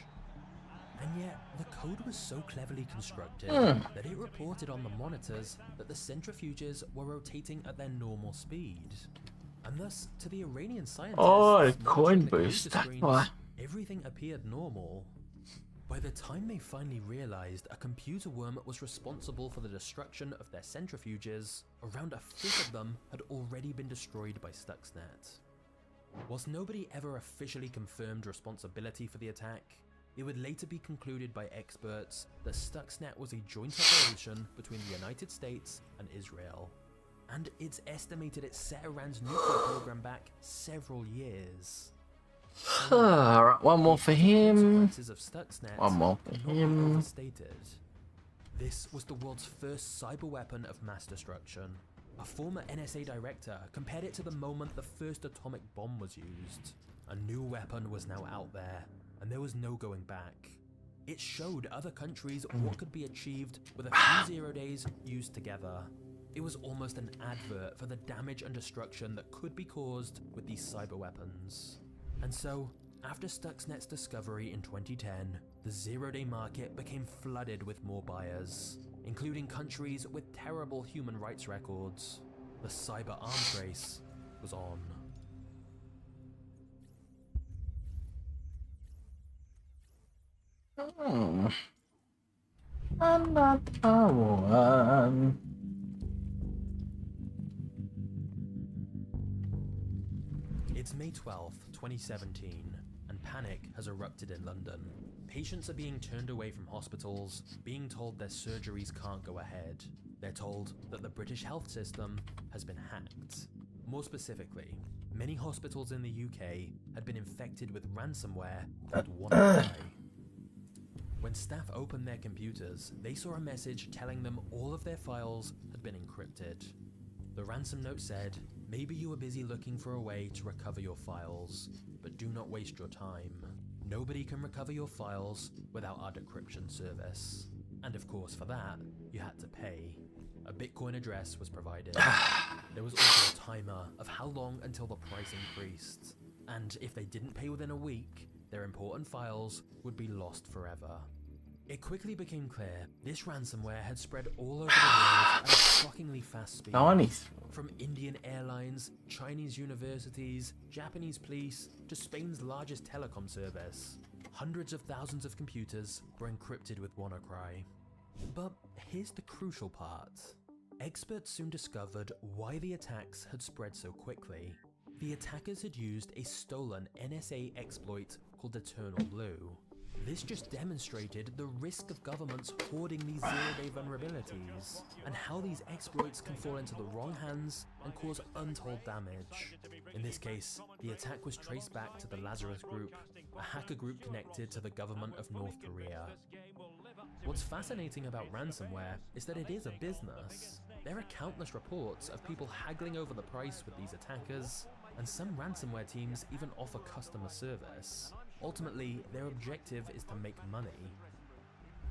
And yet, the code was so cleverly constructed that it reported on the monitors that the centrifuges were rotating at their normal speed. And thus, to the Iranian scientists, coin boost. everything appeared normal. By the time they finally realized a computer worm was responsible for the destruction of their centrifuges, around a fifth of them had already been destroyed by Stuxnet. Whilst nobody ever officially confirmed responsibility for the attack, it would later be concluded by experts that Stuxnet was a joint operation between the United States and Israel. And it's estimated it set Iran's nuclear program back several years. Alright, one more for him. Consequences of Stuxnet One more for cannot be him. overstated. This was the world's first cyber weapon of mass destruction. A former NSA director compared it to the moment the first atomic bomb was used. A new weapon was now out there, and there was no going back. It showed other countries what could be achieved with a few 0 days used together. It was almost an advert for the damage and destruction that could be caused with these cyber weapons. And so, after Stuxnet's discovery in 2010, the 0 day market became flooded with more buyers, including countries with terrible human rights records. The cyber arms race was on. I'm not the one. It's May 12th, 2017, and panic has erupted in London. Patients are being turned away from hospitals, being told their surgeries can't go ahead. They're told that the British health system has been hacked. More specifically, many hospitals in the UK had been infected with ransomware called WannaCry. When staff opened their computers, they saw a message telling them all of their files had been encrypted. The ransom note said, "Maybe you were busy looking for a way to recover your files, but do not waste your time. Nobody can recover your files without our decryption service." And of course, for that, you had to pay. A Bitcoin address was provided. There was also a timer of how long until the price increased. And if they didn't pay within a week, their important files would be lost forever. It quickly became clear this ransomware had spread all over the world at a shockingly fast speed. Nice. From Indian airlines, Chinese universities, Japanese police, to Spain's largest telecom service. Hundreds of thousands of computers were encrypted with WannaCry. But here's the crucial part. Experts soon discovered why the attacks had spread so quickly. The attackers had used a stolen NSA exploit called Eternal Blue. This just demonstrated the risk of governments hoarding these zero-day vulnerabilities, and how these exploits can fall into the wrong hands and cause untold damage. In this case, the attack was traced back to the Lazarus Group, a hacker group connected to the government of North Korea. What's fascinating about ransomware is that it is a business. There are countless reports of people haggling over the price with these attackers, and some ransomware teams even offer customer service. Ultimately, their objective is to make money.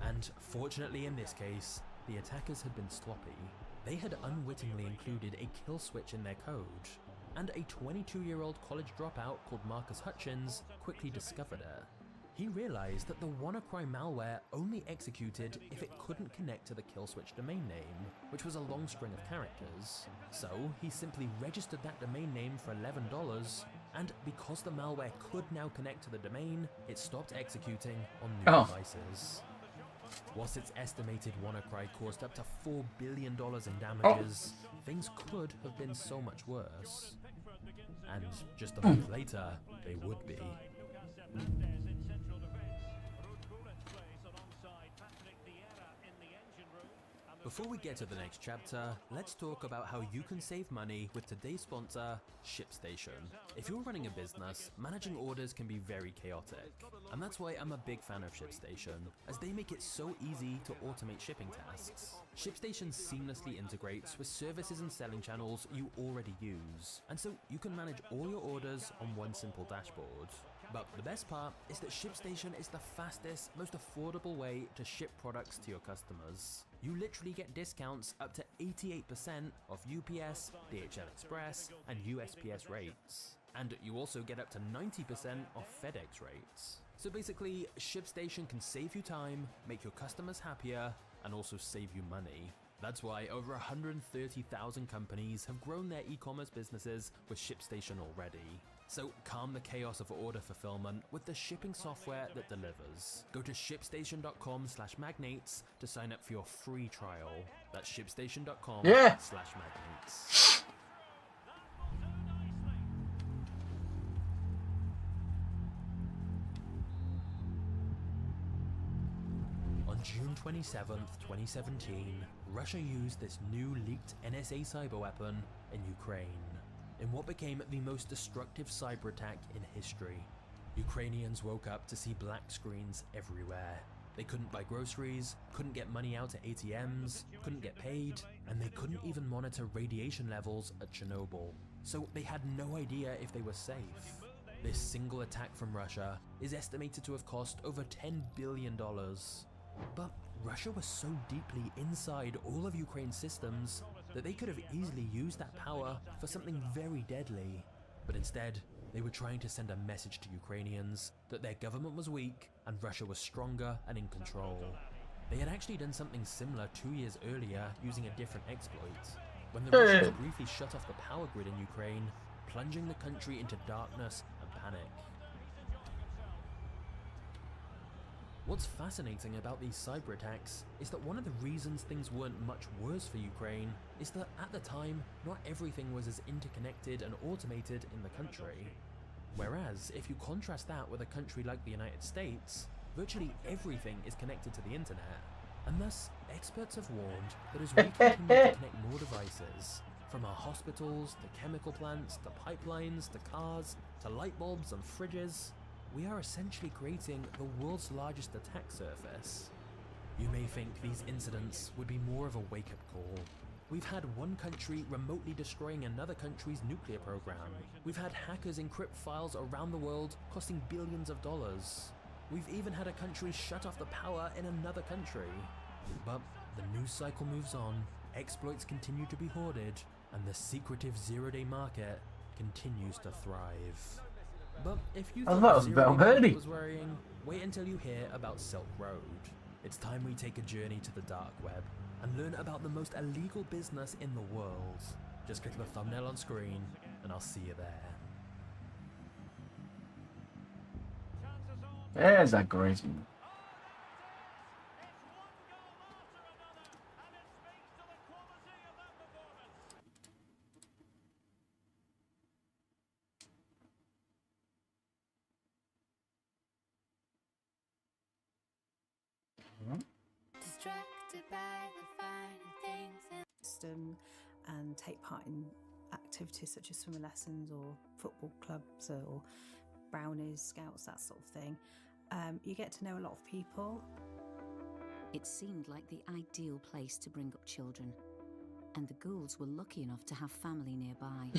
And fortunately in this case, the attackers had been sloppy. They had unwittingly included a kill switch in their code, and a 22-year-old college dropout called Marcus Hutchins quickly discovered it. He realized that the WannaCry malware only executed if it couldn't connect to the kill switch domain name, which was a long string of characters. So he simply registered that domain name for $11, and because the malware could now connect to the domain, it stopped executing on new devices. Whilst it's estimated WannaCry caused up to $4 billion in damages, things could have been so much worse. And just a month later, they would be. Before we get to the next chapter, let's talk about how you can save money with today's sponsor, ShipStation. If you're running a business, managing orders can be very chaotic, and that's why I'm a big fan of ShipStation, as they make it so easy to automate shipping tasks. ShipStation seamlessly integrates with services and selling channels you already use, and so you can manage all your orders on one simple dashboard. But the best part is that ShipStation is the fastest, most affordable way to ship products to your customers. You literally get discounts up to 88% off UPS, DHL Express, and USPS rates. And you also get up to 90% off FedEx rates. So basically, ShipStation can save you time, make your customers happier, and also save you money. That's why over 130,000 companies have grown their e-commerce businesses with ShipStation already. So calm the chaos of order fulfillment with the shipping software that delivers. Go to shipstation.com/magnates to sign up for your free trial. That's shipstation.com/magnates. June 27th, 2017, Russia used this new leaked NSA cyber weapon in Ukraine, in what became the most destructive cyber attack in history. Ukrainians woke up to see black screens everywhere. They couldn't buy groceries, couldn't get money out at ATMs, couldn't get paid, and they couldn't even monitor radiation levels at Chernobyl. So they had no idea if they were safe. This single attack from Russia is estimated to have cost over $10 billion. But Russia was so deeply inside all of Ukraine's systems that they could have easily used that power for something very deadly. But instead, they were trying to send a message to Ukrainians that their government was weak and Russia was stronger and in control. They had actually done something similar 2 years earlier using a different exploit, when the Russians briefly shut off the power grid in Ukraine, plunging the country into darkness and panic. What's fascinating about these cyber attacks is that one of the reasons things weren't much worse for Ukraine is that at the time, not everything was as interconnected and automated in the country. Whereas, if you contrast that with a country like the United States, virtually everything is connected to the internet. And thus, experts have warned that as we continue to connect more devices, from our hospitals, to chemical plants, to pipelines, to cars, to light bulbs and fridges, we are essentially creating the world's largest attack surface. You may think these incidents would be more of a wake-up call. We've had one country remotely destroying another country's nuclear program. We've had hackers encrypt files around the world costing billions of dollars. We've even had a country shut off the power in another country. But the news cycle moves on, exploits continue to be hoarded, and the secretive zero-day market continues to thrive. But if you thought zero-day was worrying, wait until you hear about Silk Road. It's time we take a journey to the dark web and learn about the most illegal business in the world. Just click the thumbnail on screen and I'll see you there. There's that great. Distracted by the finer things in system and take part in activities such as swimming lessons or football clubs or brownies, scouts, that sort of thing. You get to know a lot of people. It seemed like the ideal place to bring up children, and the ghouls were lucky enough to have family nearby.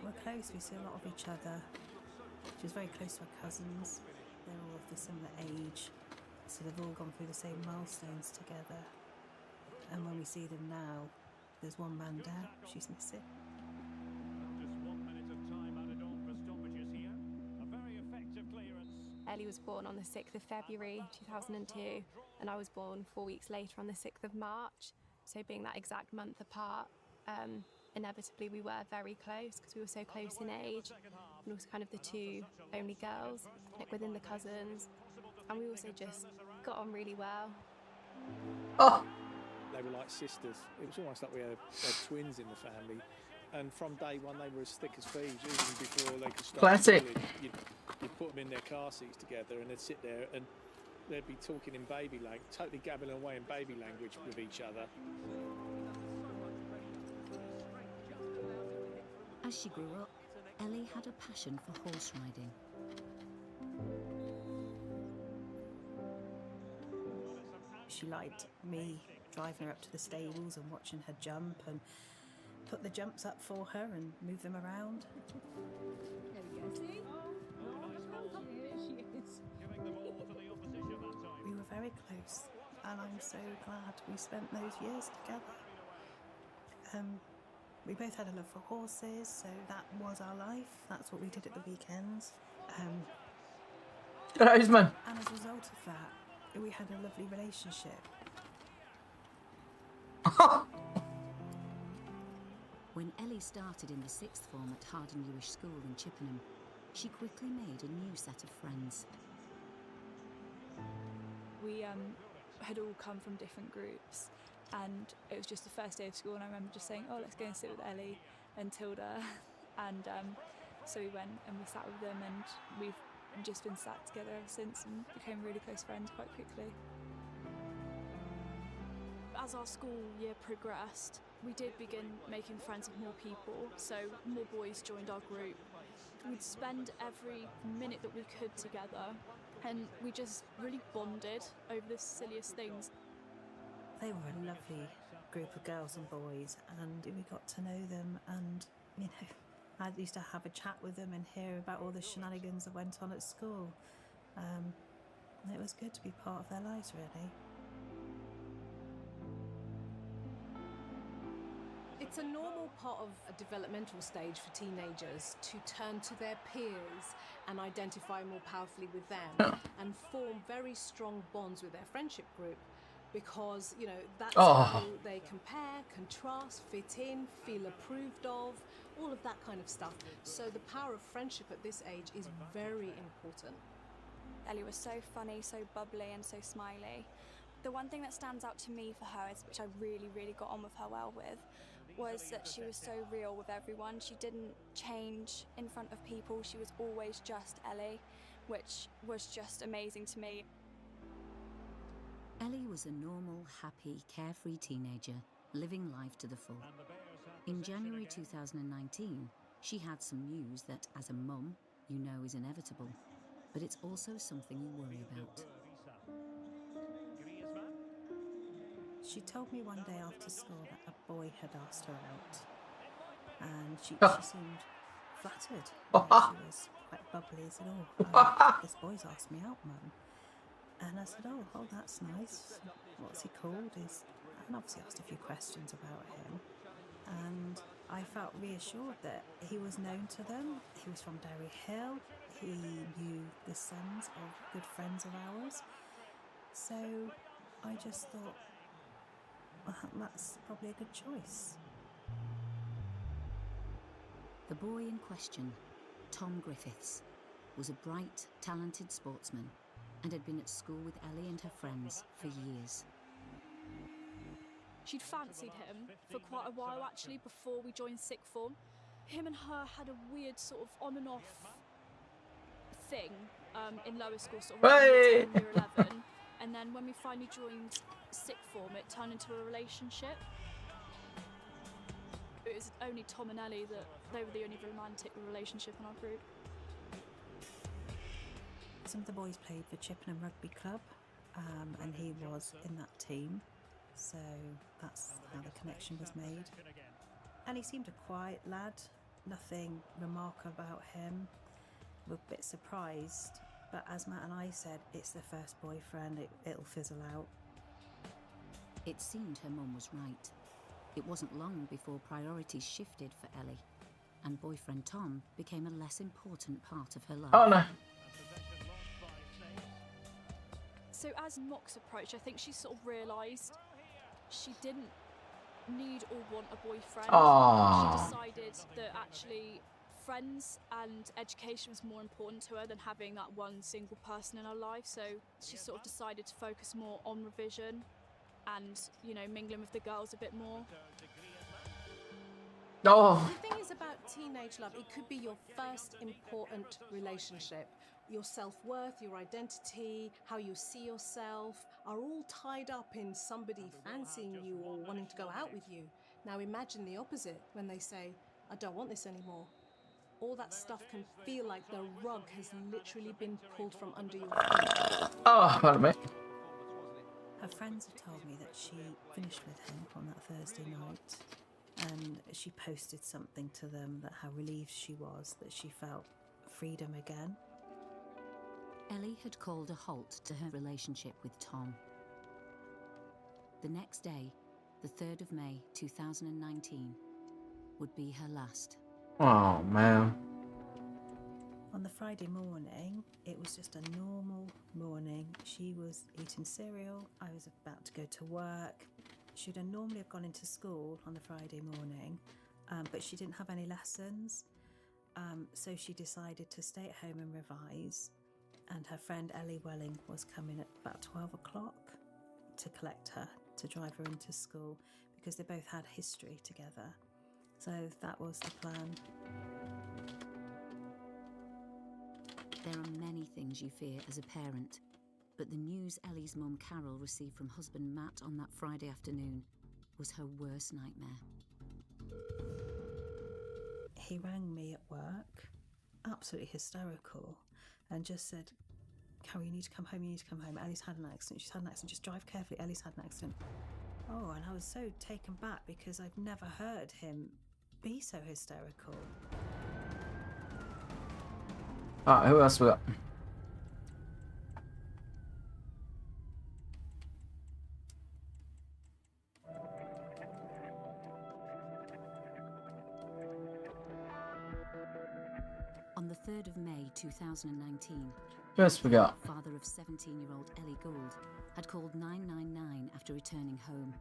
We're close, we see a lot of each other. She's very close to her cousins. They're all of the similar age, so they've all gone through the same milestones together. And when we see them now, there's one man down, she's missing. Ellie was born on the 6th of February 2002, and I was born 4 weeks later on the 6th of March. So being that exact month apart, inevitably we were very close because we were so close in age, and also kind of the two only girls, like within the cousins, and we also just got on really well. Oh. They were like sisters. It was almost like we had twins in the family. And from day one, they were as thick as thieves, even before they could start. Classic. You'd put them in their car seats together, and they'd sit there, and they'd be talking in baby language, totally gabbling away in baby language with each other. As she grew up, Ellie had a passion for horse riding. She liked me driving her up to the stables and watching her jump and put the jumps up for her and move them around. There we go, see? Here she is. We were very close, and I'm so glad we spent those years together. We both had a love for horses, so that was our life. That's what we did at the weekends. Guys, man. And as a result of that, we had a lovely relationship. When Ellie started in the 6th form at Harden Jewish School in Chippenham, she quickly made a new set of friends. We had all come from different groups, and it was just the first day of school, and I remember just saying, oh, let's go and sit with Ellie and Tilda, and so we went and we sat with them, and we've and just been sat together ever since and became really close friends quite quickly. As our school year progressed, we did begin making friends with more people, so more boys joined our group. We'd spend every minute that we could together, and we just really bonded over the silliest things. They were a lovely group of girls and boys, and we got to know them, and you know, I used to have a chat with them and hear about all the shenanigans that went on at school. And it was good to be part of their lives, really. It's a normal part of a developmental stage for teenagers to turn to their peers and identify more powerfully with them and form very strong bonds with their friendship group, because, you know, that's how they compare, contrast, fit in, feel approved of, all of that kind of stuff. So the power of friendship at this age is very important. Ellie was so funny, so bubbly and so smiley. The one thing that stands out to me for her, which I really, really got on with her well with, was that she was so real with everyone. She didn't change in front of people. She was always just Ellie, which was just amazing to me. Ellie was a normal, happy, carefree teenager, living life to the full. In January 2019, she had some news that, as a mum, you know is inevitable, but it's also something you worry about. She told me one day after school that a boy had asked her out, and she seemed flattered. She was quite bubbly and said, "Oh, this boy's asked me out, Mum." And I said, oh, that's nice. What's he called? And obviously asked a few questions about him. And I felt reassured that he was known to them. He was from Derry Hill. He knew the sons of good friends of ours. So I just thought, well, that's probably a good choice. The boy in question, Tom Griffiths, was a bright, talented sportsman and had been at school with Ellie and her friends for years. She'd fancied him for quite a while, actually, before we joined sixth form. Him and her had a weird sort of on and off thing in lower school, sort of year 10, year 11. And then when we finally joined sixth form, it turned into a relationship. It was only Tom and Ellie that they were the only romantic relationship in our group. Some of the boys played for Chippenham Rugby Club, and he was in that team, so that's how the connection was made. And he seemed a quiet lad, nothing remarkable about him. We're a bit surprised, but as Matt and I said, it's the first boyfriend, it'll fizzle out. It seemed her mum was right. It wasn't long before priorities shifted for Ellie, and boyfriend Tom became a less important part of her life. Oh no. So as Mox approached, I think she sort of realised she didn't need or want a boyfriend. She decided that actually friends and education was more important to her than having that one single person in her life. So she sort of decided to focus more on revision and, you know, mingling with the girls a bit more. Oh. The thing is about teenage love, it could be your first important relationship. Your self-worth, your identity, how you see yourself are all tied up in somebody fancying you or wanting to go out with you. Now imagine the opposite when they say, I don't want this anymore. All that stuff can feel like the rug has literally been pulled from under your feet. Oh, pardon me. Her friends have told me that she finished with him on that Thursday night, and she posted something to them that how relieved she was that she felt freedom again. Ellie had called a halt to her relationship with Tom. The next day, the 3rd of May 2019, would be her last. Oh, man. On the Friday morning, it was just a normal morning. She was eating cereal. I was about to go to work. She'd normally have gone into school on the Friday morning, but she didn't have any lessons. So she decided to stay at home and revise. And her friend Ellie Welling was coming at about 12 o'clock to collect her, to drive her into school, because they both had history together. So that was the plan. There are many things you fear as a parent, but the news Ellie's mum Carol received from husband Matt on that Friday afternoon was her worst nightmare. He rang me at work, absolutely hysterical, and just said, Carol, you need to come home, you need to come home. Ellie's had an accident, she's had an accident, just drive carefully, Ellie's had an accident. Oh, and I was so taken back because I've never heard him be so hysterical. Alright, who else we got? On the 3rd of May 2019, Who else we got? father of 17-year-old Ellie Gould had called 999 after returning home.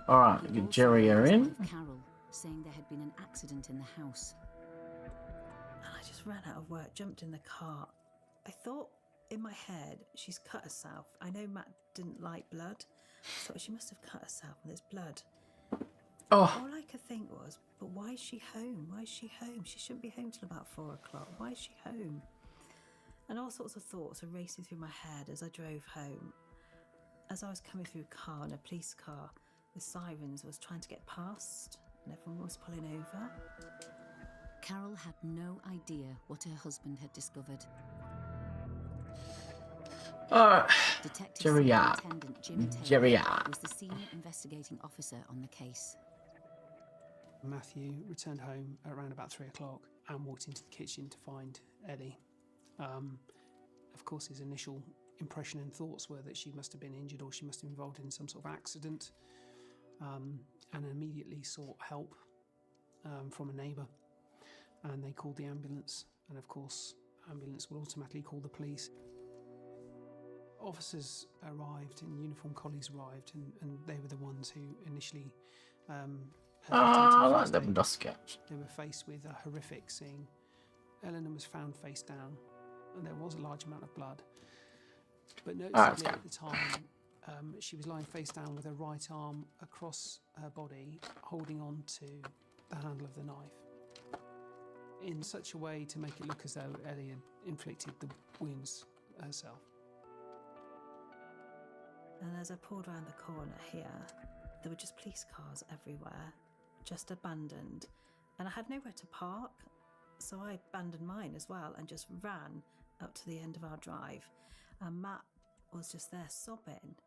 Alright, get Jerry are in. Carol, saying there had been an accident in the house. And I just ran out of work, jumped in the car. I thought in my head, she's cut herself. I know Matt didn't like blood. I thought she must have cut herself and there's blood. Oh. All I could think was, but why is she home? Why is she home? She shouldn't be home till about 4 o'clock. Why is she home? And all sorts of thoughts are racing through my head as I drove home. As I was coming through a car, and a police car with sirens was trying to get past, and everyone was pulling over. Carol had no idea what her husband had discovered. Detective Superintendent Jimmy Jerry Taylor was the senior investigating officer on the case. Matthew returned home at around about 3 o'clock and walked into the kitchen to find Ellie. Of course, his initial impression and thoughts were that she must have been injured or she must have been involved in some sort of accident, and immediately sought help from a neighbour, and they called the ambulance, and of course ambulance will automatically call the police. Officers arrived and uniformed colleagues arrived, and they were the ones who initially I like them sketch. They were faced with a horrific scene. Eleanor was found face down, and there was a large amount of blood. But noticeably at the time, she was lying face down with her right arm across her body, holding on to the handle of the knife, in such a way to make it look as though Ellie had inflicted the wounds herself. And as I pulled around the corner here, there were just police cars everywhere, just abandoned. And I had nowhere to park, so I abandoned mine as well and just ran up to the end of our drive. And Matt was just there sobbing.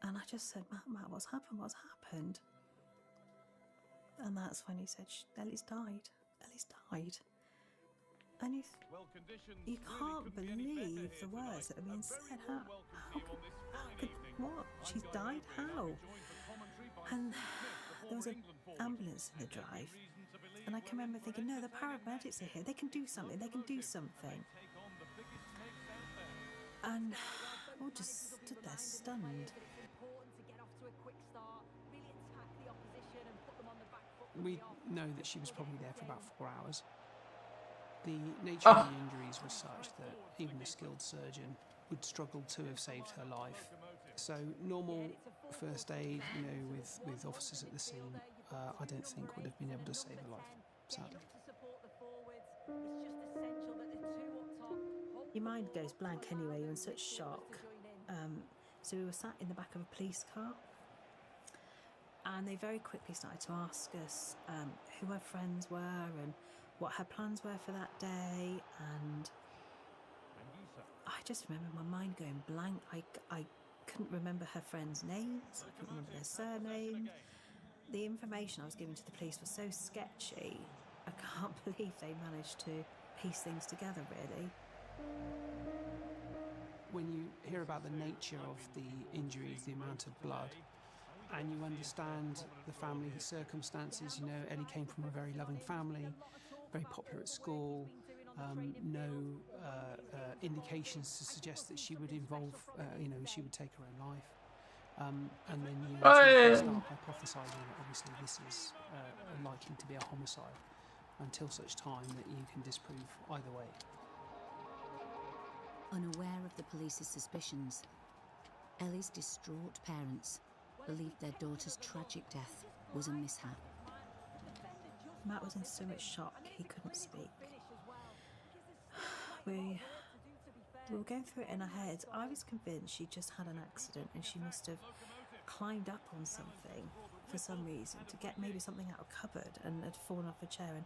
And I just said, Matt, what's happened? What's happened? And that's when he said, Ellie's died. Ellie's died. And you can't believe the words that are being said. How could, what? She's died? How? And there was an ambulance in the drive. And I can remember thinking, no, the paramedics are here. They can do something. They can do something. And we all just stood there stunned. We know that she was probably there for about 4 hours. The nature of the injuries was such that even a skilled surgeon would struggle to have saved her life. So normal first aid, you know, with officers at the scene, I don't think would have been able to save her life, sadly. Your mind goes blank anyway, you're in such shock. So we were sat in the back of a police car, and they very quickly started to ask us who her friends were and what her plans were for that day, and I just remember my mind going blank. I couldn't remember her friends' names, I couldn't remember their surname. The information I was giving to the police was so sketchy, I can't believe they managed to piece things together, really. When you hear about the nature of the injuries, the amount of blood, and you understand the family circumstances, you know, Ellie came from a very loving family, very popular at school, no indications to suggest that she would involve, you know, she would take her own life. And then you start hypothesising that obviously this is likely to be a homicide until such time that you can disprove either way. Unaware of the police's suspicions, Ellie's distraught parents believed their daughter's tragic death was a mishap. Matt was in so much shock he couldn't speak. We were going through it in our heads. I was convinced she just had an accident and she must have climbed up on something for some reason to get maybe something out of a cupboard and had fallen off a chair and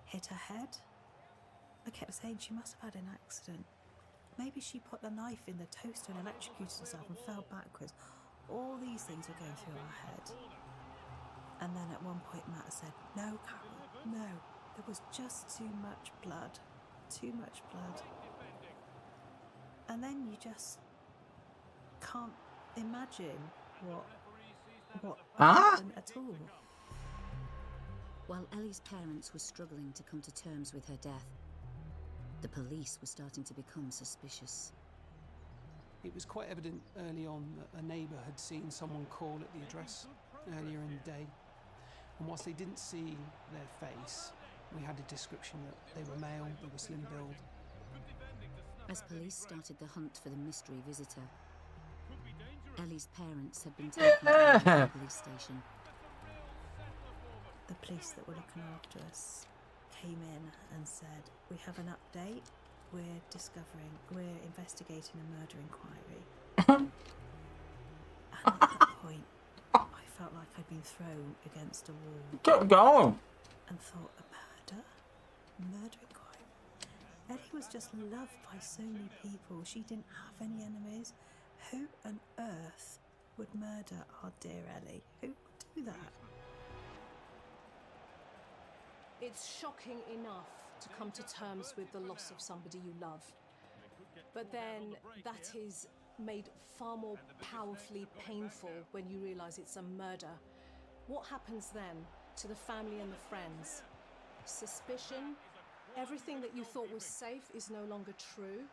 hit her head. I kept saying she must have had an accident. Maybe she put the knife in the toaster and electrocuted herself and fell backwards. All these things were going through our head. And then at one point Matt said, "No, Carol, no. There was just too much blood. Too much blood." And then you just can't imagine what happened at all. While Ellie's parents were struggling to come to terms with her death, the police were starting to become suspicious. It was quite evident early on that a neighbour had seen someone call at the address earlier in the day. And whilst they didn't see their face, we had a description that they were male, they were slim-billed. As police started the hunt for the mystery visitor, Ellie's parents had been taken to the police station. The police that were looking after us came in and said, "We have an update. We're investigating a murder inquiry." And at that point, I felt like I'd been thrown against a wall. Keep going. And thought, a murder? Murder inquiry? Ellie was just loved by so many people. She didn't have any enemies. Who on earth would murder our dear Ellie? Who would do that? It's shocking enough to come to terms with the loss of somebody you love. But then that is made far more powerfully painful when you realise it's a murder. What happens then to the family and the friends? Suspicion? Everything that you thought was safe is no longer true.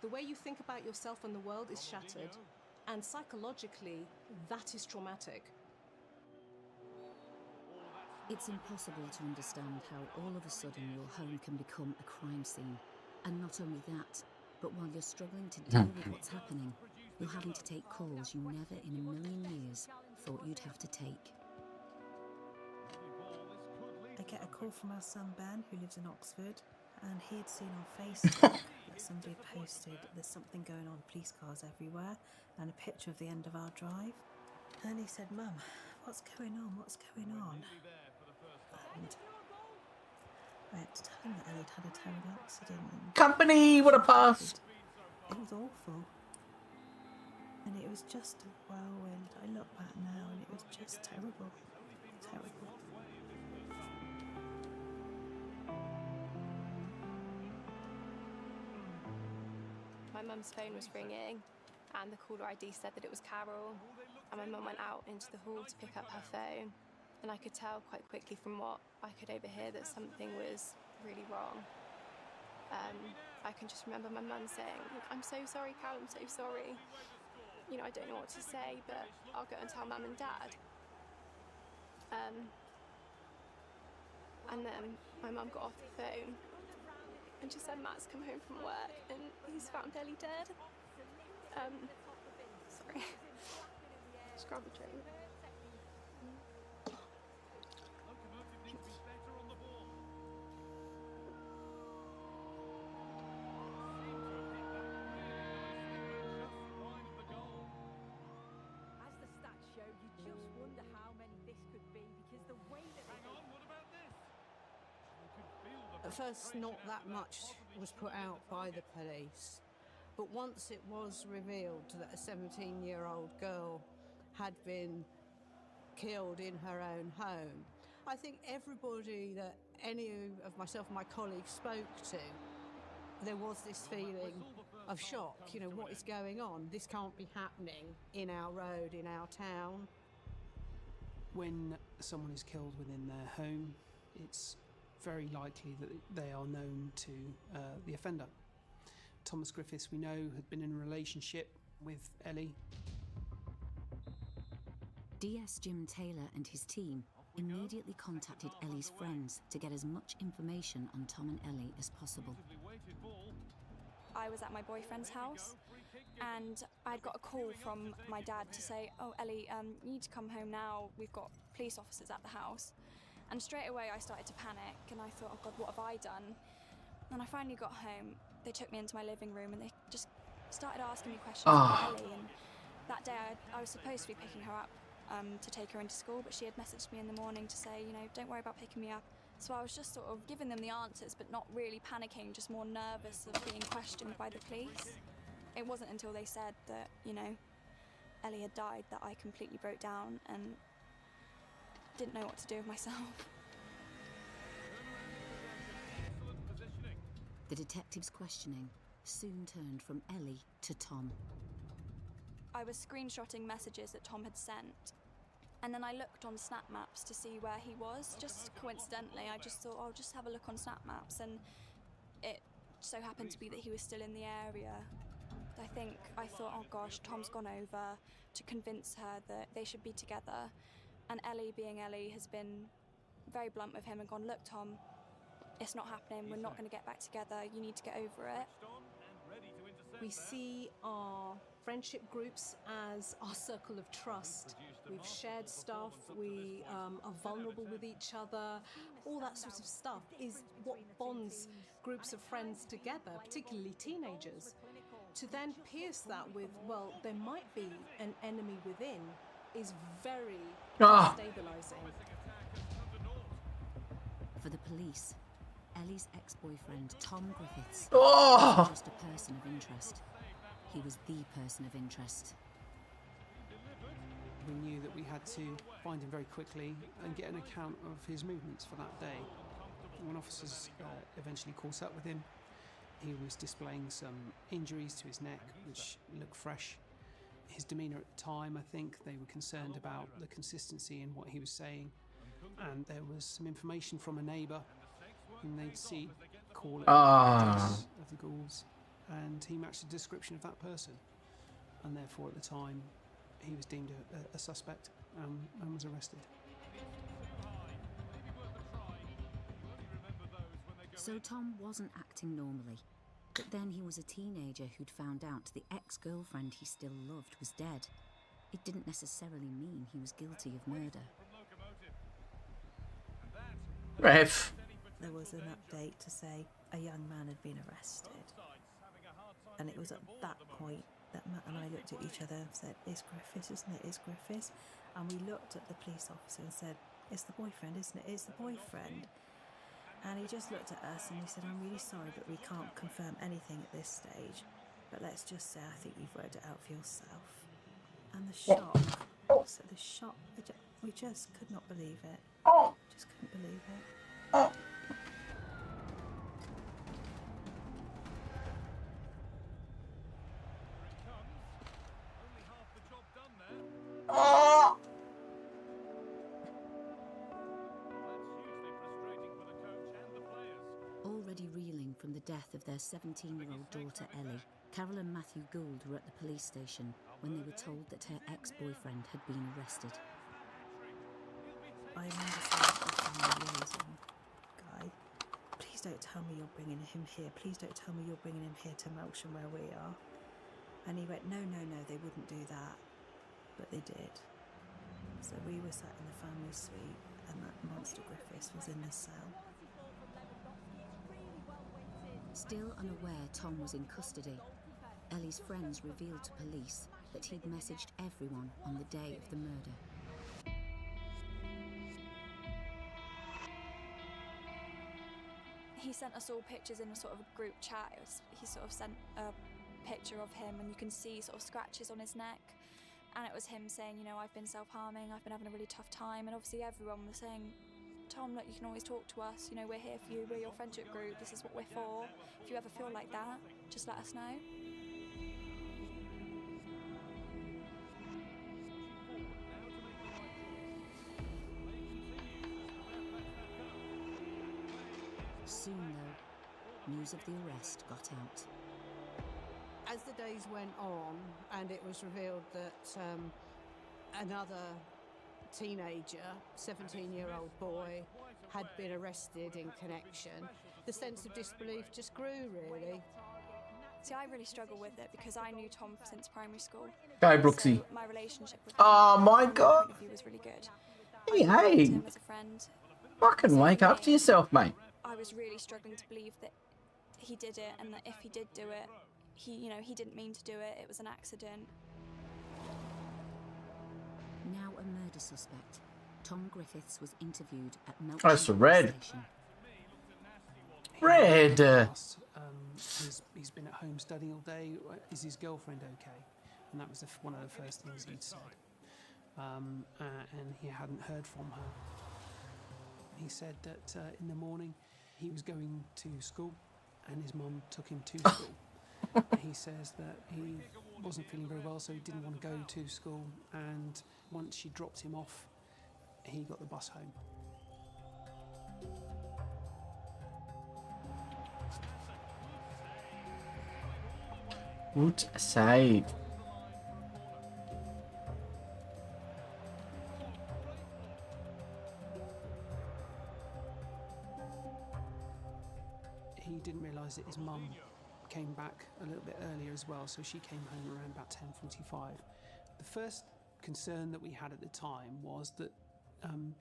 The way you think about yourself and the world is shattered. And psychologically, that is traumatic. It's impossible to understand how all of a sudden your home can become a crime scene. And not only that, but while you're struggling to deal with what's happening, you're having to take calls you never in a million years thought you'd have to take. I get a call from our son Ben, who lives in Oxford, and he had seen on Facebook that somebody had posted there's something going on, police cars everywhere, and a picture of the end of our drive. And he said, "Mum, what's going on? What's going on?" And I had to tell him that Elliot had a terrible accident. And Company, what a past. it was awful. And it was just a whirlwind. I look back now and it was just terrible. Terrible. My mum's phone was ringing and the caller ID said that it was Carol, and my mum went out into the hall to pick up her phone, and I could tell quite quickly from what I could overhear that something was really wrong. I can just remember my mum saying, "I'm so sorry, Carol, I'm so sorry. You know, I don't know what to say, but I'll go and tell Mum and Dad." And then my mum got off the phone and she said, "Matt's come home from work and he's found Ellie dead." Sorry. Just grab a drink. As the stats show, you just wonder how many this could be, because the way that At first, not that much was put out by the police, but once it was revealed that a 17-year-old girl had been killed in her own home, I think everybody that any of myself and my colleagues spoke to, there was this feeling of shock. You know, what is going on? This can't be happening in our road, in our town. When someone is killed within their home, it's very likely that they are known to the offender. Thomas Griffiths, we know, had been in a relationship with Ellie. DS Jim Taylor and his team immediately contacted Ellie's friends to get as much information on Tom and Ellie as possible. I was at my boyfriend's house And I'd got a call from my dad to say, oh, Ellie, you need to come home now. We've got police officers at the house. And straight away I started to panic and I thought, oh God, what have I done? And I finally got home. They took me into my living room and they just started asking me questions about Ellie. And that day I was supposed to be picking her up to take her into school, but she had messaged me in the morning to say, you know, don't worry about picking me up. So I was just sort of giving them the answers, but not really panicking, just more nervous of being questioned by the police. It wasn't until they said that, you know, Ellie had died that I completely broke down and didn't know what to do with myself. The detective's questioning soon turned from Ellie to Tom. I was screenshotting messages that Tom had sent, and then I looked on Snap Maps to see where he was. Just coincidentally, I just thought, I'll just have a look on Snap Maps, and it so happened to be that he was still in the area. I thought, oh gosh, Tom's gone over to convince her that they should be together. And Ellie, being Ellie, has been very blunt with him and gone, look, Tom, it's not happening. We're not going to get back together. You need to get over it. We see our friendship groups as our circle of trust. We've shared stuff, we are vulnerable with each other. All that sort of stuff is what bonds groups of friends together, particularly teenagers. To then pierce that with, well, there might be an enemy within, is very destabilizing. For the police, Ellie's ex-boyfriend, Tom Griffiths, Oh! wasn't just a person of interest. He was the person of interest. We knew that we had to find him very quickly and get an account of his movements for that day. When officers eventually caught up with him, he was displaying some injuries to his neck, which looked fresh. His demeanour at the time, I think they were concerned about the consistency in what he was saying. And there was some information from a neighbour whom they'd see call it of the ghouls, and he matched the description of that person. And therefore, at the time, he was deemed a suspect and was arrested. So Tom wasn't acting normally, but then he was a teenager who'd found out the ex-girlfriend he still loved was dead. It didn't necessarily mean he was guilty of murder. Ref. There was an update to say a young man had been arrested. And it was at that point that Matt and I looked at each other and said, it's Griffiths, isn't it? It's Griffiths. And we looked at the police officer and said, it's the boyfriend, isn't it? It's the boyfriend. And he just looked at us and he said, I'm really sorry, but we can't confirm anything at this stage. But let's just say I think you've worked it out for yourself. And the shock, so the shock, we just could not believe it. Just couldn't believe it. Already reeling from the death of their 17-year-old daughter Ellie, Carol and Matthew Gould were at the police station when they were told that her ex-boyfriend had been arrested. I remember saying to the family liaison guy, please don't tell me you're bringing him here. Please don't tell me you're bringing him here to Melksham where we are. And he went, no, they wouldn't do that. But they did. So we were sat in the family suite and that monster Griffiths was in the cell. Still unaware Tom was in custody, Ellie's friends revealed to police that he'd messaged everyone on the day of the murder. He sent us all pictures in a sort of group chat. He sort of sent a picture of him and you can see sort of scratches on his neck. And it was him saying, you know, I've been self-harming, I've been having a really tough time. And obviously everyone was saying, Tom, look, you can always talk to us. You know, we're here for you, we're your friendship group, this is what we're for. If you ever feel like that, just let us know. Soon, though, news of the arrest got out. As the days went on and it was revealed that another teenager, 17-year-old boy, had been arrested in connection, the sense of disbelief just grew, really. See, I really struggle with it because I knew Tom since primary school. Go, Brooksy. So my relationship with him Oh my from that God. point of view was really good. Hey, I liked hey. him as a friend. Fucking So wake for up to me, yourself, mate. I was really struggling to believe that he did it, and that if he did do it, he didn't mean to do it. It was an accident. Now a murder suspect, Tom Griffiths was interviewed at Oh, Melton it's Red. Station. Red. He's been at home studying all day. Is his girlfriend okay? And that was one of the first things he'd said. And he hadn't heard from her. He said that in the morning he was going to school and his mum took him to school. He says that he wasn't feeling very well, so he didn't want to go to school, and once she dropped him off, he got the bus home. Outside. He didn't realise that his mum came back a little bit earlier as well, so she came home around about 10:45. The first concern that we had at the time was that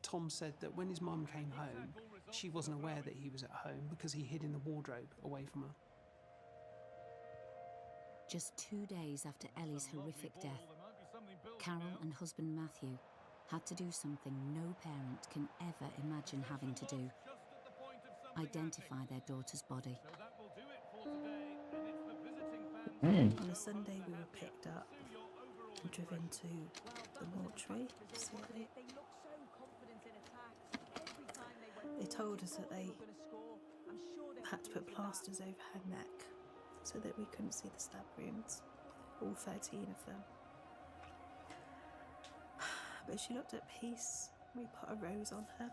Tom said that when his mum came home, she wasn't aware that he was at home because he hid in the wardrobe away from her. Just 2 days after Ellie's horrific death, Carol and husband Matthew had to do something no parent can ever imagine having to do: identify their daughter's body. On a Sunday, we were picked up and driven to the mortuary. They told us that they had to put plasters over her neck so that we couldn't see the stab wounds, all 13 of them. But she looked at peace. We put a rose on her.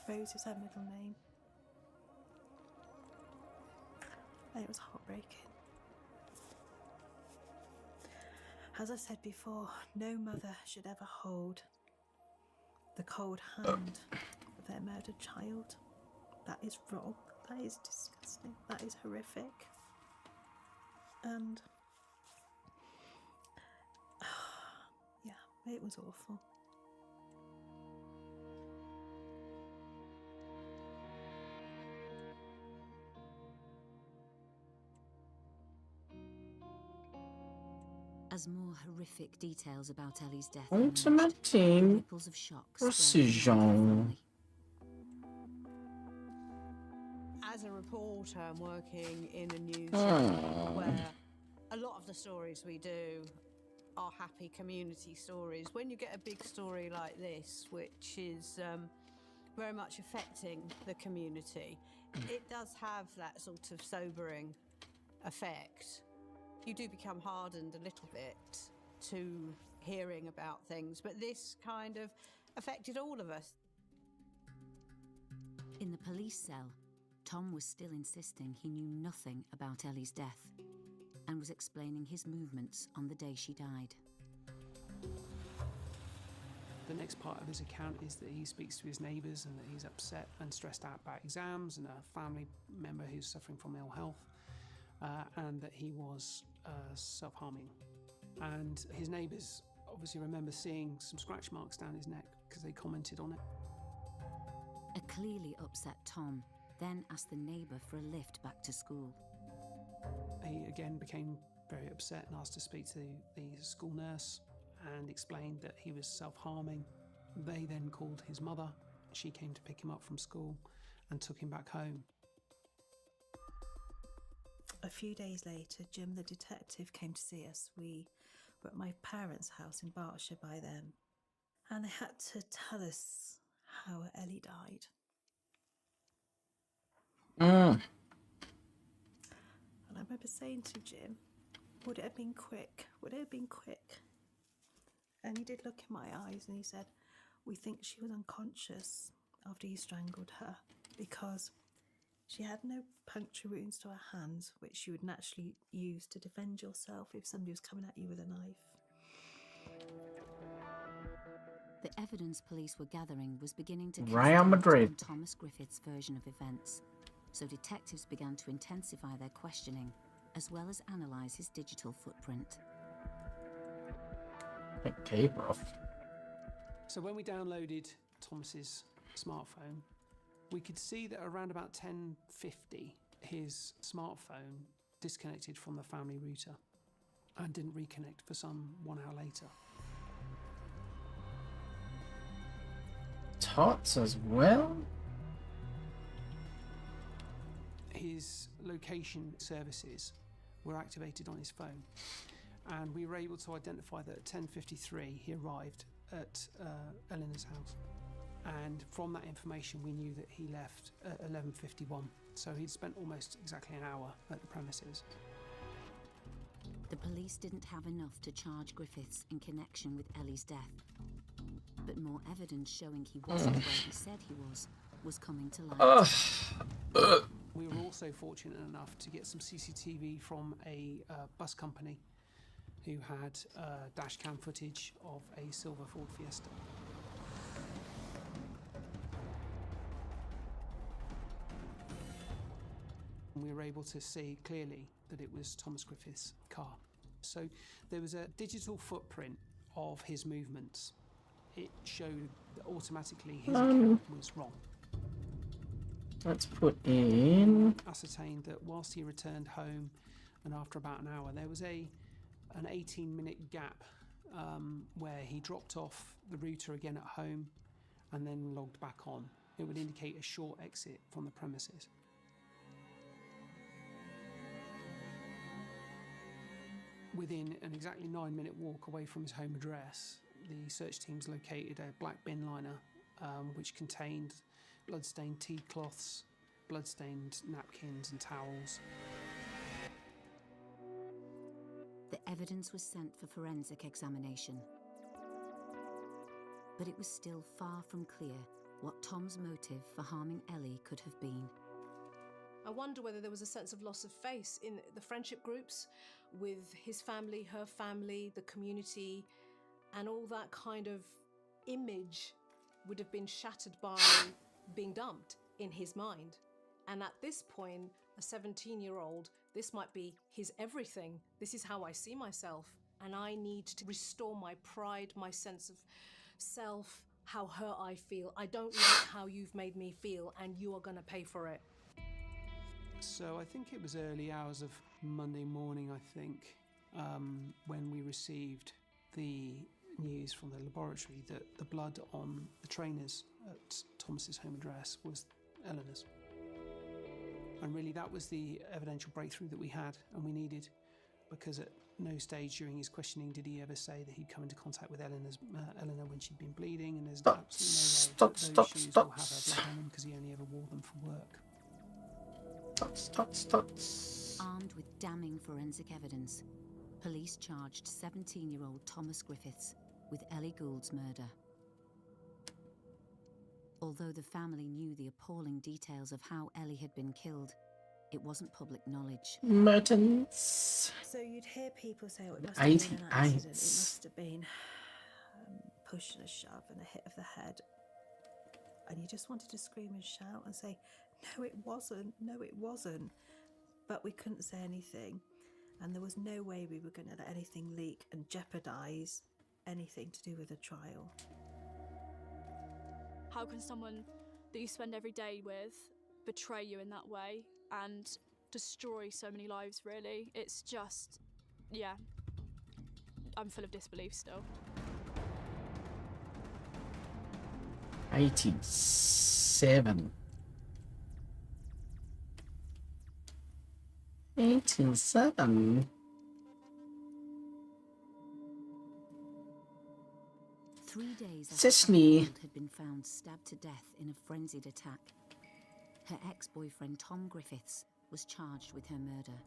Rose is her middle name. And it was heartbreaking. As I've said before, no mother should ever hold the cold hand of their murdered child. That is wrong. That is disgusting. That is horrific. And yeah, it was awful. As more horrific details about Ellie's death Ultimate Team ripples of shock Precision. As a reporter, I'm working in a newsroom where a lot of the stories we do are happy community stories. When you get a big story like this, which is very much affecting the community, it does have that sort of sobering effect. You do become hardened a little bit to hearing about things, but this kind of affected all of us. In the police cell, Tom was still insisting he knew nothing about Ellie's death and was explaining his movements on the day she died. The next part of his account is that he speaks to his neighbours and that he's upset and stressed out about exams and a family member who's suffering from ill health, and that he was self-harming. And his neighbours obviously remember seeing some scratch marks down his neck because they commented on it. A clearly upset Tom then asked the neighbour for a lift back to school. He again became very upset and asked to speak to the school nurse and explained that he was self-harming. They then called his mother. She came to pick him up from school and took him back home. A few days later, Jim the detective came to see us. We were at my parents' house in Berkshire by then, and they had to tell us how Ellie died. And I remember saying to Jim, would it have been quick? Would it have been quick? And he did look in my eyes and he said, we think she was unconscious after you strangled her because she had no puncture wounds to her hands, which you would naturally use to defend yourself if somebody was coming at you with a knife. The evidence police were gathering was beginning to Real Madrid. on Thomas Griffith's version of events, so detectives began to intensify their questioning as well as analyse his digital footprint. Okay, prof. So when we downloaded Thomas's smartphone, we could see that around about 10:50, his smartphone disconnected from the family router and didn't reconnect for some 1 hour later. Tots as well? His location services were activated on his phone, and we were able to identify that at 10:53 he arrived at Eleanor's house. And from that information we knew that he left at 11:51, so he'd spent almost exactly an hour at the premises. The police didn't have enough to charge Griffiths in connection with Ellie's death, but more evidence showing he wasn't where he said he was coming to light. We were also fortunate enough to get some CCTV from a bus company who had dash cam footage of a silver Ford Fiesta. We were able to see clearly that it was Thomas Griffiths' car. So there was a digital footprint of his movements. It showed that automatically his account was wrong. Let's put in... Ascertained that whilst he returned home and after about an hour, there was an 18-minute gap where he dropped off the router again at home and then logged back on. It would indicate a short exit from the premises. Within an exactly 9-minute walk away from his home address, the search teams located a black bin liner which contained blood-stained tea cloths, blood-stained napkins and towels. The evidence was sent for forensic examination, but it was still far from clear what Tom's motive for harming Ellie could have been. I wonder whether there was a sense of loss of face in the friendship groups with his family, her family, the community, and all that kind of image would have been shattered by being dumped in his mind. And at this point, a 17-year-old, this might be his everything. This is how I see myself. And I need to restore my pride, my sense of self, how hurt I feel. I don't like how you've made me feel, and you are going to pay for it. So I think it was early hours of Monday morning, when we received the news from the laboratory that the blood on the trainers at Thomas's home address was Eleanor's. And really that was the evidential breakthrough that we had and we needed, because at no stage during his questioning did he ever say that he'd come into contact with Eleanor when she'd been bleeding, and there's absolutely no way that those shoes will have her blood on them because he only ever wore them for work. Armed with damning forensic evidence, police charged 17-year-old Thomas Griffiths with Ellie Gould's murder. Although the family knew the appalling details of how Ellie had been killed, it wasn't public knowledge. Mertens. So you'd hear people say, oh, it must have been an accident, it must have been push and a shove and a hit of the head. And you just wanted to scream and shout and say, no, it wasn't, no, it wasn't. But we couldn't say anything. And there was no way we were going to let anything leak and jeopardise anything to do with the trial. How can someone that you spend every day with betray you in that way and destroy so many lives, really? It's just, yeah, I'm full of disbelief still. 87. 87. 3 days after Cicely Gould had been found stabbed to death in a frenzied attack, her ex-boyfriend Tom Griffiths was charged with her murder.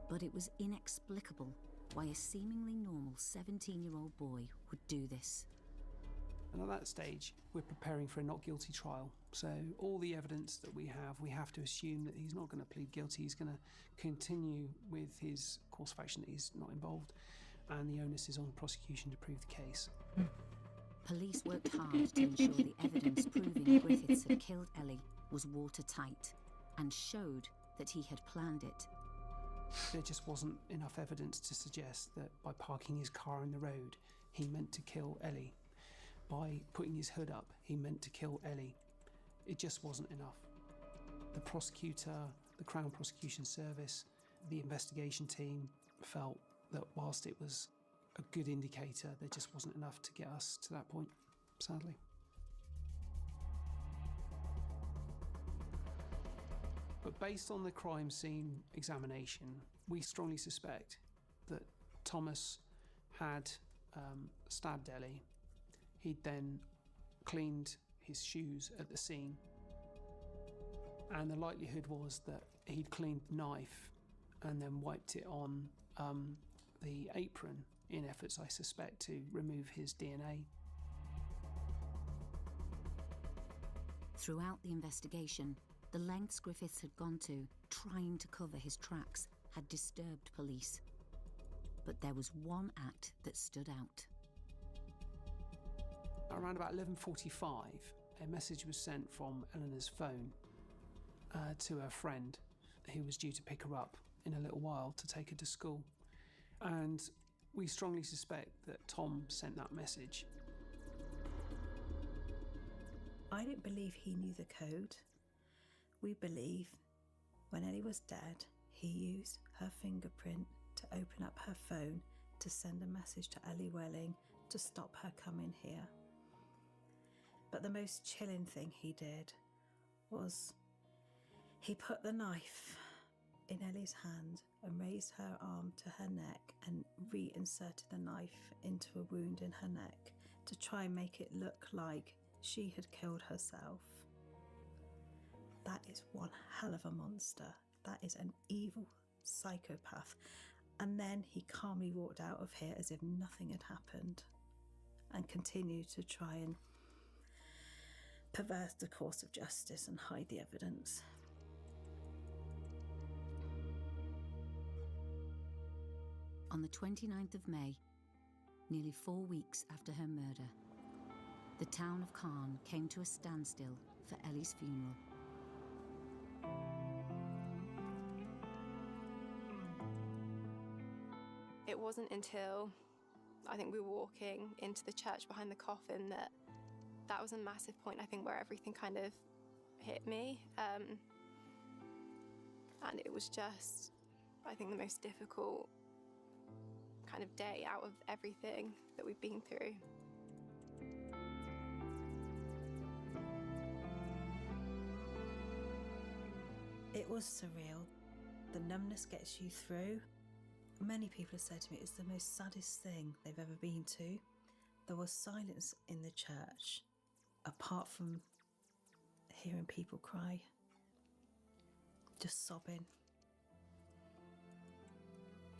But it was inexplicable why a seemingly normal 17-year-old boy would do this. And at that stage, we're preparing for a not guilty trial. So all the evidence that we have to assume that he's not going to plead guilty. He's going to continue with his course of action that he's not involved. And the onus is on the prosecution to prove the case. Police worked hard to ensure the evidence proving Griffiths had killed Ellie was watertight and showed that he had planned it. There just wasn't enough evidence to suggest that by parking his car in the road, he meant to kill Ellie. By putting his hood up, he meant to kill Ellie. It just wasn't enough. The prosecutor, the Crown Prosecution Service, the investigation team felt that whilst it was a good indicator, there just wasn't enough to get us to that point, sadly. But based on the crime scene examination, we strongly suspect that Thomas had stabbed Ellie. He'd then cleaned his shoes at the scene, and the likelihood was that he'd cleaned the knife and then wiped it on the apron in efforts, I suspect, to remove his DNA. Throughout the investigation, the lengths Griffiths had gone to trying to cover his tracks had disturbed police. But there was one act that stood out. Around about 11:45, a message was sent from Eleanor's phone to her friend, who was due to pick her up in a little while to take her to school. And we strongly suspect that Tom sent that message. I don't believe he knew the code. We believe when Ellie was dead, he used her fingerprint to open up her phone to send a message to Ellie Welling to stop her coming here. But the most chilling thing he did was he put the knife in Ellie's hand and raised her arm to her neck and reinserted the knife into a wound in her neck to try and make it look like she had killed herself. That is one hell of a monster. That is an evil psychopath. And then he calmly walked out of here as if nothing had happened and continued to try and pervert the course of justice and hide the evidence. On the 29th of May, nearly 4 weeks after her murder, the town of Caen came to a standstill for Ellie's funeral. It wasn't until I think we were walking into the church behind the coffin that was a massive point, I think, where everything kind of hit me. And it was just, I think, the most difficult kind of day out of everything that we've been through. It was surreal. The numbness gets you through. Many people have said to me it's the most saddest thing they've ever been to. There was silence in the church, apart from hearing people cry, just sobbing.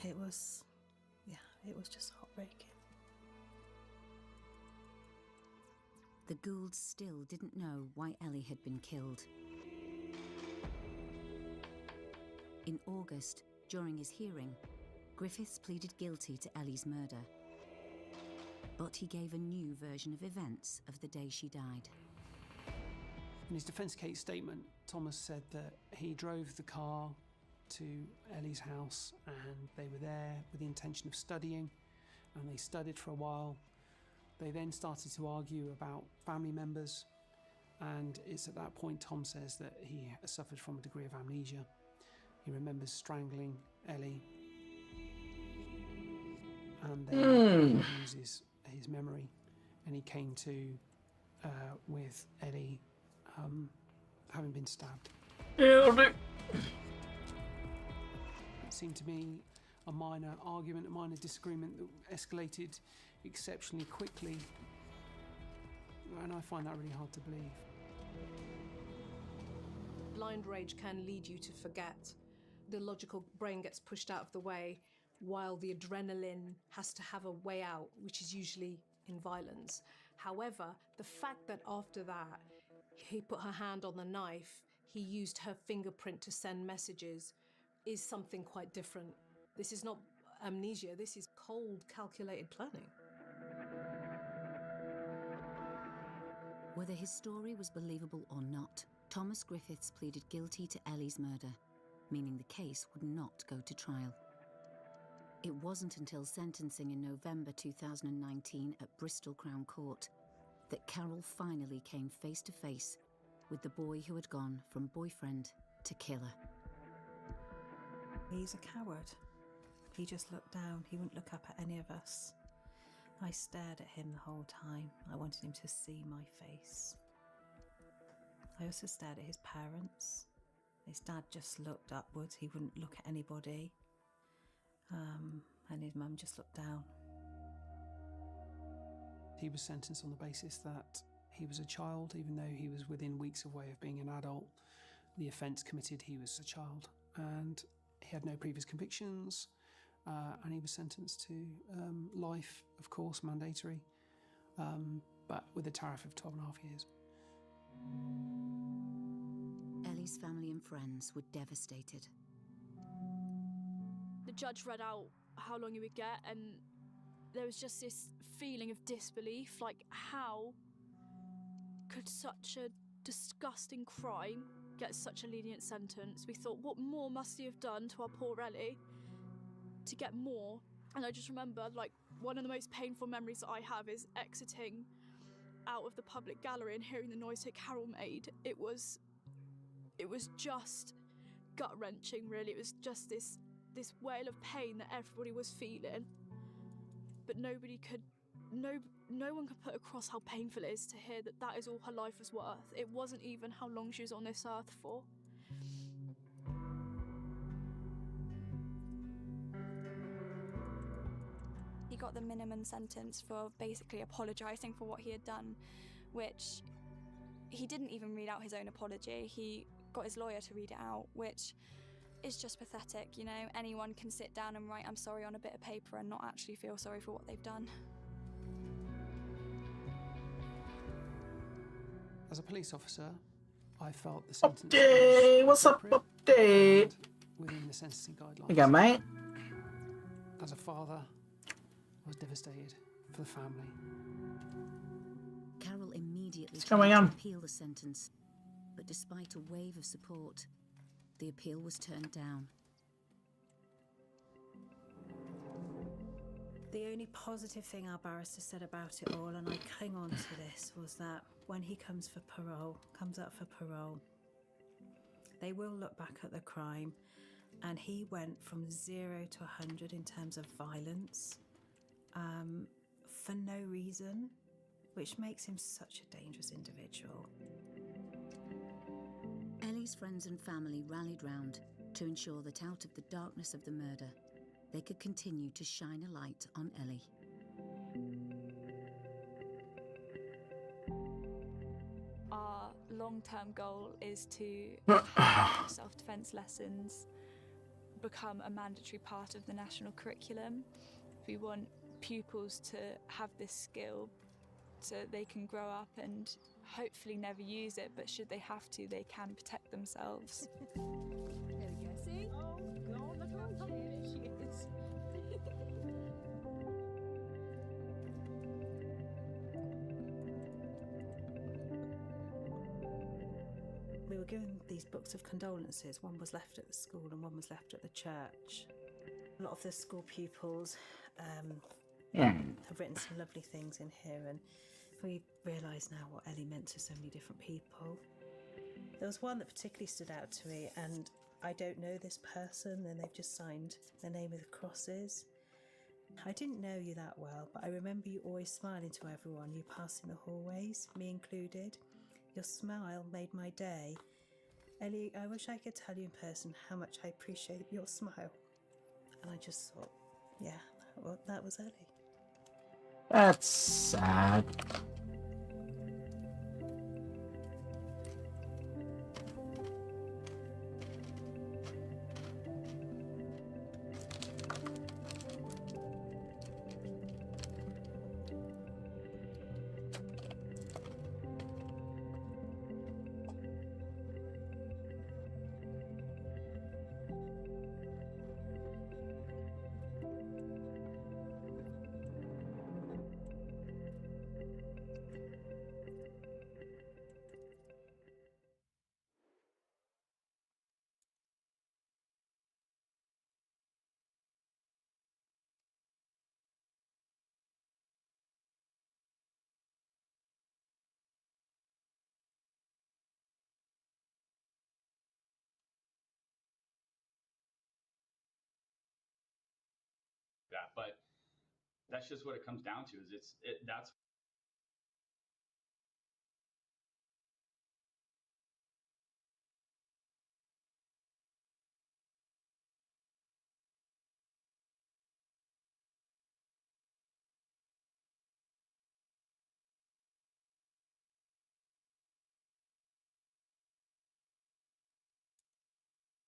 It was just heartbreaking. The Goulds still didn't know why Ellie had been killed. In August, during his hearing, Griffiths pleaded guilty to Ellie's murder. But he gave a new version of events of the day she died. In his defence case statement, Thomas said that he drove the car to Ellie's house and they were there with the intention of studying, and they studied for a while. They then started to argue about family members, and it's at that point Tom says that he suffered from a degree of amnesia. He remembers strangling Ellie, and then he loses his memory, and he came to with Ellie having been stabbed. It seemed to be a minor argument, a minor disagreement that escalated exceptionally quickly, and I find that really hard to believe. Blind rage can lead you to forget. The logical brain gets pushed out of the way, while the adrenaline has to have a way out, which is usually in violence. However, the fact that after that, he put her hand on the knife, he used her fingerprint to send messages, is something quite different. This is not amnesia, this is cold, calculated planning. Whether his story was believable or not, Thomas Griffiths pleaded guilty to Ellie's murder. meaning the case would not go to trial. It wasn't until sentencing in November 2019 at Bristol Crown Court that Carol finally came face to face with the boy who had gone from boyfriend to killer. He's a coward. He just looked down. He wouldn't look up at any of us. I stared at him the whole time. I wanted him to see my face. I also stared at his parents. His dad just looked upwards. He wouldn't look at anybody. And his mum just looked down. He was sentenced on the basis that he was a child, even though he was within weeks away of being an adult. The offence committed, he was a child, and he had no previous convictions, and he was sentenced to life, of course, mandatory, but with a tariff of 12.5 years. Ellie's family and friends were devastated. The judge read out how long he would get, and there was just this feeling of disbelief, like how could such a disgusting crime get such a lenient sentence? We thought, what more must he have done to our poor Ellie to get more? And I just remember, like, one of the most painful memories that I have is exiting out of the public gallery and hearing the noise that Carol made. It was just gut-wrenching, really. It was just this wail of pain that everybody was feeling, but no one could put across how painful it is to hear that that is all her life was worth. It wasn't even how long she was on this earth for. He got the minimum sentence for basically apologising for what he had done, which he didn't even read out his own apology. He got his lawyer to read it out, which is just pathetic, you know? Anyone can sit down and write "I'm sorry" on a bit of paper and not actually feel sorry for what they've done. As a police officer, I felt the sentence Humpday! What's up, Humpday? within the sentencing guidelines. Here you go, mate. As a father, I was devastated for the family. Carol immediately What's tried going to on? appeal the sentence, but despite a wave of support, the appeal was turned down. The only positive thing our barrister said about it all, and I cling on to this, was that when he comes up for parole, they will look back at the crime, and he went from 0 to 100 in terms of violence, for no reason, which makes him such a dangerous individual. Ellie's friends and family rallied round to ensure that out of the darkness of the murder, they could continue to shine a light on Ellie. Our long-term goal is to self-defense lessons become a mandatory part of the national curriculum. We want pupils to have this skill so they can grow up and hopefully never use it, but should they have to, they can protect themselves. There we go, see? Oh, God, look how cute she is. We were given these books of condolences. One was left at the school and one was left at the church. A lot of the school pupils have written some lovely things in here, and we realise now what Ellie meant to so many different people. There was one that particularly stood out to me, and I don't know this person, and they've just signed their name with crosses. I didn't know you that well, but I remember you always smiling to everyone you passed in the hallways, me included. Your smile made my day. Ellie, I wish I could tell you in person how much I appreciate your smile. And I just thought, yeah, well, that was Ellie. That's sad. that. But that's just what it comes down to. Is that's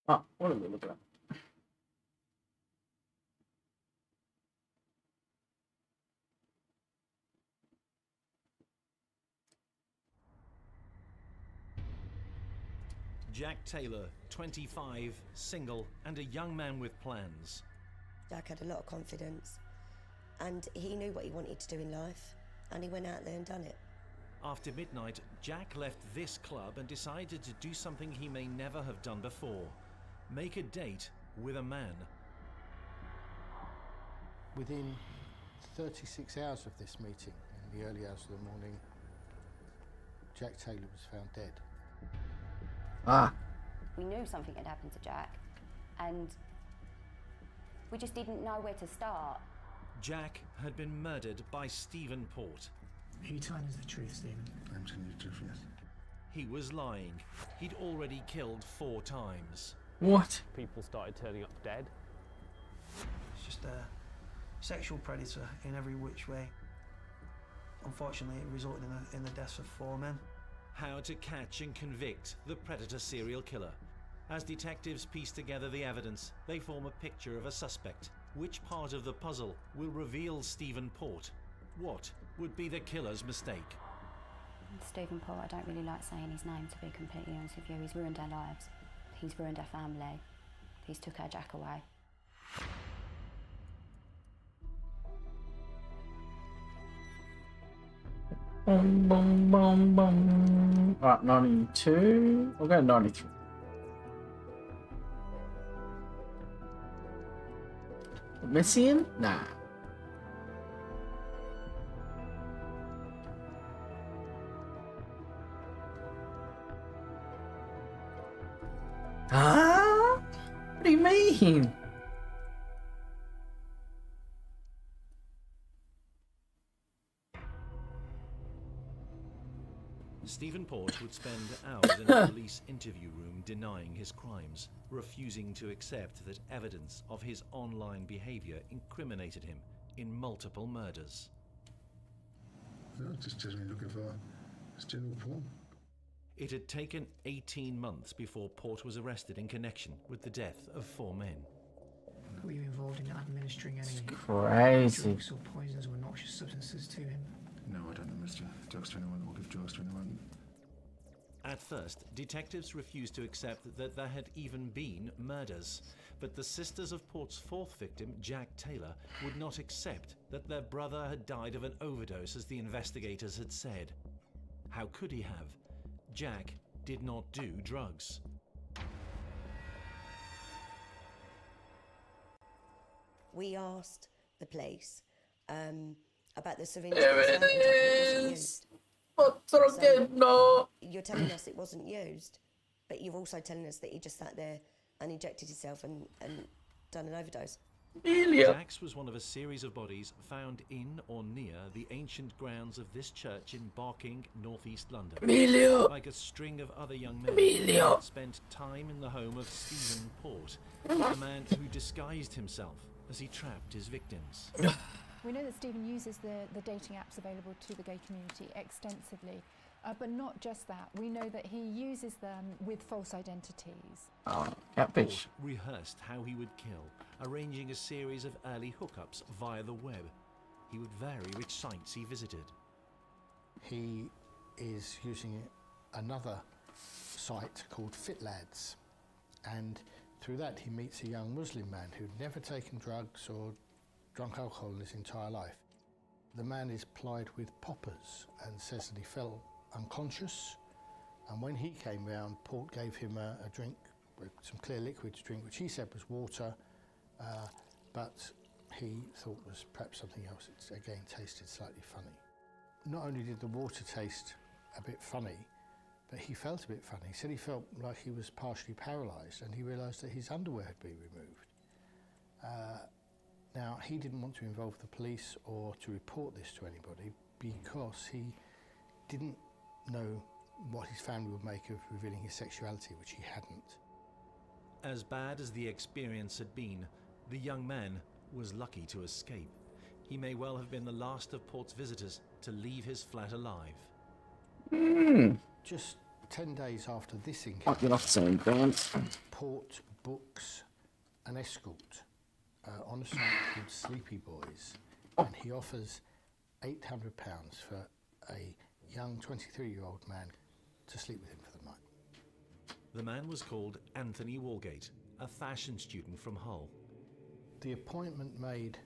Oh, what are we looking at? Jack Taylor, 25, single, and a young man with plans. Jack had a lot of confidence, and he knew what he wanted to do in life, and he went out there and done it. After midnight, Jack left this club and decided to do something he may never have done before. Make a date with a man. Within 36 hours of this meeting, in the early hours of the morning, Jack Taylor was found dead. Ah. We knew something had happened to Jack, and we just didn't know where to start. Jack had been murdered by Stephen Port. Are you telling us the truth, Stephen? I'm telling you the truth, yes. He was lying. He'd already killed 4 times. What? People started turning up dead. It's just a sexual predator in every which way. Unfortunately, it resulted in the deaths of 4 men. How to catch and convict the predator serial killer. As detectives piece together the evidence, they form a picture of a suspect. Which part of the puzzle will reveal Stephen Port? What would be the killer's mistake? Stephen Port, I don't really like saying his name, to be completely honest with you. He's ruined our lives. He's ruined our family. He's took our Jack away. Boom, boom, boom, boom. Right, 92. We'll go 93. Messian? Nah. Huh? What do you mean? Stephen Port would spend hours in a police interview room denying his crimes, refusing to accept that evidence of his online behaviour incriminated him in multiple murders. No, just me looking for general porn. It had taken 18 months before Port was arrested in connection with the death of 4 men. Were you involved in administering any crazy drugs or poisons or noxious substances to him? No, I don't administer drugs to anyone or give drugs to anyone. At first, detectives refused to accept that there had even been murders, but the sisters of Port's 4th victim, Jack Taylor, would not accept that their brother had died of an overdose as the investigators had said. How could he have? Jack did not do drugs. We asked the police about the syringe. There it is. So you're telling us it wasn't used, but you're also telling us that he just sat there and injected himself and done an overdose. Jack's was one of a series of bodies found in or near the ancient grounds of this church in Barking, northeast London. Emilio. Like a string of other young men, Emilio. spent time in the home of Stephen Port, a man who disguised himself as he trapped his victims. We know that Stephen uses the dating apps available to the gay community extensively, but not just that. We know that he uses them with false identities. Oh, catfish. Port rehearsed how he would kill, arranging a series of early hookups via the web. He would vary which sites he visited. He is using another site called FitLads, and through that he meets a young Muslim man who'd never taken drugs or drunk alcohol in his entire life. The man is plied with poppers and says that he felt unconscious, and when he came round, Port gave him a drink, some clear liquid to drink, which he said was water, but he thought was perhaps something else. It again tasted slightly funny. Not only did the water taste a bit funny, but he felt a bit funny. He said he felt like he was partially paralysed, and he realised that his underwear had been removed. Now, he didn't want to involve the police or to report this to anybody because he didn't know what his family would make of revealing his sexuality, which he hadn't. As bad as the experience had been, the young man was lucky to escape. He may well have been the last of Port's visitors to leave his flat alive. Just 10 days after this Fucking off saying, Grant. Port books an escort on a site called Sleepy Boys, and he offers £800 for a young 23-year-old man to sleep with him for the night. The man was called Anthony Walgate, a fashion student from Hull. The appointment made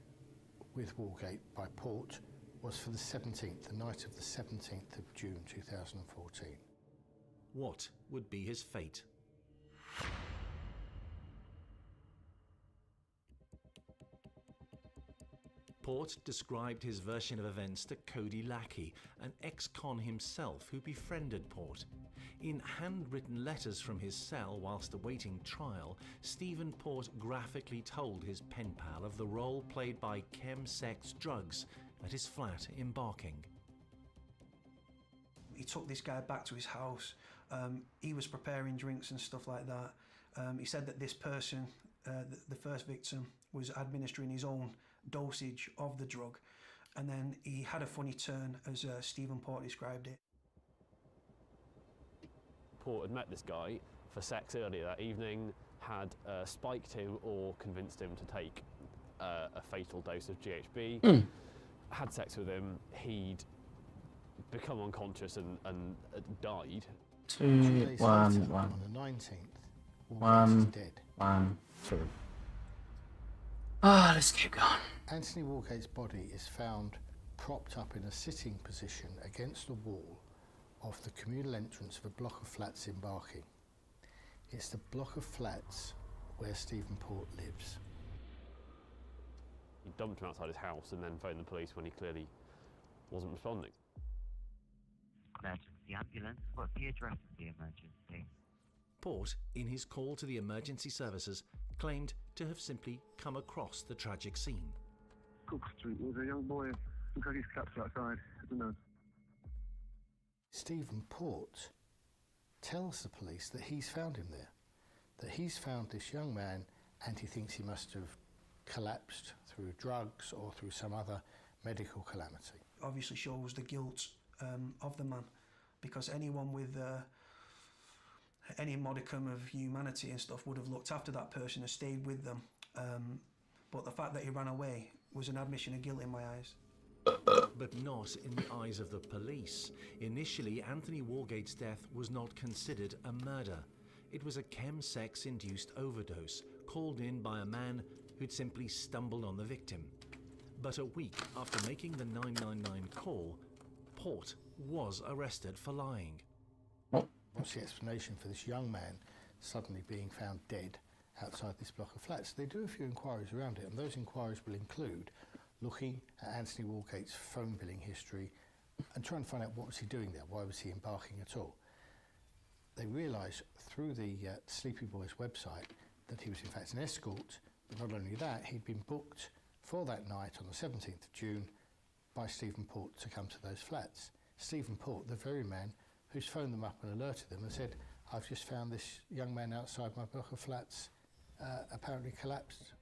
with Walgate by Port was for the 17th, the night of the 17th of June 2014. What would be his fate? Port described his version of events to Cody Lackey, an ex-con himself who befriended Port. In handwritten letters from his cell whilst awaiting trial, Stephen Port graphically told his pen pal of the role played by chemsex drugs at his flat in Barking. He took this guy back to his house. He was preparing drinks and stuff like that. He said that this person, the first victim, was administering his own dosage of the drug, and then he had a funny turn, as Stephen Port described it. Port had met this guy for sex earlier that evening, had spiked him or convinced him to take a fatal dose of GHB, had sex with him, he'd become unconscious and died. 2, 1, 1. On the 19th, Walgate 1, is dead. 1, 2. Let's keep going. Anthony Walgate's body is found propped up in a sitting position against the wall of the communal entrance of a block of flats in Barking. It's the block of flats where Stephen Port lives. He dumped him outside his house and then phoned the police when he clearly wasn't responding. Emergency ambulance, what's the address of the emergency? Port, in his call to the emergency services, claimed to have simply come across the tragic scene. Cook Street, there's a young boy who got his caps outside. I don't know. Stephen Port tells the police that he's found him there, that he's found this young man and he thinks he must have collapsed through drugs or through some other medical calamity. Obviously shows the guilt of the man, because anyone with any modicum of humanity and stuff would have looked after that person and stayed with them. But the fact that he ran away was an admission of guilt in my eyes. But not in the eyes of the police. Initially, Anthony Walgate's death was not considered a murder. It was a chemsex-induced overdose, called in by a man who'd simply stumbled on the victim. But a week after making the 999 call, Port was arrested for lying. What's the explanation for this young man suddenly being found dead outside this block of flats? They do a few inquiries around it, and those inquiries will include looking at Anthony Walgate's phone billing history and trying to find out what was he doing there, why was he embarking at all. They realised through the Sleepy Boys website that he was in fact an escort, but not only that, he'd been booked for that night on the 17th of June by Stephen Port to come to those flats. Stephen Port, the very man who's phoned them up and alerted them and said, I've just found this young man outside my block of flats apparently collapsed.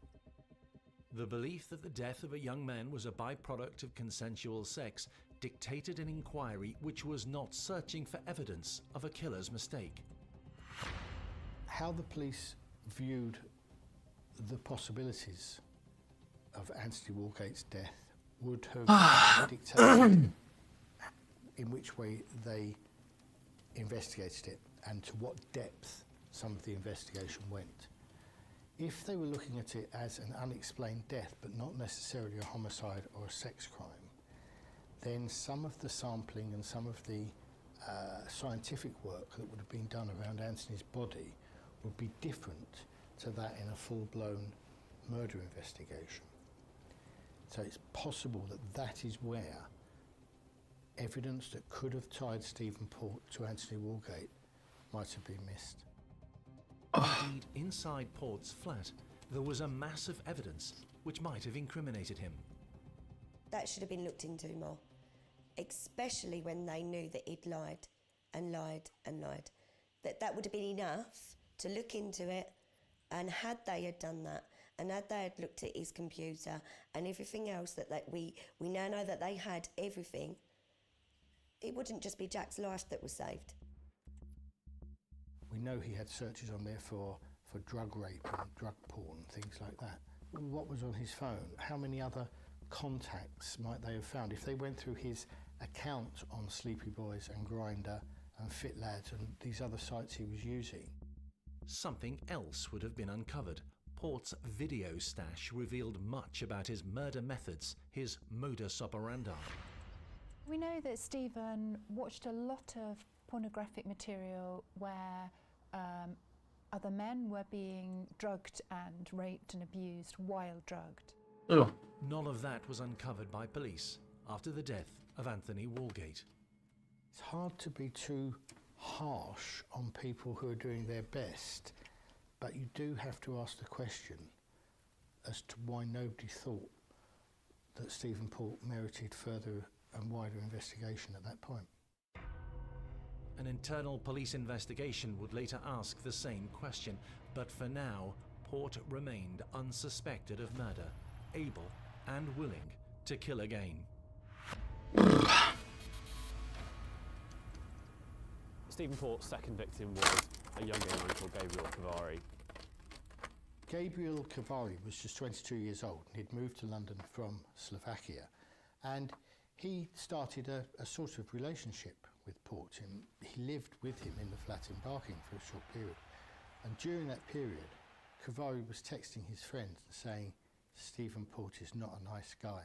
The belief that the death of a young man was a byproduct of consensual sex dictated an inquiry which was not searching for evidence of a killer's mistake. How the police viewed the possibilities of Anthony Walgate's death would have dictated in which way they investigated it and to what depth some of the investigation went. If they were looking at it as an unexplained death but not necessarily a homicide or a sex crime, then some of the sampling and some of the scientific work that would have been done around Anthony's body would be different to that in a full-blown murder investigation. So it's possible that that is where evidence that could have tied Stephen Port to Anthony Walgate might have been missed. Indeed, inside Port's flat, there was a mass of evidence which might have incriminated him. That should have been looked into more, especially when they knew that he'd lied and lied and lied. That would have been enough to look into it, and had they had done that, and had they had looked at his computer and everything else that we now know that they had everything, it wouldn't just be Jack's life that was saved. We know he had searches on there for drug rape and drug porn, things like that. What was on his phone? How many other contacts might they have found? If they went through his account on Sleepy Boys and Grindr and Fit Lads and these other sites he was using. Something else would have been uncovered. Port's video stash revealed much about his murder methods, his modus operandi. We know that Stephen watched a lot of pornographic material where other men were being drugged and raped and abused while drugged. Ugh. None of that was uncovered by police after the death of Anthony Walgate. It's hard to be too harsh on people who are doing their best, but you do have to ask the question as to why nobody thought that Stephen Port merited further and wider investigation at that point. An internal police investigation would later ask the same question, but for now, Port remained unsuspected of murder, able and willing to kill again. Stephen Port's second victim was a young man called Gabriel Cavari. Gabriel Cavari was just 22 years old. He'd moved to London from Slovakia, and he started a sort of relationship with Port. He lived with him in the flat in Barking for a short period, and during that period Cavari was texting his friends and saying Stephen Port is not a nice guy.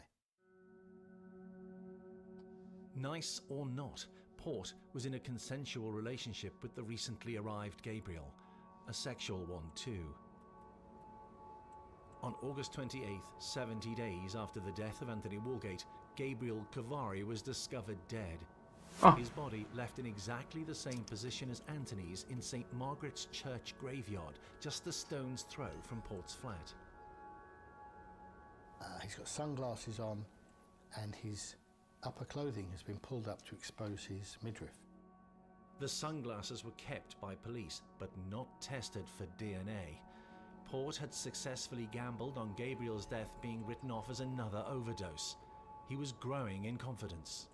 Nice or not, Port was in a consensual relationship with the recently arrived Gabriel, a sexual one too. On August 28th, 70 days after the death of Anthony Walgate, Gabriel Cavari was discovered dead. Oh. His body left in exactly the same position as Anthony's in St. Margaret's Church graveyard, just a stone's throw from Port's flat. He's got sunglasses on, and his upper clothing has been pulled up to expose his midriff. The sunglasses were kept by police, but not tested for DNA. Port had successfully gambled on Gabriel's death being written off as another overdose. He was growing in confidence.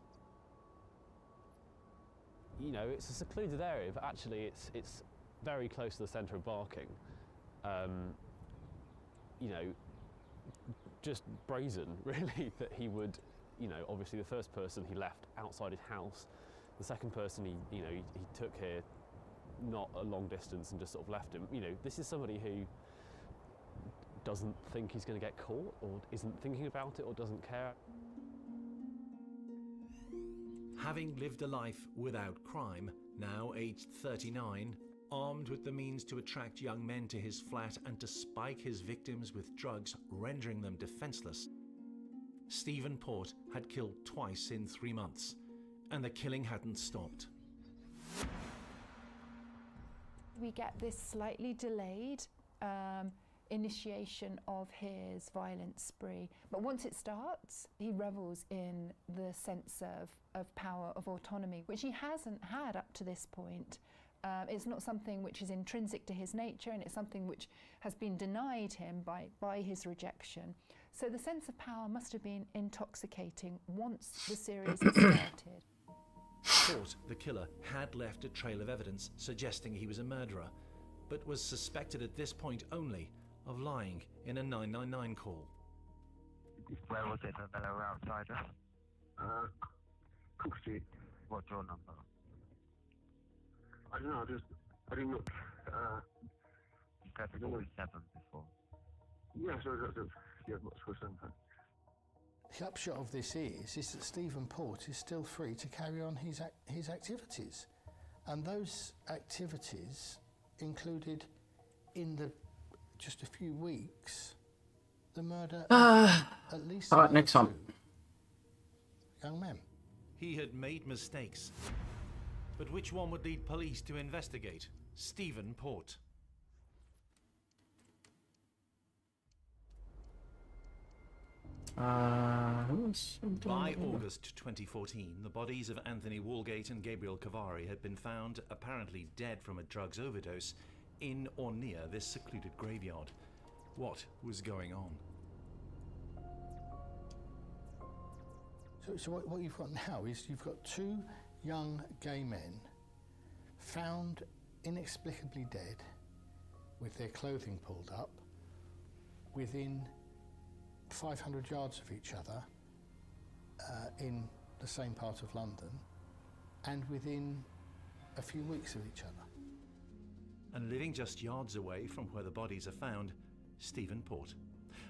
You know, it's a secluded area, but actually it's very close to the centre of Barking. You know, just brazen, really, that he would, you know, obviously the first person he left outside his house, the second person he took here not a long distance and just sort of left him. You know, this is somebody who doesn't think he's going to get caught, or isn't thinking about it, or doesn't care. Having lived a life without crime, now aged 39, armed with the means to attract young men to his flat and to spike his victims with drugs, rendering them defenseless, Stephen Port had killed twice in 3 months, and the killing hadn't stopped. We get this slightly delayed initiation of his violent spree, but once it starts, he revels in the sense of power, of autonomy, which he hasn't had up to this point. It's not something which is intrinsic to his nature, and it's something which has been denied him by his rejection. So the sense of power must have been intoxicating once the series had started. Port, the killer, had left a trail of evidence suggesting he was a murderer, but was suspected at this point only of lying in a 999 call. Where was it, the fellow outsider? Cook Street. What's your number? I don't know, I didn't look. You said 47 before. Yeah, so yeah, what's 47? The upshot of this is that Stephen Port is still free to carry on his activities, and those activities included, in just a few weeks, the murder of at least all right, next one. Young men. He had made mistakes, but which one would lead police to investigate? Stephen Port. By August 2014, the bodies of Anthony Walgate and Gabriel Cavari had been found, apparently dead from a drugs overdose, in or near this secluded graveyard. What was going on? So what you've got now is you've got two young gay men found inexplicably dead with their clothing pulled up within 500 yards of each other in the same part of London and within a few weeks of each other. And living just yards away from where the bodies are found, Stephen Port.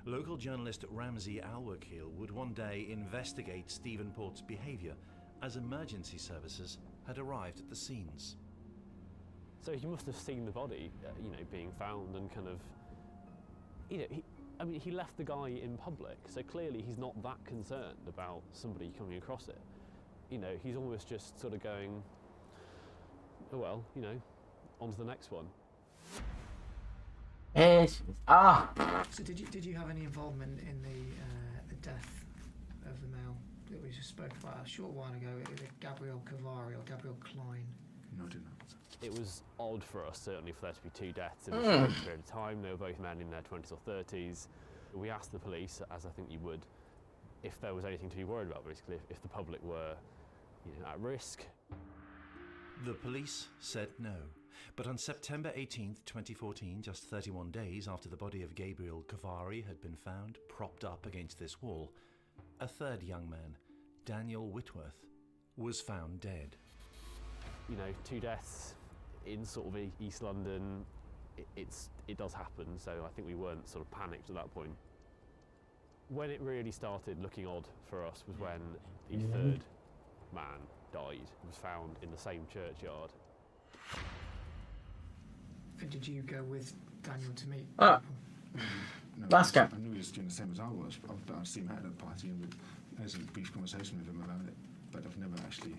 Local journalist Ramsey Alwakil would one day investigate Stephen Port's behaviour as emergency services had arrived at the scenes. So he must have seen the body, you know, being found and kind of, you know, he left the guy in public, so clearly he's not that concerned about somebody coming across it. You know, he's almost just sort of going, oh well, you know, on to the next one. Yes. So did you have any involvement in the death of the male that we just spoke about a short while ago, Gabriel Cavari or Gabriel Klein? No, did not. It was odd for us, certainly, for there to be two deaths in a short period of time. They were both men in their 20s or 30s. We asked the police, as I think you would, if there was anything to be worried about, basically, if the public were, you know, at risk. The police said no. But on September 18th, 2014, just 31 days after the body of Gabriel Cavari had been found propped up against this wall, a third young man, Daniel Whitworth, was found dead. You know, two deaths in sort of East London, it does happen, so I think we weren't sort of panicked at that point. When it really started looking odd for us was when the third man died, was found in the same churchyard. And did you go with Daniel to meet? No, last game. I knew he was doing the same as I was. I've seen him at the party and had a brief conversation with him about it, but I've never actually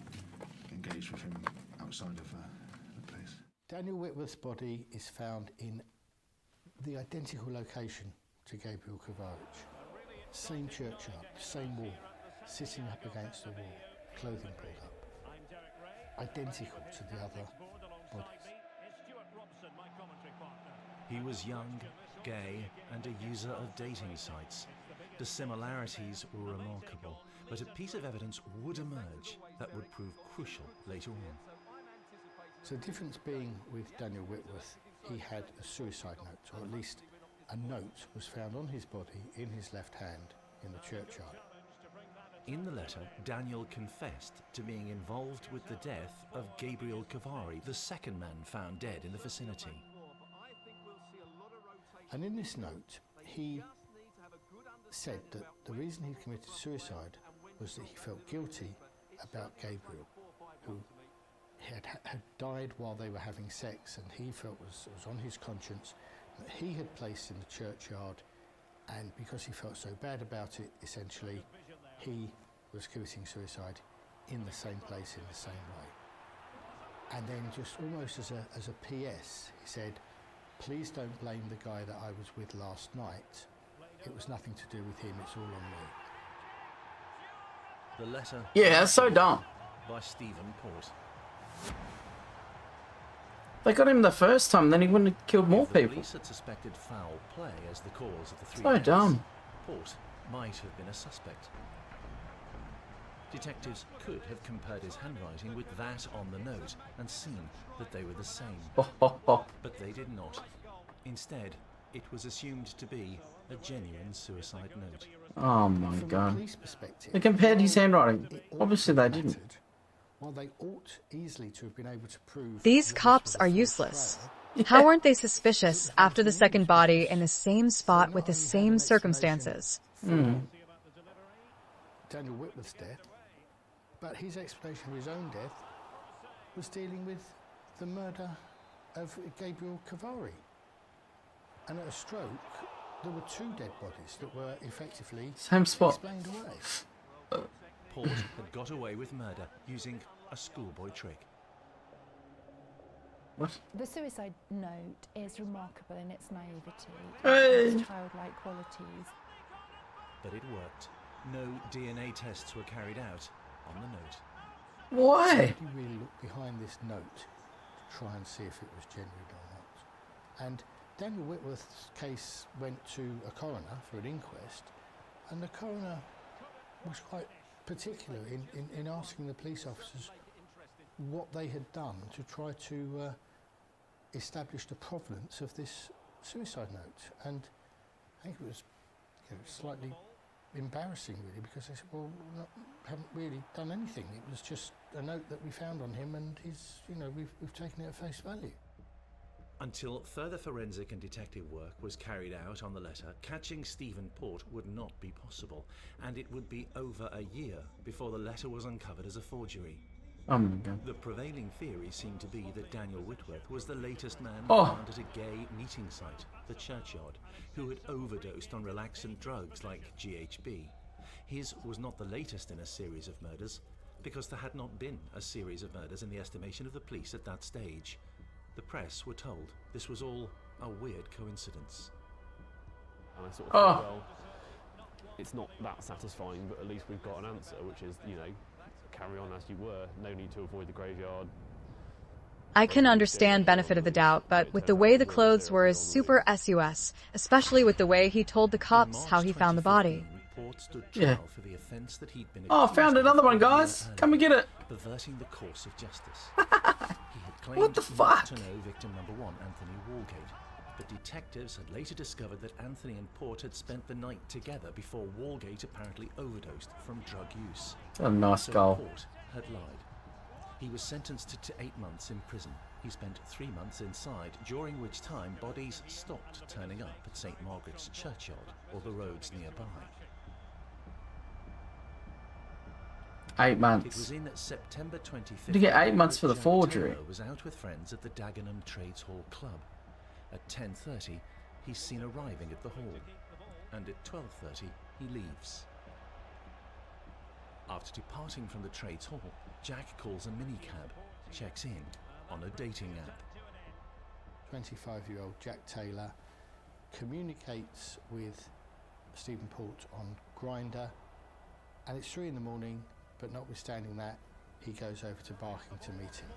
engaged with him outside of the place. Daniel Whitworth's body is found in the identical location to Gabriel Cavari. Same churchyard, same wall, sitting up against the wall, clothing pulled up. Identical to the other bodies. He was young, gay, and a user of dating sites. The similarities were remarkable, but a piece of evidence would emerge that would prove crucial later on. So the difference being with Daniel Whitworth, he had a suicide note, or at least a note was found on his body in his left hand in the churchyard. In the letter, Daniel confessed to being involved with the death of Gabriel Cavari, the second man found dead in the vicinity. And in this note, he said that the reason he committed suicide was that he felt guilty about Gabriel, who had died while they were having sex, and he felt was on his conscience that he had placed in the churchyard, and because he felt so bad about it, essentially, he was committing suicide in the same place in the same way. And then just almost as a PS, he said, please don't blame the guy that I was with last night. It was nothing to do with him, it's all on me. The letter... Yeah, that's so dumb. ...by Stephen Port. They got him the first time, then he wouldn't have killed more people. The police had suspected foul play as the cause of the three So deaths. dumb. Port might have been a suspect. Detectives could have compared his handwriting with that on the note and seen that they were the same. But they did not. Instead, it was assumed to be a genuine suicide note. Oh my god. Police perspective, They compared his handwriting. Obviously they didn't. while they ought easily to have been able to prove... These cops are useless. How weren't they suspicious after the second body in the same spot with the same circumstances? Daniel Whitworth's death, but his explanation of his own death was dealing with the murder of Gabriel Cavari. And at a stroke, there were two dead bodies that were effectively same spot. Explained away. Port had got away with murder using a schoolboy trick. What? The suicide note is remarkable in its naivety, Hey. its childlike qualities. But it worked. No DNA tests were carried out on the note. Why? Nobody really looked behind this note to try and see if it was genuine or not. And Daniel Whitworth's case went to a coroner for an inquest, and the coroner was quite particular in asking the police officers what they had done to try to establish the provenance of this suicide note. And I think it was slightly embarrassing, really, because they said, well, haven't really done anything. It was just a note that we found on him, and he's, we've taken it at face value. Until further forensic and detective work was carried out on the letter, catching Stephen Port would not be possible, and it would be over a year before the letter was uncovered as a forgery. Oh my God. The prevailing theory seemed to be that Daniel Whitworth was the latest man Oh. found at a gay meeting site, the churchyard, who had overdosed on relaxant drugs like GHB. His was not the latest in a series of murders, because there had not been a series of murders in the estimation of the police at that stage. The press were told this was all a weird coincidence. And I sort of thought, well, it's not that satisfying, but at least we've got an answer, which is, carry on as you were. No need to avoid the graveyard. I can understand benefit of the doubt, but with the way the clothes were is super sus, especially with the way he told the cops how he found the body. Yeah. For the offense that he'd been Oh, found another one, guys. Come and get it. Perverting the course of justice. He had claimed What the fuck? not to know victim number one, Anthony Walgate, but detectives had later discovered that Anthony and Port had spent the night together before Walgate apparently overdosed from drug use. A nice So goal. Port had lied. He was sentenced to 8 months in prison. He spent 3 months inside, during which time bodies stopped turning up at St. Margaret's Churchyard or the roads nearby. 8 months. It was in September 25th. Did you get 8 months for the Jack forgery? Taylor was out with friends at the Dagenham Trades Hall Club. At 10:30, he's seen arriving at the hall, and at 12:30, he leaves. After departing from the Trades Hall, Jack calls a minicab, checks in on a dating app. 25-year-old Jack Taylor communicates with Stephen Port on Grindr, and it's 3 in the morning, but notwithstanding that, he goes over to Barking to meet him.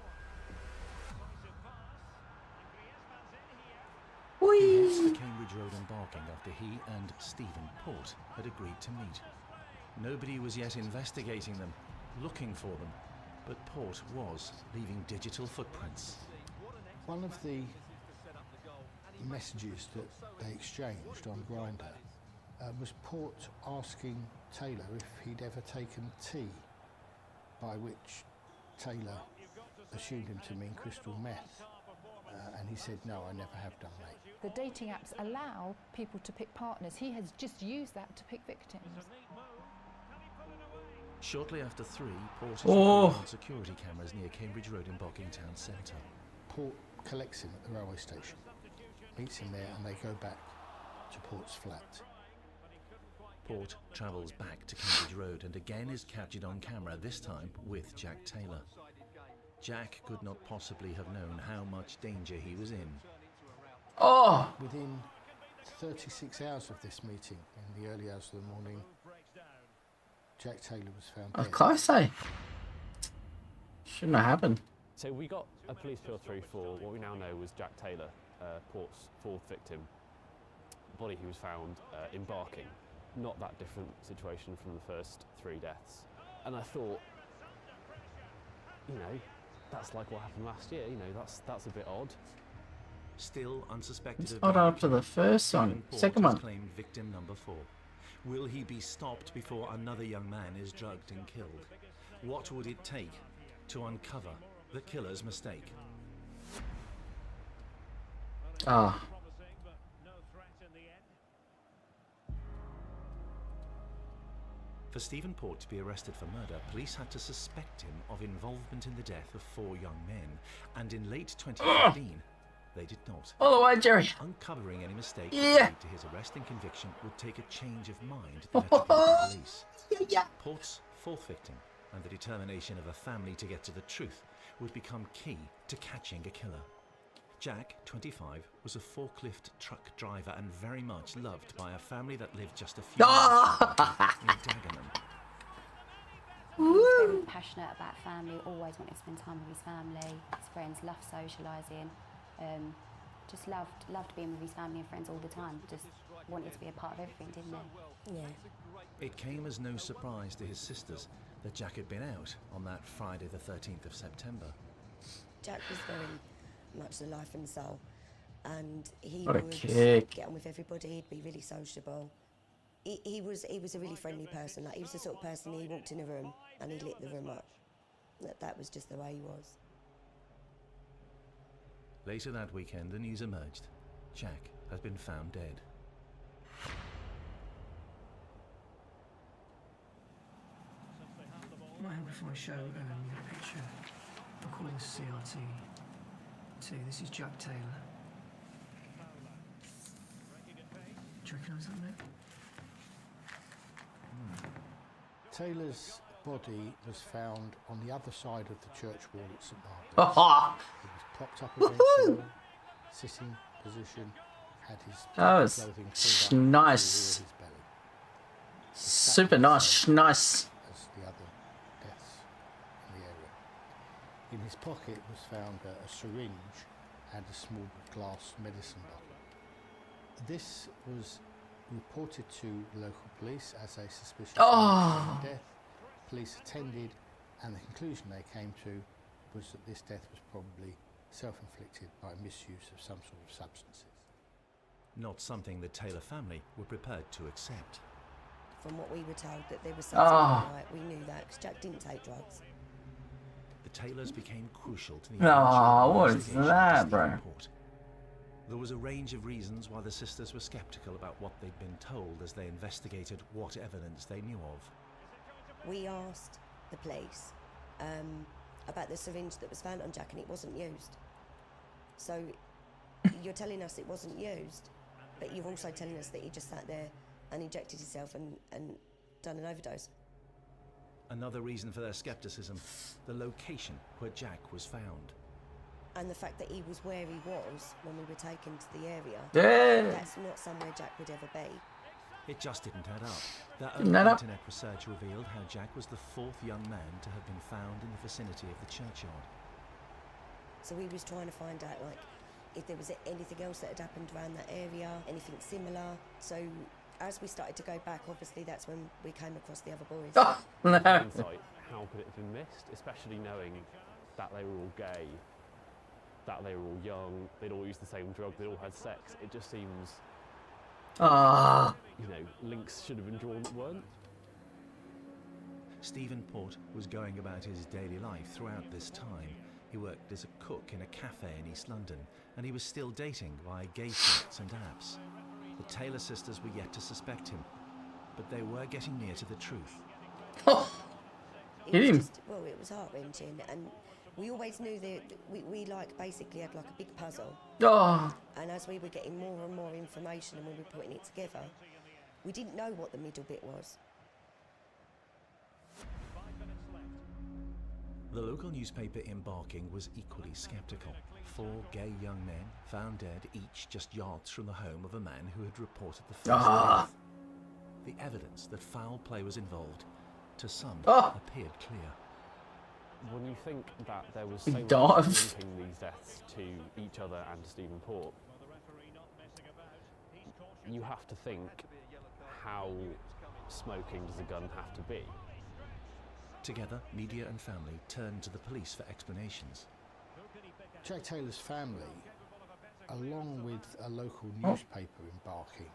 He heads to Cambridge Road and Barking after he and Stephen Port had agreed to meet. Nobody was yet investigating them, looking for them, but Port was leaving digital footprints. One of the messages that they exchanged on Grindr was Port asking Taylor if he'd ever taken tea, by which Taylor assumed him to mean crystal meth, and he said, no, I never have done, mate. The dating apps allow people to pick partners. He has just used that to pick victims. Shortly after 3, Port is Oh. recorded on security cameras near Cambridge Road in Barking Town Centre. Port collects him at the railway station, meets him there, and they go back to Port's flat. Port travels back to Cambridge Road and again is captured on camera, this time with Jack Taylor. Jack could not possibly have known how much danger he was in. Oh! Within 36 hours of this meeting, in the early hours of the morning, Jack Taylor was found Of dead. course, shouldn't have happened. So we got a police bill through for what we now know was Jack Taylor, Port's 4th victim. The body he was found in Barking. Not that different situation from the first 3 deaths. And I thought, that's like what happened last year. That's a bit odd. Still unsuspected It's of odd being after the first one. Stephen Port Second has one. claimed victim number 4. Will he be stopped before another young man is drugged and killed? What would it take to uncover the killer's mistake? Ah. For Stephen Port to be arrested for murder, police had to suspect him of involvement in the death of 4 young men, and in late 2015, they did not. All the way, Jerry. Uncovering any mistake Yeah. that led to his arrest and conviction would take a change of mind that had to go to police. Port's 4th victim and the determination of a family to get to the truth would become key to catching a killer. Jack, 25, was a forklift truck driver and very much loved by a family that lived just a few miles in Dagenham. He was very passionate about family, always wanted to spend time with his family, his friends, loved socialising, just loved being with his family and friends all the time, just wanted to be a part of everything, didn't he? Yeah. It came as no surprise to his sisters that Jack had been out on that Friday the 13th of September. Jack was very much the life and soul, and he What a would kick. get on with everybody. He'd be really sociable. He was a really friendly person. Like, he was the sort of person, he walked in a room and he lit the room up. That was just the way he was. Later that weekend, the news emerged. Jack has been found dead. Might help if I show a picture. I'm calling CRT 2. This is Jack Taylor. Do you recognise that name? Taylor's body was found on the other side of the church wall at St Margaret's. He was propped up against the wall, sitting position, had his That was clothing pulled up nice. to his belly. Super nice, nice. As the other deaths in the area. In his pocket was found a syringe and a small glass medicine bottle. This was reported to local police as a suspicious death. Police attended, and the conclusion they came to was that this death was probably self-inflicted by misuse of some sort of substances. Not something the Taylor family were prepared to accept. From what we were told, that there was something right, we knew that, because Jack didn't take drugs. The Taylors became crucial to the What is investigation that, into bro? Stephen Port. There was a range of reasons why the sisters were sceptical about what they'd been told as they investigated what evidence they knew of. We asked the police about the syringe that was found on Jack, and it wasn't used. So you're telling us it wasn't used, but you're also telling us that he just sat there and injected himself and done an overdose. Another reason for their skepticism, the location where Jack was found. And the fact that he was where he was when we were taken to the area, that's not somewhere Jack would ever be. It just didn't add up. Their Didn't own add up. internet research revealed how Jack was the fourth young man to have been found in the vicinity of the churchyard. So we was trying to find out, like, if there was anything else that had happened around that area, anything similar. So as we started to go back, obviously that's when we came across the other boys. In hindsight, how could it have been missed? Especially knowing that they were all gay, that they were all young, they'd all used the same drug, they'd all had sex. It just seems, you know, links should have been drawn that weren't. Stephen Port was going about his daily life throughout this time. He worked as a cook in a cafe in East London, and he was still dating via gay sites and apps. The Taylor sisters were yet to suspect him, but they were getting near to the truth. It was just, well, it was heart-wrenching, and we always knew that we like basically had like a big puzzle. And as we were getting more and more information and we were putting it together, we didn't know what the middle bit was. The local newspaper in Barking was equally sceptical. 4 gay young men found dead, each just yards from the home of a man who had reported the first death. The evidence that foul play was involved, to some, appeared clear. When you think that there was so much linking these deaths to each other and to Stephen Port, you have to think, how smoking does a gun have to be? Together, media and family turned to the police for explanations. Jack Taylor's family, along with a local newspaper in Barking,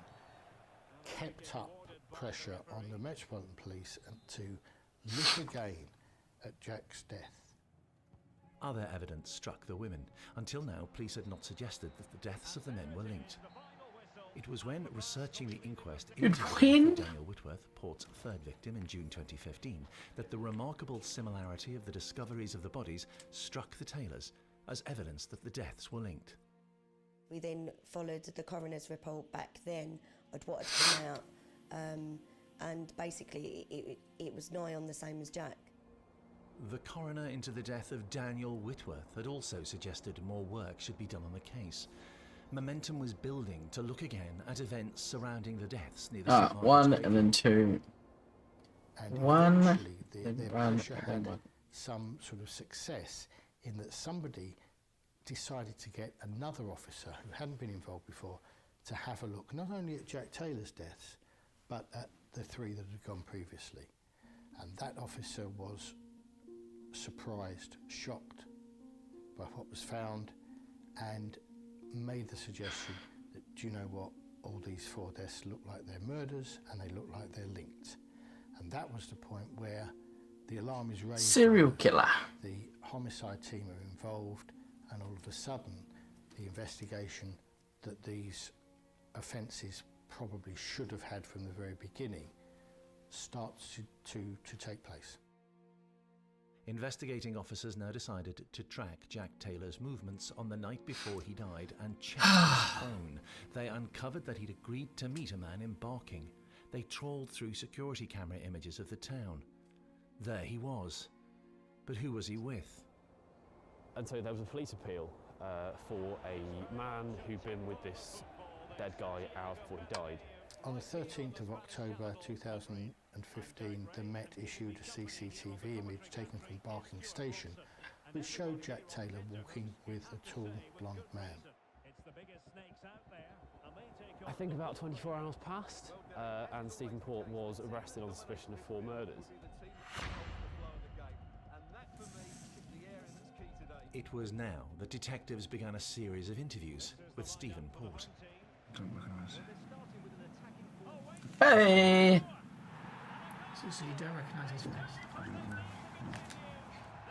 kept up pressure on the Metropolitan Police to look again at Jack's death. Other evidence struck the women. Until now, police had not suggested that the deaths of the men were linked. It was when researching the inquest into Daniel Whitworth, Port's third victim in June 2015, that the remarkable similarity of the discoveries of the bodies struck the Taylors as evidence that the deaths were linked. We then followed the coroner's report back then at what had come out, and basically it was nigh on the same as Jack. The coroner into the death of Daniel Whitworth had also suggested more work should be done on the case. Momentum was building to look again at events surrounding the deaths near the St. Margaret's one graveyard. and then two. And One, eventually then their one, pressure and then had one. some sort of success in that somebody decided to get another officer who hadn't been involved before to have a look not only at Jack Taylor's deaths but at the 3 that had gone previously. And that officer was surprised, shocked by what was found, and made the suggestion that, do you know what, all these 4 deaths look like they're murders and they look like they're linked. And that was the point where the alarm is raised. Serial killer. The homicide team are involved, and all of a sudden the investigation that these offences probably should have had from the very beginning starts to take place. Investigating officers now decided to track Jack Taylor's movements on the night before he died and check his phone. They uncovered that he'd agreed to meet a man in Barking. They trawled through security camera images of the town. There he was. But who was he with? And so there was a police appeal for a man who'd been with this dead guy hours before he died. On the 13th of October 2015, the Met issued a CCTV image taken from Barking Station, which showed Jack Taylor walking with a tall, blonde man. I think about 24 hours passed, and Stephen Port was arrested on suspicion of 4 murders. It was now that detectives began a series of interviews with Stephen Port. Don't recognise. Hey! So you don't recognise his face?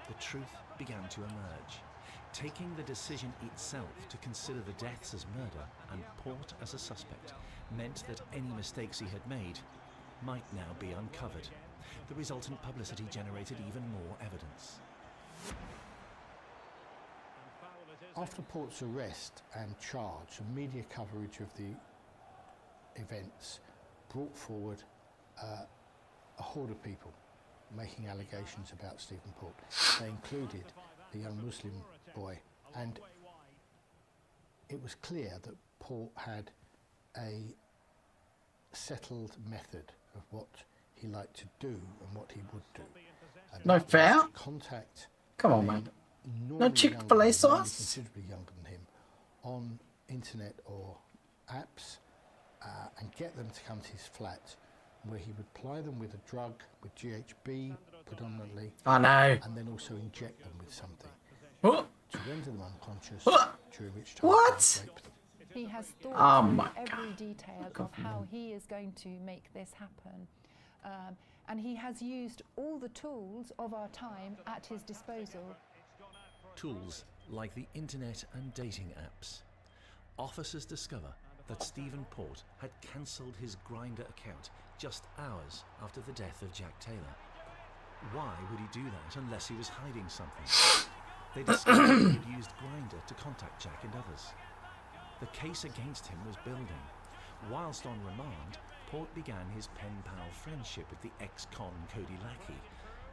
The truth began to emerge. Taking the decision itself to consider the deaths as murder and Port as a suspect meant that any mistakes he had made might now be uncovered. The resultant publicity generated even more evidence. After Port's arrest and charge, media coverage of the events brought forward a horde of people making allegations about Stephen Port. They included the young Muslim boy, and it was clear that Port had a settled method of what he liked to do and what he would do. And No that was fair? to contact Come on, men man. normally No Chick-fil-A younger than him, sauce? considerably younger than him, on internet or apps, and get them to come to his flat, where he would ply them with a drug, with GHB predominantly. I know. And then also inject them with something What? to render them unconscious, What? during which time What? he would rape them. He has thought Oh through my every detail of how he is going to make this happen. And he has used all the tools of our time at his disposal. Tools like the internet and dating apps. Officers discover that Stephen Port had cancelled his Grindr account just hours after the death of Jack Taylor. Why would he do that unless he was hiding something? They discovered he had used Grindr to contact Jack and others. The case against him was building. Whilst on remand, Port began his pen-pal friendship with the ex-con Cody Lackey.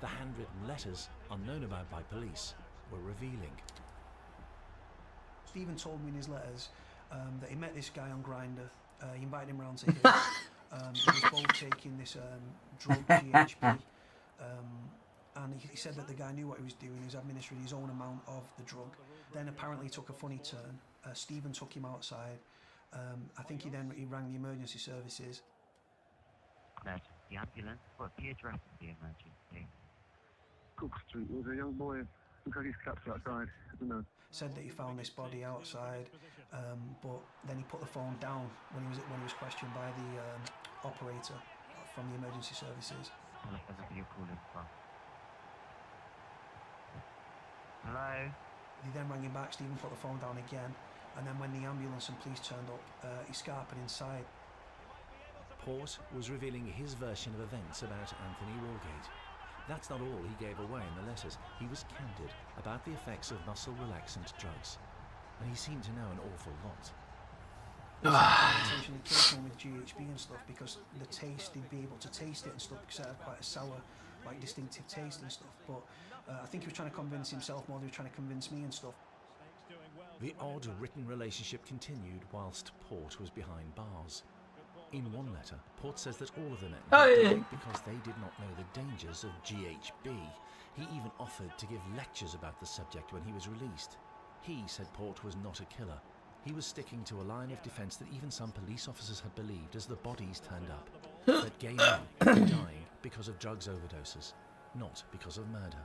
The handwritten letters, unknown about by police, were revealing. Stephen told me in his letters that he met this guy on Grindr. He invited him round to his. They was both taking this drug, GHB. And he said that the guy knew what he was doing. He was administering his own amount of the drug. Then apparently he took a funny turn. Stephen took him outside. I think he rang the emergency services. The ambulance. What's the address of the emergency? Cook Street. There was a young boy who got his caps outside. I don't know. Said that he found this body outside, but then he put the phone down when he was questioned by the operator from the emergency services. Telephone number you're calling from. Hello? He then rang him back. Stephen put the phone down again, and then when the ambulance and police turned up, he scarpered inside. Port was revealing his version of events about Anthony Walgate. That's not all he gave away in the letters. He was candid about the effects of muscle relaxant drugs, and he seemed to know an awful lot. Intentionally killed him with GHB and stuff because the taste, he'd be able to taste it and stuff because it had quite a sour like distinctive taste and stuff. But I think he was trying to convince himself more than he was trying to convince me and stuff. The odd written relationship continued whilst Port was behind bars. In one letter, Port says that all of the men died because they did not know the dangers of GHB. He even offered to give lectures about the subject when he was released. He said Port was not a killer. He was sticking to a line of defence that even some police officers had believed as the bodies turned up. That gay men were dying because of drugs overdoses, not because of murder.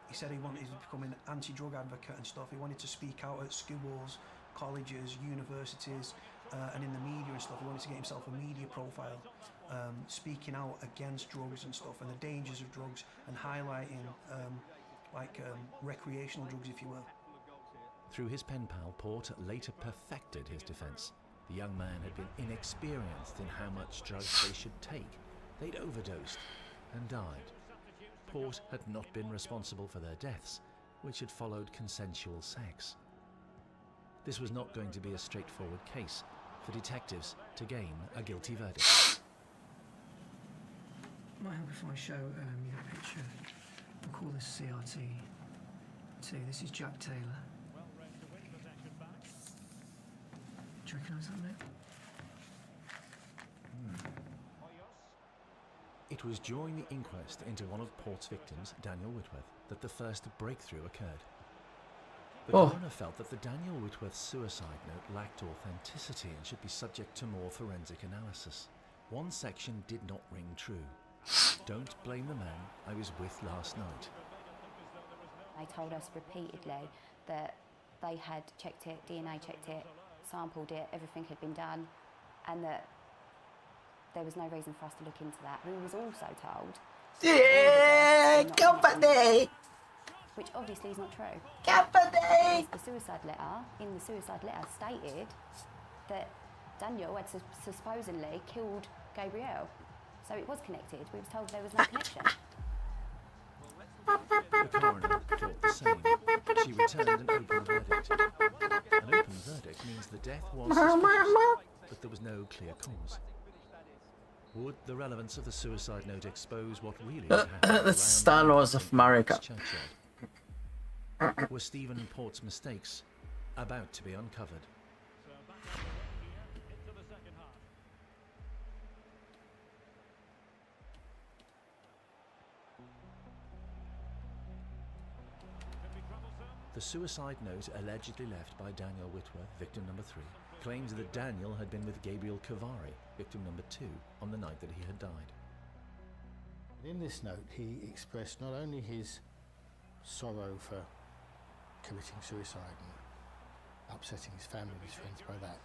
He said he wanted to become an anti-drug advocate and stuff. He wanted to speak out at schools, colleges, universities, and in the media and stuff. He wanted to get himself a media profile, speaking out against drugs and stuff and the dangers of drugs and highlighting recreational drugs, if you will. Through his pen pal, Port later perfected his defence. The young man had been inexperienced in how much drugs they should take. They'd overdosed and died. Port had not been responsible for their deaths, which had followed consensual sex. This was not going to be a straightforward case for detectives to gain a guilty verdict. Might help if I show you a picture. We'll call this CRT2. This is Jack Taylor. Do you recognise that name? It was during the inquest into one of Port's victims, Daniel Whitworth, that the first breakthrough occurred. The coroner felt that the Daniel Whitworth suicide note lacked authenticity and should be subject to more forensic analysis. One section did not ring true. Don't blame the man I was with last night. They told us repeatedly that they had checked it, DNA checked it, sampled it, everything had been done, and that there was no reason for us to look into that. We was also told... Yeah, company! Which obviously is not true. Company! The suicide letter, in the suicide letter, stated that Daniel had supposedly killed Gabrielle. So it was connected. We was told there was no connection. The coroner thought the same. She returned an open verdict. An open verdict means the death was suspicious, but there was no clear cause. Would the relevance of the suicide note expose what really happened? That's Star Wars of America. Were Stephen Port's mistakes about to be uncovered? The suicide note allegedly left by Daniel Whitworth, victim number 3, claims that Daniel had been with Gabriel Kavari, victim number 2, on the night that he had died. In this note, he expressed not only his sorrow for committing suicide and upsetting his family and his friends by that,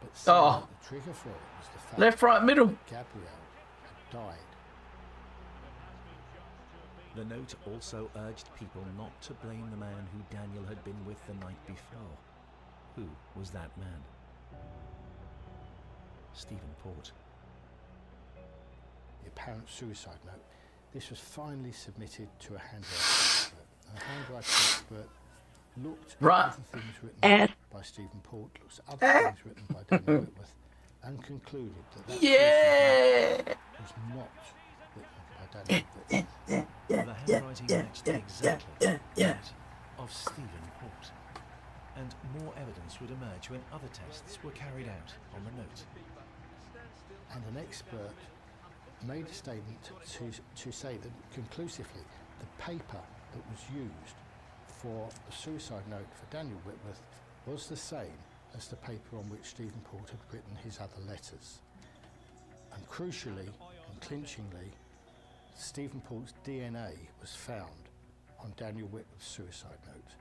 but that the trigger for it was the fact left, right, middle. that Gabrielle had died. The note also urged people not to blame the man who Daniel had been with the night before. Who was that man? Stephen Port. The apparent suicide note. This was finally submitted to a handwriting expert. And a handwriting expert looked at other things written by Stephen Port, looks at other things written by Daniel Whitworth, and concluded that suicide note was not written by Daniel Whitworth. The handwriting matched exactly that of Stephen Port. And more evidence would emerge when other tests were carried out on the note. And an expert made a statement to say that conclusively the paper that was used for the suicide note for Daniel Whitworth was the same as the paper on which Stephen Port had written his other letters. And crucially and clinchingly, Stephen Port's DNA was found on Daniel Whitworth's suicide note.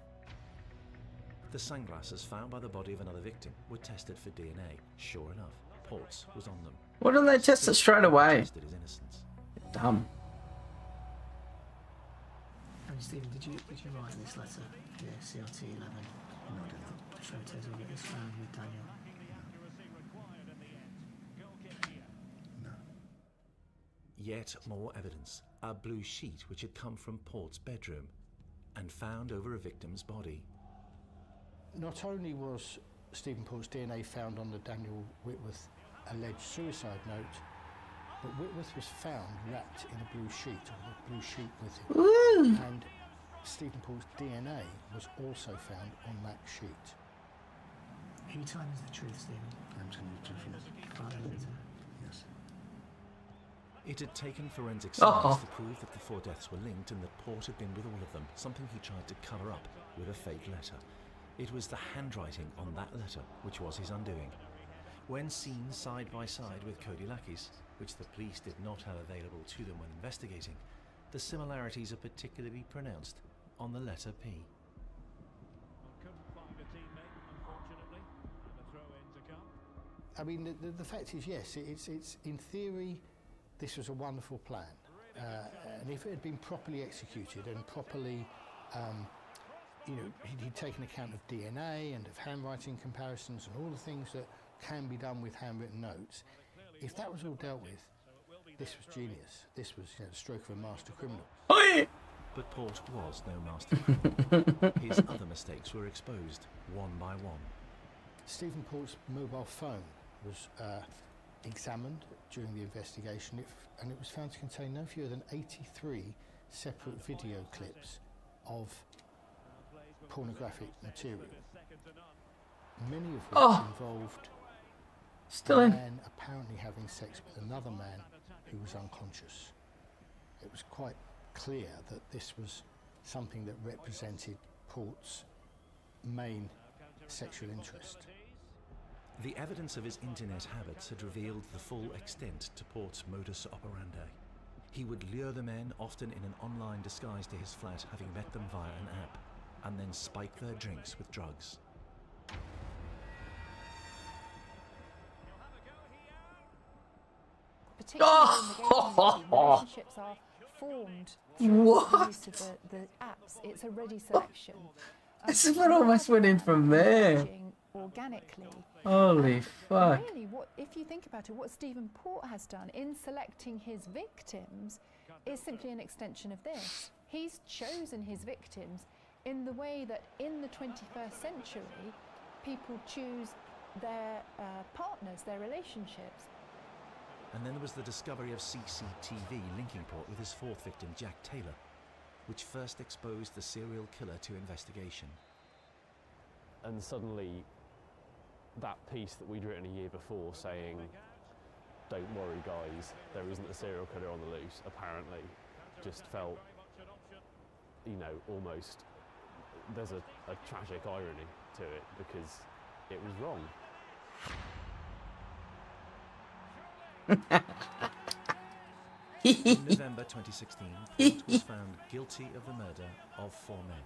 The sunglasses found by the body of another victim were tested for DNA. Sure enough, Port's was on them. Why don't they test it straight away? Tested his innocence. Dumb. And Stephen, did you write this letter? Yeah, CRT 11. No, I didn't. Photos of it was found with Daniel. Yet more evidence. A blue sheet which had come from Port's bedroom and found over a victim's body. Not only was Stephen Port's DNA found on the Daniel Whitworth alleged suicide note, But Whitworth was found wrapped in a blue sheet, or a blue sheet with him. Woo! And Stephen Paul's DNA was also found on that sheet. Are you telling us the truth, Stephen? I'm telling you the truth, yes. About the letter? Yes. It had taken forensic Oh. science to prove that the 4 deaths were linked and that Port had been with all of them, something he tried to cover up with a fake letter. It was the handwriting on that letter which was his undoing. When seen side by side with Cody Lackey's, which the police did not have available to them when investigating, the similarities are particularly pronounced on the letter P. I mean, the fact is, yes, it's in theory, this was a wonderful plan. And if it had been properly executed and properly, he'd taken account of DNA and of handwriting comparisons and all the things that can be done with handwritten notes, if that was all dealt with, this was genius. This was the stroke of a master criminal. But Port was no master criminal. His other mistakes were exposed, one by one. Stephen Port's mobile phone was examined during the investigation, and it was found to contain no fewer than 83 separate video clips of pornographic material, many of which involved a man apparently having sex with another man who was unconscious. It was quite clear that this was something that represented Port's main sexual interest. The evidence of his internet habits had revealed the full extent to Port's modus operandi. He would lure the men, often in an online disguise, to his flat, having met them via an app, and then spike their drinks with drugs. Particularly in the gaming industry, relationships are formed through the use of the apps. It's a ready selection. This is what almost went in from there. Organically. Holy fuck. Really, if you think about it, what Stephen Port has done in selecting his victims is simply an extension of this. He's chosen his victims in the way that in the 21st century, people choose their partners, their relationships. And then there was the discovery of CCTV linking Port with his 4th victim, Jack Taylor, which first exposed the serial killer to investigation. And suddenly, that piece that we'd written a year before saying, "Don't worry guys, there isn't a serial killer on the loose," apparently just felt, almost, there's a tragic irony to it because it was wrong. In November 2016, Port was found guilty of the murder of 4 men.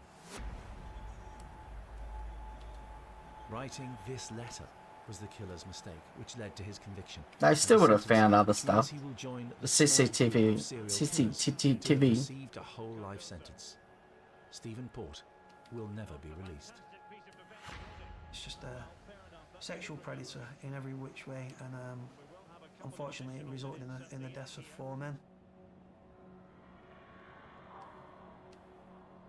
Writing this letter was the killer's mistake, which led to his conviction. They still would have found other He stuff. will join The CCTV. CCTV. Received a whole life sentence. Stephen Port will never be released. It's just a sexual predator in every which way, and unfortunately it resulted in the deaths of 4 men.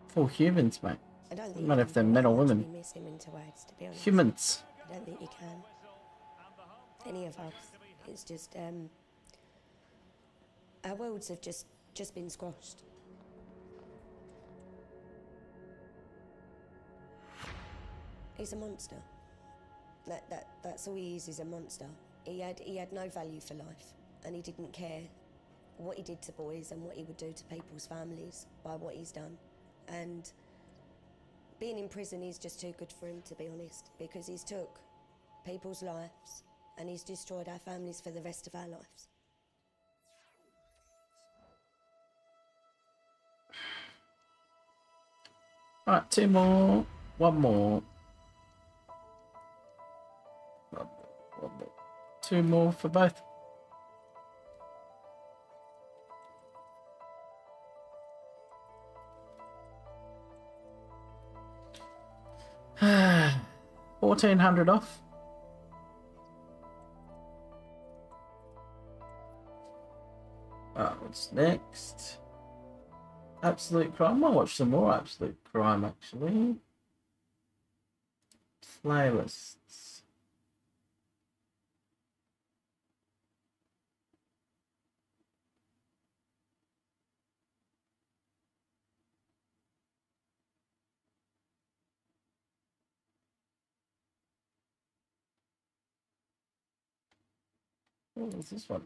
4 humans, mate. I don't think Doesn't matter if they're men or women. miss him into words, to be honest. Humans. I don't think you can. Any of us. It's just our worlds have just been squashed. He's a monster. That's all he is a monster. He had no value for life, and he didn't care what he did to boys and what he would do to people's families by what he's done. And being in prison is just too good for him, to be honest, because he's took people's lives and he's destroyed our families for the rest of our lives. Alright, 2 more. 1 more. 1 more. 2 more for both. $1,400 off. What's next? Absolute Crime. I might watch some more Absolute Crime actually. Playlists. What is this one?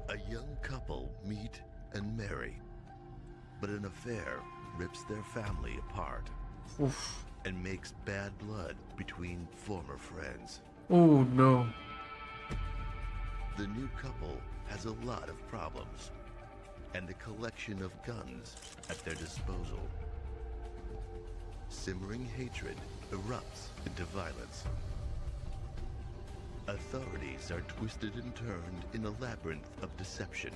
A young couple meet and marry, but an affair rips their family apart. Oof. And makes bad blood between former friends. Oh no. The new couple has a lot of problems and a collection of guns at their disposal. Simmering hatred erupts into violence. Authorities are twisted and turned in a labyrinth of deception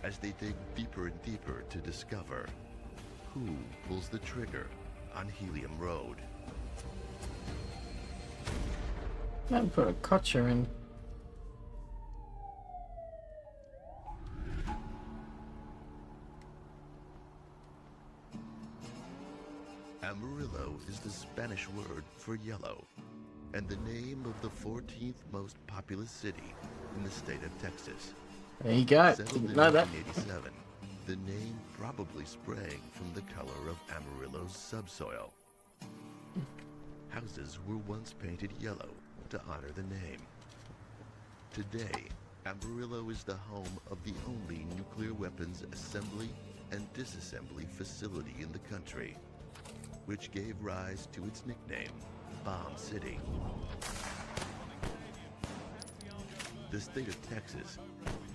as they dig deeper and deeper to discover who pulls the trigger on Helium Road. Might put a Kutcher in. Amarillo is the Spanish word for yellow, and the name of the 14th most populous city in the state of Texas. There you go. Settled Didn't in know that. 1987, the name probably sprang from the color of Amarillo's subsoil. Houses were once painted yellow to honor the name. Today, Amarillo is the home of the only nuclear weapons assembly and disassembly facility in the country, which gave rise to its nickname, Bomb City. The state of Texas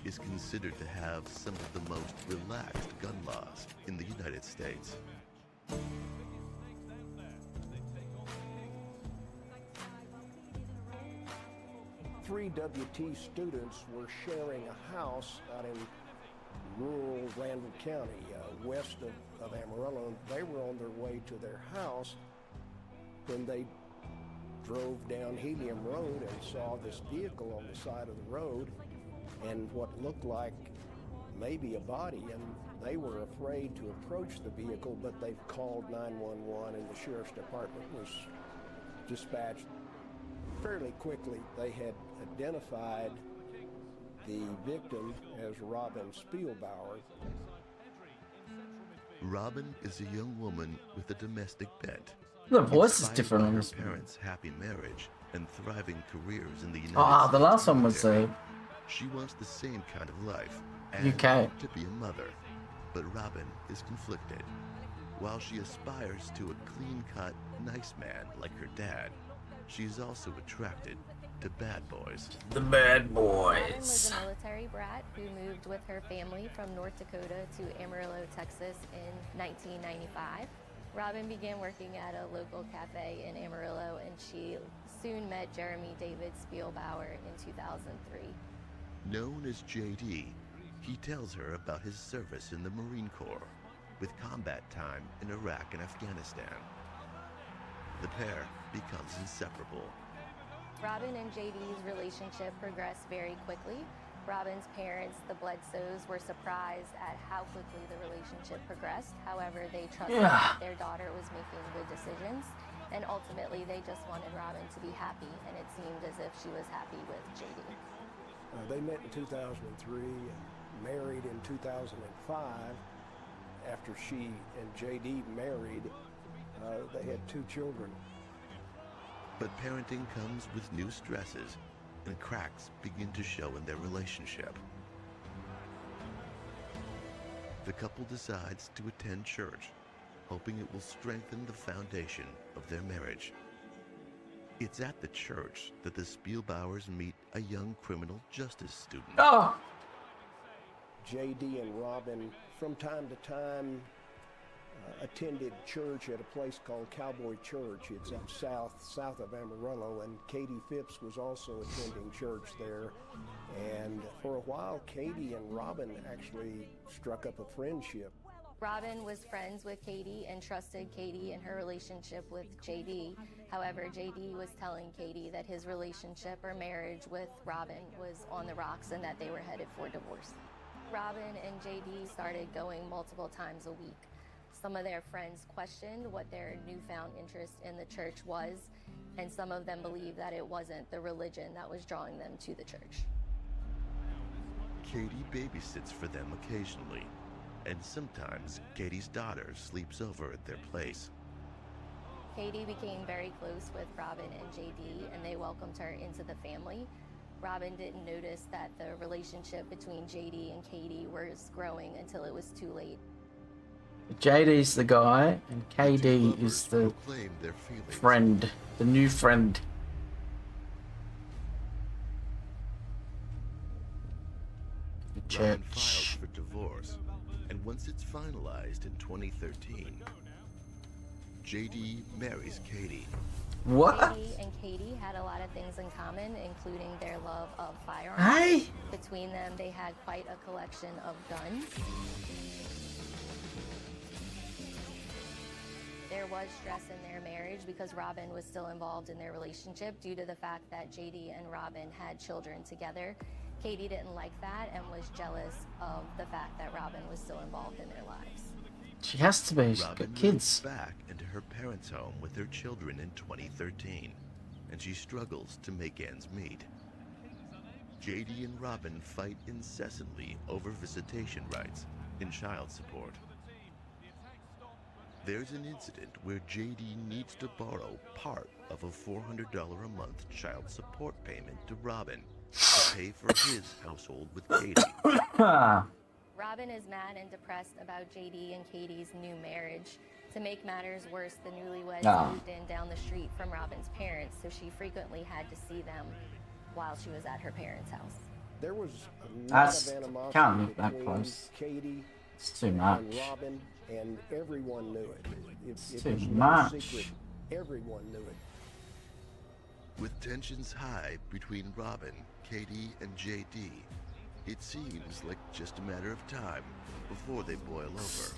is considered to have some of the most relaxed gun laws in the United States. 3 WT students were sharing a house out in rural Randall County, west of Amarillo. They were on their way to their house when they drove down Helium Road and saw this vehicle on the side of the road and what looked like maybe a body, and they were afraid to approach the vehicle, but they called 911 and the sheriff's department was dispatched. Fairly quickly, they had identified the victim as Robin Spielbauer. Robin is a young woman with a domestic bent. The voice is Inspired different by on her this one. parents' happy marriage and thriving careers in the United Ah, the States last one was military. She wants the same kind of life and UK. to be a mother, but Robin is conflicted. While she aspires to a clean-cut, nice man like her dad, she is also attracted to bad boys. The bad Robin was boys. a military brat who moved with her family from North Dakota to Amarillo, Texas in 1995. Robin began working at a local cafe in Amarillo, and she soon met Jeremy David Spielbauer in 2003. Known as JD, he tells her about his service in the Marine Corps, with combat time in Iraq and Afghanistan. The pair becomes inseparable. Robin and JD's relationship progressed very quickly. Robin's parents, the Bledsoes, were surprised at how quickly the relationship progressed. However, they trusted that their daughter was making good decisions, and ultimately they just wanted Robin to be happy, and it seemed as if she was happy with JD. They met in 2003, married in 2005. After she and JD married, they had 2 children. But parenting comes with new stresses, and cracks begin to show in their relationship. The couple decides to attend church, hoping it will strengthen the foundation of their marriage. It's at the church that the Spielbauers meet a young criminal justice student. Oh! JD and Robin, from time to time, attended church at a place called Cowboy Church. It's up south of Amarillo, and Katie Phipps was also attending church there. And for a while, Katie and Robin actually struck up a friendship. Robin was friends with Katie and trusted Katie in her relationship with JD. However, JD was telling Katie that his relationship or marriage with Robin was on the rocks and that they were headed for divorce. Robin and JD started going multiple times a week. Some of their friends questioned what their newfound interest in the church was, and some of them believed that it wasn't the religion that was drawing them to the church. Katie babysits for them occasionally, and sometimes Katie's daughter sleeps over at their place. Katie became very close with Robin and JD, and they welcomed her into the family. Robin didn't notice that the relationship between JD and Katie was growing until it was too late. JD's the guy, and KD is the friend, the new friend. The Robin church. files for divorce, and once it's finalized in 2013, JD marries Katie. What? JD and Katie had a lot of things in common, including their love of firearms. Hey! Between them, they had quite a collection of guns. There was stress in their marriage because Robin was still involved in their relationship due to the fact that JD and Robin had children together. Katie didn't like that and was jealous of the fact that Robin was still involved in their lives. She has to be. She's Robin got kids. moves back into her parents' home with her children in 2013, and she struggles to make ends meet. JD and Robin fight incessantly over visitation rights and child support. There's an incident where JD needs to borrow part of a $400 a month child support payment to Robin to pay for his household with Katie. Robin is mad and depressed about JD and Katie's new marriage. To make matters worse, the newlyweds moved in down the street from Robin's parents, so she frequently had to see them while she was at her parents' house. There was a lot That's of animosity can't live that between close. Katie It's too much. and Robin, and everyone knew it. It Too was no much. secret. Everyone knew it. With tensions high between Robin, Katie, and JD, it seems like just a matter of time before they boil over.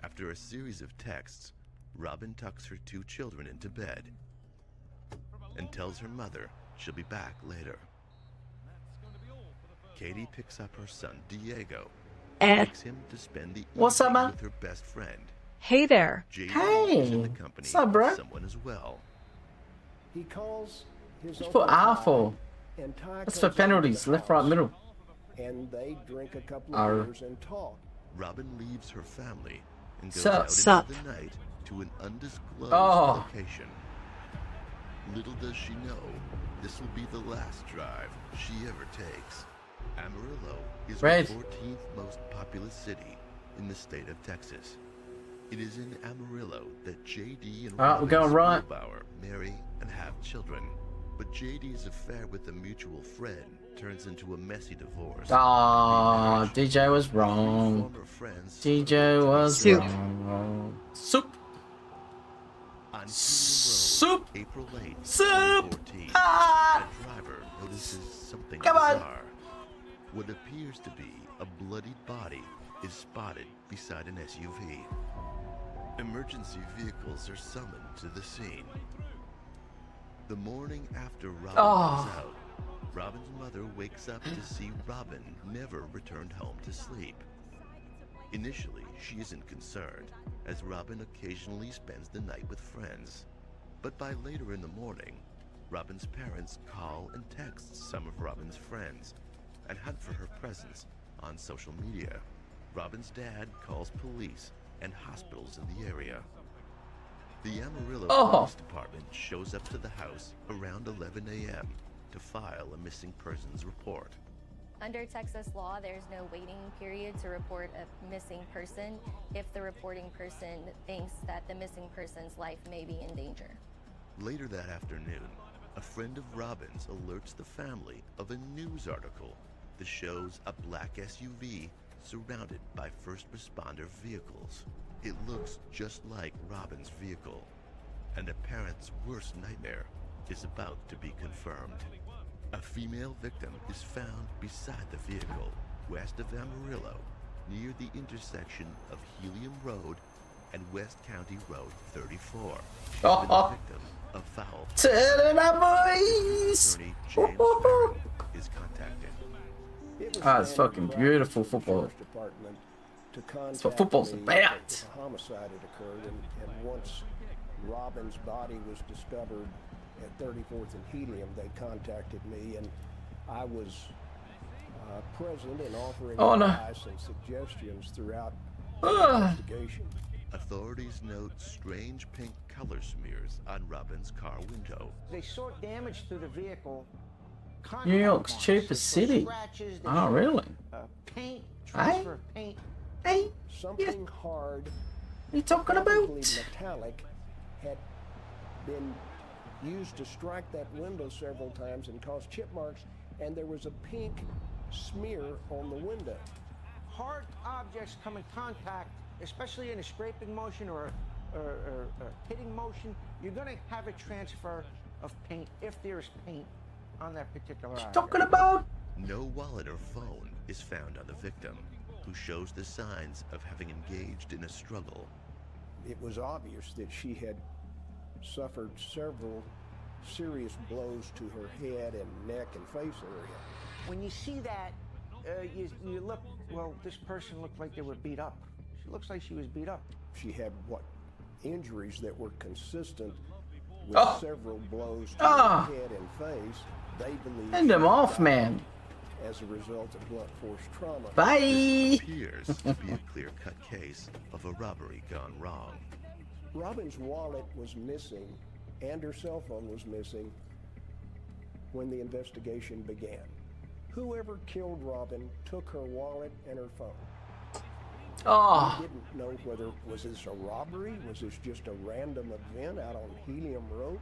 After a series of texts, Robin tucks her two children into bed and tells her mother she'll be back later. Katie picks up her son Diego and takes him to spend the What's up, evening man? with her best friend. Hey there. JD Hey, is in the company what's up, bro? of someone as well. He calls his Just put Uncle R Ty, for. and Ty That's comes for over to penalties. the Left, right, house, middle. and they drink a couple of R. beers and talk. Robin leaves her family and goes Sup? out Sup? into the night to an undisclosed Oh. location. Little does she know, this will be the last drive she ever takes. Amarillo is Red. the 14th most populous city in the state of Texas. It is in Amarillo that JD and Alright, we're going right. Spielbauer marry and have children. But JD's affair with a mutual friend turns into a messy divorce. Ah, DJ was wrong. Former friends DJ was Soup. wrong. Soup. On Soup. April 8th, Soup. 2014, Ah. a driver notices something Come on. bizarre. What appears to be a bloodied body is spotted beside an SUV. Emergency vehicles are summoned to the scene. The morning after Robin Oh. goes out, Robin's mother wakes up to see Robin never returned home to sleep. Initially, she isn't concerned, as Robin occasionally spends the night with friends. But by later in the morning, Robin's parents call and text some of Robin's friends and hunt for her presence on social media. Robin's dad calls police and hospitals in the area. The Amarillo Police Department shows up to the house around 11 a.m. to file a missing persons report. Under Texas law, there's no waiting period to report a missing person if the reporting person thinks that the missing person's life may be in danger. Later that afternoon, a friend of Robin's alerts the family of a news article that shows a black SUV surrounded by first responder vehicles. It looks just like Robin's vehicle, and a parent's worst nightmare is about to be confirmed. A female victim is found beside the vehicle, west of Amarillo, near the intersection of Helium Road and West County Road 34. With the victim, a foul. Turn it up, boys! Attorney James Barron is contacted. It was Ah, it's standard fucking practice beautiful for the football. sheriff's department to contact That's what football's me about. if a homicide had occurred, and once Robin's body was discovered at 34th and Helium, they contacted me, and I was present and offering advice and suggestions throughout the investigation. Authorities note strange pink color smears on Robin's car window. They sought damage to the vehicle. New York's cheapest city. Oh, really? Paint, Hey? transfer of paint. Hey? Something hard, What are you talking probably about? metallic, had been used to strike that window several times and caused chip marks, and there was a pink smear on the window. Hard objects come in contact, especially in a scraping motion or hitting motion, you're going to have a transfer of paint if there's paint on that particular object. Talking about? No wallet or phone is found on the victim, who shows the signs of having engaged in a struggle. It was obvious that she had suffered several serious blows to her head and neck and face area. When you see that, you look, well, this person looked like they were beat up. She looks like she was beat up. She had injuries that were consistent with several blows to her head and face. They believe End them off, man. as a result of blunt force trauma. Bye. This appears to be a clear-cut case of a robbery gone wrong. Robin's wallet was missing and her cell phone was missing when the investigation began. Whoever killed Robin took her wallet and her phone. Oh. We didn't know whether was this a robbery, was this just a random event out on Helium Road.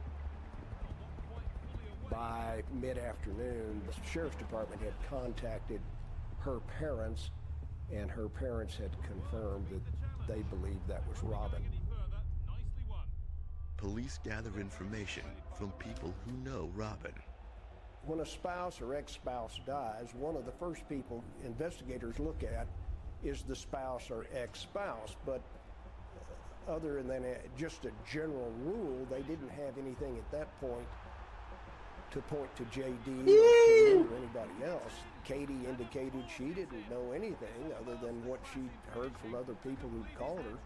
By mid-afternoon, the sheriff's department had contacted her parents, and her parents had confirmed that they believed that was Robin. Police gather information from people who know Robin. When a spouse or ex-spouse dies, one of the first people investigators look at is the spouse or ex-spouse, but other than just a general rule, they didn't have anything at that point to point to JD or anybody else. Katie indicated she didn't know anything other than what she'd heard from other people who'd called her.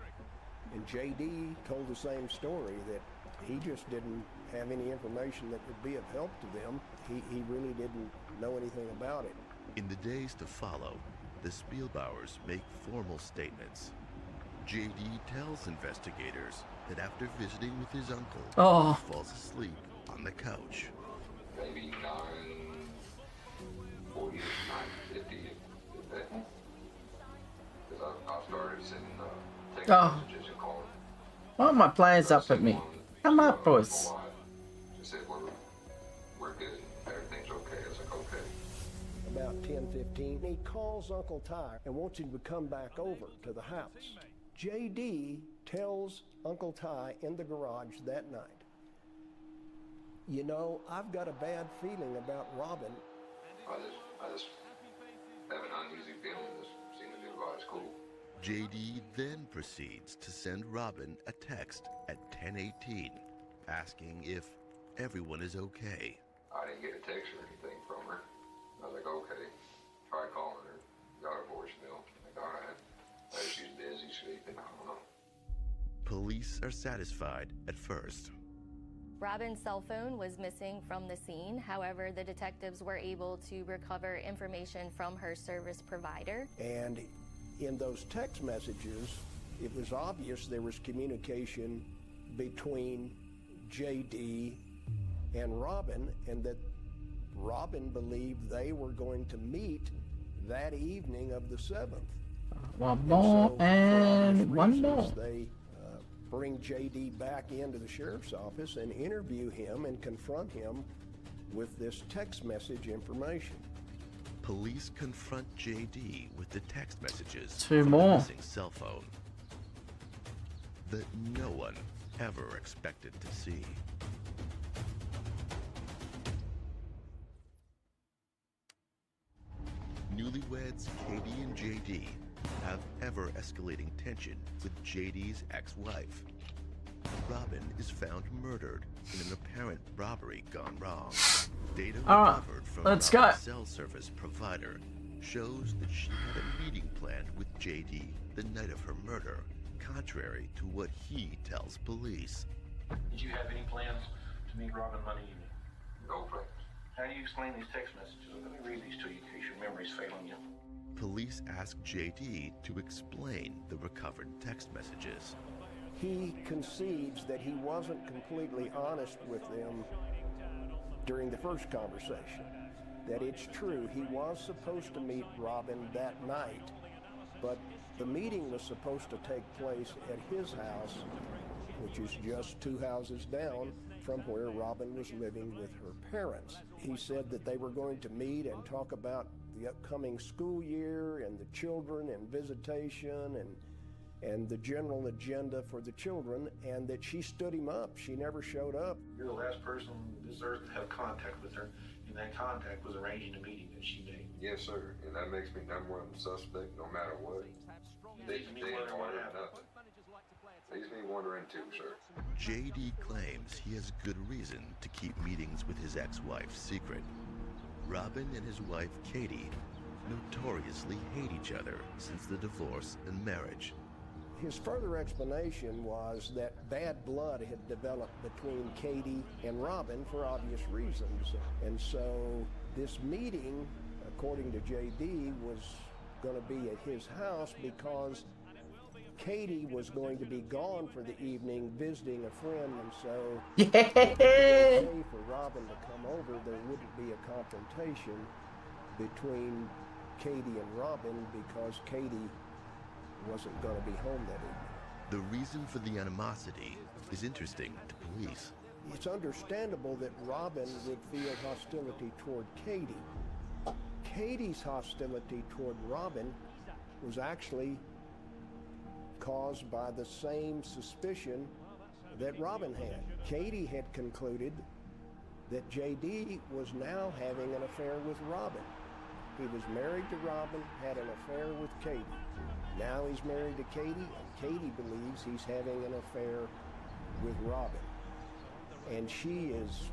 And JD told the same story, that he just didn't have any information that would be of help to them. He really didn't know anything about it. In the days to follow, the Spielbauers make formal statements. JD tells investigators that after visiting with his uncle, he falls asleep on the couch. Maybe 9:40, 9:50, because I started sending text messages and calling. Why are my players up at me? Come up, boys. She said, we're good, everything's okay. I was like, okay. About 10:15, he calls Uncle Ty and wants him to come back over to the house. JD tells Uncle Ty in the garage that night, you know, I've got a bad feeling about Robin. I just have an uneasy feeling. This seems to be wise, cool. JD then proceeds to send Robin a text at 10:18, asking if everyone is okay. I didn't get a text or anything from her. I was like, okay. Tried calling her. Got her voicemail. Like, all right. Maybe she's busy sleeping. I don't know. Police are satisfied at first. Robin's cell phone was missing from the scene. However, the detectives were able to recover information from her service provider. And in those text messages, it was obvious there was communication between JD and Robin, and that Robin believed they were going to meet that evening of the 7th. One more and one more. They bring JD back into the sheriff's office and interview him and confront him with this text message information. Police confront JD with the text messages Two from more. the missing cell phone that no one ever expected to see. Newlyweds Katie and JD have ever-escalating tension with JD's ex-wife. Robin is found murdered in an apparent robbery gone wrong. Data recovered from let's Robin's go. cell service provider shows that she had a meeting planned with JD the night of her murder, contrary to what he tells police. Did you have any plans to meet Robin Monday evening? No plans. How do you explain these text messages? Let me read these to you in case your memory's failing you. Police ask JD to explain the recovered text messages. He concedes that he wasn't completely honest with them during the first conversation. That it's true, he was supposed to meet Robin that night, but the meeting was supposed to take place at his house, which is just 2 houses down from where Robin was living with her parents. He said that they were going to meet and talk about the upcoming school year and the children and visitation and the general agenda for the children, and that she stood him up. She never showed up. You're the last person on this earth to have contact with her, and that contact was arranging a meeting that she made. Yes, sir, and that makes me #1 suspect no matter what. They ain't ordered nothing. Leaves me wondering too, sir. JD claims he has good reason to keep meetings with his ex-wife secret. Robin and his wife, Katie, notoriously hate each other since the divorce and marriage. His further explanation was that bad blood had developed between Katie and Robin for obvious reasons. And so this meeting, according to JD, was going to be at his house because Katie was going to be gone for the evening visiting a friend, and so it would be okay for Robin to come over. There wouldn't be a confrontation between Katie and Robin because Katie wasn't going to be home that evening. The reason for the animosity is interesting to police. It's understandable that Robin would feel hostility toward Katie. Katie's hostility toward Robin was actually caused by the same suspicion that Robin had. Katie had concluded that JD was now having an affair with Robin. He was married to Robin, had an affair with Katie. Now he's married to Katie, and Katie believes he's having an affair with Robin. And she is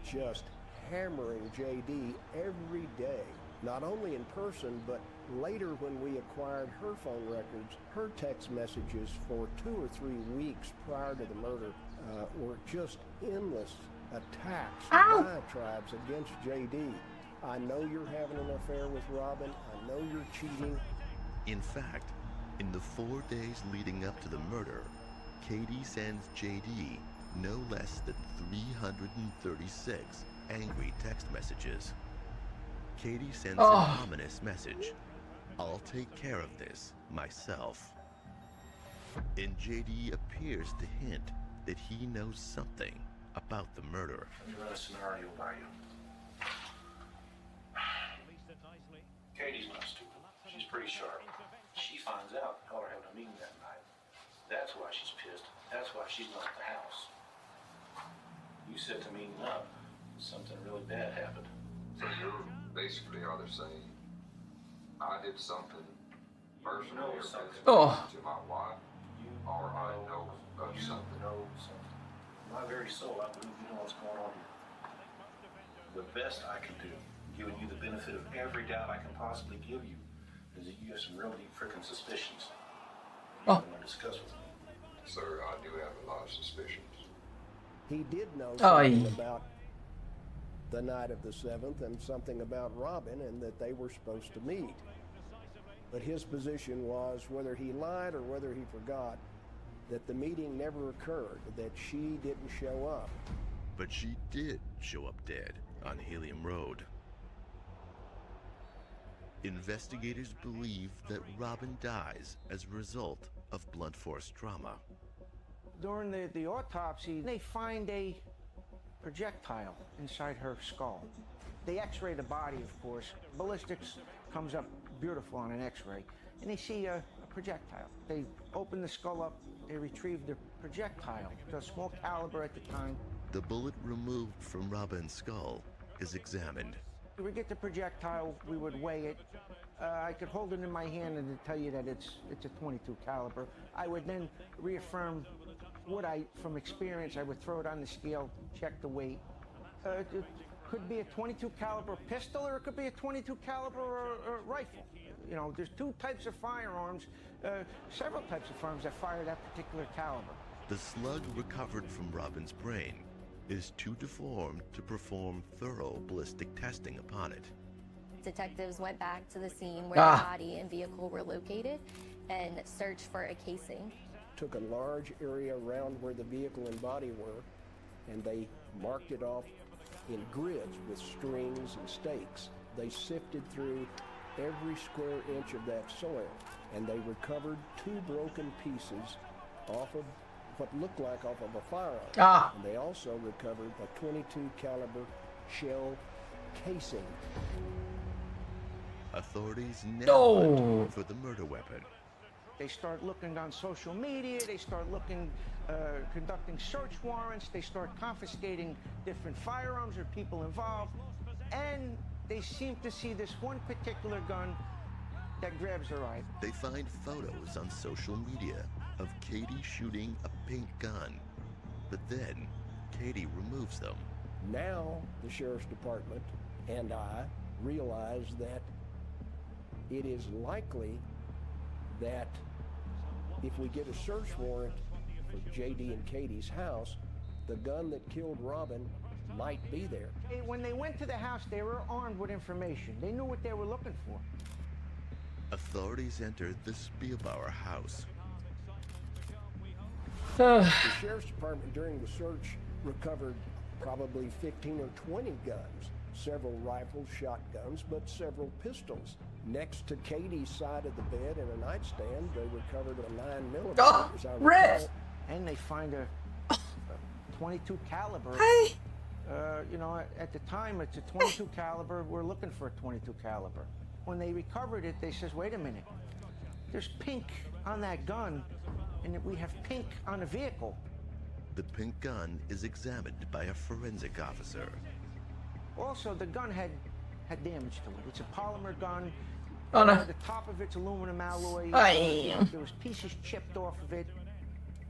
just hammering JD every day, not only in person, but later when we acquired her phone records, her text messages for 2 or 3 weeks prior to the murder were just endless attacks, diatribes against JD. I know you're having an affair with Robin. I know you're cheating. In fact, in the 4 days leading up to the murder, Katie sends JD no less than 336 angry text messages. Katie sends an ominous message. I'll take care of this myself. And JD appears to hint that he knows something about the murder. Let me run a scenario by you. Katie's not stupid. She's pretty sharp. She finds out y'all are having a meeting that night. That's why she's pissed. That's why she's not at the house. You set the meeting up. Something really bad happened. So you're basically either saying I did something personal or to my wife, or I know of something. My very soul, I believe you know what's going on here. The best I can do, giving you the benefit of every doubt I can possibly give you, is that you have some real deep frickin' suspicions. You want to discuss with me. Sir, I do have a lot of suspicions. He did know something about the night of the 7th and something about Robin and that they were supposed to meet. But his position was, whether he lied or whether he forgot, that the meeting never occurred, that she didn't show up. But she did show up dead on Helium Road. Investigators believe that Robin dies as a result of blunt force trauma. During the autopsy, they find a projectile inside her skull. They x-ray the body, of course. Ballistics comes up beautiful on an x-ray, and they see a projectile. They open the skull up, they retrieve the projectile. It's a small caliber at the time. The bullet removed from Robin's skull is examined. We would get the projectile, we would weigh it. I could hold it in my hand and tell you that it's a .22 caliber. I would then reaffirm what from experience, I would throw it on the scale, check the weight. could be a .22 caliber pistol, or it could be a .22 caliber rifle. You know, there's two types of firearms, several types of firearms that fire that particular caliber. The slug recovered from Robin's brain is too deformed to perform thorough ballistic testing upon it. Detectives went back to the scene where the body and vehicle were located and searched for a casing. Took a large area around where the vehicle and body were, and they marked it off in grids with strings and stakes. They sifted through every square inch of that soil, and they recovered 2 broken pieces off of what looked like off of a firearm. And they also recovered a .22 caliber shell casing. Authorities now hunt for the murder weapon. They start looking on social media, they start looking, conducting search warrants, they start confiscating different firearms or people involved, and they seem to see this one particular gun that grabs their eye. They find photos on social media of Katie shooting a pink gun, but then Katie removes them. Now the sheriff's department and I realize that it is likely that if we get a search warrant for JD and Katie's house, the gun that killed Robin might be there. When they went to the house, they were armed with information. They knew what they were looking for. Authorities entered the Spielbauer house. The sheriff's department during the search recovered probably 15 or 20 guns, several rifles, shotguns, but several pistols. Next to Katie's side of the bed in a nightstand, they recovered a 9mm, as I recall. And they find a .22 caliber. You know, at the time, it's a .22 caliber. We're looking for a .22 caliber. When they recovered it, they says, wait a minute. There's pink on that gun, and we have pink on the vehicle. The pink gun is examined by a forensic officer. Also, the gun had damage to it. It's a polymer gun. Oh, no. The top of it's aluminum alloy. Aye. There was pieces chipped off of it.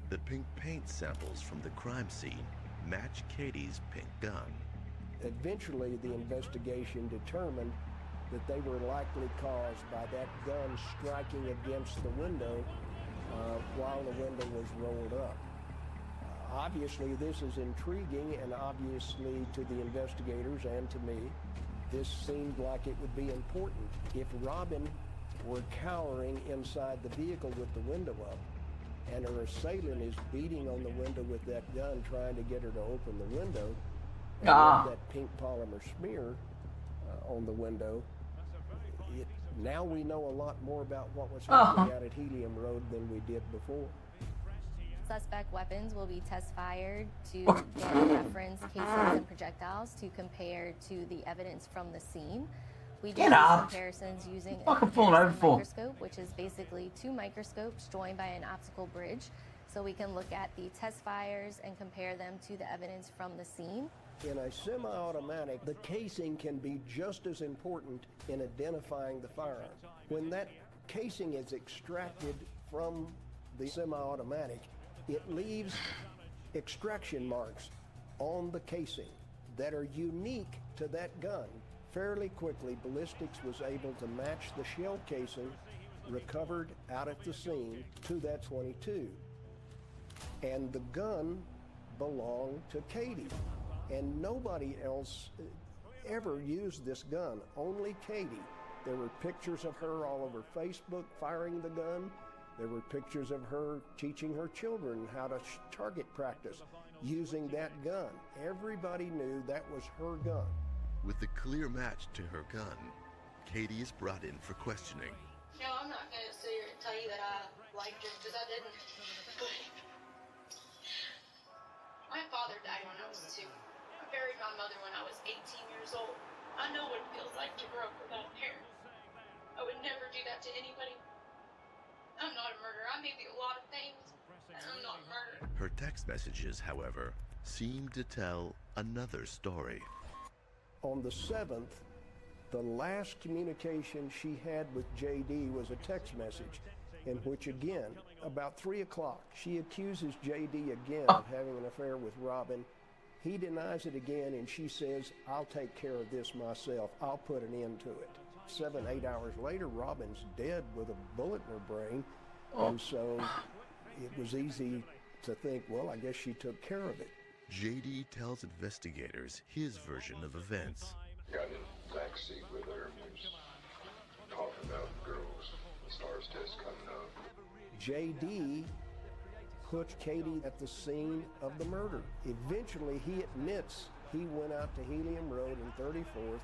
The pink paint samples from the crime scene match Katie's pink gun. Eventually, the investigation determined that they were likely caused by that gun striking against the window while the window was rolled up. Obviously, this is intriguing, and obviously to the investigators and to me, this seemed like it would be important. If Robin were cowering inside the vehicle with the window up, and her assailant is beating on the window with that gun, trying to get her to open the window, and with that pink polymer smear on the window, now we know a lot more about what was happening out at Helium Road than we did before. Suspect weapons will be test fired to get reference casings and projectiles to compare to the evidence from the scene. We do these comparisons using a comparison microscope, which is basically 2 microscopes joined by an optical bridge. So we can look at the test fires and compare them to the evidence from the scene. In a semi-automatic, the casing can be just as important in identifying the firearm. When that casing is extracted from the semi-automatic, it leaves extraction marks on the casing that are unique to that gun. Fairly quickly, ballistics was able to match the shell casing recovered out at the scene to that .22. And the gun belonged to Katie. And nobody else ever used this gun, only Katie. There were pictures of her all over Facebook firing the gun. There were pictures of her teaching her children how to target practice using that gun. Everybody knew that was her gun. With a clear match to her gun, Katie is brought in for questioning. No, I'm not going to sit here and tell you that I liked her, because I didn't. My father died when I was 2. I buried my mother when I was 18 years old. I know what it feels like to grow up without a parent. I would never do that to anybody. I'm not a murderer. I may be a lot of things, and I'm not a murderer. Her text messages, however, seem to tell another story. On the 7th, the last communication she had with JD was a text message in which, again, about 3 o'clock, she accuses JD again of having an affair with Robin. He denies it again, and she says, I'll take care of this myself. I'll put an end to it. 7, 8 hours later, Robin's dead with a bullet in her brain. And so it was easy to think, well, I guess she took care of it. JD tells investigators his version of events. Got in the back seat with her and was talking about girls. The STARS test coming up. JD puts Katie at the scene of the murder. Eventually, he admits he went out to Helium Road in 34th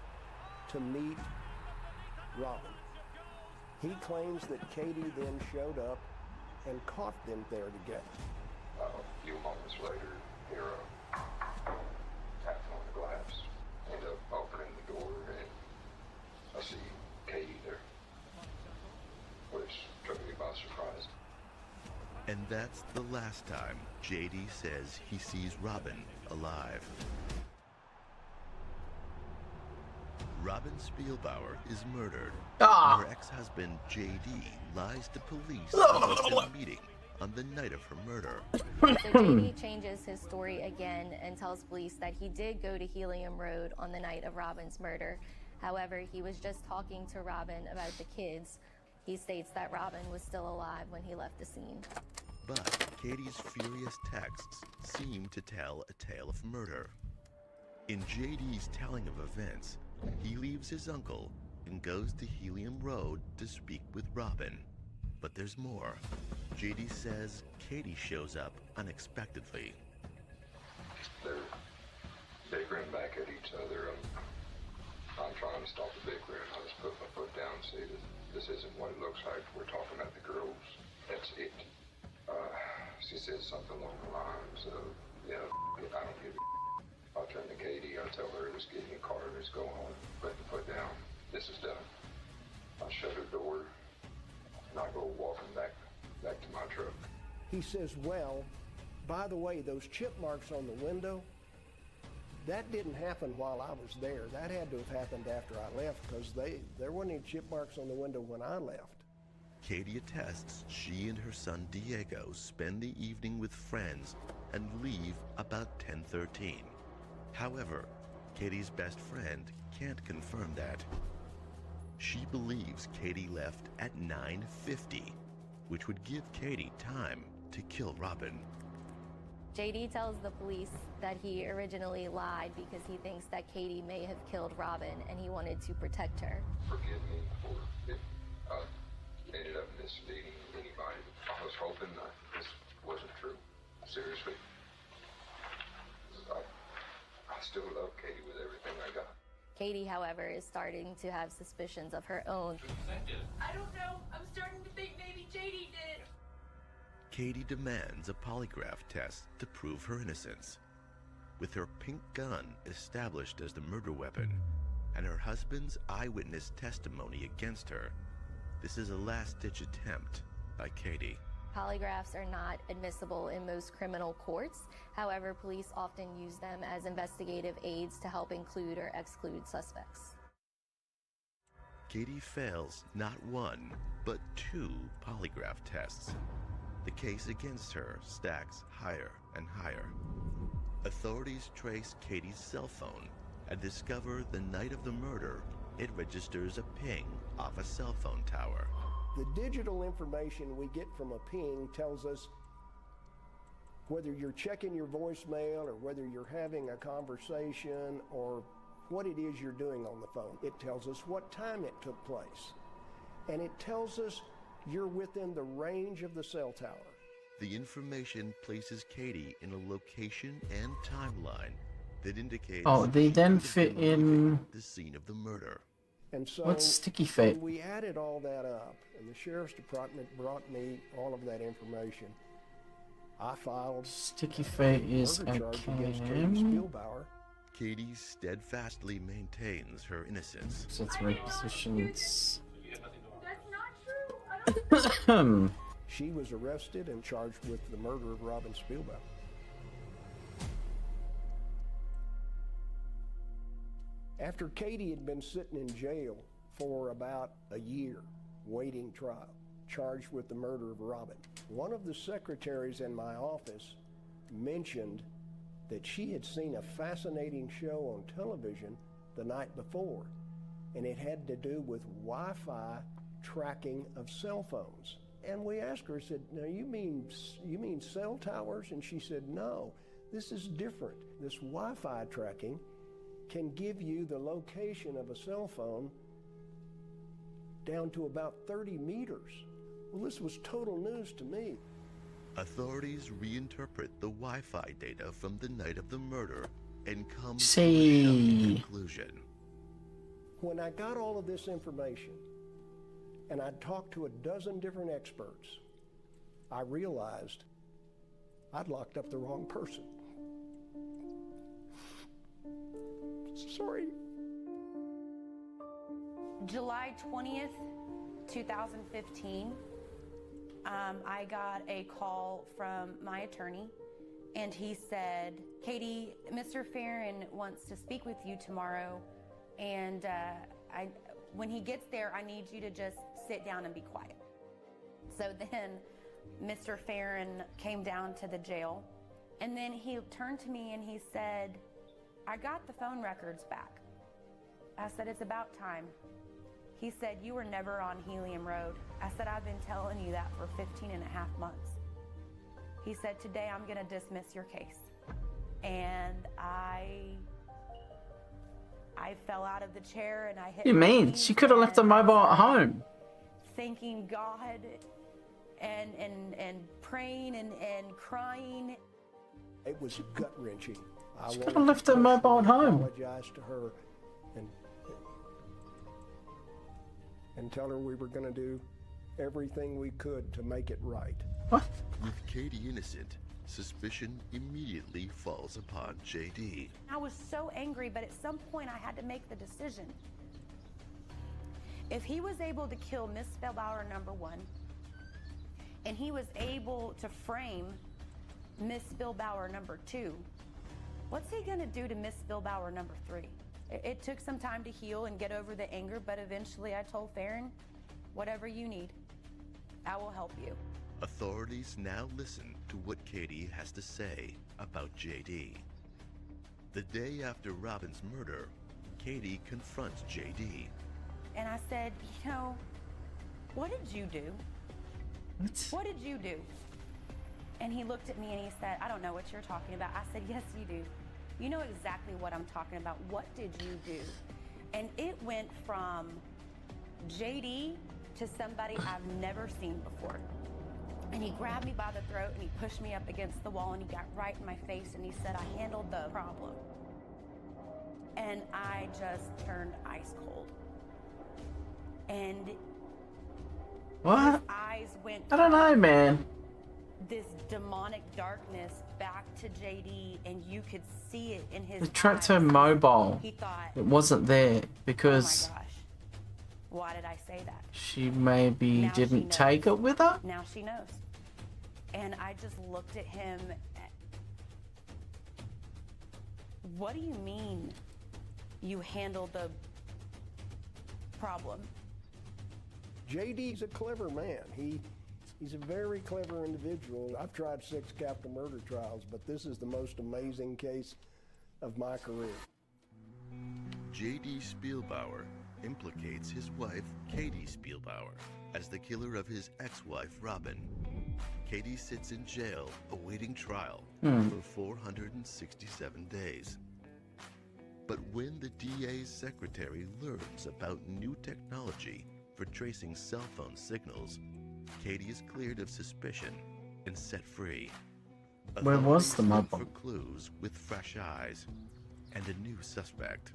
to meet Robin. He claims that Katie then showed up and caught them there together. A few moments later, hear a tapping on the glass. End up opening the door, and I see Katie there, which took me by surprise. And that's the last time JD says he sees Robin alive. Robin Spielbauer is murdered. And her ex-husband JD lies to police about a meeting on the night of her murder. So JD changes his story again and tells police that he did go to Helium Road on the night of Robin's murder. However, he was just talking to Robin about the kids. He states that Robin was still alive when he left the scene. But Katie's furious texts seem to tell a tale of murder. In JD's telling of events, he leaves his uncle and goes to Helium Road to speak with Robin. But there's more. JD says Katie shows up unexpectedly. They're bickering back at each other. I'm trying to stop the bickering. I just put my foot down and say that this isn't what it looks like. We're talking about the girls. That's it. She says something along the lines of, yeah, I don't give a I'll turn to Katie. I'll tell her let's get in the car. Let's go home. Put the foot down. This is done. I'll shut her door and I'll go walking back to my truck. He says, well, by the way, those chip marks on the window, that didn't happen while I was there. That had to have happened after I left because there weren't any chip marks on the window when I left. Katie attests she and her son Diego spend the evening with friends and leave about 10:13. However, Katie's best friend can't confirm that. She believes Katie left at 9:50, which would give Katie time to kill Robin. JD tells the police that he originally lied because he thinks that Katie may have killed Robin and he wanted to protect her. Forgive me for if I ended up misleading anybody. I was hoping that this wasn't true. Seriously. I still love Katie with everything I got. Katie, however, is starting to have suspicions of her own. I don't know. I'm starting to think maybe JD did. Katie demands a polygraph test to prove her innocence. With her pink gun established as the murder weapon and her husband's eyewitness testimony against her, this is a last-ditch attempt by Katie. Polygraphs are not admissible in most criminal courts. However, police often use them as investigative aids to help include or exclude suspects. Katie fails not one, but 2 polygraph tests. The case against her stacks higher and higher. Authorities trace Katie's cell phone and discover the night of the murder, it registers a ping off a cell phone tower. The digital information we get from a ping tells us whether you're checking your voicemail or whether you're having a conversation or what it is you're doing on the phone. It tells us what time it took place. And it tells us you're within the range of the cell tower. The information places Katie in a location and timeline that indicates they then fit in the scene of the murder. And so what's Sticky Fate? when we added all that up, and the Sheriff's Department brought me all of that information, I filed Sticky Fate is murder charge against Katie okay. Spielbauer. Katie steadfastly maintains her innocence. So it's repositions. That's not true. She was arrested and charged with the murder of Robin Spielbauer. After Katie had been sitting in jail for about a year, waiting trial, charged with the murder of Robin, one of the secretaries in my office mentioned that she had seen a fascinating show on television the night before, and it had to do with Wi-Fi tracking of cell phones. And we asked her, said, "Now you mean cell towers?" And she said, "No, this is different. This Wi-Fi tracking can give you the location of a cell phone down to about 30 meters. Well, this was total news to me. Authorities reinterpret the Wi-Fi data from the night of the murder and come to a See. shocking conclusion. When I got all of this information and I talked to a dozen different experts, I realized I'd locked up the wrong person. Sorry. July 20th, 2015, I got a call from my attorney, and he said, "Katie, Mr. Farron wants to speak with you tomorrow, and when he gets there, I need you to just sit down and be quiet." So then Mr. Farron came down to the jail, and then he turned to me and he said, "I got the phone records back." I said, "It's about time." He said, "You were never on Helium Road." I said, "I've been telling you that for 15 and a half months. He said, "Today I'm gonna dismiss your case." And I fell out of the chair and I hit What do you my mean? knees She could have left the and I mobile at started home. thanking God and praying and crying. It was gut-wrenching. I She wanted could have left the to mobile at home. apologize to her and tell her we were going to do everything we could to make it right. With Katie innocent, suspicion immediately falls upon JD. I was so angry, but at some point I had to make the decision. If he was able to kill Miss Spielbauer #1, and he was able to frame Miss Spielbauer #2, what's he gonna do to Miss Spielbauer #3? It took some time to heal and get over the anger, but eventually I told Farron, "Whatever you need, I will help you." Authorities now listen to what Katie has to say about JD. The day after Robin's murder, Katie confronts JD. And I said, "You know, what did you do? What did you do?" And he looked at me and he said, "I don't know what you're talking about." I said, "Yes, you do. You know exactly what I'm talking about. What did you do?" And it went from JD to somebody I've never seen before. And he grabbed me by the throat and he pushed me up against the wall and he got right in my face and he said, "I handled the problem." And I just turned ice cold. And What? his eyes went I don't know, man. this demonic darkness back to JD, and you could see it in his They tracked her eyes. mobile. He thought, It wasn't there "Oh because my gosh, why did I say that?" she maybe Now she didn't knows. take it with her. Now she knows. And I just looked at him. What do you mean you handled the problem? JD's a clever man. He's a very clever individual. I've tried 6 capital murder trials, but this is the most amazing case of my career. JD Spielbauer implicates his wife, Katie Spielbauer, as the killer of his ex-wife, Robin. Katie sits in jail awaiting trial for 467 days. But when the DA's secretary learns about new technology for tracing cell phone signals, Katie is cleared of suspicion and set free. Where was the Authorities look mobile? for clues with fresh eyes and a new suspect.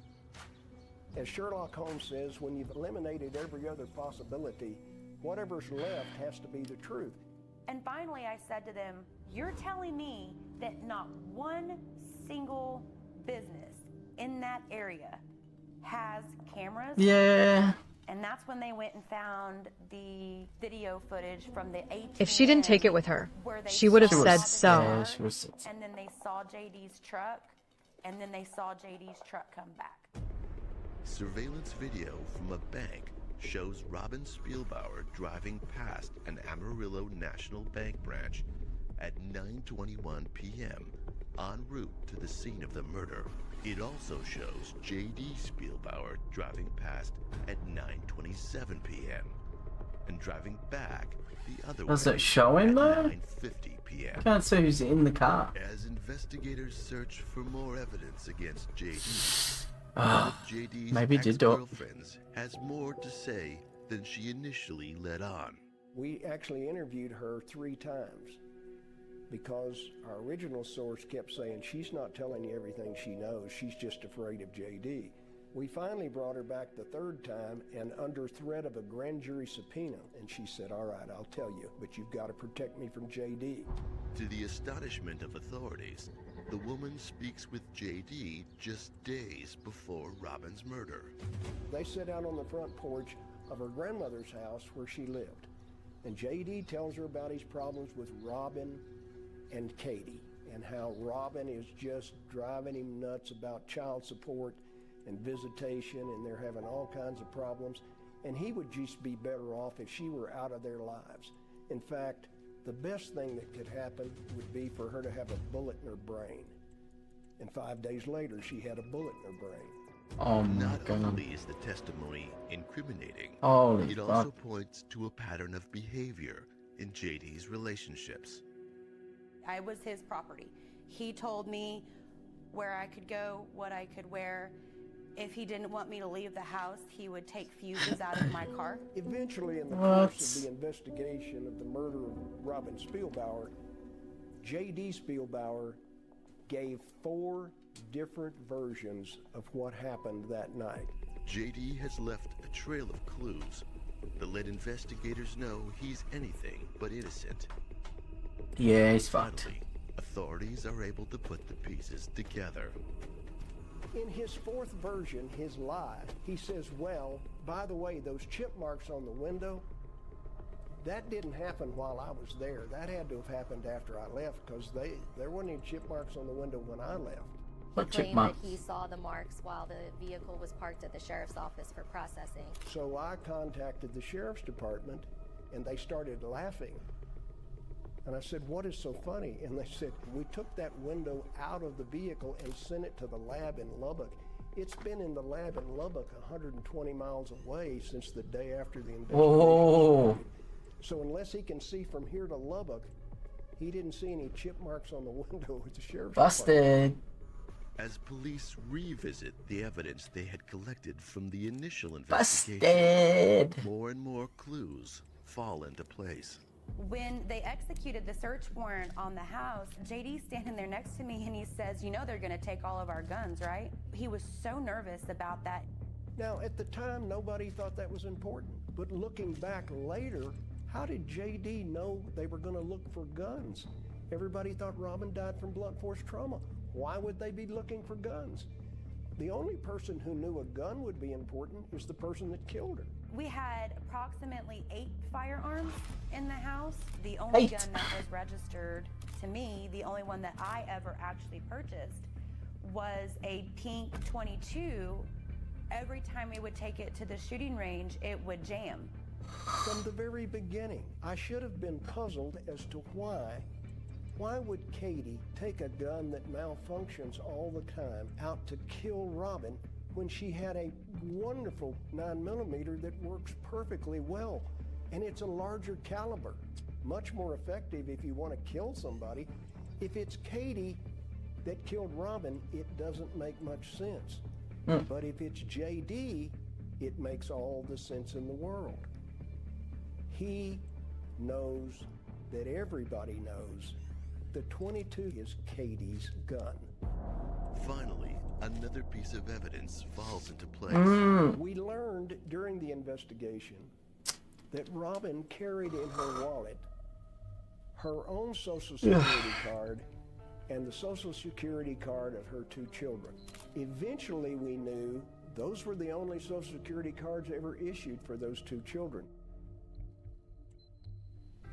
As Sherlock Holmes says, when you've eliminated every other possibility, whatever's left has to be the truth. And finally, I said to them, "You're telling me that not one single business in that area has cameras?" Yeah. And that's when they went and found the video footage from the ATM. If she didn't take it with her, where they she would have saw said the so. car, Yeah, she was. And then they saw JD's truck, and then they saw JD's truck come back. Surveillance video from a bank shows Robin Spielbauer driving past an Amarillo National Bank branch at 9:21 p.m. en route to the scene of the murder. It also shows J.D. Spielbauer driving past at 9:27 p.m. and driving back the other way Does it show him though? 9:50 p.m. Can't see who's in the car. As investigators search for more evidence against J.D., J.D.'s Maybe did do it. ex-girlfriends has more to say than she initially let on. We actually interviewed her 3 times because our original source kept saying she's not telling you everything she knows, she's just afraid of JD. We finally brought her back the 3rd time and under threat of a grand jury subpoena, and she said, all right, I'll tell you, but you've got to protect me from JD. To the astonishment of authorities, the woman speaks with JD just days before Robin's murder. They sit out on the front porch of her grandmother's house where she lived, and JD tells her about his problems with Robin and Katie, and how Robin is just driving him nuts about child support and visitation, and they're having all kinds of problems, and he would just be better off if she were out of their lives. In fact, the best thing that could happen would be for her to have a bullet in her brain. And 5 days later, she had a bullet in her brain. Oh my Not god. only is the testimony incriminating, Holy it fuck. also points to a pattern of behavior in JD's relationships. I was his property. He told me where I could go, what I could wear. If he didn't want me to leave the house, he would take fuses out of my car. Eventually, in the course of the investigation of the murder of Robin Spielbauer, J.D. Spielbauer gave 4 different versions of what happened that night. JD has left a trail of clues that let investigators know he's anything but innocent. Yeah, he's fucked. Finally, authorities are able to put the pieces together. In his 4th version, his lie, he says, well, by the way, those chip marks on the window, that didn't happen while I was there. That had to have happened after I left, because there weren't any chip marks on the window when I left. He claimed that he saw the marks while the vehicle was parked at the sheriff's office for processing. So I contacted the sheriff's department, and they started laughing. And I said, what is so funny? And they said, we took that window out of the vehicle and sent it to the lab in Lubbock. It's been in the lab in Lubbock 120 miles away since the day after the investigation. Whoa. So unless he can see from here to Lubbock, he didn't see any chip marks on the window at the sheriff's Busted. department. As police revisit the evidence they had collected from the initial investigation, Busted. more and more clues fall into place. When they executed the search warrant on the house, JD's standing there next to me and he says, you know they're gonna take all of our guns, right? He was so nervous about that. Now, at the time, nobody thought that was important. But looking back later, how did JD know they were going to look for guns? Everybody thought Robin died from blunt force trauma. Why would they be looking for guns? The only person who knew a gun would be important is the person that killed her. We had approximately 8 firearms in the house. The only gun that was registered to me, the only one that I ever actually purchased, was a pink .22. Every time we would take it to the shooting range, it would jam. From the very beginning, I should have been puzzled as to why would Katie take a gun that malfunctions all the time out to kill Robin when she had a wonderful 9mm that works perfectly well, and it's a larger caliber, much more effective if you want to kill somebody. If it's Katie that killed Robin, it doesn't make much sense. But if it's JD, it makes all the sense in the world. He knows that everybody knows the .22 is Katie's gun. Finally, another piece of evidence falls into place. We learned during the investigation that Robin carried in her wallet her own Social Security card and the Social Security card of her 2 children. Eventually, we knew those were the only Social Security cards ever issued for those 2 children.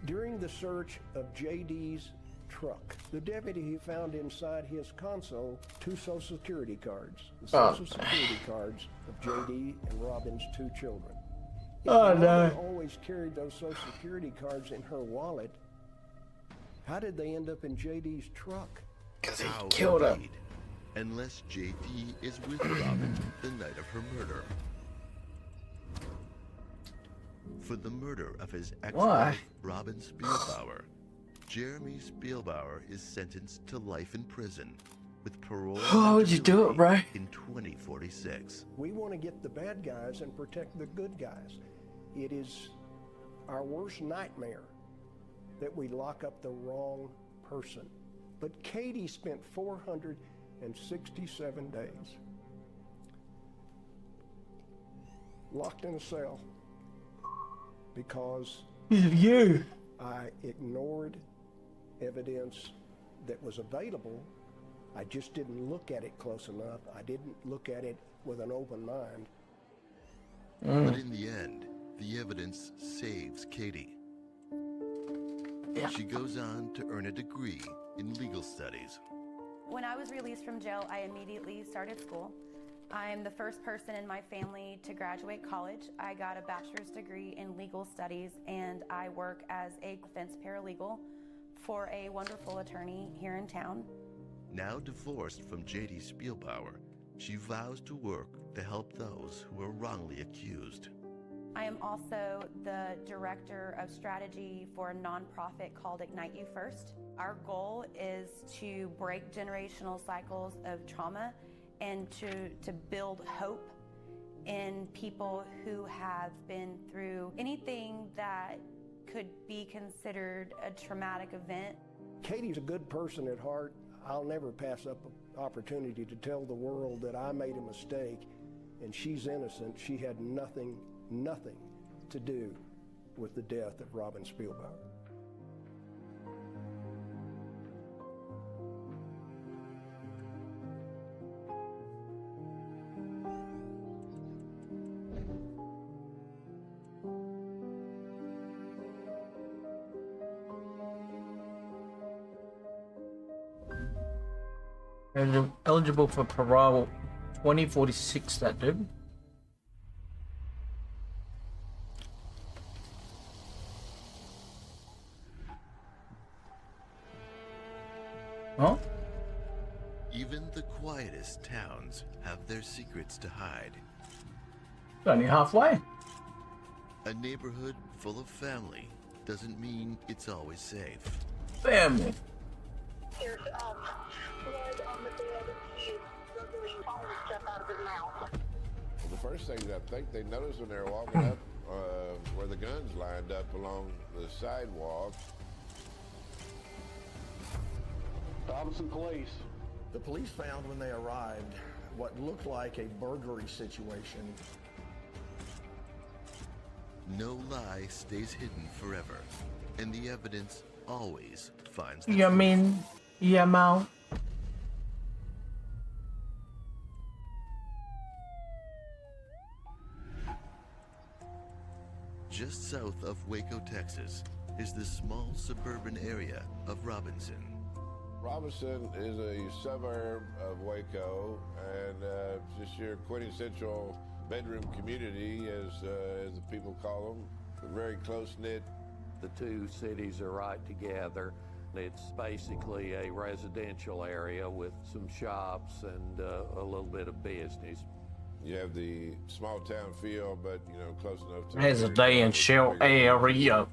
During the search of JD's truck, the deputy found inside his console 2 Social Security cards, the Social Security cards of JD and Robin's 2 children. If Robin always carried those Social Security cards in her wallet, how did they end up in JD's truck? 'Cause he How killed her. indeed? Unless JD is with Robin the night of her murder. For the murder of his ex-wife, Robin Spielbauer, Jeremy Spielbauer is sentenced to life in prison with parole How would you do it, bro? in 2046. We want to get the bad guys and protect the good guys. It is our worst nightmare that we lock up the wrong person. But Katie spent 467 days locked in a cell because you. I ignored evidence that was available. I just didn't look at it close enough. I didn't look at it with an open mind. But in the end, the evidence saves Katie. She goes on to earn a degree in legal studies. When I was released from jail, I immediately started school. I'm the first person in my family to graduate college. I got a bachelor's degree in legal studies, and I work as a defense paralegal for a wonderful attorney here in town. Now divorced from J.D. Spielbauer, she vows to work to help those who are wrongly accused. I am also the director of strategy for a nonprofit called Ignite You First. Our goal is to break generational cycles of trauma and to build hope in people who have been through anything that could be considered a traumatic event. Katie's a good person at heart. I'll never pass up an opportunity to tell the world that I made a mistake and she's innocent. She had nothing to do with the death of Robin Spielbauer. Eligible for parole 2046, that dude. Huh? Even the quietest towns have their secrets to hide. Only halfway. A neighborhood full of family doesn't mean it's always safe. Family. There's blood on the bed. He is struggling all the stuff out of his mouth. Well, the first thing I think they noticed when they were walking up where the guns lined up along the sidewalk. Robinson Police. The police found when they arrived what looked like a burglary situation. No lie stays hidden forever, and the evidence always finds the You truth. mean, yeah, Mal? Just south of Waco, Texas, is the small suburban area of Robinson. Robinson is a suburb of Waco, and just your quintessential bedroom community, as the people call them. Very close-knit. The two cities are right together. It's basically a residential area with some shops and a little bit of business. You have the small town feel, but close enough to Residential area.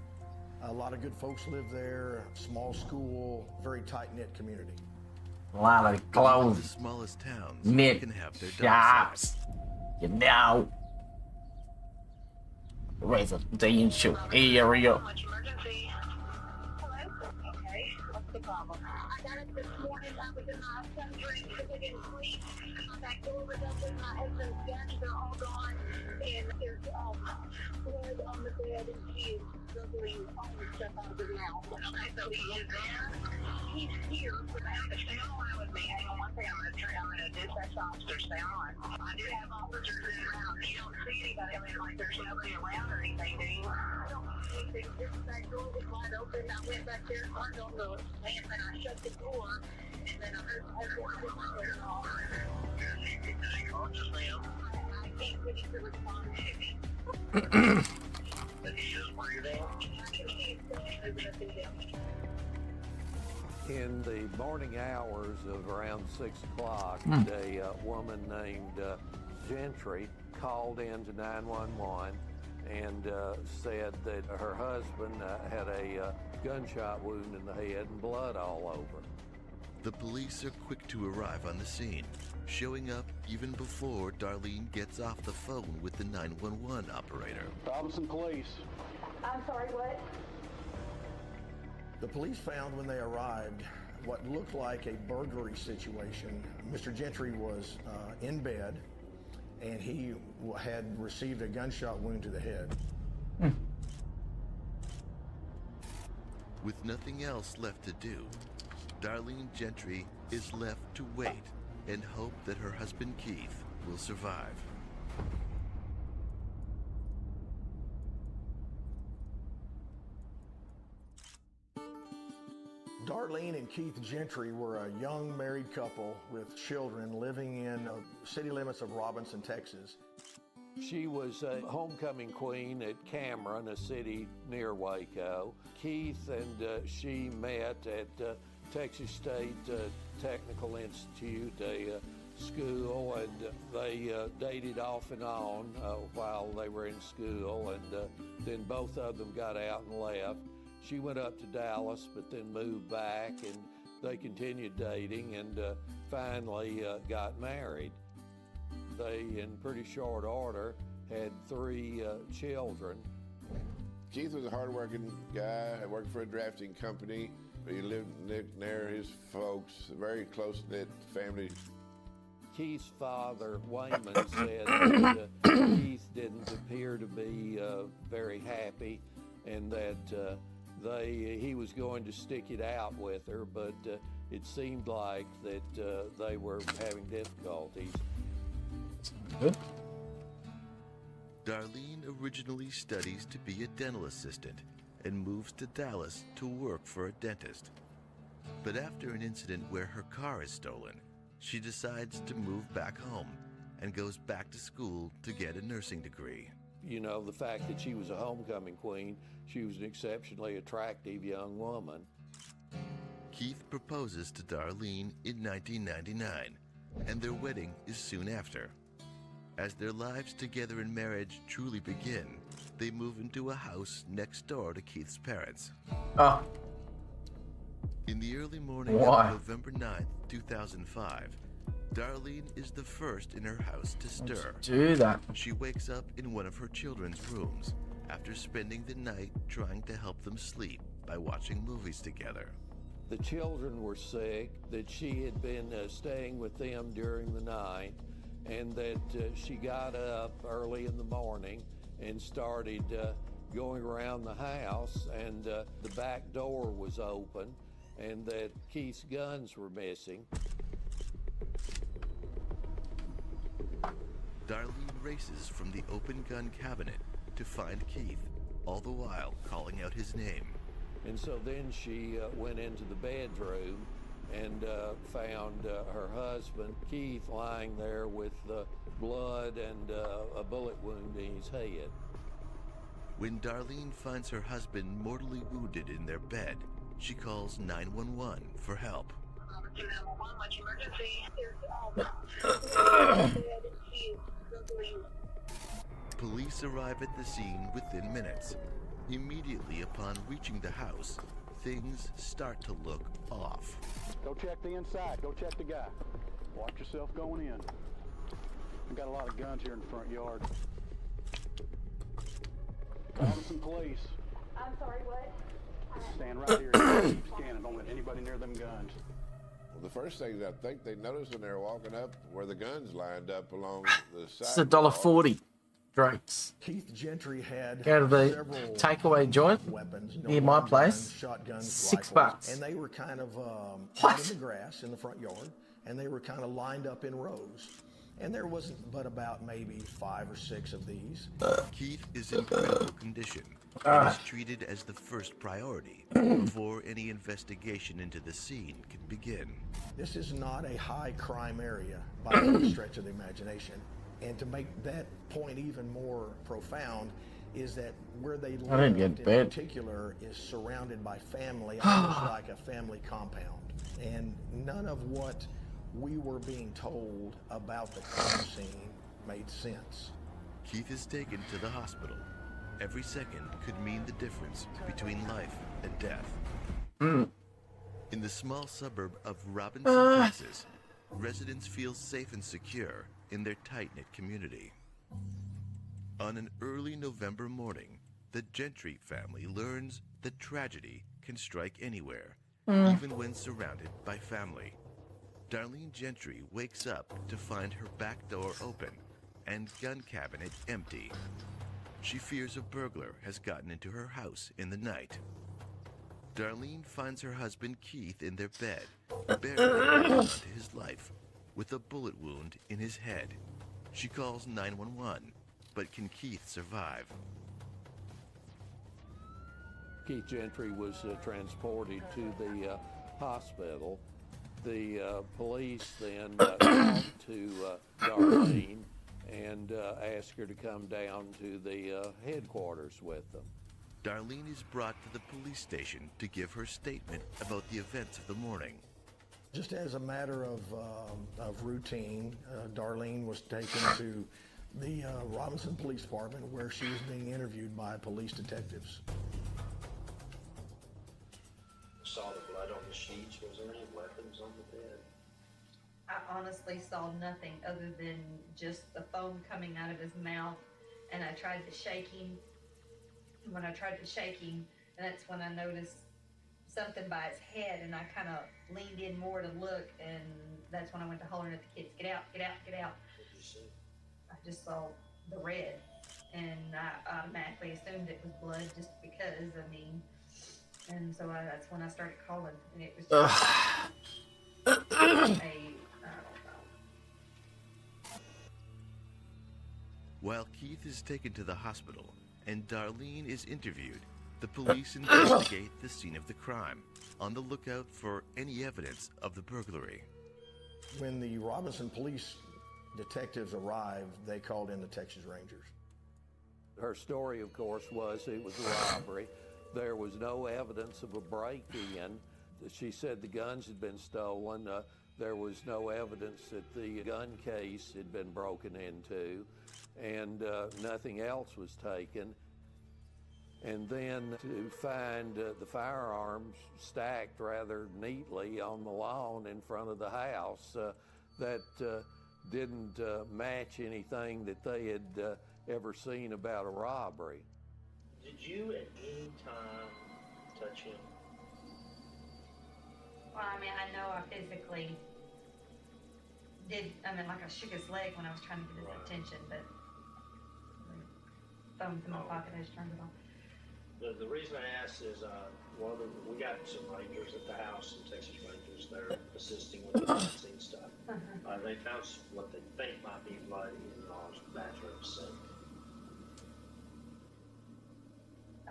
A lot of good folks live there, small school, very tight-knit community. A lot of The clothes. smallest towns Knit can have their dark shops. side. You know. Residential area. Emergency. Hello? Okay. What's the problem? I got up this morning. I was in my son's room because I didn't sleep. My back door was open. My husband's guns are all gone. And there's blood on the bed, and he is struggling all the stuff out of his mouth. Okay, so he is there? He's here. But I have to stay on with me. Hang on one second. I'm going to dispatch officers. Stay on. I do have officers around. You don't see anybody. I mean, like, there's nobody around or anything, do you? I don't see anything. This back door was wide open. I went back there, turned on the lamp, and I shut the door. And then I heard my husband put my hair off. I can't get him to respond to me. But he is breathing. I can see his face moving up and down. In the morning hours of around 6 o'clock, a woman named Gentry called in to 911 and said that her husband had a gunshot wound in the head and blood all over. The police are quick to arrive on the scene, showing up even before Darlene gets off the phone with the 911 operator. Robinson Police. I'm sorry, what? The police found when they arrived what looked like a burglary situation. Mr. Gentry was in bed, and he had received a gunshot wound to the head. With nothing else left to do, Darlene Gentry is left to wait and hope that her husband Keith will survive. Darlene and Keith Gentry were a young married couple with children living in city limits of Robinson, Texas. She was a homecoming queen at Cameron, a city near Waco. Keith and she met at Texas State Technical Institute, a school, and they dated off and on while they were in school, and then both of them got out and left. She went up to Dallas, but then moved back, and they continued dating and finally got married. They, in pretty short order, had 3 children. Keith was a hard-working guy, worked for a drafting company. He lived near his folks, a very close-knit family. Keith's father, Wayman, said that Keith didn't appear to be very happy, and that he was going to stick it out with her, but it seemed like that they were having difficulties. Good. Darlene originally studies to be a dental assistant and moves to Dallas to work for a dentist. But after an incident where her car is stolen, she decides to move back home and goes back to school to get a nursing degree. You know, the fact that she was a homecoming queen, she was an exceptionally attractive young woman. Keith proposes to Darlene in 1999, and their wedding is soon after. As their lives together in marriage truly begin, they move into a house next door to Keith's parents. Oh. In the early morning of November 9th, 2005, Darlene is the first in her house to stir. Do that. She wakes up in one of her children's rooms after spending the night trying to help them sleep by watching movies together. The children were sick, that she had been staying with them during the night, and that she got up early in the morning and started going around the house, and the back door was open, and that Keith's guns were missing. Darlene races from the open gun cabinet to find Keith, all the while calling out his name. And so then she went into the bedroom and found her husband, Keith, lying there with blood and a bullet wound in his head. When Darlene finds her husband mortally wounded in their bed, she calls 911 for help. Police arrive at the scene within minutes. Immediately upon reaching the house, things start to look off. Go check the inside. Go check the guy. Watch yourself going in. We've got a lot of guns here in the front yard. Robinson Police. I'm sorry, what? Stand right here. Keep scanning. Don't let anybody near them guns. Well, the first thing I think they noticed when they were walking up were the guns lined up along the side. It's $1.40. Drakes. Keith Gentry had Go to the several takeaway joint weapons, near my place. Shotguns, $6. rifles, and they were kind of out in the grass in the front yard, and they were kind of lined up in rows. And there wasn't but about maybe 5 or 6 of these. Keith is in critical condition and is treated as the first priority before any investigation into the scene can begin. This is not a high crime area by any stretch of the imagination. And to make that point even more profound, is that where they I didn't lived get in bed. particular is surrounded by family, almost like a family compound. And none of what we were being told about the crime scene made sense. Keith is taken to the hospital. Every second could mean the difference between life and death. In the small suburb of Robinson, Texas, residents feel safe and secure in their tight-knit community. On an early November morning, the Gentry family learns that tragedy can strike anywhere, even when surrounded by family. Darlene Gentry wakes up to find her back door open and gun cabinet empty. She fears a burglar has gotten into her house in the night. Darlene finds her husband Keith in their bed, barely holding on to his life, with a bullet wound in his head. She calls 911, but can Keith survive? Keith Gentry was transported to the hospital. The police then talked to Darlene and asked her to come down to the headquarters with them. Darlene is brought to the police station to give her statement about the events of the morning. Just as a matter of routine, Darlene was taken to the Robinson Police Department where she was being interviewed by police detectives. Saw the blood on the sheets. Was there any weapons on the bed? I honestly saw nothing other than just the foam coming out of his mouth, and I tried to shake him. When I tried to shake him, and that's when I noticed something by his head, and I kind of leaned in more to look, and that's when I went to hollering at the kids, get out, get out, get out. What did you see? I just saw the red, and I automatically assumed it was blood just because, I mean, and so that's when I started calling, and it was just I don't know. While Keith is taken to the hospital and Darlene is interviewed, the police investigate the scene of the crime, on the lookout for any evidence of the burglary. When the Robinson police detectives arrived, they called in the Texas Rangers. Her story, of course, was it was a robbery. There was no evidence of a break-in. She said the guns had been stolen. There was no evidence that the gun case had been broken into, and nothing else was taken. And then to find the firearms stacked rather neatly on the lawn in front of the house that didn't match anything that they had ever seen about a robbery. Did you at any time touch him? Well, I mean, I know I physically did, I mean, like I shook his leg when I was trying to get his attention, but the phone's in my pocket, I just turned it off. The reason I asked is, we got some rangers at the house, some Texas Rangers. They're assisting with the vaccine stuff. They found what they think might be blood in Rob's bathroom sink.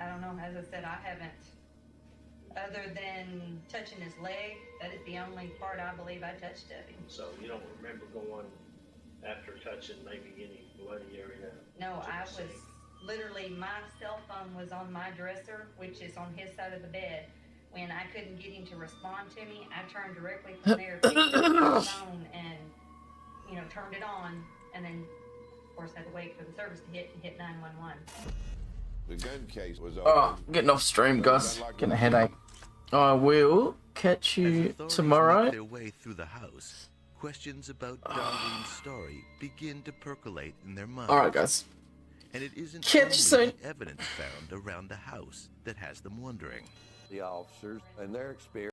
I don't know, as I said, I haven't, other than touching his leg, that is the only part I believe I touched of him. So you don't remember going after touching maybe any bloody area? No, I was literally, my cell phone was on my dresser, which is on his side of the bed. When I couldn't get him to respond to me, I turned directly from there, picked up the phone, and turned it on, and then of course had to wait for the service to hit and hit 911. The gun case was Oh, getting off stream, guys. Getting a headache. I will catch you tomorrow. Make their way through the house, questions about Darlene's story begin to percolate in their minds. Alright, guys. And it isn't Catch you only soon. the evidence found around the house that has them wondering. The officers and their experience